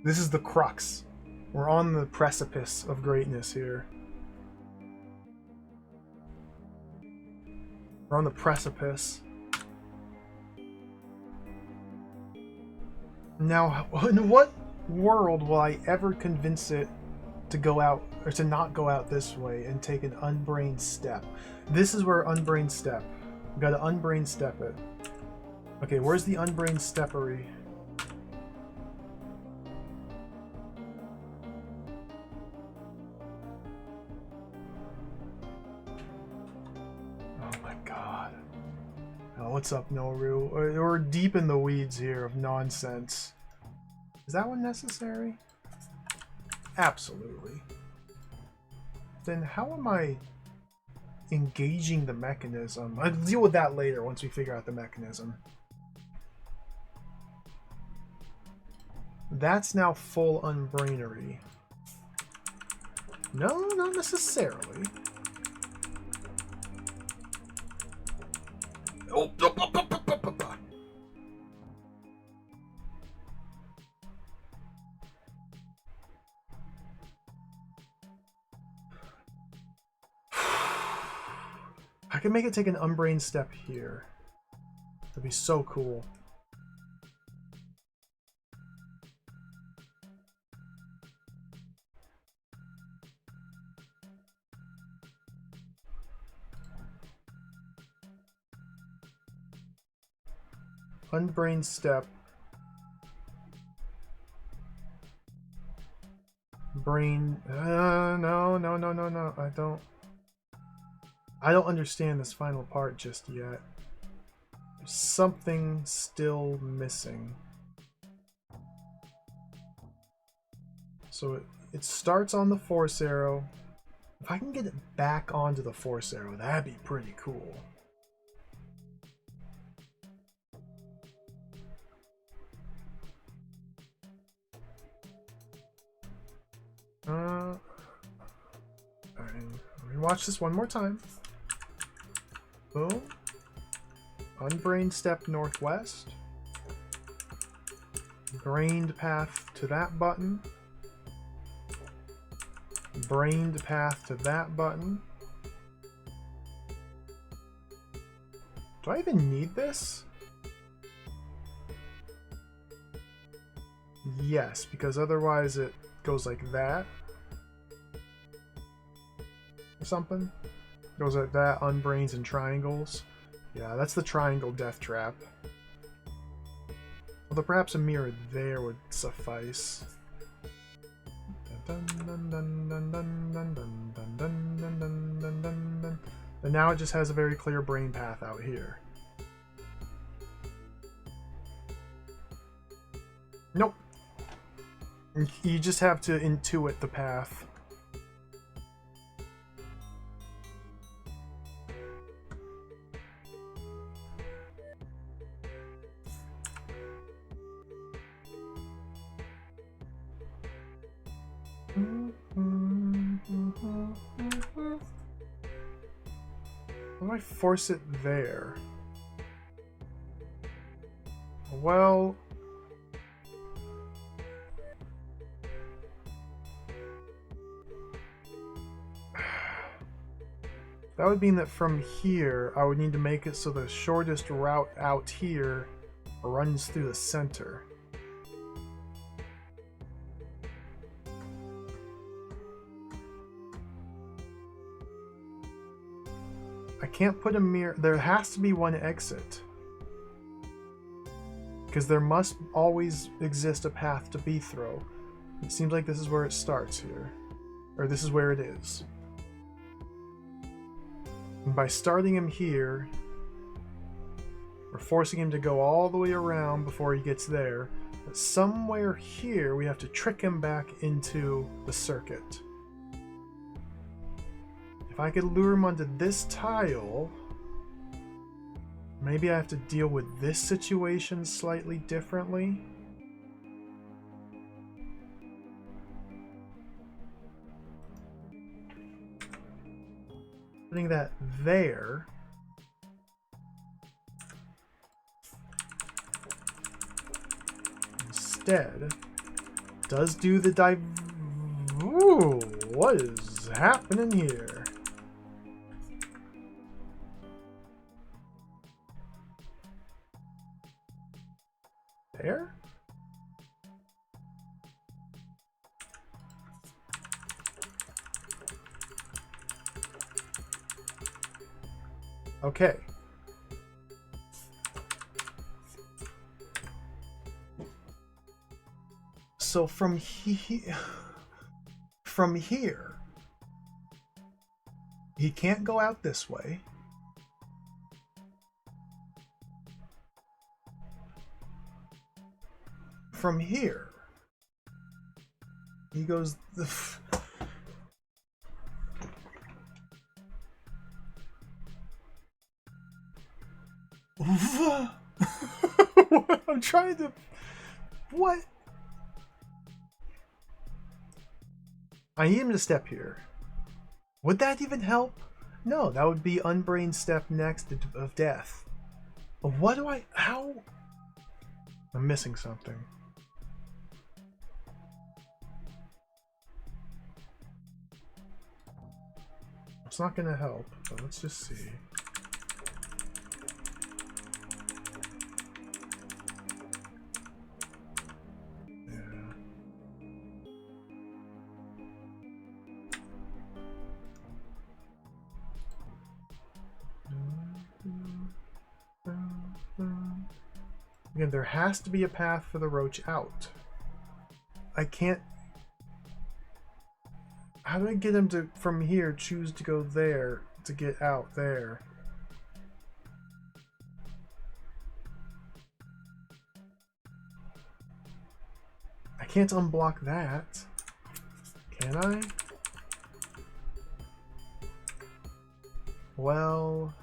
Speaker 1: This is the crux. We're on the precipice of greatness here. We're on the precipice. Now, in what world will I ever convince it to go out, or to not go out this way and take an unbrained step? This is where unbrained step. We gotta unbrained step it. Okay, where's the unbrained steppery? Oh my god. Oh, what's up, Noru? We're deep in the weeds here of nonsense. Is that one necessary? Absolutely. Then how am I engaging the mechanism? I'll deal with that later once we figure out the mechanism. That's now full unbrainery. No, not necessarily. Oh, I can make it take an unbrained step here. That'd be so cool. Unbrained step. Brain. No. I don't understand this final part just yet. There's something still missing. So it starts on the force arrow. If I can get it back onto the force arrow, that'd be pretty cool. Alright, let me watch this one more time. Boom. Unbrained step northwest. Brained path to that button. Brained path to that button. Do I even need this? Yes, because otherwise it goes like that. Or something. Goes like that, unbrains and triangles. Yeah, that's the triangle death trap. Although perhaps a mirror there would suffice. And now it just has a very clear brain path out here. Nope. You just have to intuit the path. How do I force it there? Well... that would mean that from here, I would need to make it so the shortest route out here runs through the center. I can't put a mirror. There has to be one exit. Because there must always exist a path to B throw. It seems like this is where it starts here. Or this is where it is. And by starting him here, we're forcing him to go all the way around before he gets there. But somewhere here, we have to trick him back into the circuit. If I could lure him onto this tile, maybe I have to deal with this situation slightly differently. Putting that there. Instead, does do the dive. Ooh, what is happening here? There? Okay. So from here, he can't go out this way. From here, he goes I'm trying to... What? I need him to step here. Would that even help? No, that would be unbrained step next of death. What do I... How? I'm missing something. It's not going to help, but let's just see. Again, there has to be a path for the roach out. I can't... How do I get him to, from here, choose to go there to get out there? I can't unblock that. Can I? Well...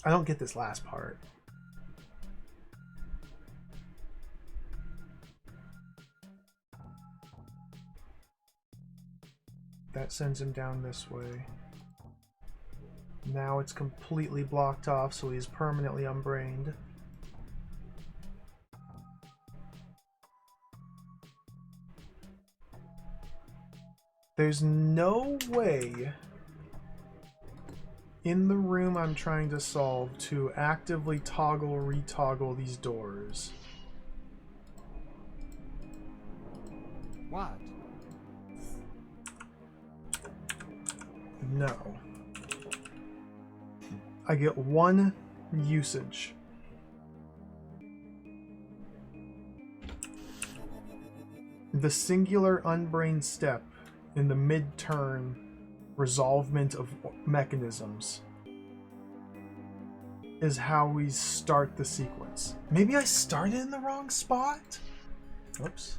Speaker 1: I don't get this last part. That sends him down this way. Now it's completely blocked off, so he's permanently unbrained. There's no way in the room I'm trying to solve to actively toggle or retoggle these doors.
Speaker 2: What?
Speaker 1: No. I get 1 usage. The singular unbrained step in the mid-turn resolvement of mechanisms is how we start the sequence. Maybe I started in the wrong spot? Whoops.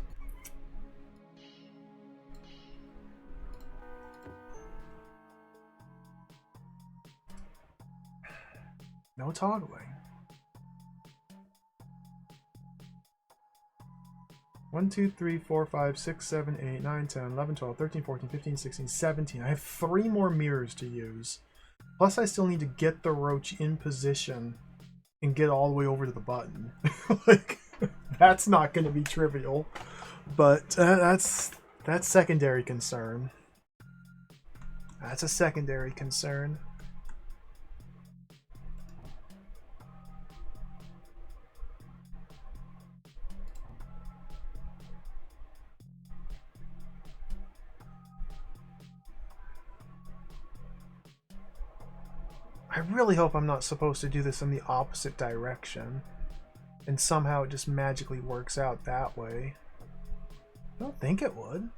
Speaker 1: No toggling. 1, 2, 3, 4, 5, 6, 7, 8, 9, 10, 11, 12, 13, 14, 15, 16, 17. I have 3 more mirrors to use. Plus, I still need to get the roach in position and get all the way over to the button. Like, that's not going to be trivial. But that's secondary concern. That's a secondary concern. I really hope I'm not supposed to do this in the opposite direction. And somehow it just magically works out that way. I don't think it would.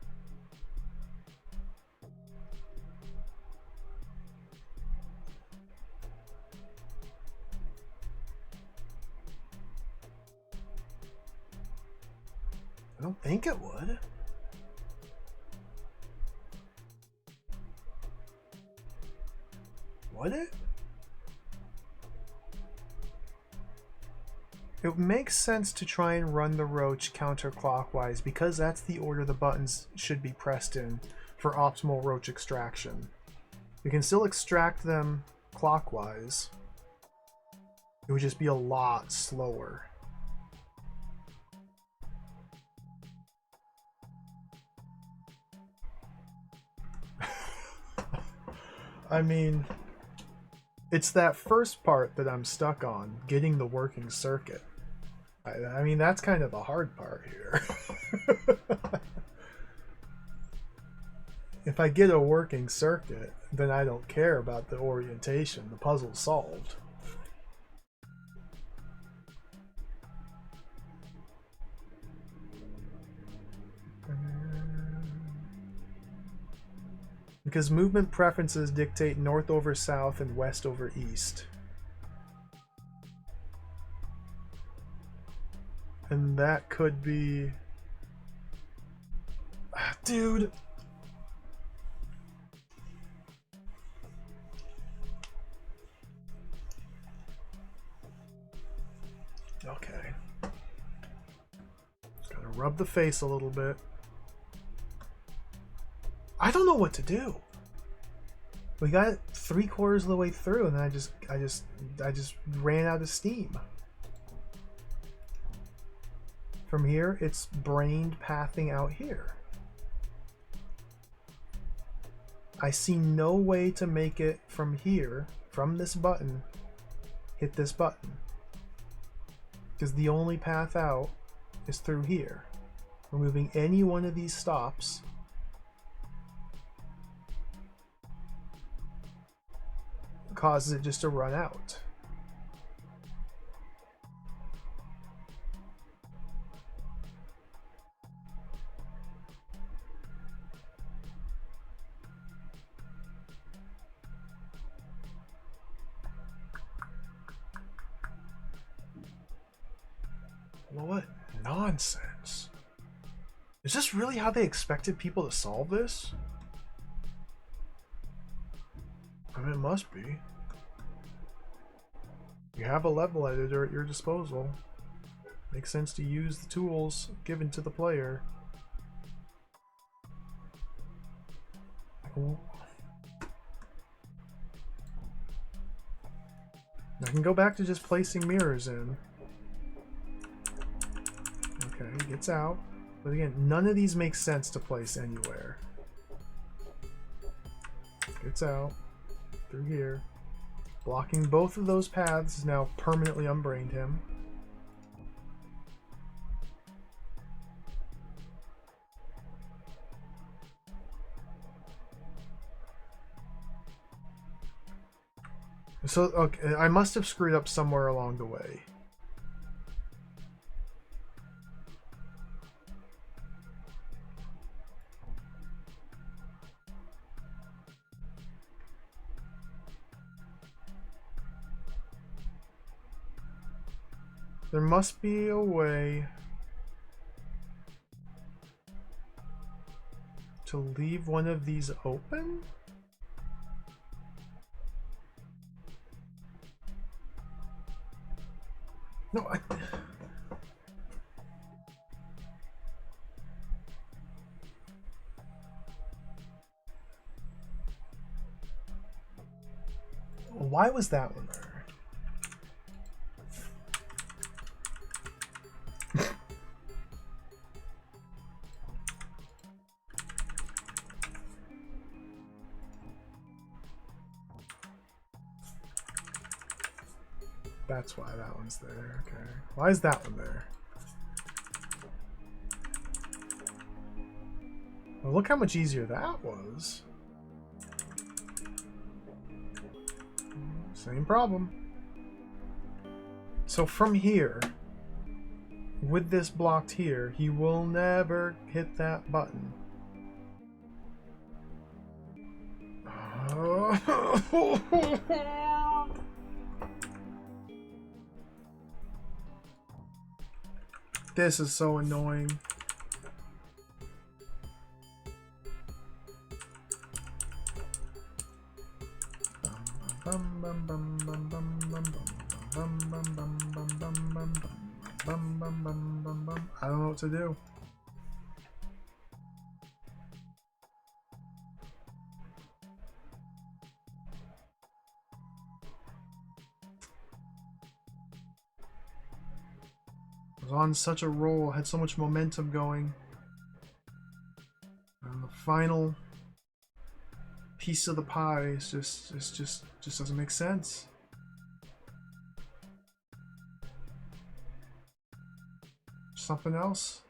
Speaker 1: I don't think it would. Would it? It makes sense to try and run the roach counterclockwise because that's the order the buttons should be pressed in for optimal roach extraction. You can still extract them clockwise. It would just be a lot slower. I mean, it's that first part that I'm stuck on, getting the working circuit. I mean, that's kind of the hard part here. If I get a working circuit, then I don't care about the orientation. The puzzle's solved. Because movement preferences dictate north over south and west over east. And that could be... Dude! Okay. Just gotta rub the face a little bit. I don't know what to do. We got 3/4 of the way through, and then I just ran out of steam. From here, it's brained pathing out here. I see no way to make it from here, from this button, hit this button. Because the only path out is through here. Removing any one of these stops causes it just to run out. What nonsense. Is this really how they expected people to solve this? I mean, it must be. You have a level editor at your disposal. Makes sense to use the tools given to the player. I can go back to just placing mirrors in. Okay, he gets out. But again, none of these make sense to place anywhere. Gets out. Through here. Blocking both of those paths has now permanently unbrained him. So, okay, I must have screwed up somewhere along the way. There must be a way to leave one of these open? No, why was that one there? That's why that one's there. Okay. Why is that one there? Well, look how much easier that was. Same problem. So from here, with this blocked here, he will never hit that button. This is so annoying. I don't know what to do. I was on such a roll, I had so much momentum going. And the final piece of the pie is just doesn't make sense. Something else.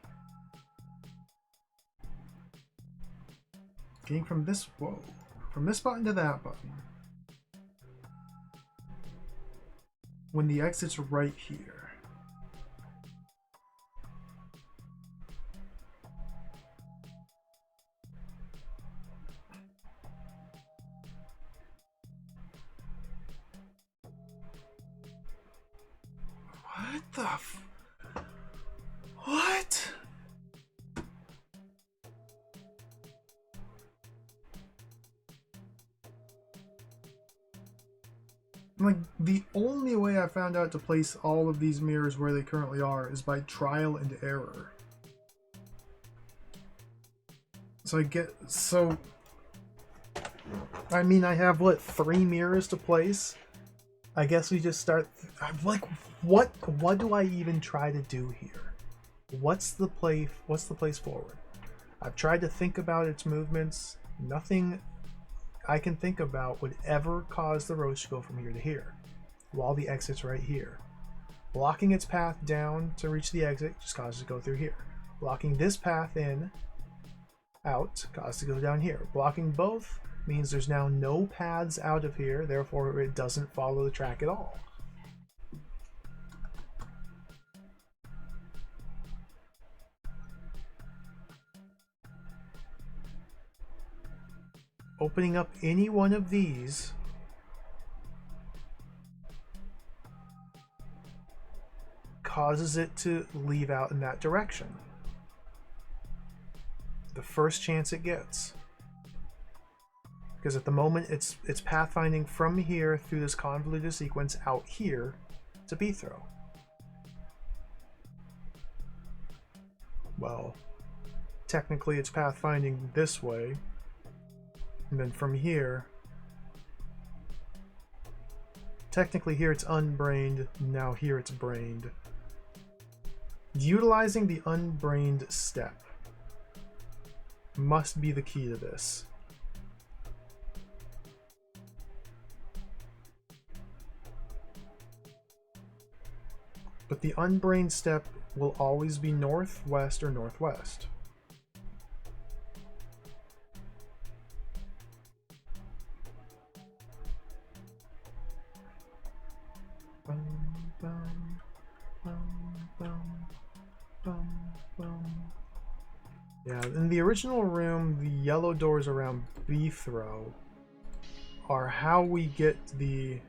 Speaker 1: Getting from this button to that button. When the exit's right here. What the what? Like, the only way I found out to place all of these mirrors where they currently are is by trial and error. So I mean, I have what, 3 mirrors to place? I guess we just start. I'm like, what do I even try to do here? What's the place forward? I've tried to think about its movements. Nothing I can think about would ever cause the roach to go from here to here, while the exit's right here. Blocking its path down to reach the exit just causes it to go through here. Blocking this path in, out, causes it to go down here. Blocking both means there's now no paths out of here, therefore it doesn't follow the track at all. Opening up any one of these causes it to leave out in that direction. The first chance it gets. Because at the moment it's pathfinding from here through this convoluted sequence out here to B-throw. Well, technically it's pathfinding this way. And then from here, technically here it's unbrained, now here it's brained. Utilizing the unbrained step must be the key to this. But the unbrained step will always be northwest or northwest. Yeah, in the original room, the yellow doors around B-throw are how we get the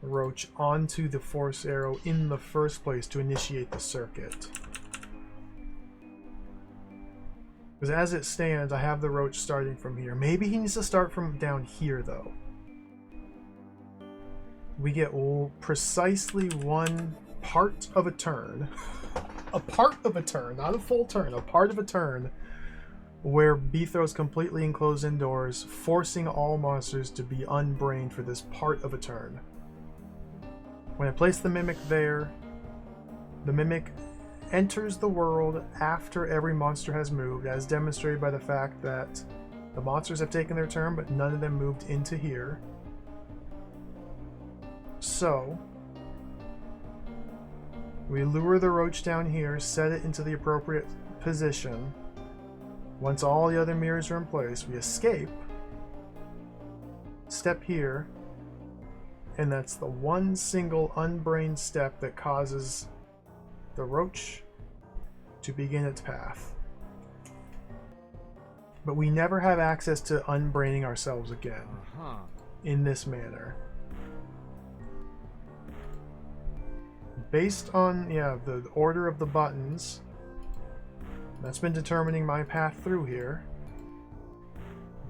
Speaker 1: roach onto the force arrow in the first place to initiate the circuit. Because as it stands, I have the roach starting from here. Maybe he needs to start from down here, though. We get precisely one part of a turn. A part of a turn, not a full turn, a part of a turn where B-throw is completely enclosed indoors, forcing all monsters to be unbrained for this part of a turn. When I place the Mimic there, the Mimic enters the world after every monster has moved, as demonstrated by the fact that the monsters have taken their turn, but none of them moved into here. So, we lure the roach down here, set it into the appropriate position. Once all the other mirrors are in place, we escape, step here, and that's the one single unbrained step that causes the roach to begin its path. But we never have access to unbraining ourselves again in this manner. Based on, the order of the buttons, that's been determining my path through here.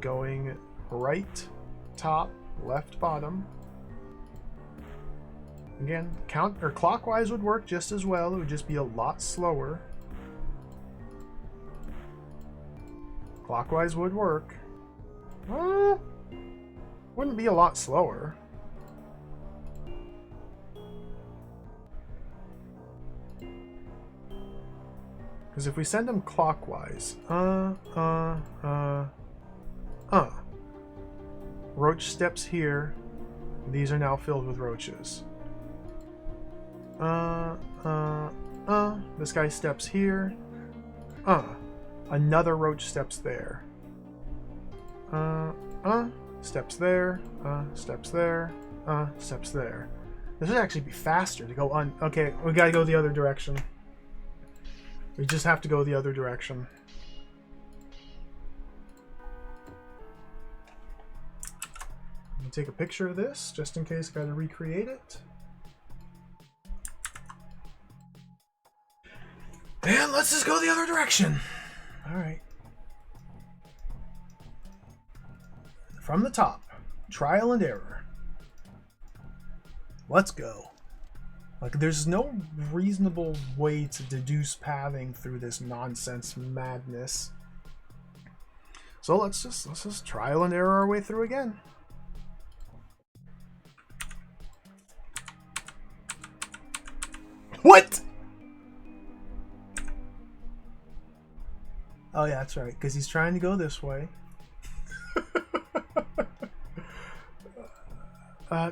Speaker 1: Going right, top, left, bottom. Again, clockwise would work just as well. It would just be a lot slower. Clockwise would work. Well, wouldn't be a lot slower. Because if we send them clockwise, roach steps here. These are now filled with roaches. This guy steps here. Another roach steps there. Steps there. Steps there. Steps there. This would actually be faster to go on. Okay, we gotta go the other direction. We just have to go the other direction. Let me take a picture of this, just in case I gotta recreate it. And let's just go the other direction. Alright. From the top. Trial and error. Let's go. Like, there's no reasonable way to deduce pathing through this nonsense madness. So let's just trial and error our way through again. What? Oh yeah, that's right, because he's trying to go this way.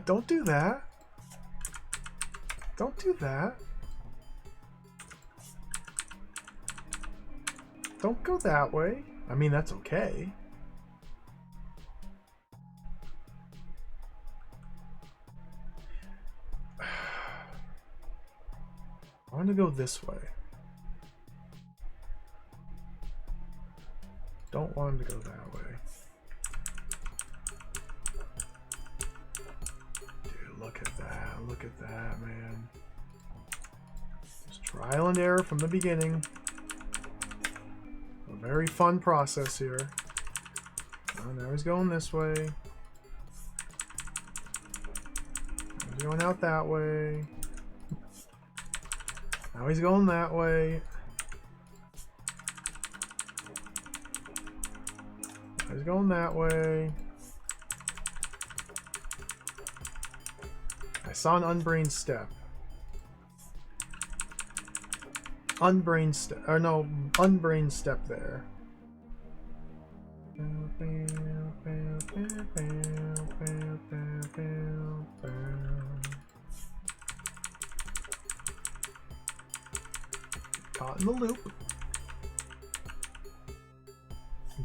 Speaker 1: Don't do that. Don't do that. Don't go that way. I mean, that's okay. I want to go this way. Don't want him to go that way. Dude, look at that. Look at that, man. Just trial and error from the beginning. A very fun process here. Oh, now he's going this way. He's going out that way. Now he's going that way. Now he's going that way. I saw an unbrained step. Unbrained step, or no, unbrained step there. Caught in the loop.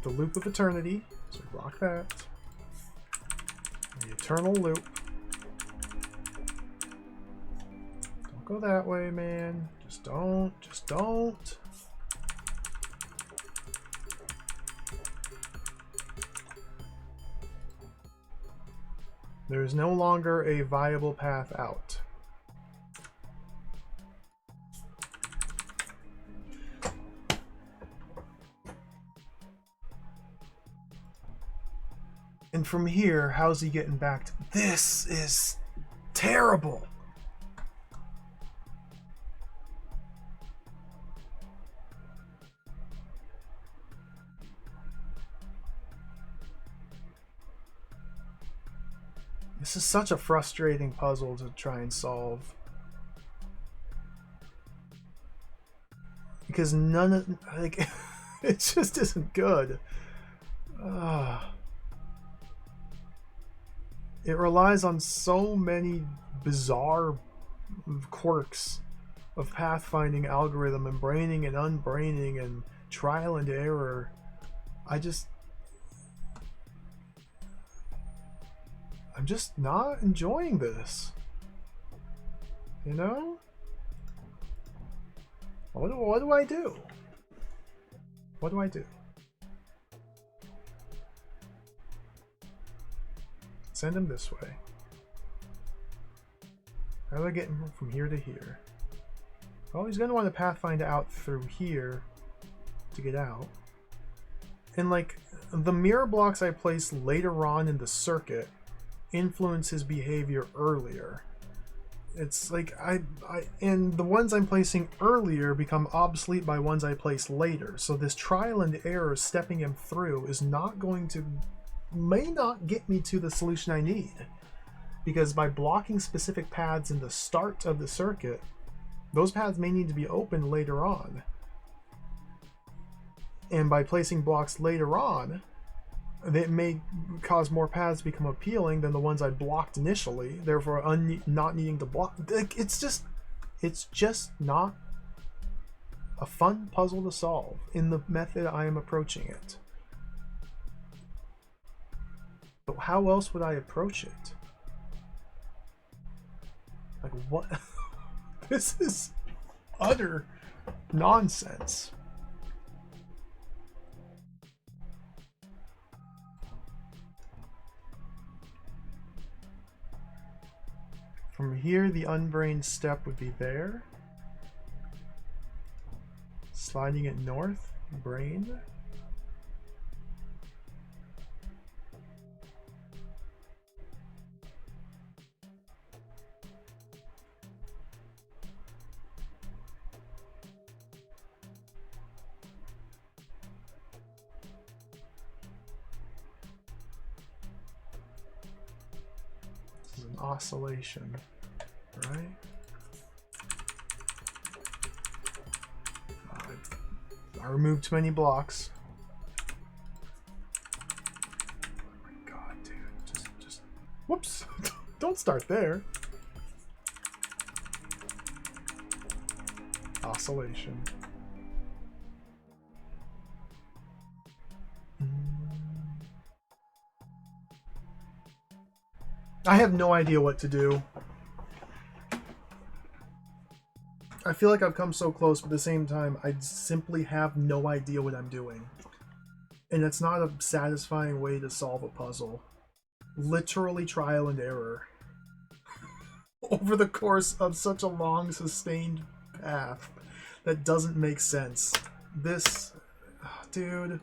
Speaker 1: The loop of eternity. So block that. The eternal loop. Don't go that way, man. Just don't. Just don't. There is no longer a viable path out. And from here, how's he getting back to... This is terrible. This is such a frustrating puzzle to try and solve. Because none of... like, it just isn't good. It relies on so many bizarre quirks of pathfinding algorithm and braining and unbraining and trial and error. I'm just not enjoying this. You know? What do I do? What do I do? Send him this way. How do I get him from here to here? Well, he's gonna want to pathfind out through here to get out. And like, the mirror blocks I place later on in the circuit influence his behavior earlier. It's like and the ones I'm placing earlier become obsolete by ones I place later. So this trial and error stepping him through is not going to, may not get me to the solution I need, because by blocking specific paths in the start of the circuit, those paths may need to be opened later on, and by placing blocks later on, that may cause more paths to become appealing than the ones I blocked initially, therefore not needing to block. It's just not a fun puzzle to solve in the method I am approaching it. But how else would I approach it? Like, what? This is utter nonsense. From here, the unbrained step would be there. Sliding it north, brain. This is an oscillation, right? I removed too many blocks. Oh my god, dude. Just whoops. Don't start there. Oscillation. I have no idea what to do. I feel like I've come so close, but at the same time, I simply have no idea what I'm doing. And it's not a satisfying way to solve a puzzle. Literally trial and error. Over the course of such a long, sustained path that doesn't make sense. This... dude...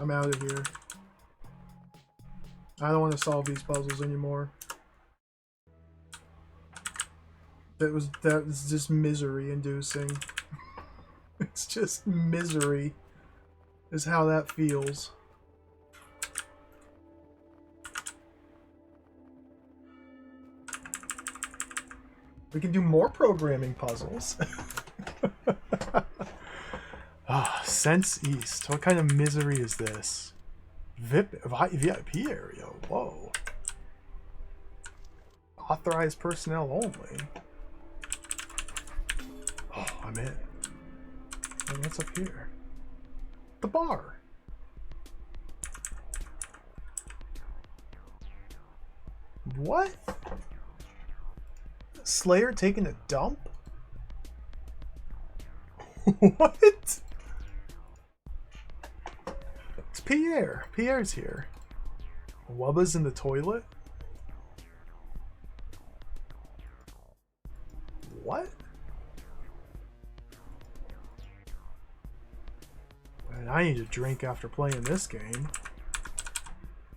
Speaker 1: I'm out of here. I don't want to solve these puzzles anymore. That was just misery inducing. It's just misery is how that feels. We can do more programming puzzles. Ah, Sense East. What kind of misery is this? VIP area. Whoa. Authorized personnel only. Oh, I'm in. And what's up here? The bar. What? Slayer taking a dump? What? It's Pierre. Pierre's here. Wubba's in the toilet? What? Man, I need a drink after playing this game.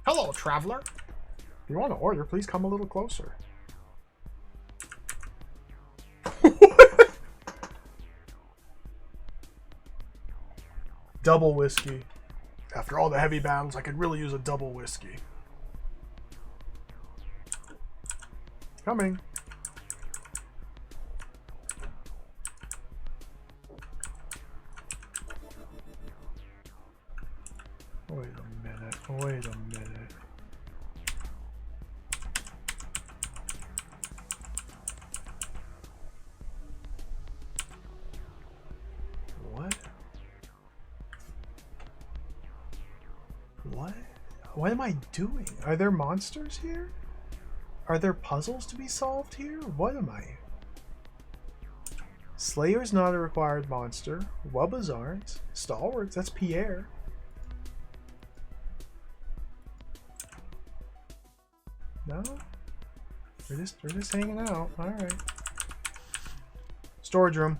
Speaker 1: Hello, traveler. If you want to order, please come a little closer. Double whiskey. After all the heavy battles, I could really use a double whiskey. Coming. Wait a minute. Wait a minute. What? What? What am I doing? Are there monsters here? Are there puzzles to be solved here? What am I? Slayer's not a required monster. Wubba's aren't. Stalwarts, that's Pierre. No? We're just hanging out. Alright. Storage room.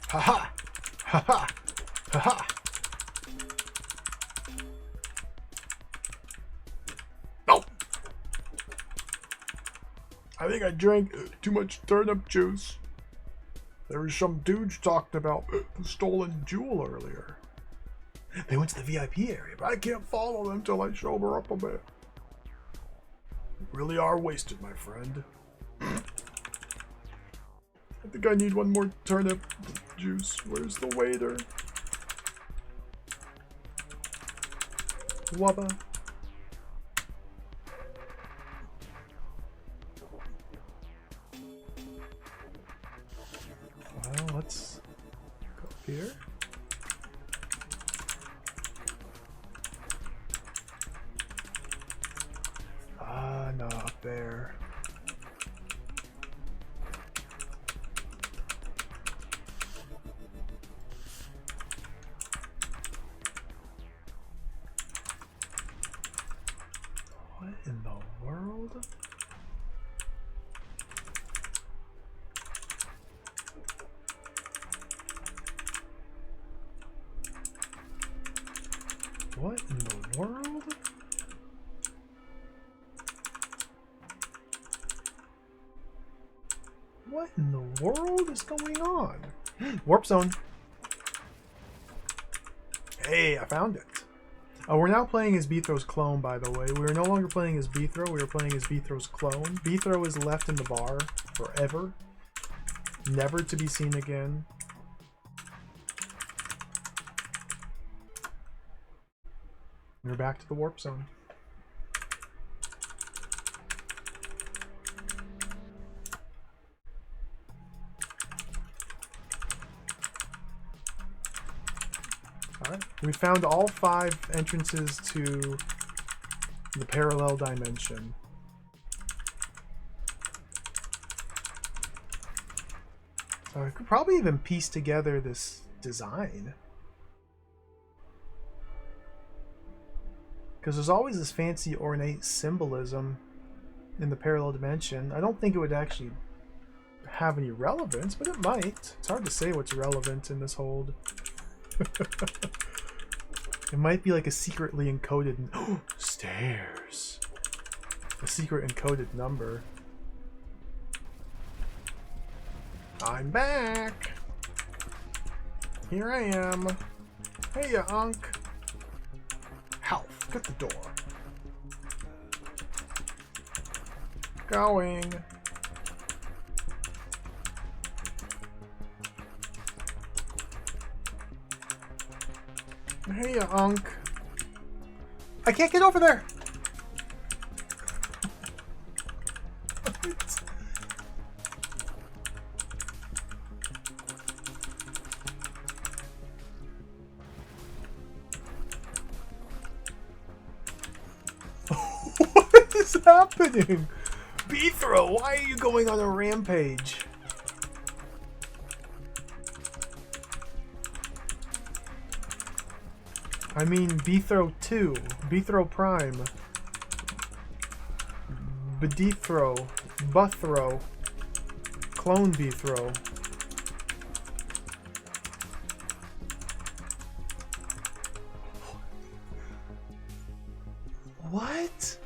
Speaker 1: Haha! Haha! Haha! Nope! I think I drank too much turnip juice. There was some dudes talking about the stolen jewel earlier. They went to the VIP area, but I can't follow them till I sober up a bit. You really are wasted, my friend. I think I need one more turnip juice. Where's the waiter? Wubba. Well, let's go up here. No, up there. What in the world? What in the world? What in the world is going on? Warp zone. Hey, I found it. Oh, we're now playing as Beethro's clone, by the way. We are no longer playing as Beethro. We are playing as Beethro's clone. Beethro is left in the bar forever. Never to be seen again. We're back to the warp zone. Alright, we found all 5 entrances to the parallel dimension. I could probably even piece together this design. Because there's always this fancy ornate symbolism in the parallel dimension. I don't think it would actually have any relevance, but it might. It's hard to say what's relevant in this hold. It might be like a secretly encoded stairs. A secret encoded number. I'm back. Here I am. Hey, ya unk. Health. Get the door. Going. Hey, ya unk. I can't get over there. What? happening? Beethro, why are you going on a rampage? I mean Beethro 2, Beethro Prime, Bedethro, Buthro, Clone Beethro. What?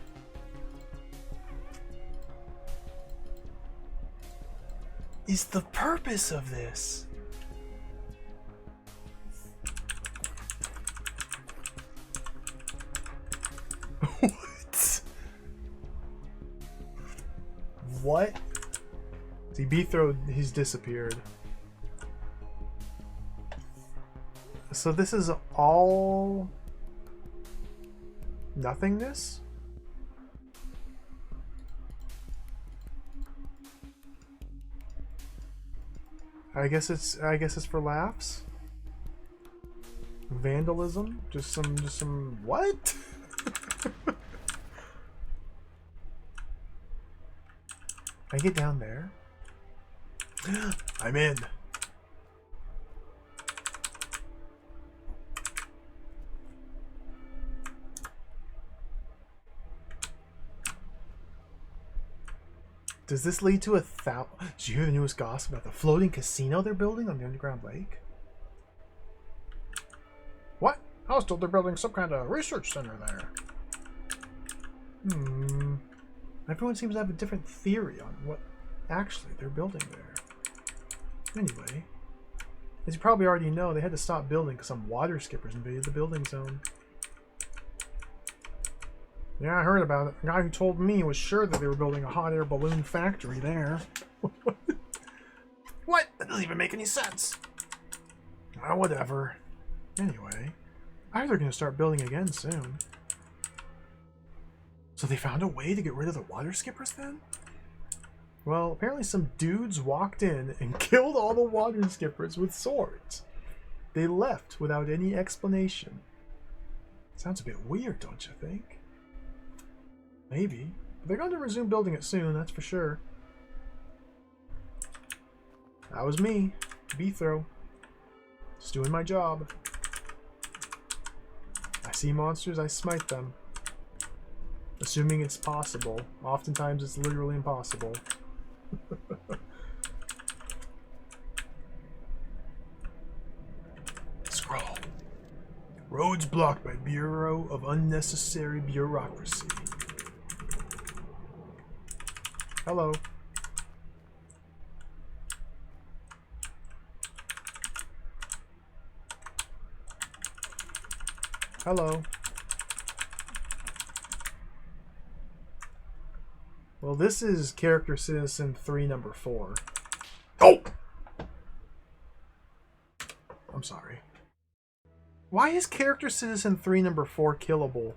Speaker 1: Is the purpose of this? What? What? See, Beethro, he's disappeared. So this is all nothingness? I guess it's for laughs. Vandalism? Just some what? Can I get down there? I'm in. Does this lead to 1,000? Did you hear the newest gossip about the floating casino they're building on the underground lake? What? I was told they're building some kind of research center there. Everyone seems to have a different theory on what actually they're building there. Anyway, as you probably already know, they had to stop building because some water skippers invaded the building zone. Yeah, I heard about it. The guy who told me was sure that they were building a hot air balloon factory there. What? That doesn't even make any sense. Oh, whatever. Anyway, I heard they're going to start building again soon. So they found a way to get rid of the water skippers then? Well, apparently some dudes walked in and killed all the water skippers with swords. They left without any explanation. Sounds a bit weird, don't you think? Maybe. But they're going to resume building it soon, that's for sure. That was me, Beethro. Just doing my job. I see monsters, I smite them. Assuming it's possible. Oftentimes it's literally impossible. Scroll. Roads blocked by Bureau of Unnecessary Bureaucracy. Hello. Hello. Well, this is Character Citizen 3 number 4. Oh! I'm sorry. Why is Character Citizen 3 number 4 killable?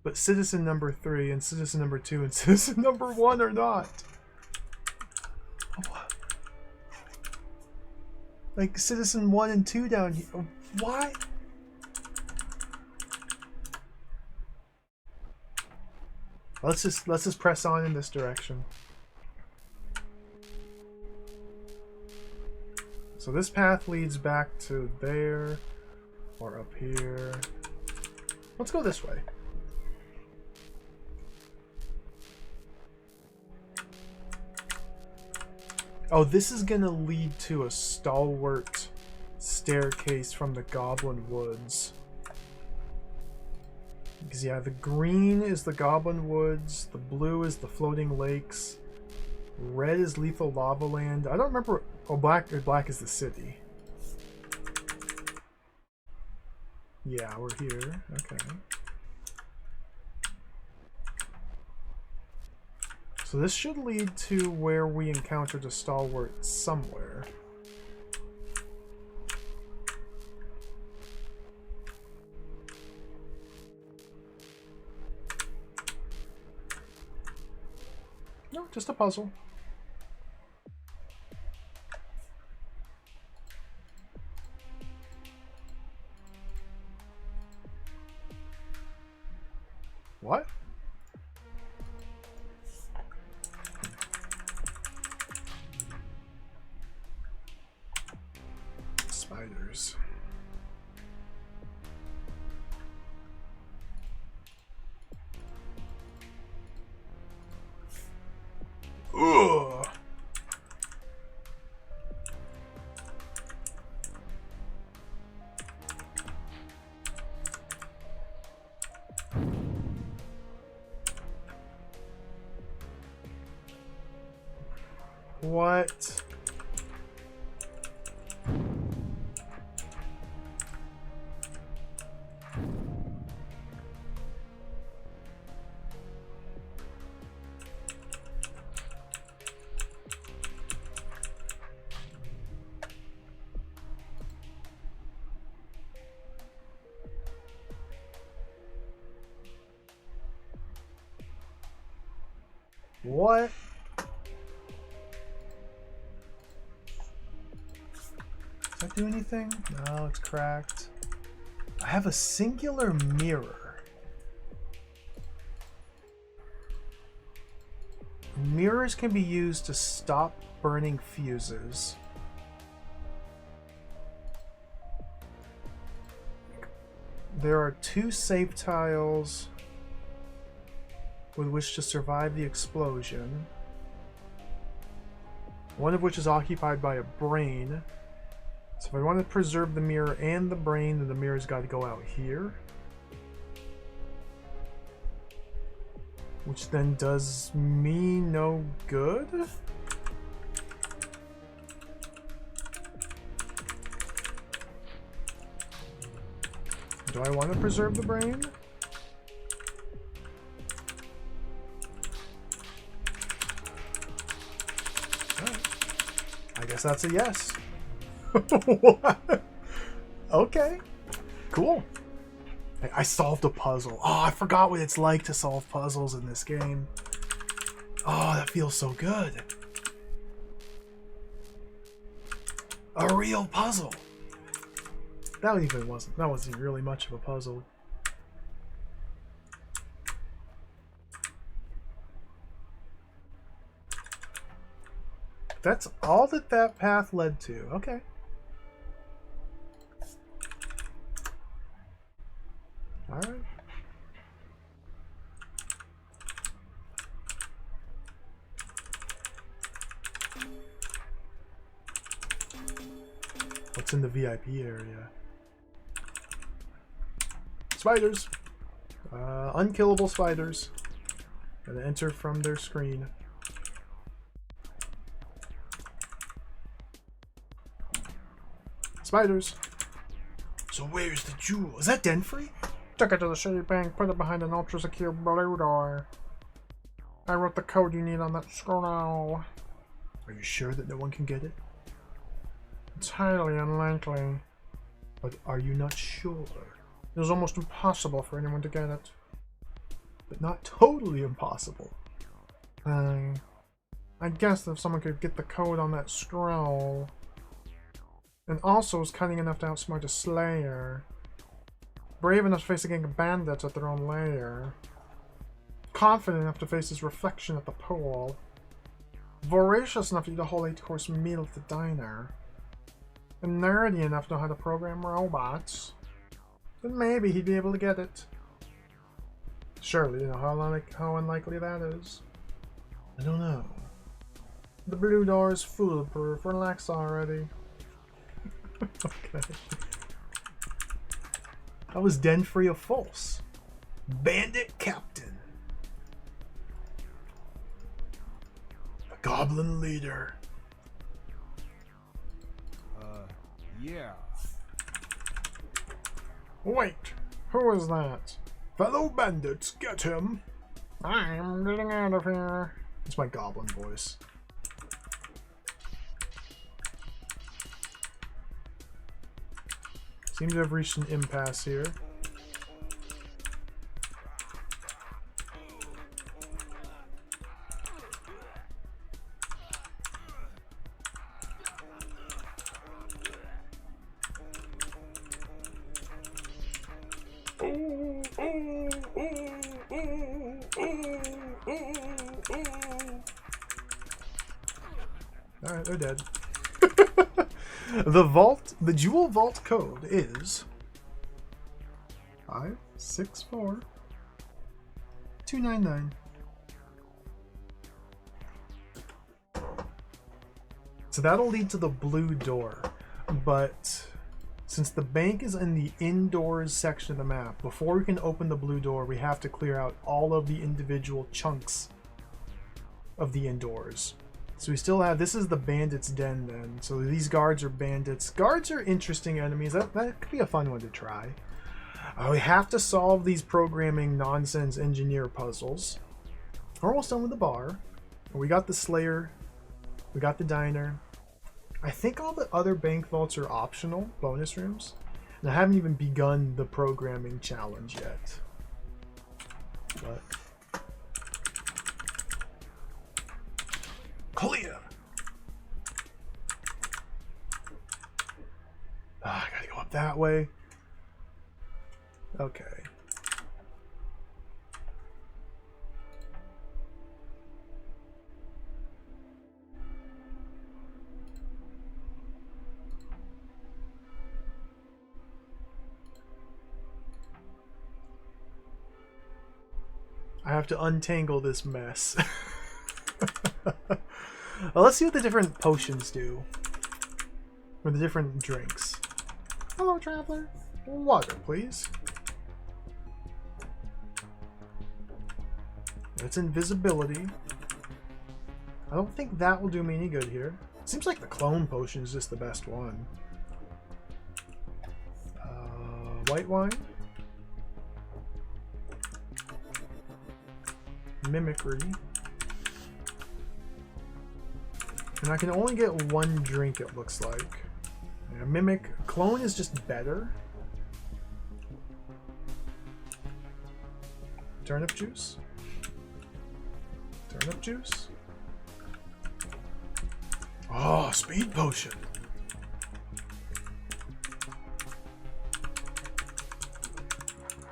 Speaker 1: But Citizen number 3 and Citizen number 2 and Citizen number 1 are not. What? Like Citizen 1 and 2 down here. Why? Let's just press on in this direction. So this path leads back to there or up here. Let's go this way. Oh, this is gonna lead to a stalwart staircase from the Goblin Woods. Because yeah, the green is the Goblin Woods, the blue is the Floating Lakes, red is Lethal Lava Land. I don't remember. Oh, black is the city. Yeah, we're here. Okay. So this should lead to where we encountered a stalwart somewhere. No, just a puzzle. What? What? What? Does that do anything? No, it's cracked. I have a singular mirror. Mirrors can be used to stop burning fuses. There are 2 save tiles with which to survive the explosion. One of which is occupied by a brain. So if I want to preserve the mirror and the brain, then the mirror's got to go out here. Which then does me no good? Do I want to preserve the brain? I guess that's a yes. What? Okay. Cool. Hey, I solved a puzzle. Oh, I forgot what it's like to solve puzzles in this game. Oh, that feels so good. A real puzzle. That wasn't really much of a puzzle. That's all that path led to. Okay. All right. What's in the VIP area? Spiders. Unkillable spiders. Gotta enter from their screen. Spiders. So where's the jewel? Is that Denfrey? Took it to the shady bank, put it behind an ultra-secure blue door. I wrote the code you need on that scroll. Are you sure that no one can get it? It's highly unlikely. But are you not sure? It was almost impossible for anyone to get it. But not totally impossible. I guess if someone could get the code on that scroll... And also is cunning enough to outsmart a Slayer. Brave enough to face a gang of bandits at their own lair. Confident enough to face his reflection at the pool. Voracious enough to eat a whole 8-course meal at the diner. And nerdy enough to know how to program robots. Then maybe he'd be able to get it. Surely you know how unlikely that is. I don't know. The blue door is foolproof. Relax already. Okay. That was Denfrey of False. Bandit Captain. The Goblin Leader.
Speaker 2: Yeah.
Speaker 1: Wait, who is that? Fellow bandits, get him. I'm getting out of here. It's my goblin voice. Seem to have reached an impasse here. Alright, they're dead. The jewel vault code is 564299. So that'll lead to the blue door, but since the bank is in the indoors section of the map, before we can open the blue door, we have to clear out all of the individual chunks of the indoors. So we still have, this is the bandits' den then. So these guards are bandits. Guards are interesting enemies. That could be a fun one to try. We have to solve these programming nonsense engineer puzzles. We're almost done with the bar. We got the Slayer. We got the diner. I think all the other bank vaults are optional bonus rooms. And I haven't even begun the programming challenge yet. But clear. I gotta go up that way. Okay. I have to untangle this mess. Well, let's see what the different potions do. Or the different drinks. Hello, traveler. Water, please. That's invisibility. I don't think that will do me any good here. Seems like the clone potion is just the best one. White wine. Mimicry. And I can only get one drink, it looks like. Yeah, Mimic. Clone is just better. Turnip juice. Turnip juice. Oh, speed potion.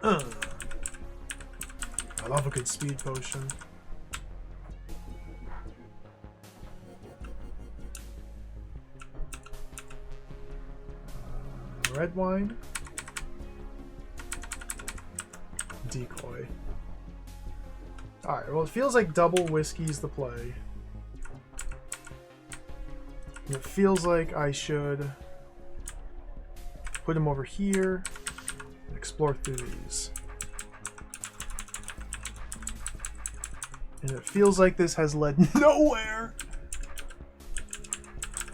Speaker 1: I love a good speed potion. Red wine. Decoy. Alright, well, it feels like double whiskey's the play. And it feels like I should put him over here and explore through these. And it feels like this has led nowhere.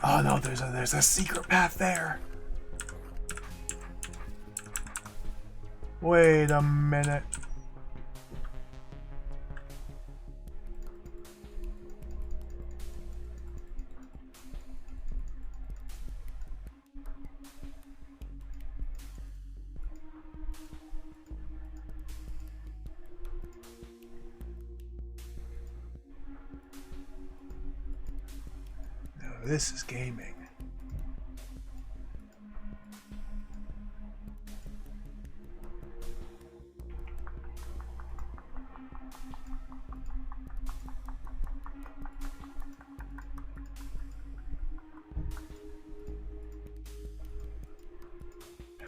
Speaker 1: Oh no, there's a secret path there. Wait a minute. Now this is gaming.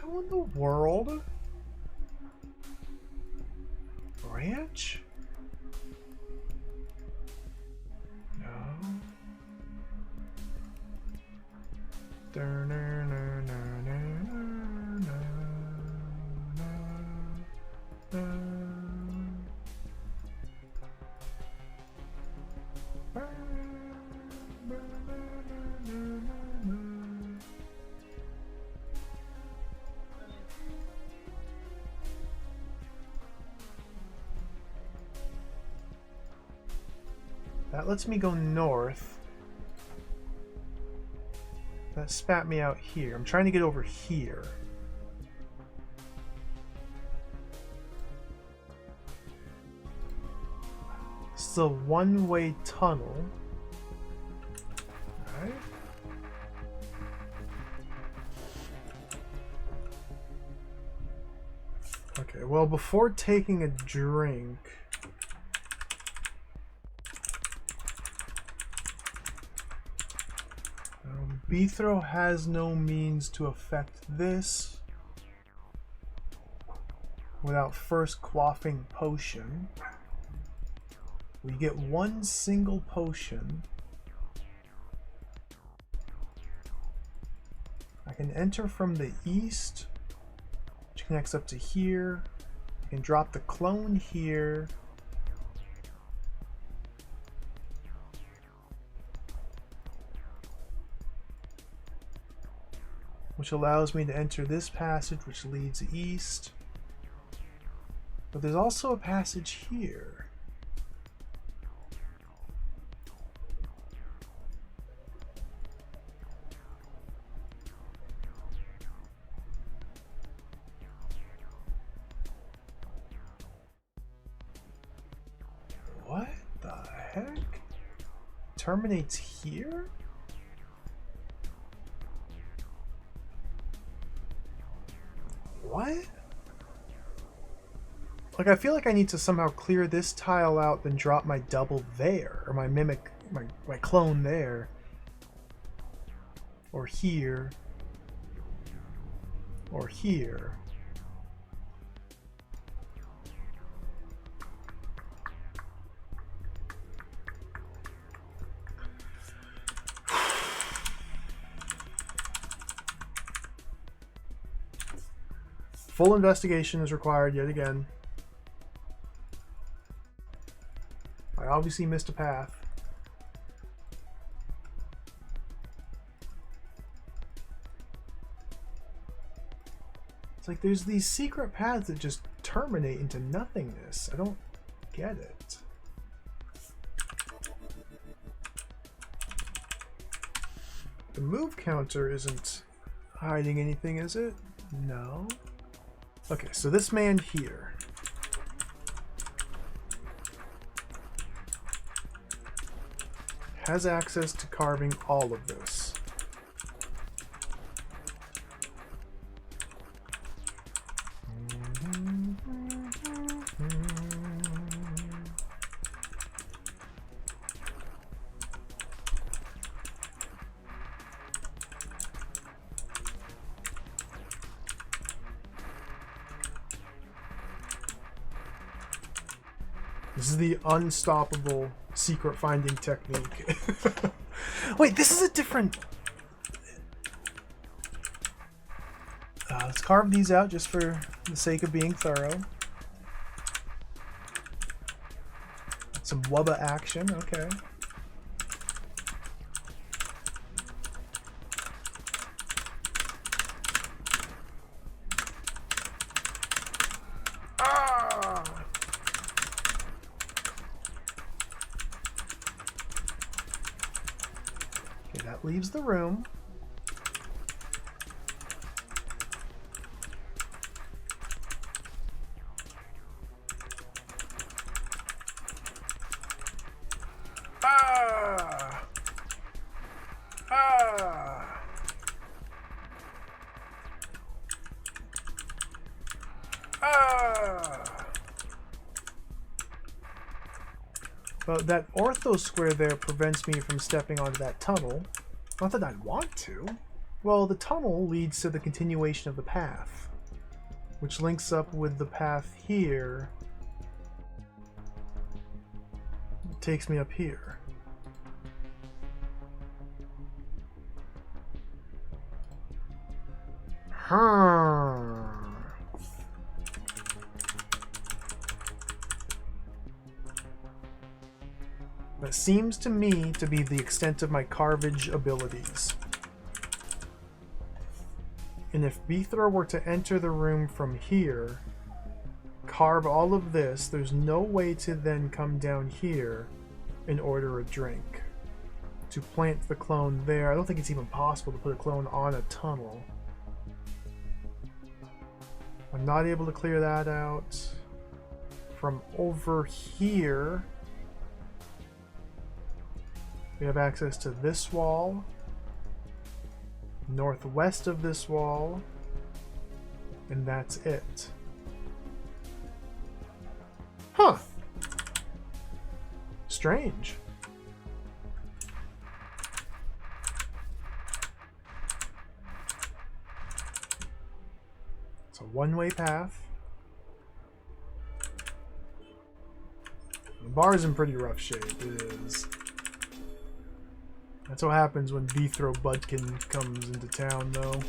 Speaker 1: How in the world? Ranch? No. That lets me go north. That spat me out here. I'm trying to get over here. It's a one-way tunnel. Alright. Okay, well, before taking a drink... Beethro has no means to affect this without first quaffing potion. We get one single potion. I can enter from the east, which connects up to here. I can drop the clone here. which allows me to enter this passage, which leads east. But there's also a passage here. What the heck? Terminates here? What? Like, I feel like I need to somehow clear this tile out, then drop my double there, or my mimic, my clone there, or here, or here. Full investigation is required yet again. I obviously missed a path. It's like there's these secret paths that just terminate into nothingness. I don't get it. The move counter isn't hiding anything, is it? No. Okay, so this man here. Has access to carving all of this. This is the unstoppable secret finding technique. Wait, this is a different... let's carve these out just for the sake of being thorough. Some wubba action, okay. Leaves the room. But that ortho square there prevents me from stepping onto that tunnel. Not that I'd want to. Well, the tunnel leads to the continuation of the path, which links up with the path here. It takes me up here. That seems to me to be the extent of my carvage abilities. And if Beethra were to enter the room from here, carve all of this, there's no way to then come down here and order a drink. To plant the clone there, I don't think it's even possible to put a clone on a tunnel. I'm not able to clear that out. From over here, we have access to this wall, northwest of this wall, and that's it. Huh. Strange. It's a one-way path. The bar's in pretty rough shape, it is. That's what happens when Beethro Budkin comes into town, though.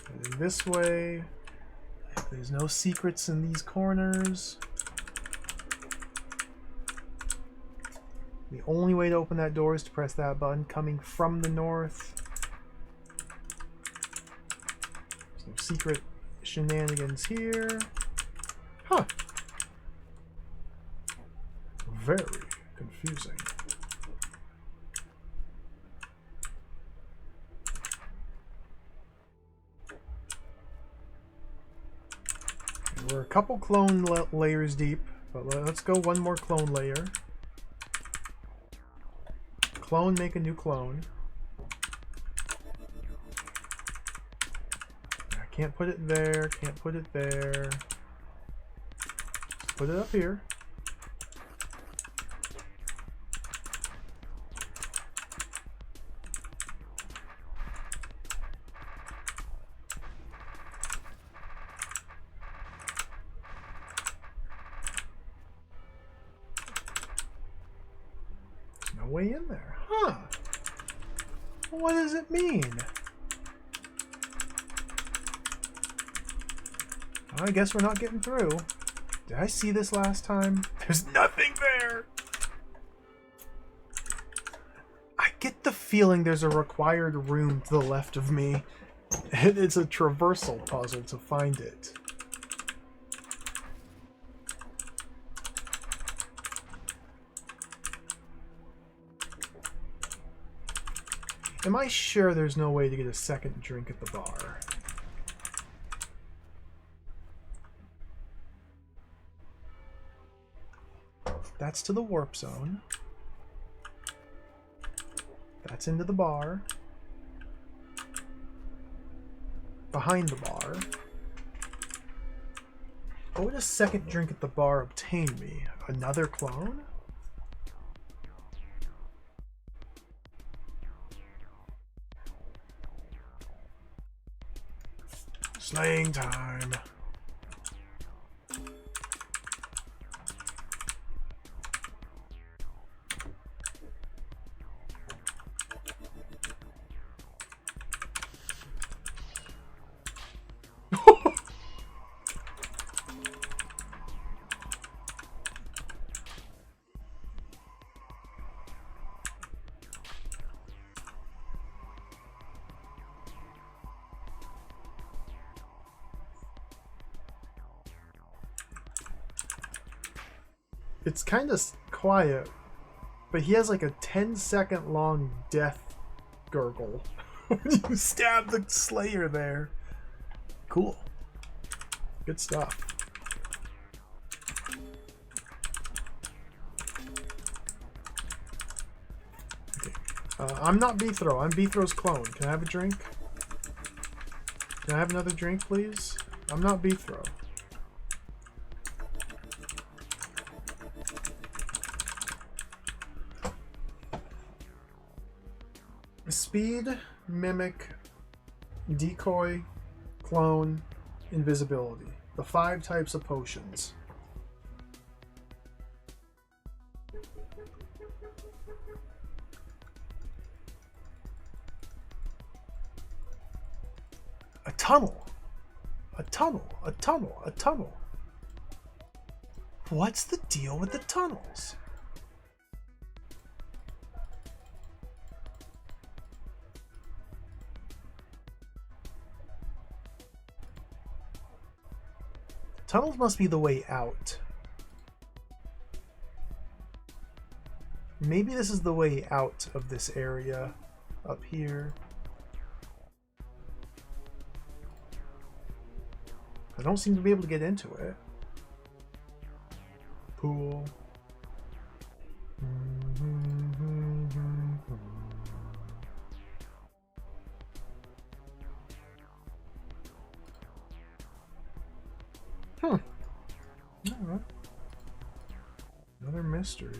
Speaker 1: And then this way, there's no secrets in these corners. The only way to open that door is to press that button coming from the north. There's no secret shenanigans here. Huh. Very confusing. We're a couple clone layers deep, but let's go one more clone layer. Clone, make a new clone. I can't put it there, can't put it there. Put it up here. Way in there. Huh. What does it mean? I guess we're not getting through. Did I see this last time? There's nothing there! I get the feeling there's a required room to the left of me. And it's a traversal puzzle to find it. Am I sure there's no way to get a second drink at the bar? That's to the warp zone. That's into the bar. Behind the bar. What would a second drink at the bar obtain me? Another clone? Slaying time. It's kind of quiet, but he has like a 10-second long death gurgle when you stab the Slayer there. Cool. Good stuff. Okay. I'm not Beethro. I'm Beethro's clone. Can I have a drink? Can I have another drink, please? I'm not Beethro. Speed, mimic, decoy, clone, invisibility. The 5 types of potions. A tunnel. A tunnel. A tunnel. A tunnel. What's the deal with the tunnels? Tunnels must be the way out. Maybe this is the way out of this area up here. I don't seem to be able to get into it. Pool. Alright. Another mystery.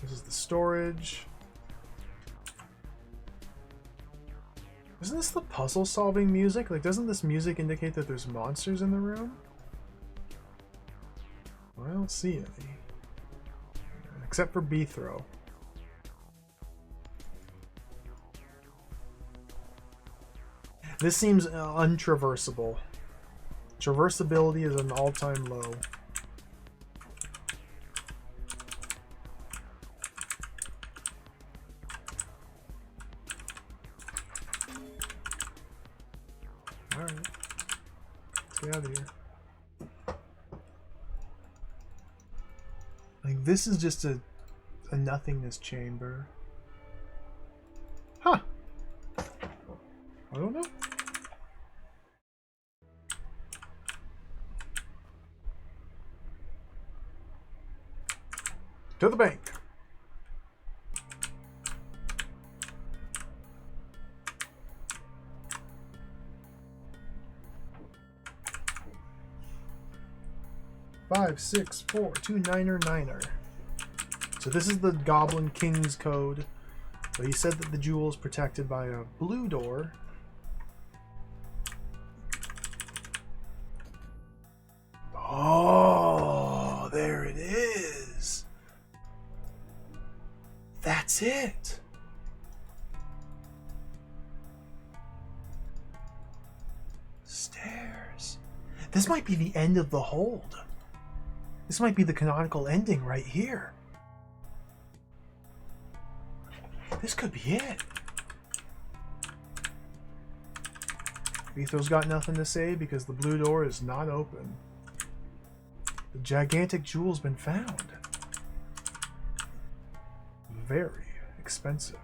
Speaker 1: This is the storage. Isn't this the puzzle solving music? Like, doesn't this music indicate that there's monsters in the room? Well, I don't see any. Except for Beethro. This seems untraversable. Traversability is an all-time low. Get out of here. Like, this is just a nothingness chamber. Huh. I don't know. To the bank. Five, 6, 4, 2, 9er, 9er. So this is the Goblin King's code. So he said that the jewel is protected by a blue door. Oh, there it is. That's it. Stairs. This might be the end of the hold. This might be the canonical ending right here. This could be it. Etho's got nothing to say because the blue door is not open. The gigantic jewel's been found. Very expensive.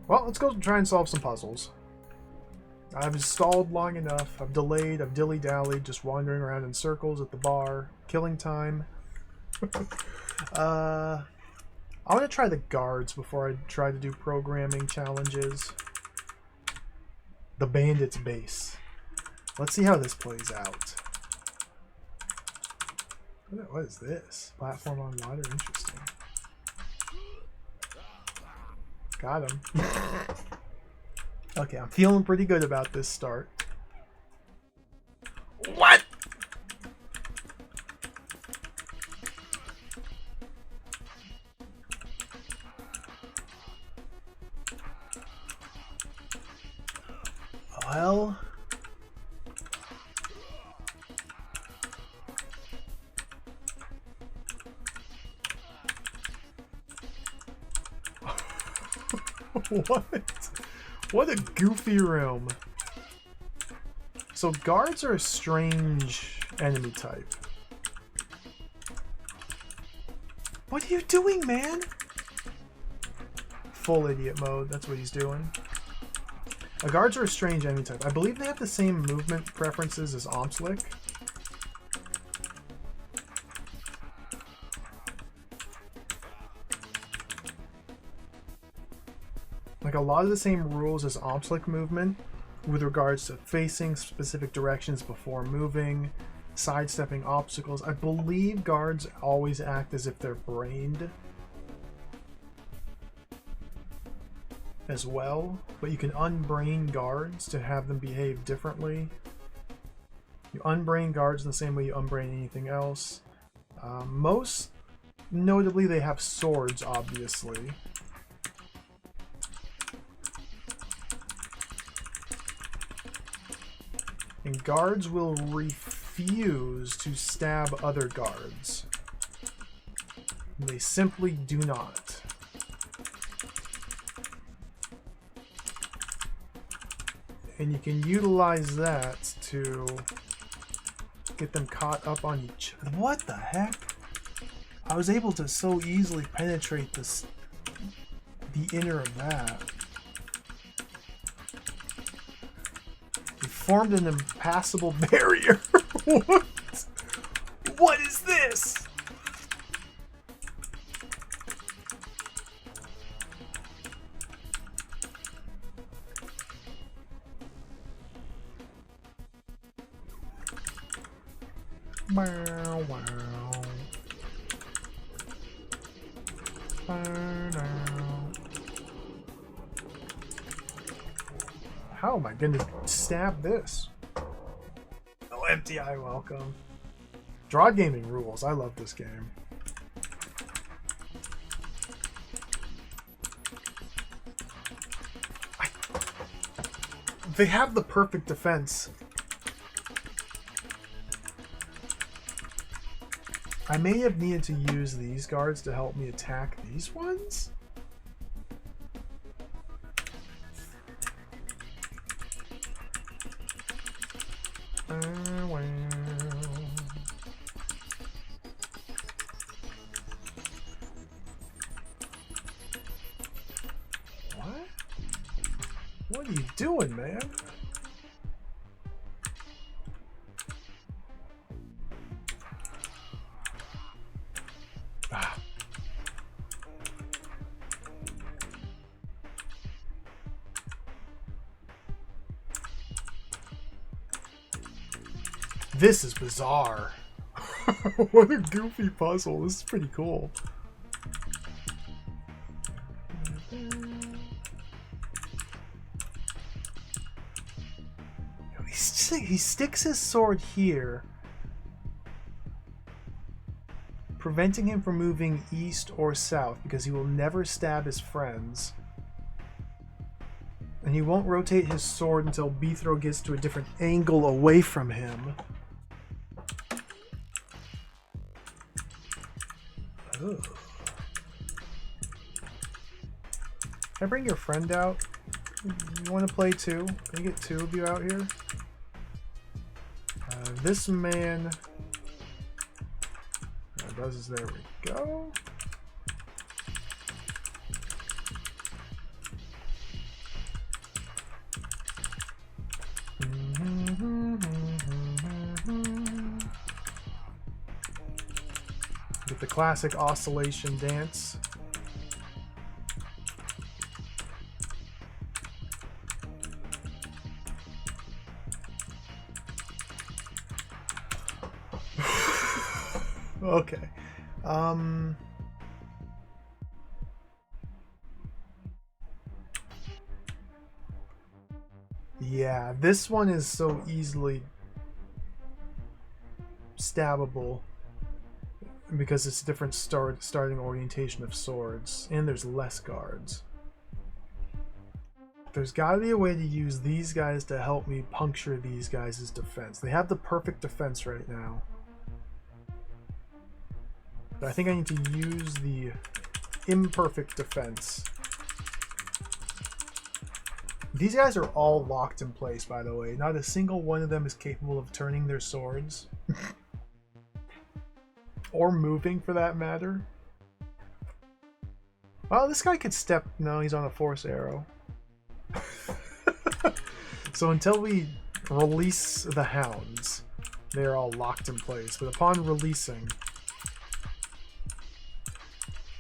Speaker 1: Well, let's go try and solve some puzzles. I've stalled long enough. I've delayed. I've dilly-dallied, just wandering around in circles at the bar, killing time. I want to try the guards before I try to do programming challenges. The bandit's base. Let's see how this plays out. What is this? Platform on water? Interesting. Got him. Okay, I'm feeling pretty good about this start. What? Well... What? What a goofy room. So guards are a strange enemy type. What are you doing, man? Full idiot mode, that's what he's doing. Guards are a strange enemy type. I believe they have the same movement preferences as Omslick. Like a lot of the same rules as Omslick movement with regards to facing specific directions before moving, sidestepping obstacles. I believe guards always act as if they're brained as well, but you can unbrain guards to have them behave differently. You unbrain guards in the same way you unbrain anything else. Most notably, they have swords, obviously. And guards will refuse to stab other guards. They simply do not. And you can utilize that to get them caught up on each other. What the heck? I was able to so easily penetrate the inner of that. Formed an impassable barrier. What? What is this? Wow, wow. How am I gonna stab this? Oh, empty eye, welcome. DROD gaming rules. I love this game. They have the perfect defense. I may have needed to use these guards to help me attack these ones. What? What are you doing, man? Ah. This is bizarre. What a goofy puzzle. This is pretty cool. He sticks his sword here, preventing him from moving east or south because he will never stab his friends. And he won't rotate his sword until Beethro gets to a different angle away from him. Ugh. Can I bring your friend out? You want to play too? Can we get two of you out here? This man does. There we go. Get the classic oscillation dance. Okay. Yeah, this one is so easily stabbable because it's a different starting orientation of swords, and there's less guards. There's got to be a way to use these guys to help me puncture these guys' defense. They have the perfect defense right now. But I think I need to use the imperfect defense. These guys are all locked in place, by the way. Not a single one of them is capable of turning their swords. Or moving, for that matter. Well, this guy could step... No, he's on a force arrow. So until we release the hounds, they're all locked in place. But upon releasing...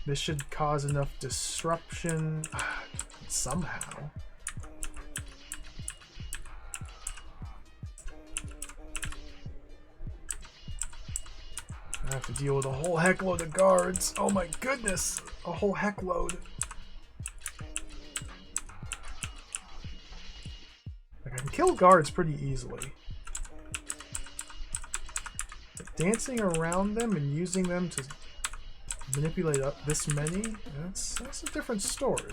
Speaker 1: this should cause enough disruption somehow. I have to deal with a whole heckload of guards. Oh my goodness! A whole heckload. Like, I can kill guards pretty easily. But dancing around them and using them to manipulate up this many, that's a different story.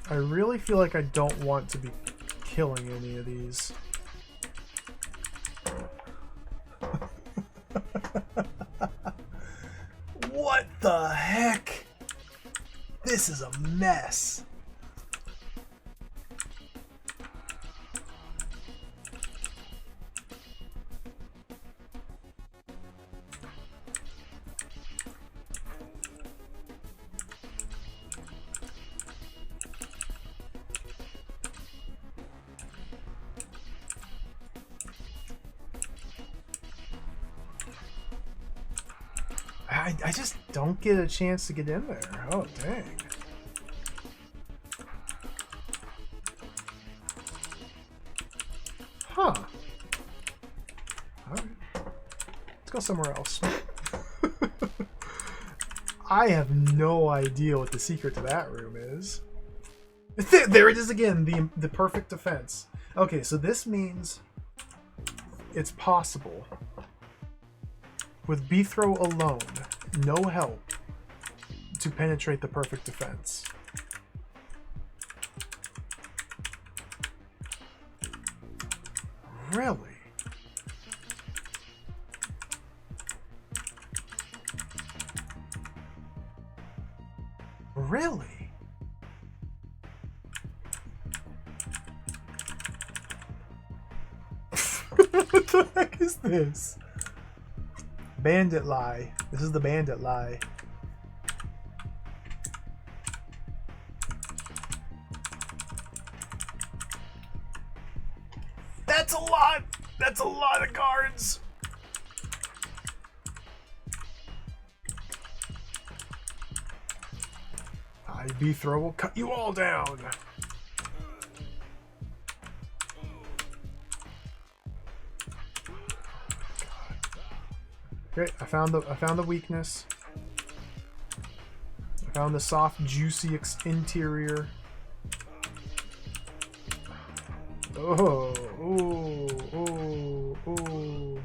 Speaker 1: I really feel like I don't want to be killing any of these. What the heck? This is a mess. I just don't get a chance to get in there. Oh, dang. Huh. Alright. Let's go somewhere else. I have no idea what the secret to that room is. There it is again, the perfect defense. Okay, so this means it's possible with Beethro alone, no help, to penetrate the perfect defense. Really? Really? What the heck is this? Bandit lie. This is the bandit lie. That's a lot! That's a lot of cards! IB throw will cut you all down. Okay, I found the weakness. I found the soft, juicy interior. Oh, oh, oh, oh.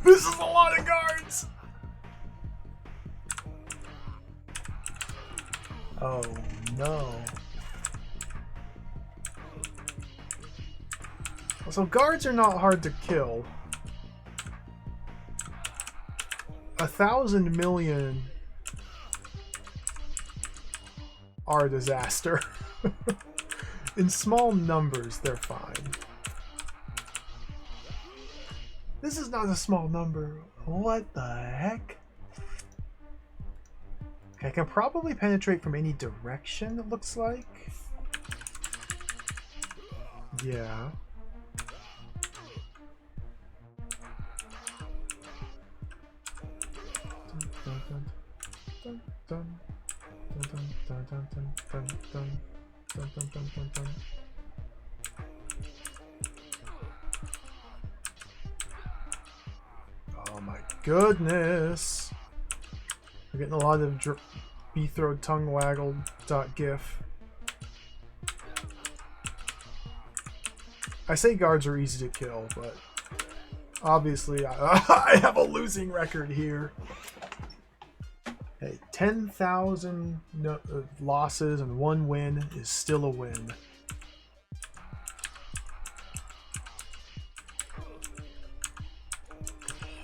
Speaker 1: This is a lot of cards! Oh no. So guards are not hard to kill. 1,000 million are a disaster. In small numbers, they're fine. This is not a small number. What the heck? Okay, I can probably penetrate from any direction, it looks like. Yeah. Oh my goodness. We're getting a lot of B-throw tongue waggled .gif. I say guards are easy to kill, but obviously I have a losing record here. Hey, 10,000 losses and 1 win is still a win.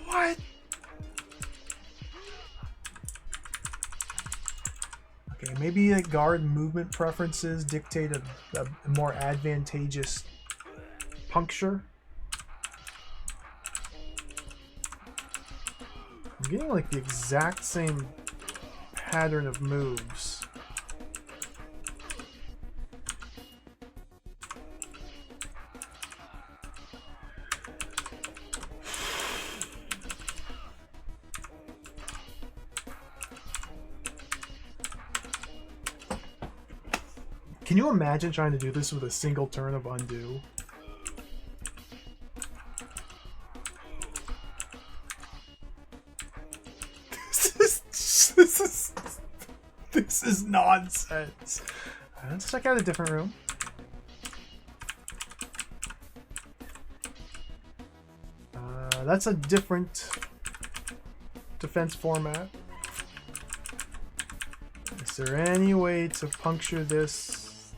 Speaker 1: What? Okay, maybe like guard movement preferences dictate a more advantageous puncture. I'm getting like the exact same pattern of moves. Can you imagine trying to do this with a single turn of undo? This is nonsense. Let's check out a different room. That's a different defense format. Is there any way to puncture this?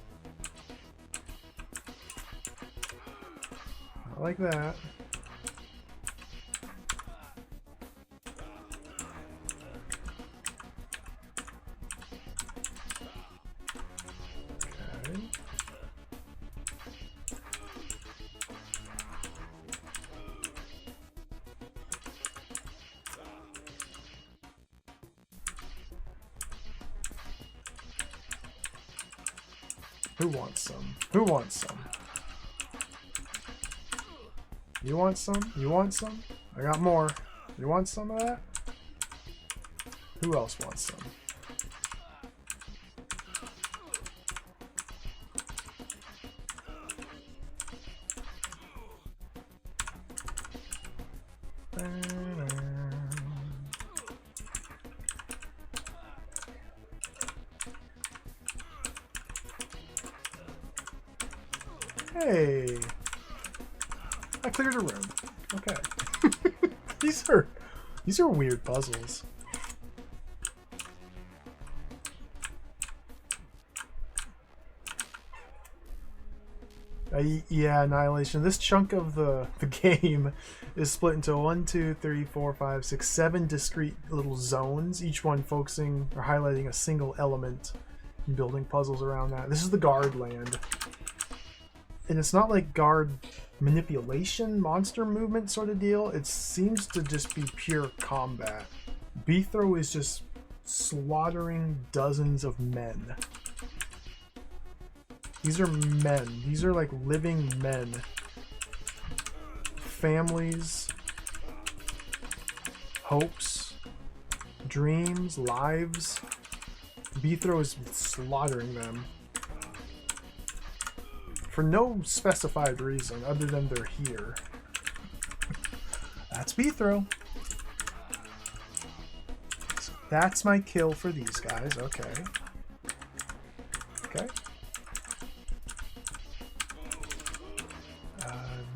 Speaker 1: Not like that. Who wants some? Who wants some? You want some? You want some? I got more. You want some of that? Who else wants some? Hey, I cleared a room. Okay. These are weird puzzles. Yeah, Annihilation. This chunk of the game is split into 1, 2, 3, 4, 5, 6, 7 discrete little zones, each one focusing or highlighting a single element and building puzzles around that. This is the guard land. And it's not like guard manipulation, monster movement sort of deal. It seems to just be pure combat. Bithro is just slaughtering dozens of men. These are men. These are like living men. Families, hopes, dreams, lives. Bithro is slaughtering them. For no specified reason other than they're here. That's Bithro. That's my kill for these guys. Okay. Okay.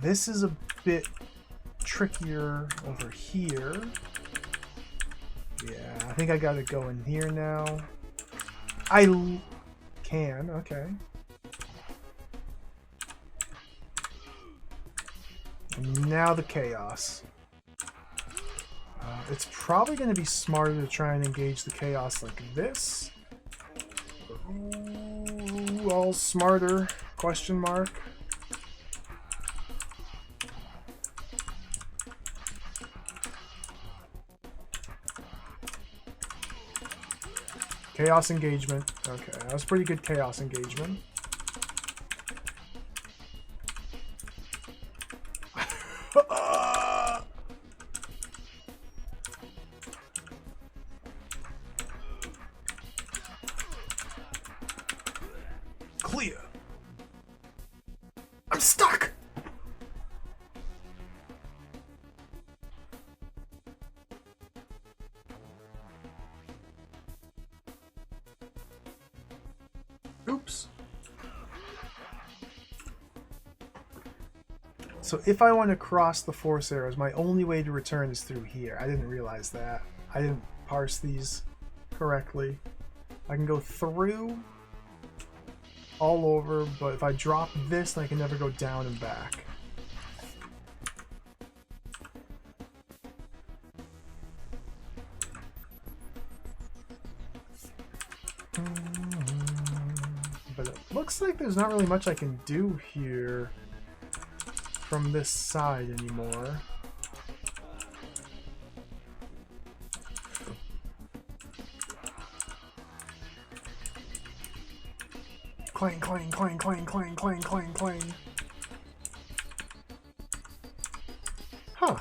Speaker 1: This is a bit trickier over here. Yeah, I think I gotta go in here now. I can, okay. And now the chaos. It's probably going to be smarter to try and engage the chaos like this. Ooh, all smarter, question mark. Chaos engagement. Okay, that was pretty good chaos engagement. Clear. I'm stuck. Oops. So if I want to cross the force arrows, my only way to return is through here. I didn't realize that. I didn't parse these correctly. I can go through all over, but if I drop this, then I can never go down and back. But it looks like there's not really much I can do here from this side anymore. Clang, clang, clang, clang, clang, clang, clang, clang. Huh.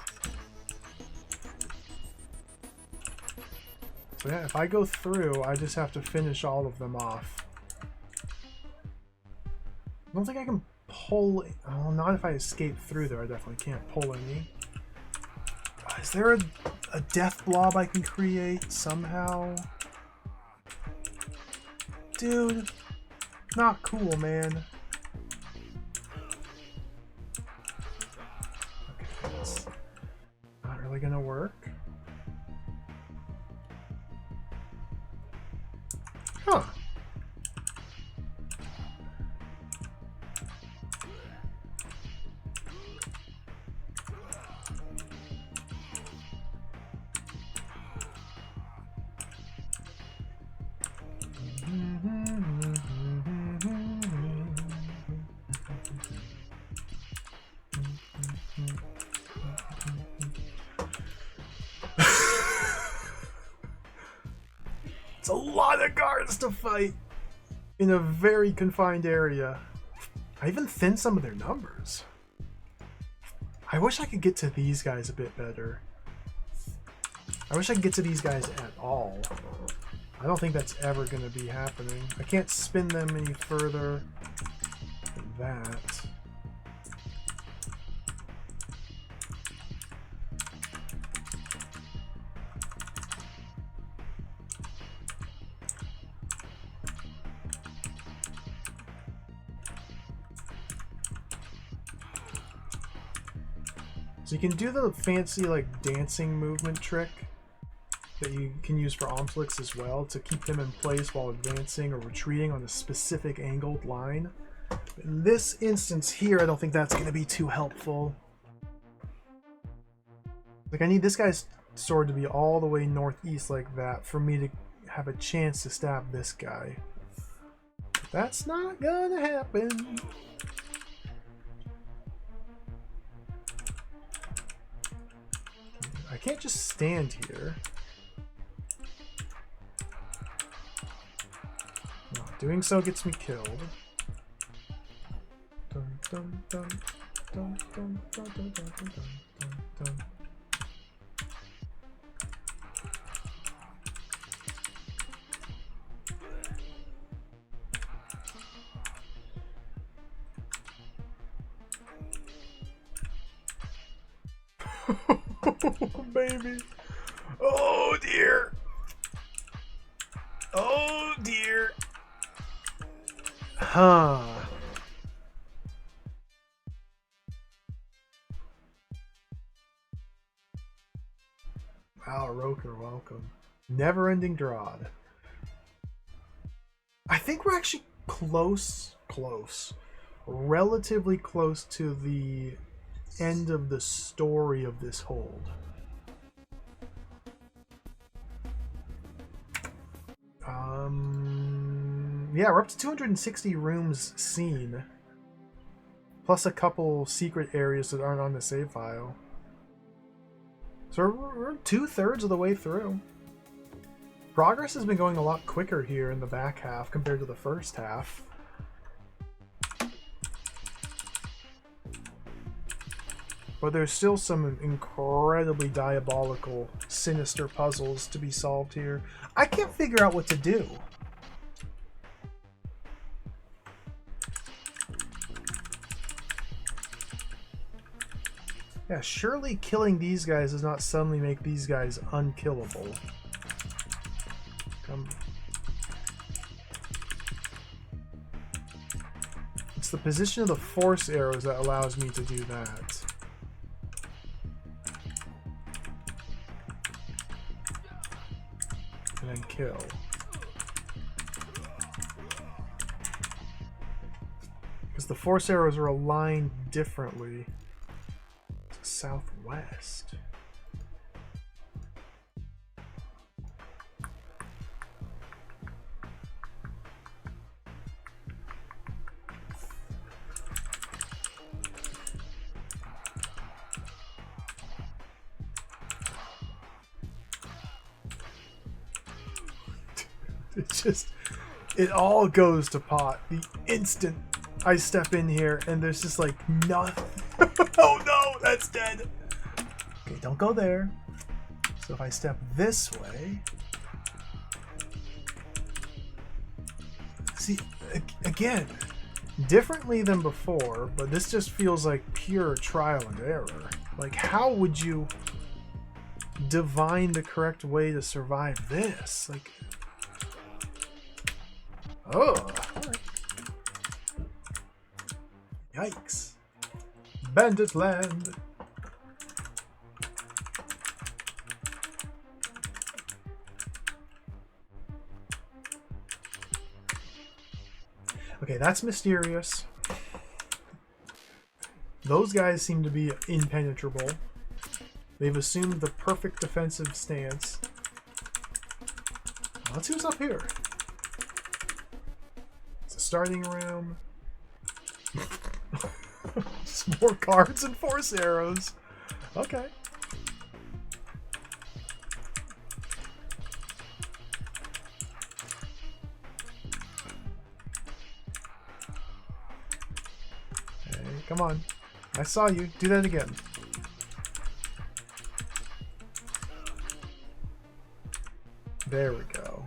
Speaker 1: So yeah, if I go through, I just have to finish all of them off. I don't think I can pull... Oh, not if I escape through there. I definitely can't pull any. Is there a death blob I can create somehow? Dude, not cool, man. Okay, that's not really gonna work. Huh. It's a lot of guards to fight in a very confined area. I even thinned some of their numbers. I wish I could get to these guys a bit better. I wish I could get to these guys at all. I don't think that's ever going to be happening. I can't spin them any further than that. So you can do the fancy like dancing movement trick that you can use for Omplix as well to keep them in place while advancing or retreating on a specific angled line. In this instance here, I don't think that's going to be too helpful. Like, I need this guy's sword to be all the way northeast like that for me to have a chance to stab this guy. That's not gonna happen. I can't just stand here. No, doing so gets me killed. Dun, dun, dun, dun, dun, dun, dun, dun, dun, dun, dun. Oh, baby. Oh, dear. Oh, dear. Huh. Wow, Roker, welcome. Never-ending DROD. I think we're actually close. Relatively close to the end of the story of this hold. Yeah, we're up to 260 rooms seen, plus a couple secret areas that aren't on the save file. So we're 2/3 of the way through. Progress has been going a lot quicker here in the back half compared to the first half. But there's still some incredibly diabolical, sinister puzzles to be solved here. I can't figure out what to do. Yeah, surely killing these guys does not suddenly make these guys unkillable. It's the position of the force arrows that allows me to do that. And then kill. Because the force arrows are aligned differently. Southwest. It all goes to pot the instant I step in here, and there's just like nothing. Oh no, that's dead. Okay, don't go there. So if I step this way, see, again, differently than before, but this just feels like pure trial and error. Like, how would you divine the correct way to survive this? Like, oh, all right. Yikes. Bandit land. Okay, that's mysterious. Those guys seem to be impenetrable. They've assumed the perfect defensive stance. Let's see what's up here. It's a starting room. Just more cards and force arrows. Okay. Hey, come on. I saw you. Do that again. There we go.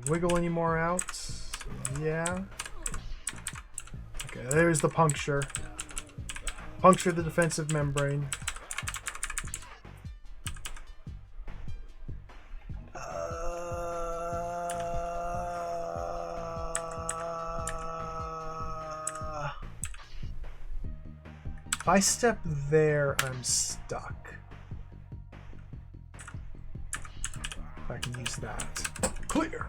Speaker 1: Wiggle any more out? Yeah. Okay, there's the puncture. Puncture the defensive membrane. If I step there, I'm stuck. If I can use that. Clear!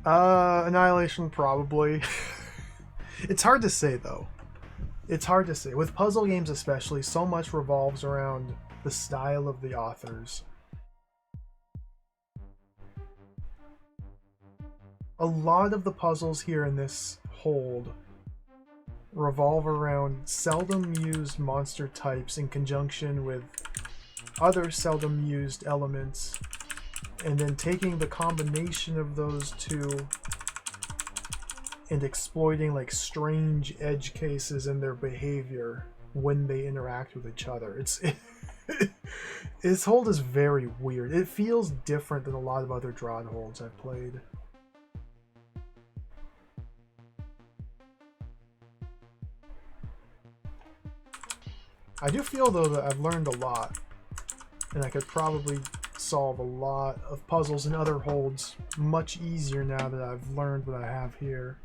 Speaker 1: Annihilation, probably. It's hard to say, though. It's hard to say. With puzzle games especially, so much revolves around the style of the authors. A lot of the puzzles here in this hold revolve around seldom used monster types in conjunction with other seldom used elements, and then taking the combination of those two and exploiting like strange edge cases in their behavior when they interact with each other. This hold is very weird. It feels different than a lot of other DROD holds I've played. I do feel, though, that I've learned a lot, and I could probably solve a lot of puzzles in other holds much easier now that I've learned what I have here.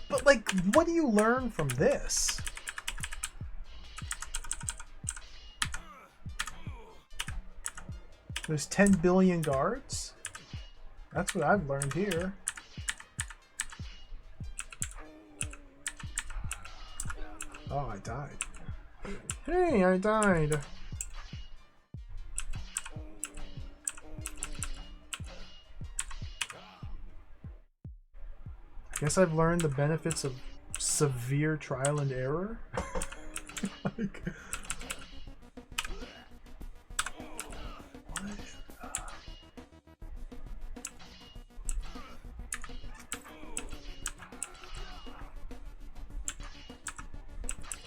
Speaker 1: But, like, what do you learn from this? There's 10 billion guards? That's what I've learned here. Oh, I died. Hey, I died. I guess I've learned the benefits of severe trial and error. Like,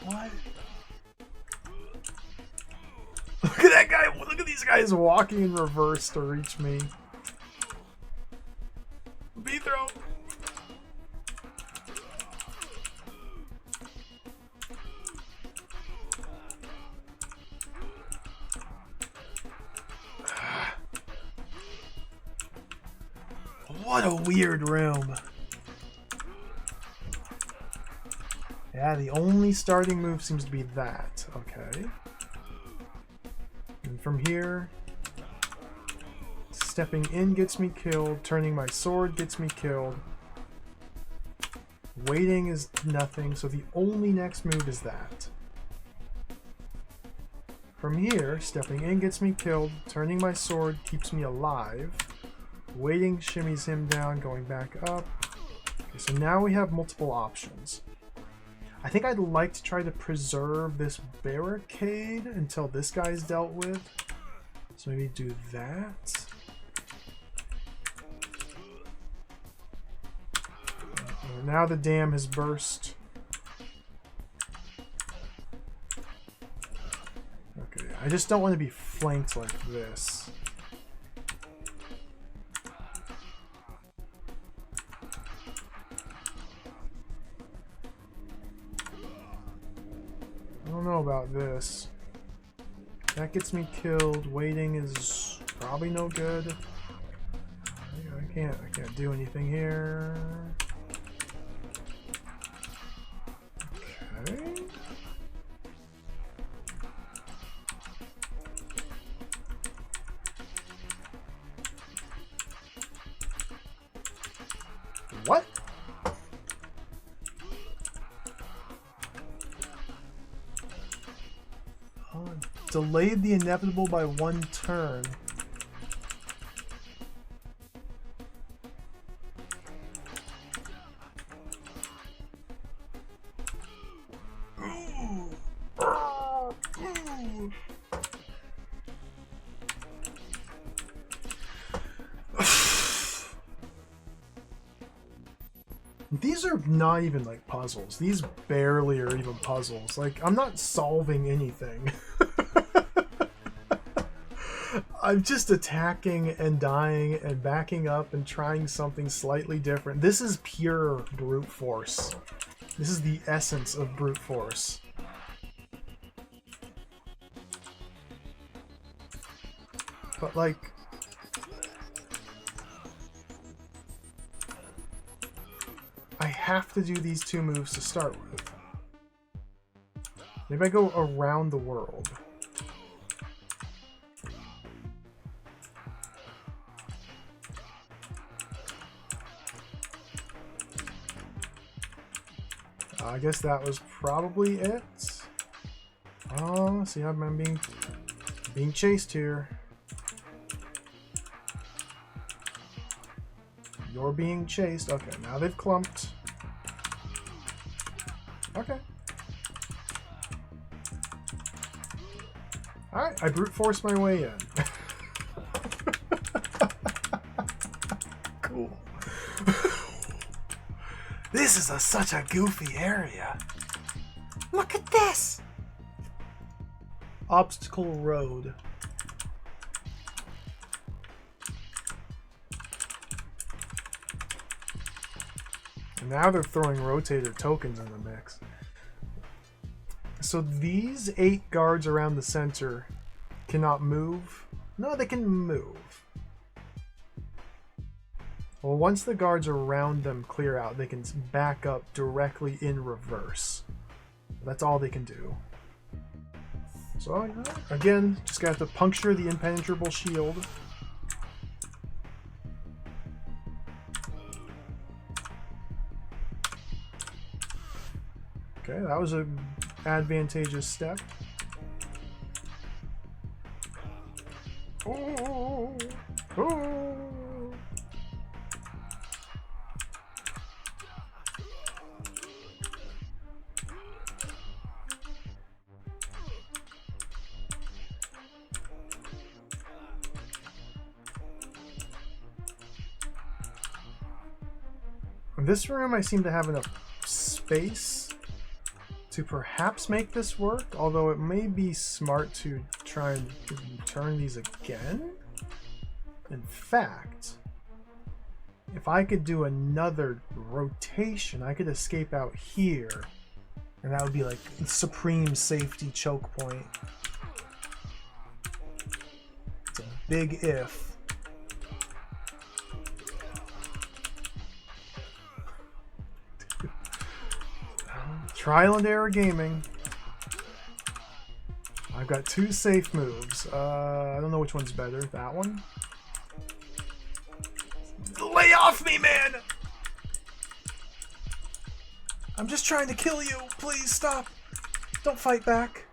Speaker 1: what? Look at that guy! Look at these guys walking in reverse to reach me. B-throw! What a weird room. Yeah, the only starting move seems to be that. Okay. And from here, stepping in gets me killed, turning my sword gets me killed. Waiting is nothing, so the only next move is that. From here, stepping in gets me killed, turning my sword keeps me alive. Waiting shimmies him down, going back up. Okay, so now we have multiple options. I think I'd like to try to preserve this barricade until this guy's dealt with. So maybe do that. Now the dam has burst. Okay, I just don't want to be flanked like this. I don't know about this. That gets me killed. Waiting is probably no good. I can't do anything here. Okay. What? Delayed the inevitable by 1 turn. These are not even like puzzles. These barely are even puzzles. Like, I'm not solving anything. I'm just attacking and dying and backing up and trying something slightly different. This is pure brute force. This is the essence of brute force. But like... I have to do these two moves to start with. Maybe I go around the world. I guess that was probably it. Oh, see, I'm being chased here. You're being chased. Okay, now they've clumped. Okay. Alright, I brute forced my way in. Cool. This is such a goofy area. Look at this! Obstacle road. And now they're throwing rotator tokens in the mix. So these 8 guards around the center cannot move. No, they can move. Well, once the guards around them clear out, they can back up directly in reverse. That's all they can do. So, again, just gotta have to puncture the impenetrable shield. Okay, that was an advantageous step. Oh, oh. In this room, I seem to have enough space to perhaps make this work, although it may be smart to try and turn these again. In fact, if I could do another rotation, I could escape out here, and that would be like supreme safety choke point. It's a big if. Trial and error gaming. I've got 2 safe moves. I don't know which one's better. That one? Lay off me, man! I'm just trying to kill you. Please stop. Don't fight back.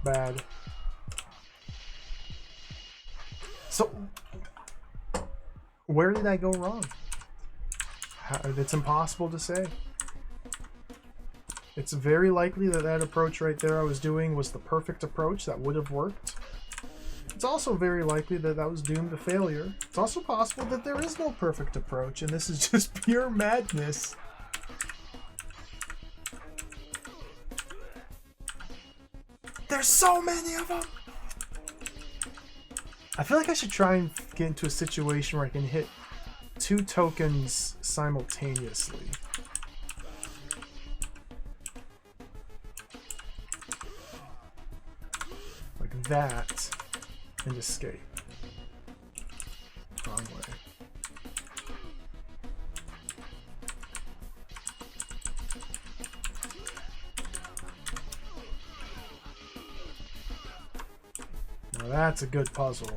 Speaker 1: Bad. So, where did I go wrong? It's impossible to say. It's very likely that that approach right there I was doing was the perfect approach that would have worked. It's also very likely that that was doomed to failure. It's also possible that there is no perfect approach and this is just pure madness. There's so many of them! I feel like I should try and get into a situation where I can hit 2 tokens simultaneously. Like that, and escape. Wrong way. Now that's a good puzzle.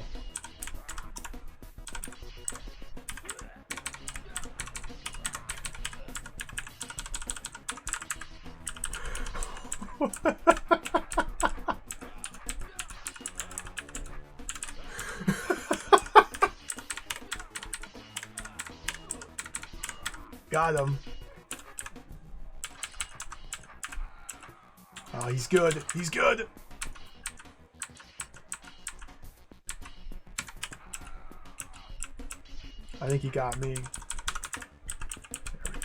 Speaker 1: Got him. Oh, he's good. He's good. I think he got me. There we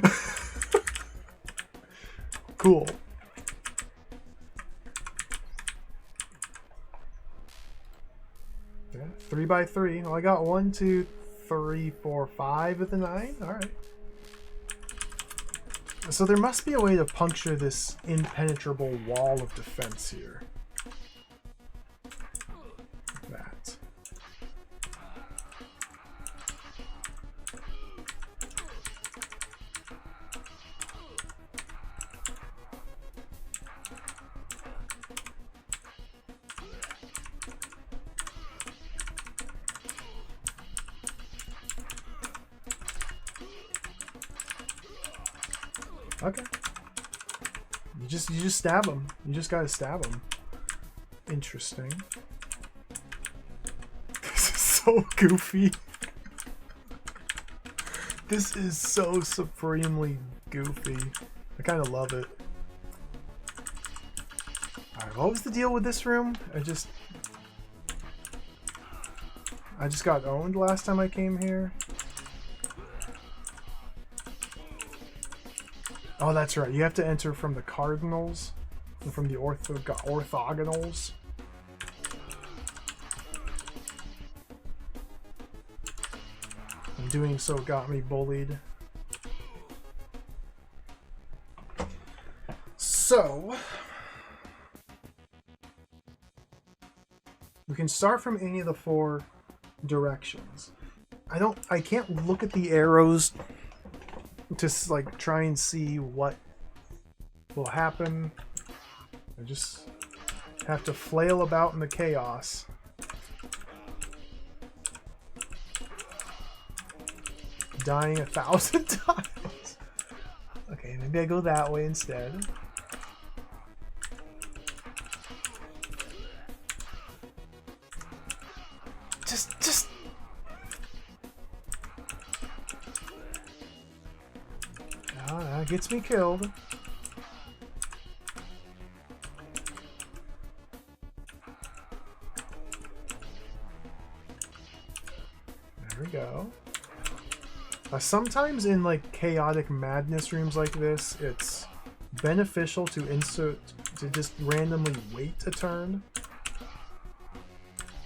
Speaker 1: go. Cool. Yeah, 3 by 3. Well, I got 1, 2, 3, 4, 5 with the 9. All right. So there must be a way to puncture this impenetrable wall of defense here. That. Okay. You just stab him. You just gotta stab him. Interesting. This is so goofy. This is so supremely goofy. I kind of love it. Alright, what was the deal with this room? I just got owned last time I came here. Oh, that's right. You have to enter from the cardinals and from the orthogonals. And doing so got me bullied. So we can start from any of the 4 directions. I can't look at the arrows to like try and see what will happen. I just have to flail about in the chaos. Dying 1,000 times. Okay, maybe I go that way instead. Just oh, that gets me killed. There we go. Sometimes in like chaotic madness rooms like this, it's beneficial to just randomly wait a turn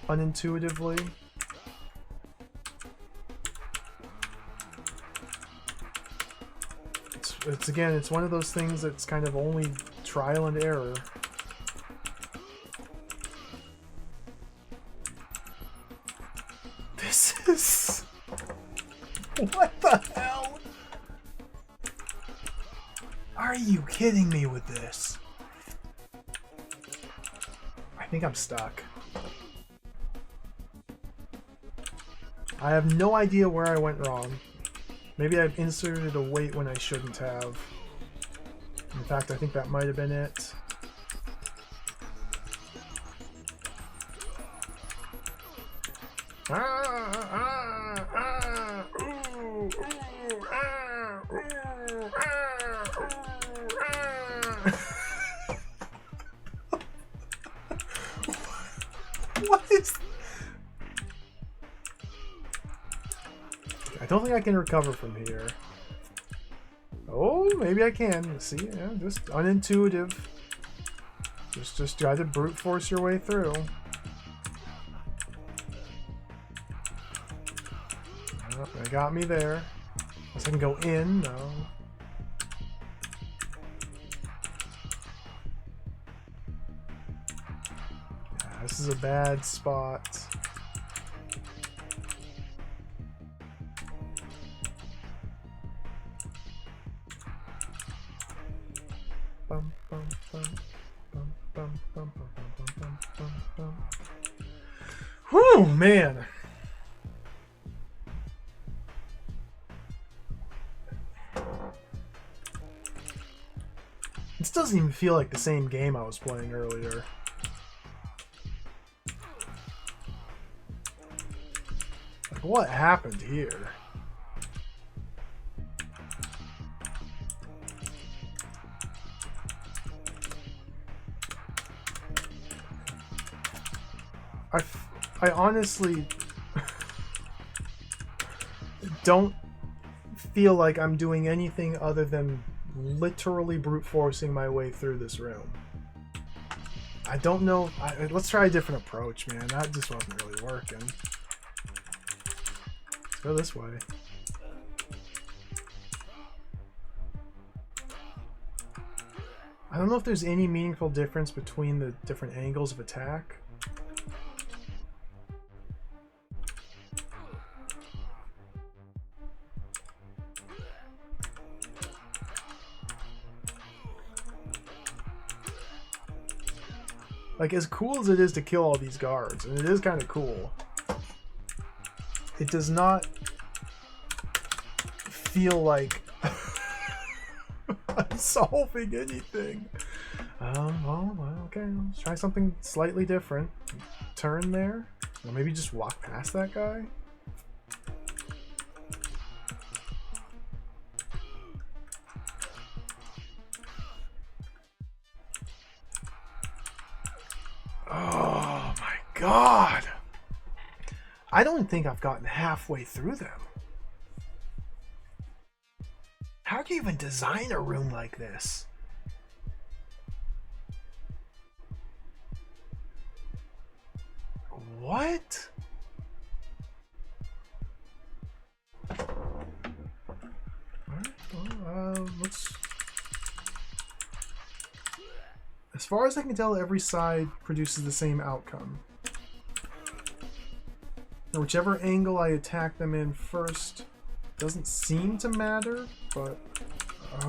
Speaker 1: unintuitively. It's one of those things that's kind of only trial and error. This is... What the hell? Are you kidding me with this? I think I'm stuck. I have no idea where I went wrong. Maybe I've inserted a wait when I shouldn't have. In fact, I think that might have been it. What is... I don't think I can recover from here. Oh, maybe I can. See, yeah, just unintuitive. Just try to brute force your way through. Oh, they got me there. Unless I can go in. No. Yeah, this is a bad spot. Whew, man. This doesn't even feel like the same game I was playing earlier. Like, what happened here? I honestly don't feel like I'm doing anything other than literally brute forcing my way through this room. I don't know. Let's try a different approach, man. That just wasn't really working. Let's go this way. I don't know if there's any meaningful difference between the different angles of attack. Like, as cool as it is to kill all these guards, and it is kind of cool, it does not feel like I'm solving anything. Well, okay, let's try something slightly different. Turn there, or maybe just walk past that guy. Oh my god! I don't think I've gotten halfway through them. How do you even design a room like this? What? Alright, well, let's... As far as I can tell, every side produces the same outcome. Now, whichever angle I attack them in first doesn't seem to matter, but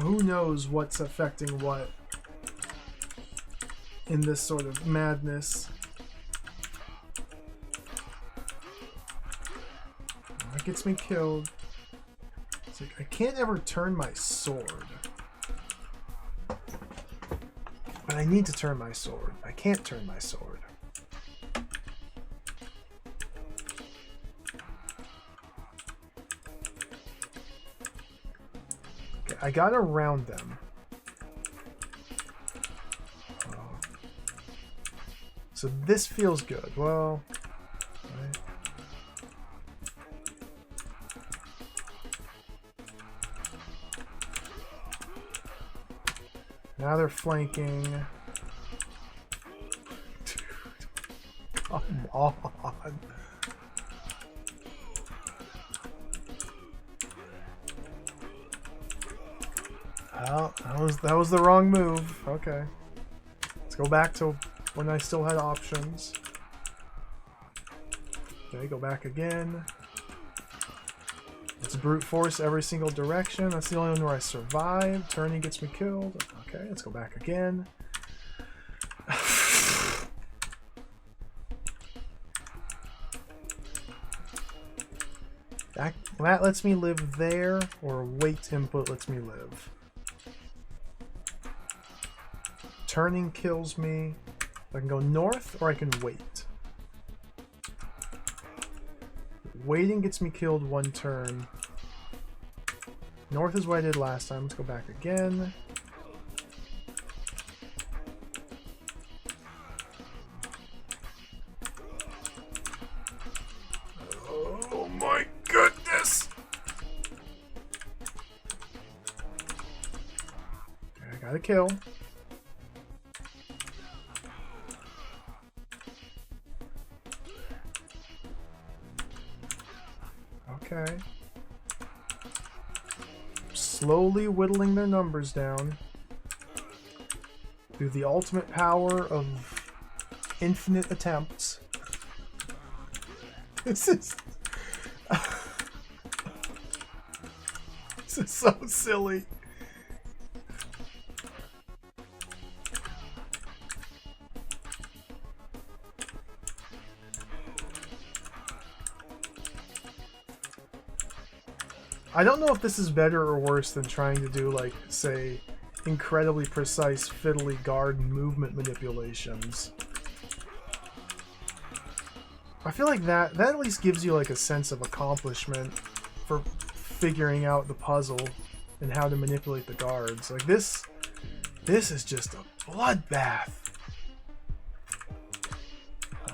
Speaker 1: who knows what's affecting what in this sort of madness. That gets me killed. It's like, I can't ever turn my sword. But I need to turn my sword. I can't turn my sword. Okay, I got around them. So this feels good. Well, right. Now they're flanking. Dude, come on. Well, that was the wrong move. Okay. Let's go back to when I still had options. Okay, go back again. Let's brute force every single direction. That's the only one where I survive. Turning gets me killed. Okay, let's go back again. That lets me live there, or wait input lets me live. Turning kills me. I can go north, or I can wait. Waiting gets me killed one turn. North is what I did last time. Let's go back again. Oh my goodness! Okay, I got a kill. Okay. Slowly whittling their numbers down through the ultimate power of infinite attempts. This is this is so silly. I don't know if this is better or worse than trying to do, like, say, incredibly precise fiddly guard movement manipulations. I feel like that at least gives you, like, a sense of accomplishment for figuring out the puzzle and how to manipulate the guards. Like, this is just a bloodbath.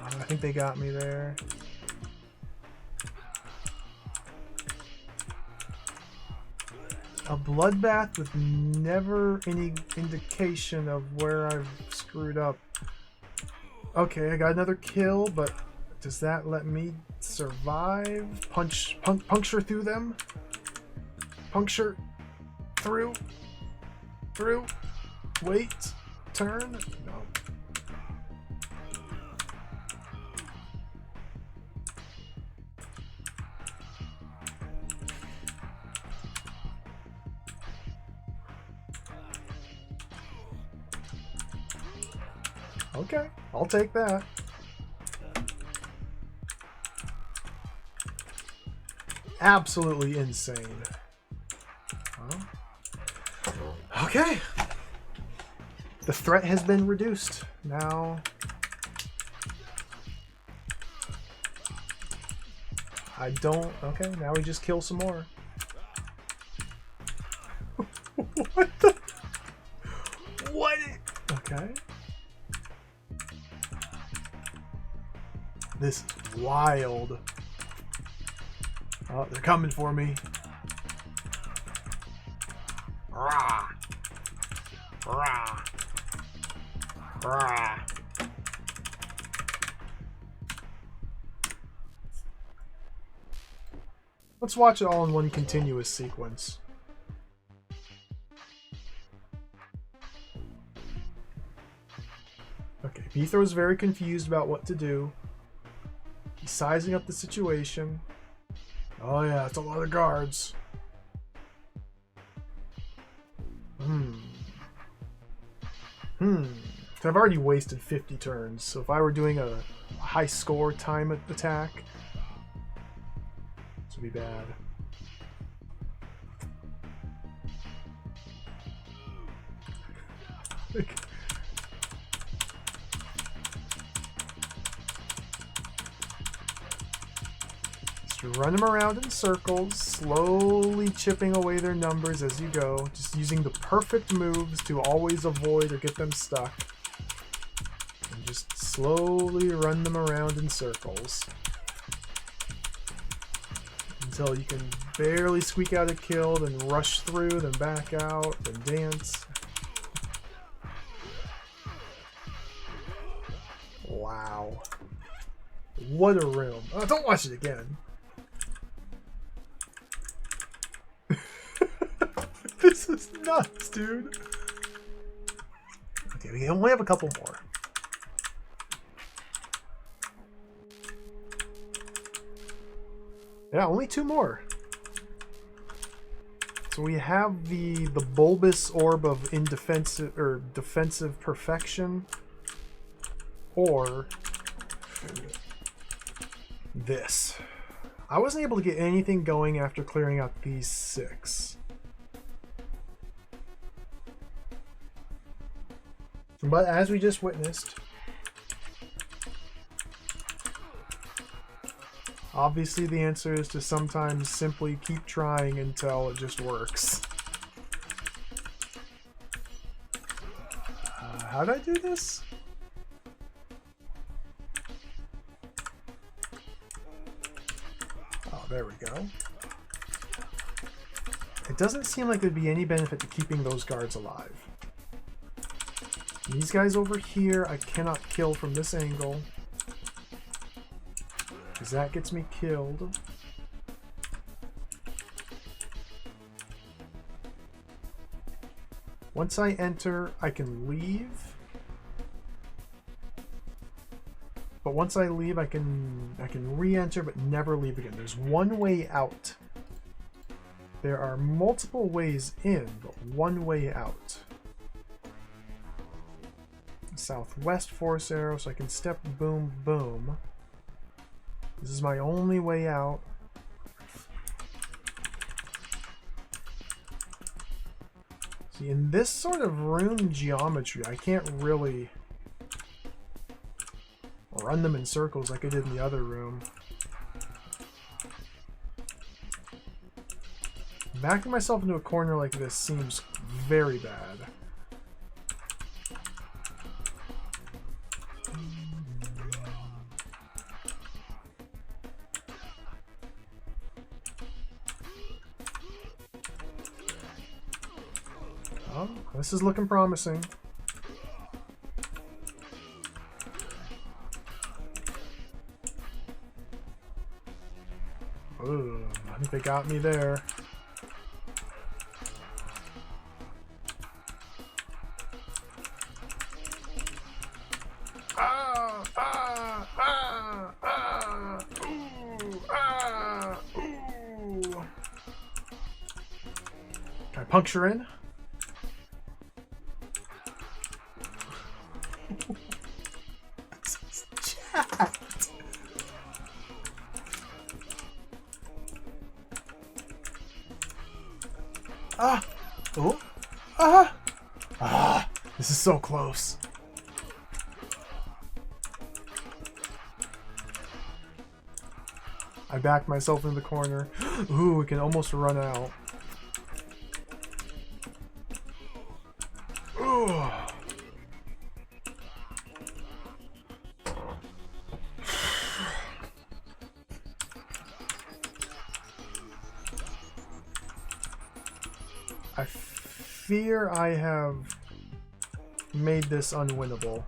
Speaker 1: I think they got me there. A bloodbath with never any indication of where I've screwed up. Okay, I got another kill, but does that let me survive? Puncture through them? Puncture through? Wait, turn? No. Okay, I'll take that. Absolutely insane. Okay. The threat has been reduced. Now I don't... Okay, now we just kill some more. What the... What? Okay. This is wild. Oh, they're coming for me. Rah. Rah. Rah. Let's watch it all in one continuous sequence. Okay, Beethro is very confused about what to do. He's sizing up the situation. Oh yeah, it's a lot of guards. So I've already wasted 50 turns, so if I were doing a high score time attack, this would be bad. Just run them around in circles, slowly chipping away their numbers as you go, just using the perfect moves to always avoid or get them stuck. And just slowly run them around in circles until you can barely squeak out a kill, then rush through, then back out, then dance. Wow. What a room. Oh, don't watch it again. This is nuts, dude. Okay, we only have a couple more. Yeah, only 2 more. So we have the bulbous orb of indefensive or defensive perfection, or this. I wasn't able to get anything going after clearing out these 6. But as we just witnessed, obviously the answer is to sometimes simply keep trying until it just works. How did I do this? Oh, there we go. It doesn't seem like there'd be any benefit to keeping those guards alive. These guys over here I cannot kill from this angle, because that gets me killed. Once I enter, I can leave. But once I leave, I can re-enter but never leave again. There's one way out. There are multiple ways in, but one way out. Southwest force arrow, so I can step boom boom. This is my only way out. See, in this sort of rune geometry, I can't really run them in circles like I did in the other room. Backing myself into a corner like this seems very bad. This is looking promising. Ooh, I think they got me there. Can I puncture in? This is jacked. Ah! Oh! Ah! Ah! This is so close. I backed myself in the corner. Ooh, we can almost run out. Ooh. I fear I have made this unwinnable.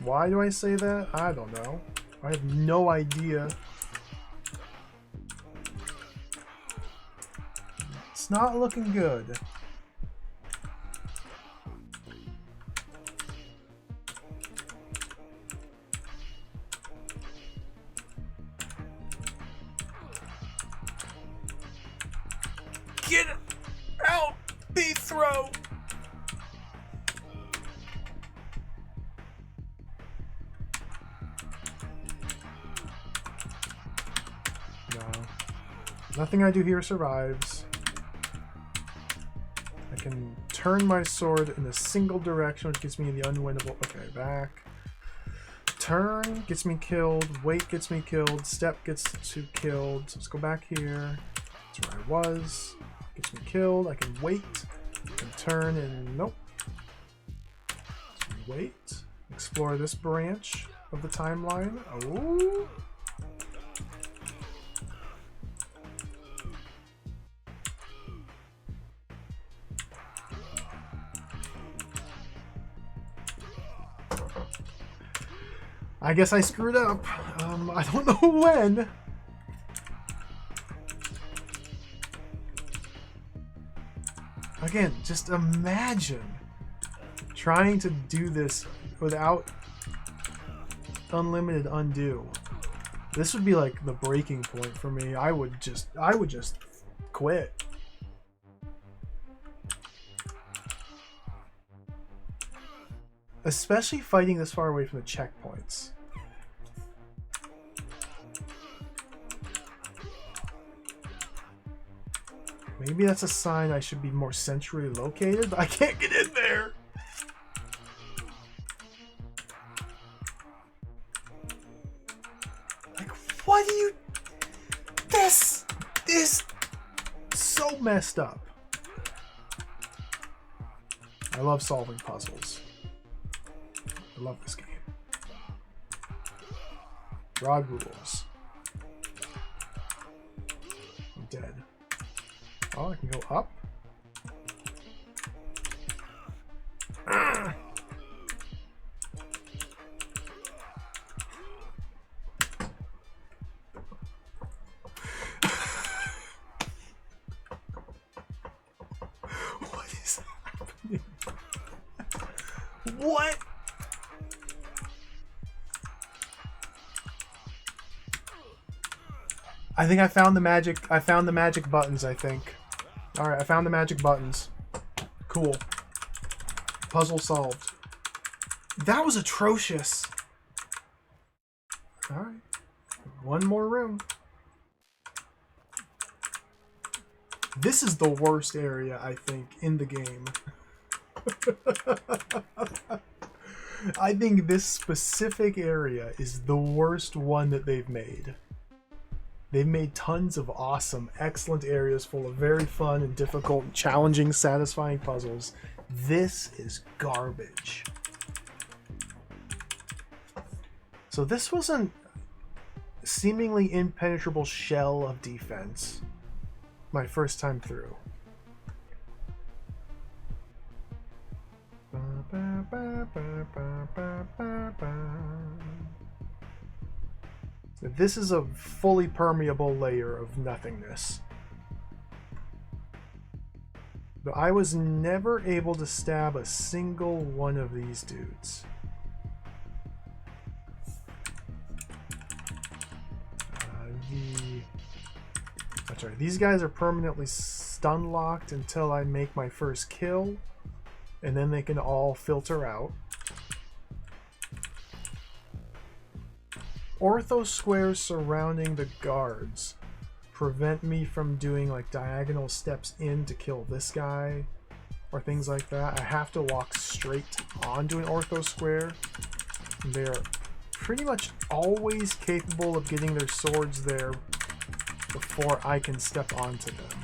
Speaker 1: Why do I say that? I don't know. I have no idea. It's not looking good. Get out the throw! No. Nothing I do here survives. I can turn my sword in a single direction, which gets me the unwinnable. Okay, back. Turn gets me killed. Wait gets me killed. Step gets killed. So let's go back here. That's where I was. Gets me killed. I can wait. I can turn and nope. So wait. Explore this branch of the timeline. Oh. I guess I screwed up. I don't know when. Again, just imagine trying to do this without unlimited undo. This would be like the breaking point for me. I would just quit. Especially fighting this far away from the checkpoints. Maybe that's a sign I should be more centrally located, but I can't get in there. Like, what do you... This is so messed up. I love solving puzzles. I love this game. DROD rules. I'm dead. Oh, I can go up. What is happening? What? I think I found the magic. I found the magic buttons, I think. Alright, I found the magic buttons. Cool. Puzzle solved. That was atrocious. Alright. One more room. This is the worst area, I think, in the game. I think this specific area is the worst one that they've made. They've made tons of awesome, excellent areas full of very fun and difficult, challenging, satisfying puzzles. This is garbage. So this was a seemingly impenetrable shell of defense. my first time through. So this is a fully permeable layer of nothingness. But I was never able to stab a single one of these dudes. That's right, these guys are permanently stun locked until I make my first kill, and then they can all filter out. Ortho squares surrounding the guards prevent me from doing like diagonal steps in to kill this guy or things like that. I have to walk straight onto an ortho square. They're pretty much always capable of getting their swords there before I can step onto them.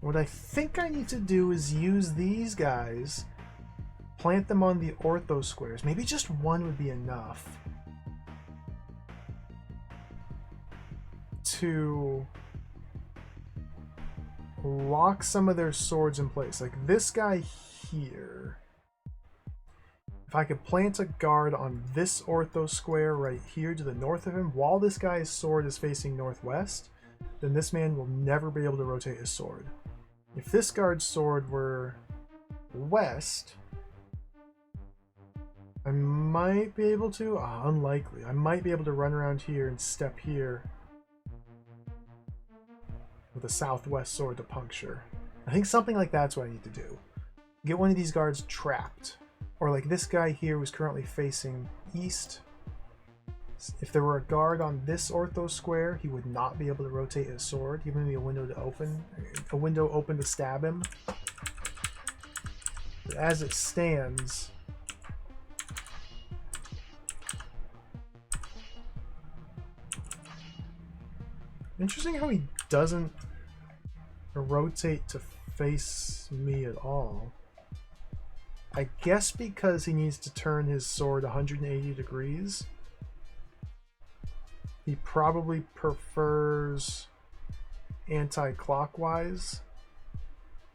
Speaker 1: What I think I need to do is use these guys, plant them on the ortho squares. Maybe just one would be enough to lock some of their swords in place. Like this guy here. If I could plant a guard on this ortho square right here to the north of him, while this guy's sword is facing northwest, then this man will never be able to rotate his sword. If this guard's sword were west, I might be able to, unlikely, I might be able to run around here and step here with a southwest sword to puncture. I think something like that's what I need to do. Get one of these guards trapped. Or like this guy here who's currently facing east. If there were a guard on this ortho square, he would not be able to rotate his sword, giving me a window to open. A window open to stab him. But as it stands, interesting how he doesn't rotate to face me at all. I guess because he needs to turn his sword 180 degrees. He probably prefers anti-clockwise.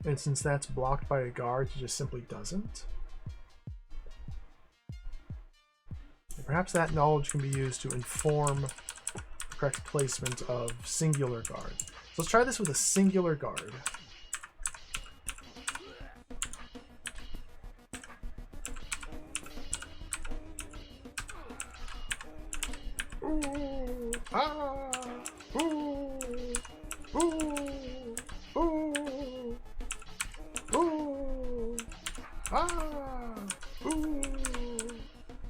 Speaker 1: And since that's blocked by a guard, he just simply doesn't. Perhaps that knowledge can be used to inform the correct placement of singular guard. So let's try this with a singular guard. Ooh, ah, ooh, ooh, ooh, ooh, ah, ooh,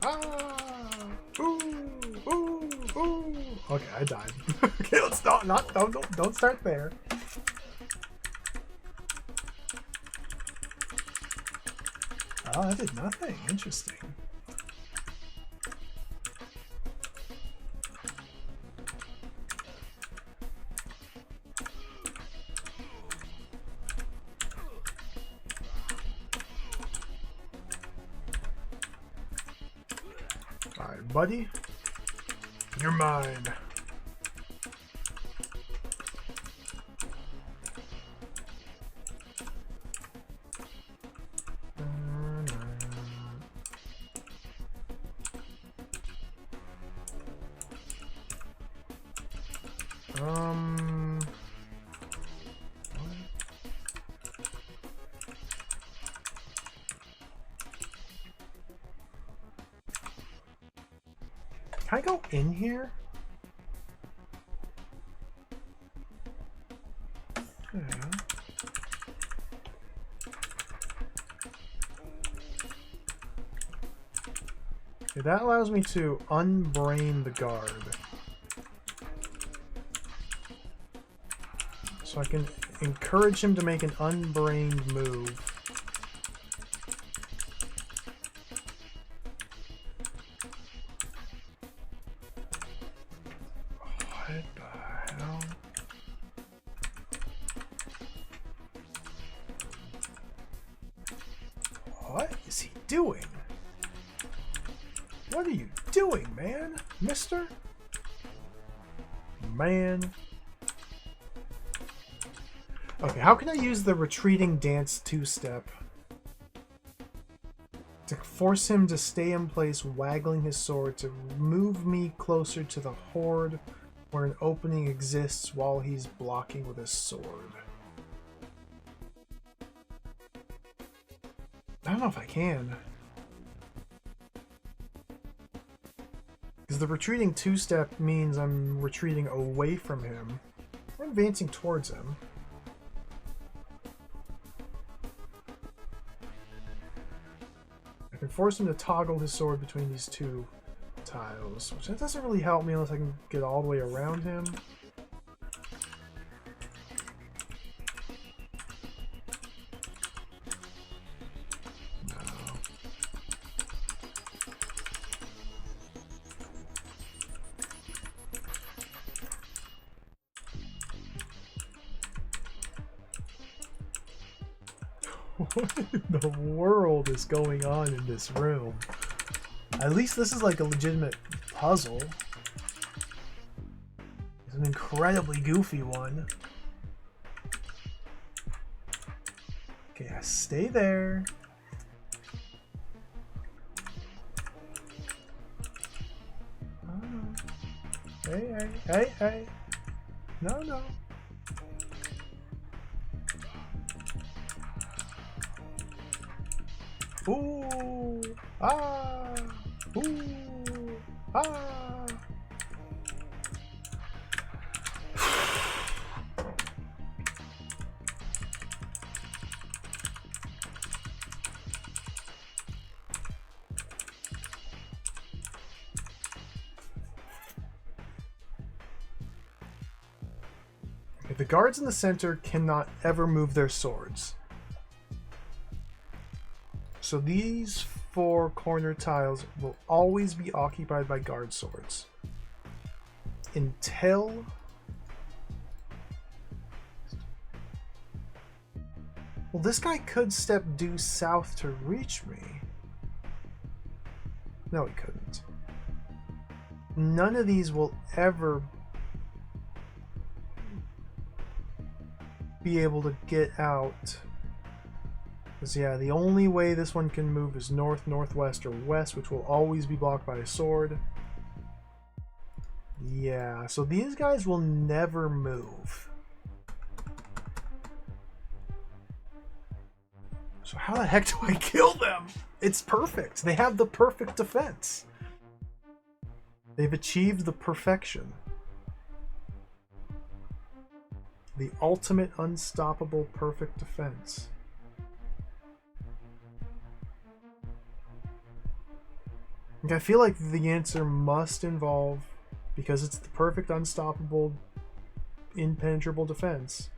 Speaker 1: ah, ooh, ooh. Okay, I died. Okay, let's don't start there. Oh, I did nothing. Interesting. Alright, buddy. You're mine. Can I go in here? Yeah. Okay, that allows me to unbrain the guard. So I can encourage him to make an unbrained move. What is he doing? What are you doing, man? Mister? Man. Okay, how can I use the retreating dance two-step to force him to stay in place, waggling his sword, to move me closer to the horde where an opening exists while he's blocking with his sword? I don't know if I can. Because the retreating two-step means I'm retreating away from him. Or advancing towards him. I can force him to toggle his sword between these two tiles, which that doesn't really help me unless I can get all the way around him. What in the world is going on in this room? At least this is like a legitimate puzzle. It's an incredibly goofy one. Okay, stay there. Oh. Hey. No. Ooh, ah, ooh, ah. Okay, the guards in the center cannot ever move their swords. So these 4 corner tiles will always be occupied by guard swords. Until... Well, this guy could step due south to reach me. No, he couldn't. None of these will ever be able to get out. Because, yeah, the only way this one can move is north, northwest, or west, which will always be blocked by a sword. Yeah, so these guys will never move. So how the heck do I kill them? It's perfect. They have the perfect defense. They've achieved the perfection. The ultimate unstoppable perfect defense. I feel like the answer must involve, because it's the perfect unstoppable impenetrable defense,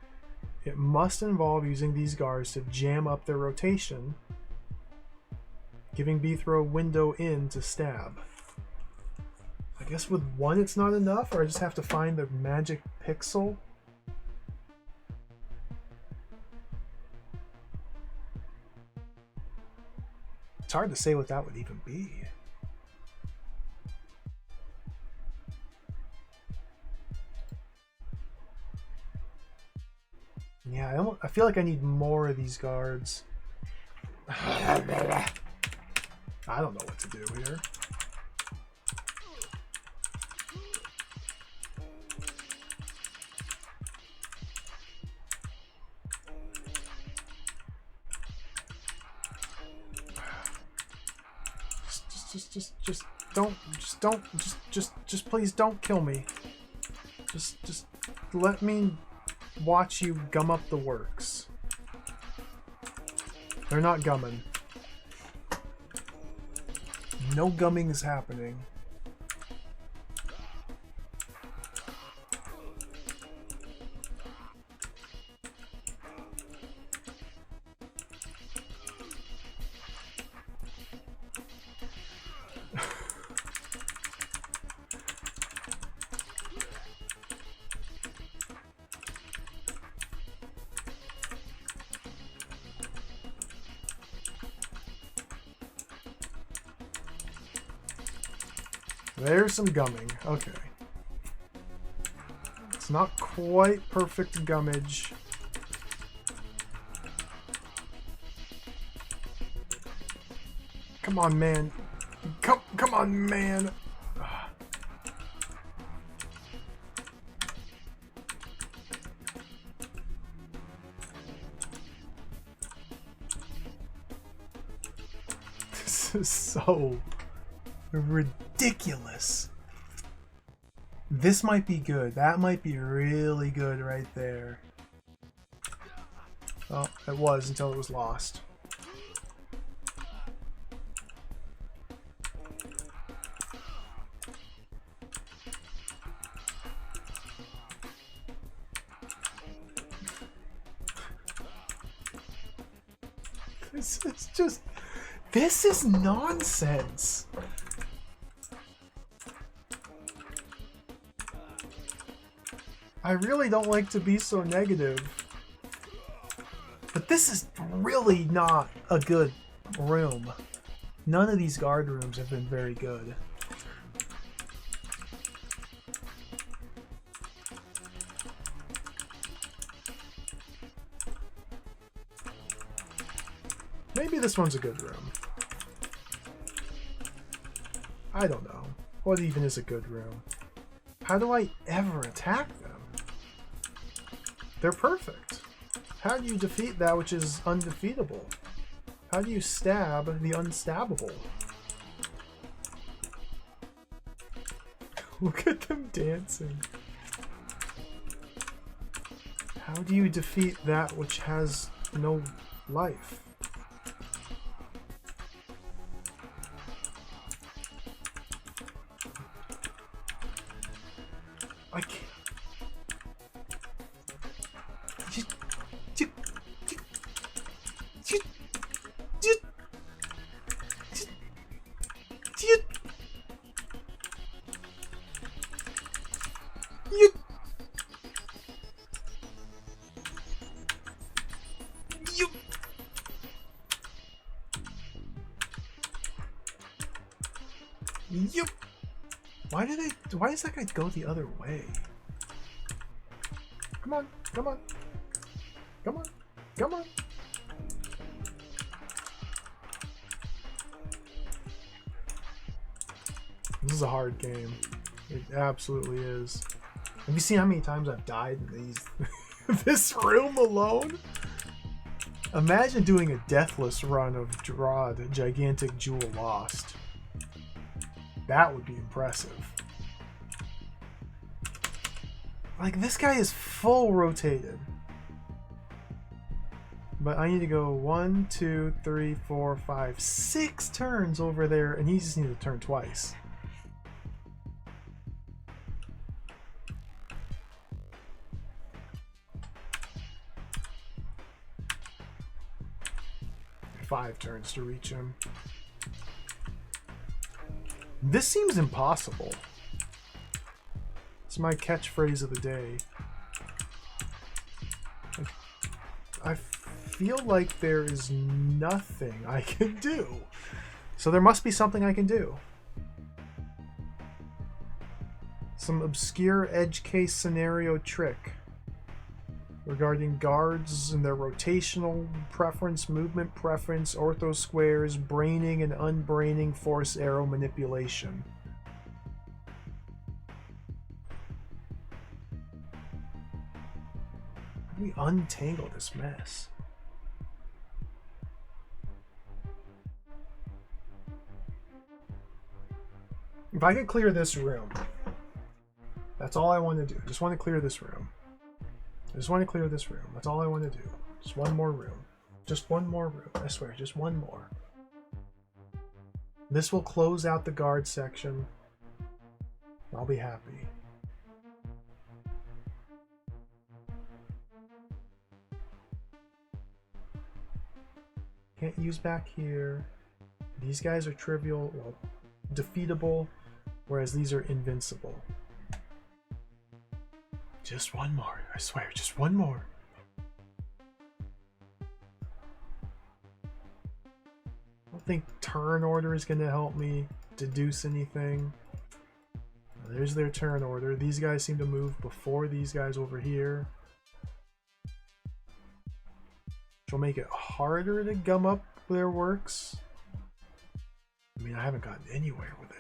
Speaker 1: it must involve using these guards to jam up their rotation, giving Beethro a window in to stab. I guess with one it's not enough, or I just have to find the magic pixel. It's hard to say what that would even be. Yeah, I feel like I need more of these guards. I don't know what to do here. Just please don't kill me. Just let me watch you gum up the works. They're not gumming. No gumming is happening. There's some gumming. Okay. It's not quite perfect gummage. Come on, man. Come on, man. This is so ridiculous. This might be good. That might be really good right there. Oh, it was until it was lost. This is just... This is nonsense. I really don't like to be so negative, but this is really not a good room. None of these guard rooms have been very good. Maybe this one's a good room. I don't know. What even is a good room? How do I ever attack them? They're perfect. How do you defeat that which is undefeatable? How do you stab the unstabbable? Look at them dancing. How do you defeat that which has no life? I can't. Yup. Why does that guy go the other way? Come on, come on. Come on, come on. This is a hard game. It absolutely is. Have you seen how many times I've died in these this room alone? Imagine doing a deathless run of DROD, Gigantic Jewel Lost. That would be impressive. Like, this guy is full rotated. But I need to go 1, 2, 3, 4, 5, 6 turns over there, and he just needs to turn twice. Five turns to reach him. This seems impossible. It's my catchphrase of the day. I feel like there is nothing I can do. So there must be something I can do. Some obscure edge case scenario trick regarding guards and their rotational preference, movement preference, ortho squares, braining and unbraining force arrow manipulation. How do we untangle this mess? If I could clear this room, that's all I want to do. I just want to clear this room. I just want to clear this room. That's all I want to do. Just one more room. Just one more room. I swear, just one more. This will close out the guard section. I'll be happy. Can't use back here. These guys are trivial, well, defeatable, whereas these are invincible. Just one more, I swear, just one more. I don't think turn order is going to help me deduce anything. There's their turn order. These guys seem to move before these guys over here, which will make it harder to gum up their works. mean, I haven't gotten anywhere with it.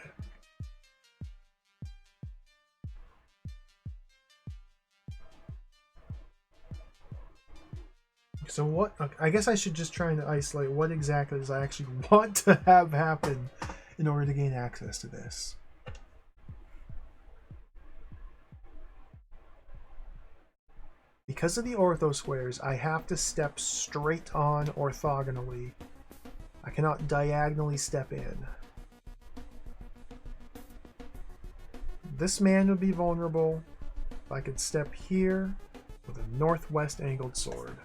Speaker 1: So what, I guess I should just try and isolate what exactly does I actually want to have happen in order to gain access to this. Because of the ortho squares, I have to step straight on orthogonally. I cannot diagonally step in. This man would be vulnerable if I could step here with a northwest angled sword.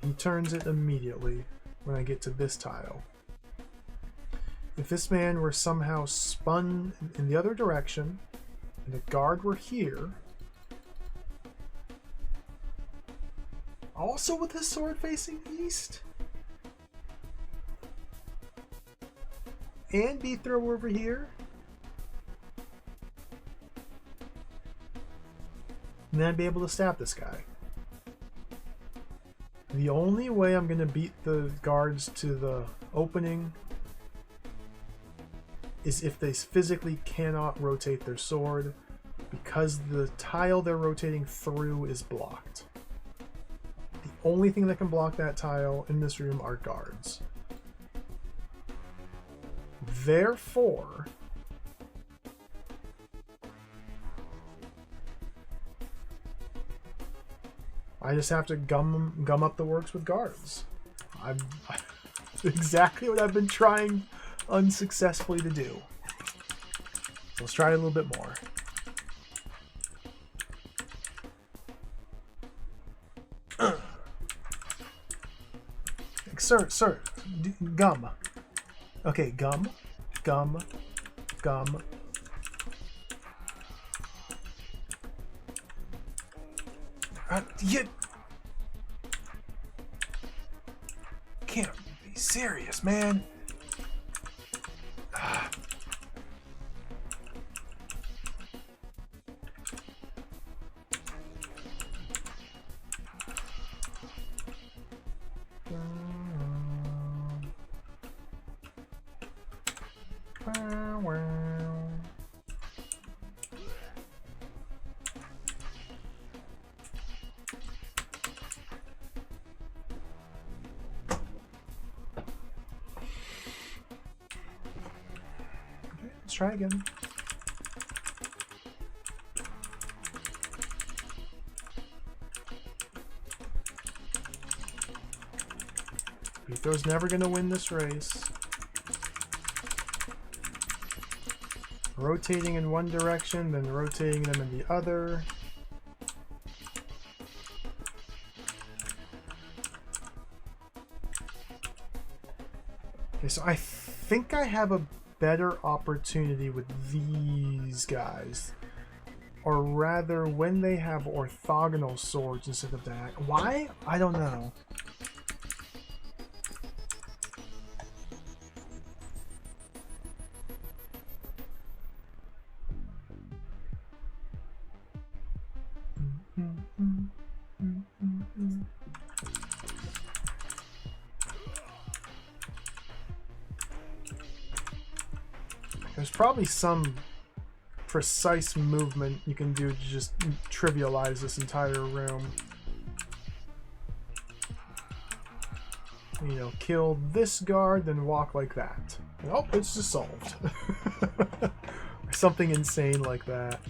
Speaker 1: He turns it immediately when I get to this tile. If this man were somehow spun in the other direction and the guard were here, also with his sword facing east, and be throw over here, and then I'd be able to stab this guy. The only way I'm going to beat the guards to the opening is if they physically cannot rotate their sword, because the tile they're rotating through is blocked. The only thing that can block that tile in this room are guards. Therefore, I just have to gum up the works with guards. Exactly what I've been trying unsuccessfully to do. So let's try it a little bit more. Sir, gum. Okay, gum. You can't be serious, man. Let's try again. Vito's never gonna win this race. Rotating in one direction, then rotating them in the other. Okay, so I think I have a better opportunity with these guys, or rather when they have orthogonal swords instead of that. Why? I don't know. There's probably some precise movement you can do to just trivialize this entire room. You know, kill this guard, then walk like that. And, oh, it's just solved. Or something insane like that.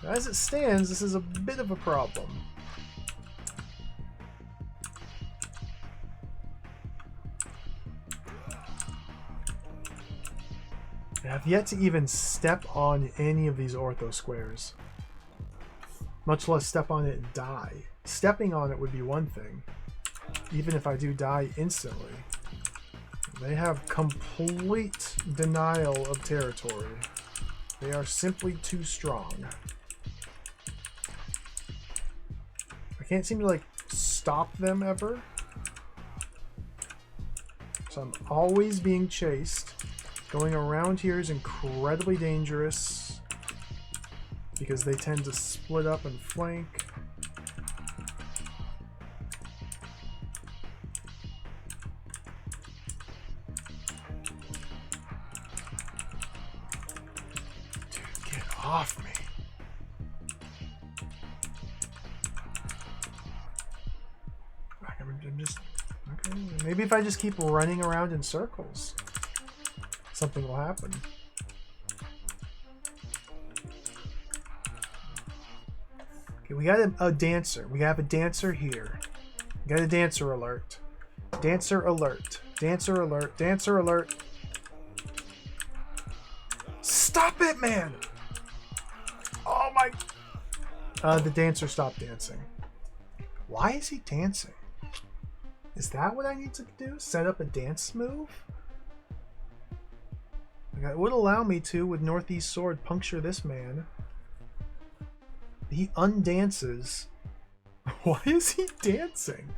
Speaker 1: As it stands, this is a bit of a problem. I have yet to even step on any of these ortho squares, much less step on it and die. Stepping on it would be one thing, even if I do die instantly. They have complete denial of territory. They are simply too strong. I can't seem to like stop them ever, so I'm always being chased. Going around here is incredibly dangerous because they tend to split up and flank. just okay. Maybe if I just keep running around in circles, something will happen. Okay, we got a dancer. We have a dancer here. We got a dancer alert. Dancer alert. Dancer alert. Dancer alert. Stop it, man! Oh my... the dancer stopped dancing. Why is he dancing? Is that what I need to do? Set up a dance move? Like, it would allow me to, with Northeast Sword, puncture this man. He undances. Why is he dancing?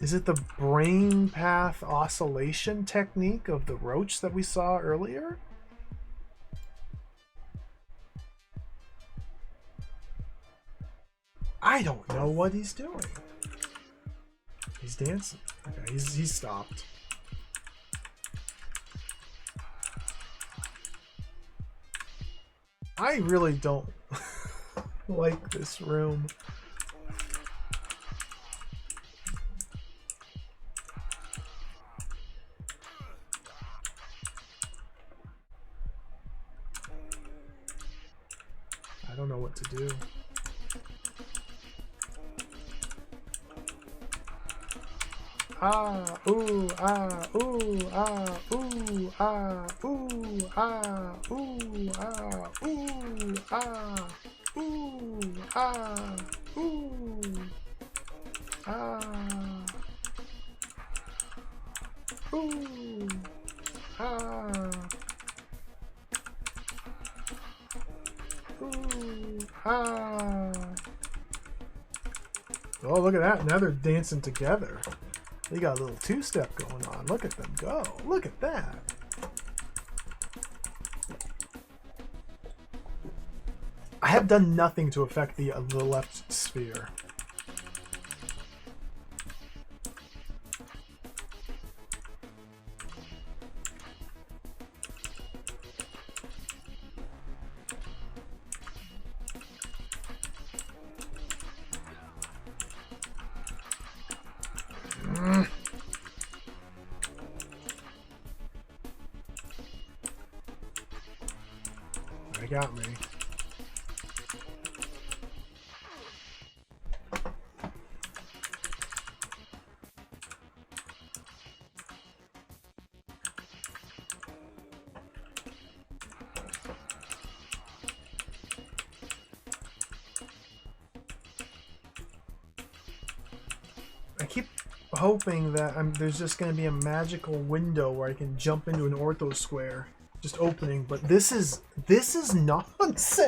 Speaker 1: Is it the brain path oscillation technique of the roach that we saw earlier? I don't know what he's doing. He's dancing. Okay, he's stopped. I really don't like this room. I don't know what to do. Ah, ooh, ah, ooh, ah, ooh, ah, ooh, ah, ooh, ah, ooh, ah, ooh, ah, ooh, ah, ooh, ah, ooh, ah. Oh, look at that. Now they're dancing together. They got a little two-step going on. Look at them go. Look at that. I have done nothing to affect the left sphere. They got me. I keep hoping that there's just going to be a magical window where I can jump into an ortho square, just opening. But this is nonsense.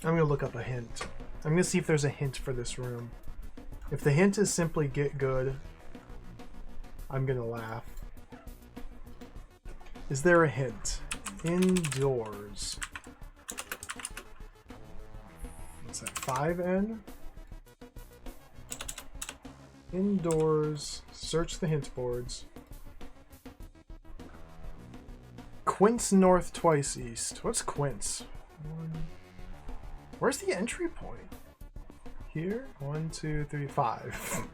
Speaker 1: I'm going to look up a hint. I'm going to see if there's a hint for this room. If the hint is simply get good, I'm going to laugh. Is there a hint? Indoors. What's that? 5N? Indoors. Search the hint boards. Quince north, twice east. What's Quince? Where's the entry point? Here? 1, 2, 3, 5.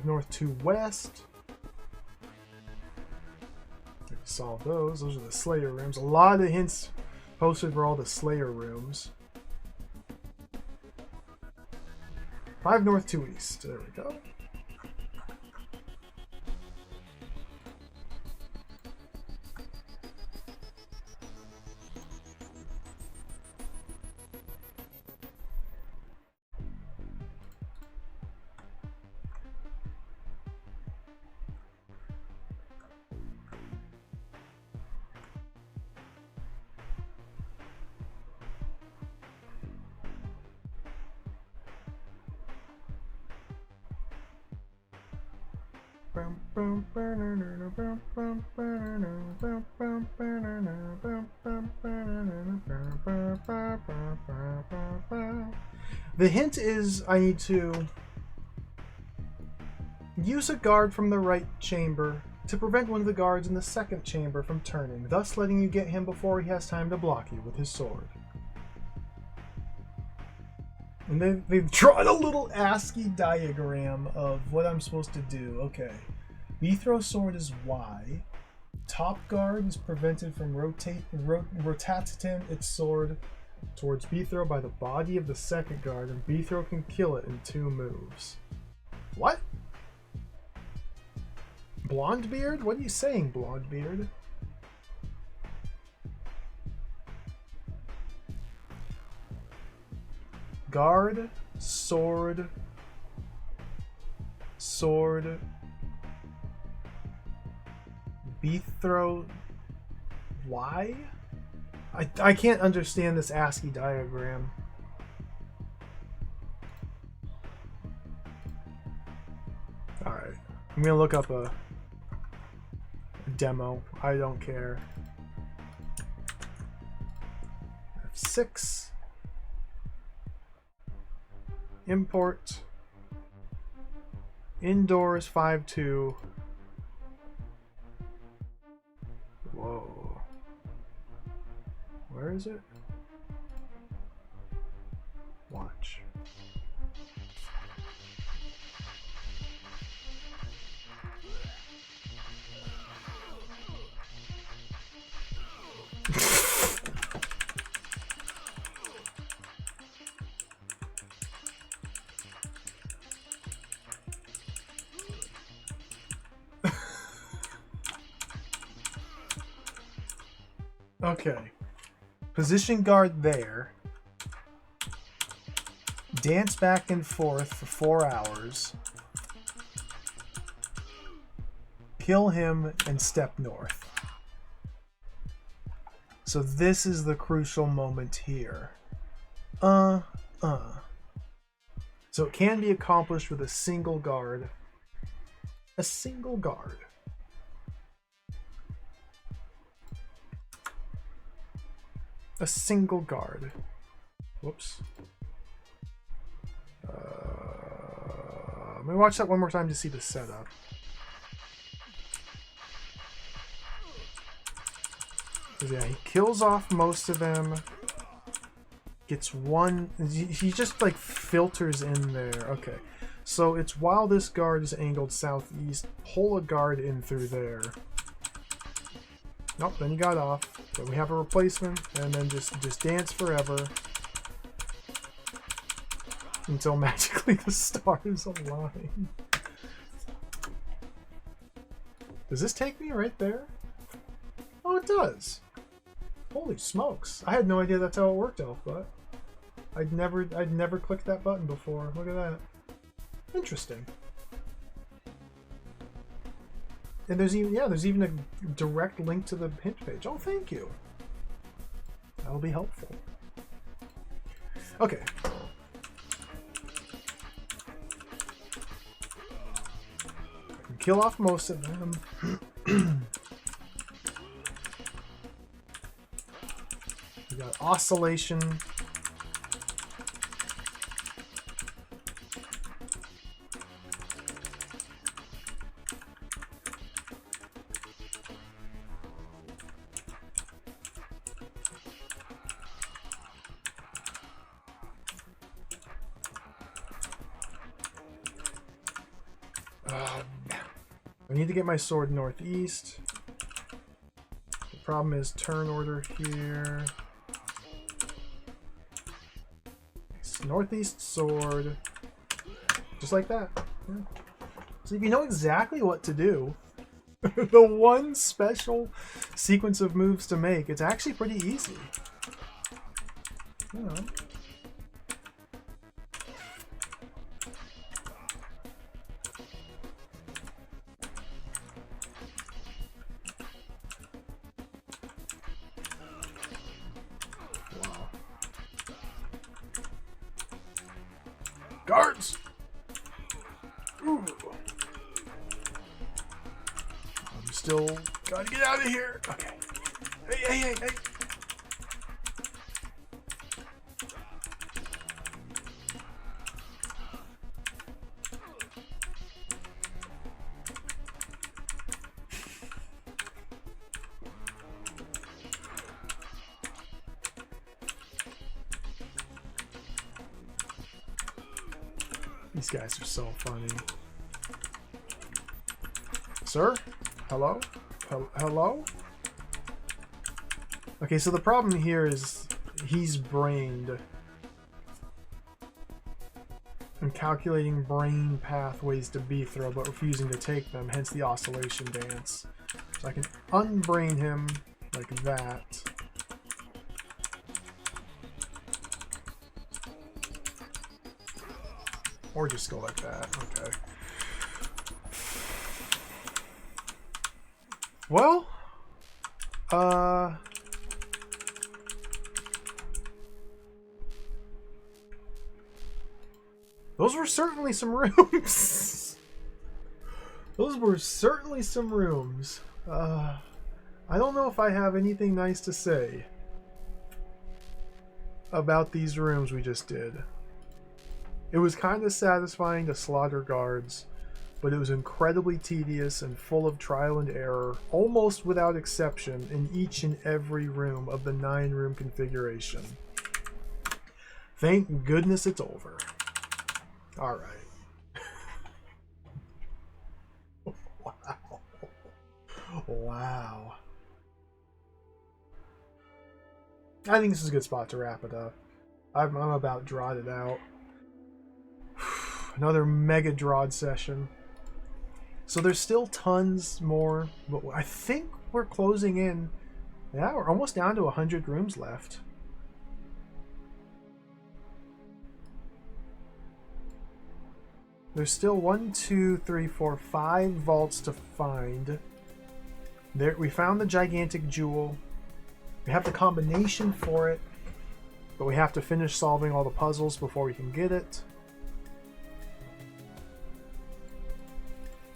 Speaker 1: North to west. Solve those. Those are the Slayer rooms. A lot of hints posted for all the Slayer rooms. 5 north, 2 east. There we go. The hint is I need to use a guard from the right chamber to prevent one of the guards in the second chamber from turning, thus letting you get him before he has time to block you with his sword. And they've drawn a little ASCII diagram of what I'm supposed to do. Okay. Bithro sword is Y. Top guard is prevented from rotating its sword towards Bithro by the body of the second guard, and Bithro can kill it in 2 moves. What? Blondebeard? What are you saying, Blondebeard? Guard, sword, Bithro, Y? I can't understand this ASCII diagram. Alright, I'm gonna look up a demo. I don't care. F6. Import. Indoors 5.2. Whoa. Where is it? Watch. Okay. Position guard there. Dance back and forth for 4 hours. Kill him and step north. So this is the crucial moment here. So it can be accomplished with a single guard. A single guard. A single guard. Whoops. Let me watch that one more time to see the setup. Yeah, he kills off most of them. Gets one. He just like filters in there. Okay. So it's while this guard is angled southeast, pull a guard in through there. Nope, then he got off. Then we have a replacement, and then just dance forever until magically the stars align. Does this take me right there? Oh, it does. Holy smokes! I had no idea that's how it worked, Elfbutt. I'd never clicked that button before. Look at that. Interesting. And there's even a direct link to the hint page. Oh, thank you. That'll be helpful. Okay. I can kill off most of them. We got oscillation. I need to get my sword northeast. The problem is turn order here. It's northeast sword. Just like that. Yeah. So if you know exactly what to do, the one special sequence of moves to make, it's actually pretty easy. You know. Guards! Ooh. still gotta get out of here. Okay. Hey. These guys are so funny. Sir? Hello? Hello? Okay, so the problem here is he's brained. I'm calculating brain pathways to B-throw, but refusing to take them, hence the oscillation dance. So I can unbrain him like that. Or just go like that. Okay. Well, those were certainly some rooms. Those were certainly some rooms. I don't know if I have anything nice to say about these rooms we just did. It was kind of satisfying to slaughter guards, but it was incredibly tedious and full of trial and error, almost without exception, in each and every room of the 9-room configuration. Thank goodness it's over. Alright. Wow. Wow. I think this is a good spot to wrap it up. I'm about DRODed out. Another mega DROD session. So there's still tons more, but I think we're closing in. Yeah, we're almost down to 100 rooms left. There's still 1, 2, 3, 4, 5 vaults to find. There, we found the gigantic jewel. We have the combination for it, but we have to finish solving all the puzzles before we can get it.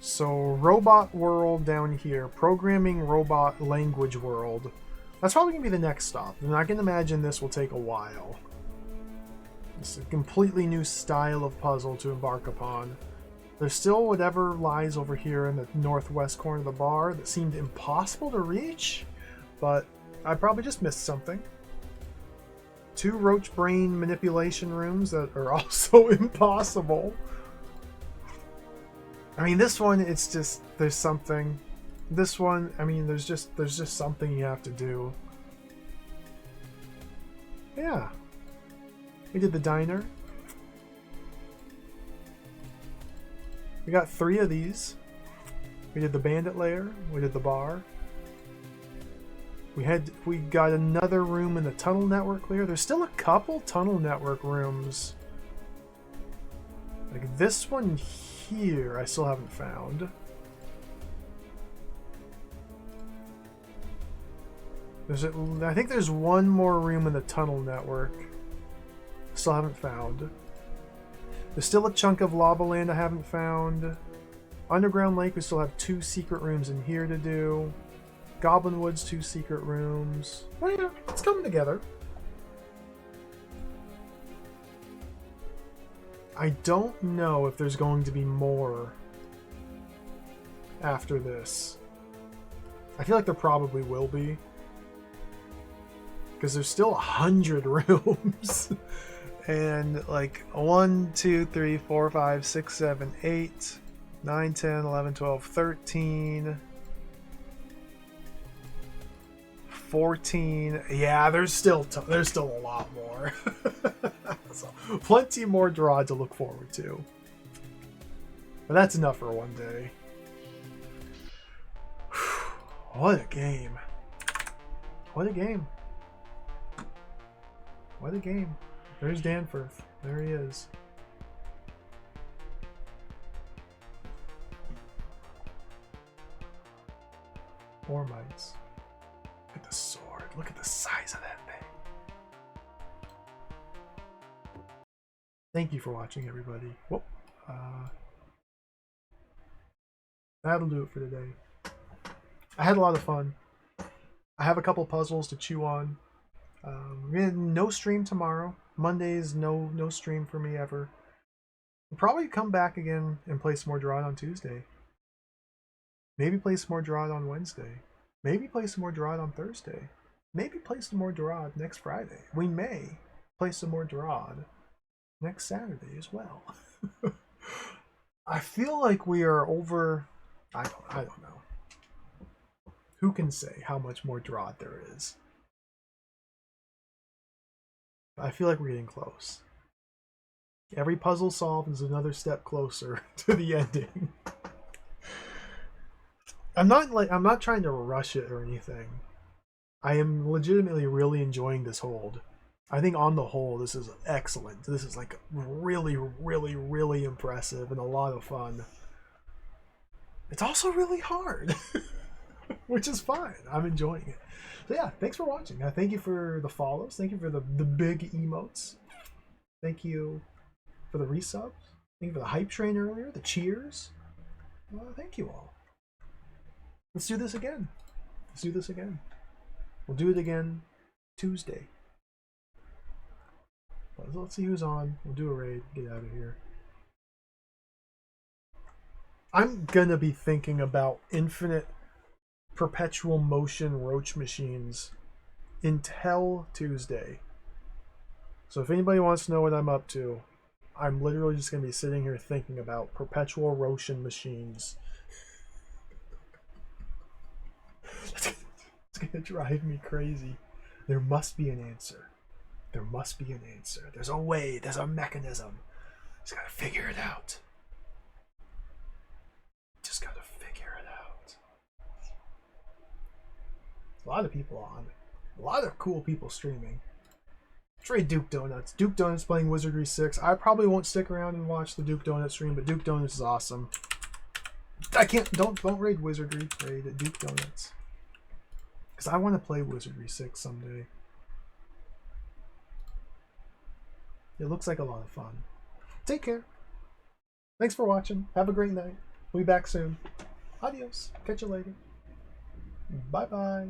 Speaker 1: So, robot world down here. Programming robot language world. That's probably going to be the next stop. And I can imagine this will take a while. It's a completely new style of puzzle to embark upon. There's still whatever lies over here in the northwest corner of the bar that seemed impossible to reach, but I probably just missed something. 2 roach brain manipulation rooms that are also impossible. I mean, this one, it's just, there's something. This one, I mean, there's just something you have to do. Yeah. We did the diner. We got 3 of these. We did the bandit lair. We did the bar. We got another room in the tunnel network clear. There's still a couple tunnel network rooms. Like this one here, I still haven't found. I think there's one more room in the tunnel network. Still haven't found. There's still a chunk of lava land I haven't found. Underground Lake, we still have 2 secret rooms in here to do. Goblin Woods, 2 secret rooms. Well, yeah, it's coming together. I don't know if there's going to be more after this. I feel like there probably will be. Because there's still 100 rooms. And like 1, 2, 3, 4, 5, 6, 7, 8, 9, 10, 11, 12, 13, 14. Yeah, there's still a lot more. So, plenty more DROD to look forward to. But that's enough for one day. What a game. What a game. What a game. There's Danforth. There he is. More mites. Look at the sword. Look at the size of that thing. Thank you for watching, everybody. Whoop. That'll do it for today. I had a lot of fun. I have a couple puzzles to chew on. No stream tomorrow. Monday's no stream for me ever. We'll probably come back again and play some more DROD on Tuesday. Maybe play some more DROD on Wednesday. Maybe play some more DROD on Thursday. Maybe play some more DROD next Friday. We may play some more DROD next Saturday as well. I feel like we are over. I don't know. Who can say how much more DROD there is? I feel like we're getting close. Every puzzle solved is another step closer to the ending. I'm not trying to rush it or anything. I am legitimately really enjoying this hold. I think on the whole this is excellent. This is like really, really, really impressive and a lot of fun. It's also really hard, which is fine. I'm enjoying it. So yeah, thanks for watching. Thank you for the follows. Thank you for the big emotes. Thank you for the resubs. Thank you for the hype train earlier, the cheers. Thank you all. Let's do this again. Let's do this again. We'll do it again Tuesday. Let's see who's on. We'll do a raid. Get out of here. I'm gonna be thinking about infinite perpetual motion roach machines until Tuesday. So if anybody wants to know what I'm up to, I'm literally just gonna be sitting here thinking about perpetual Roshan machines. It's gonna drive me crazy. There must be an answer. There must be an answer. There's a way. There's a mechanism. Just gotta figure it out. Just gotta figure it out. A lot of people on. A lot of cool people streaming. Trade Duke Donuts. Duke Donuts playing Wizardry 6. I probably won't stick around and watch the Duke Donut stream, but Duke Donuts is awesome. I can't. Don't raid Wizardry. Raid Duke Donuts. Because I want to play Wizardry 6 someday. It looks like a lot of fun. Take care. Thanks for watching. Have a great night. We'll be back soon. Adios. Catch you later. Bye-bye.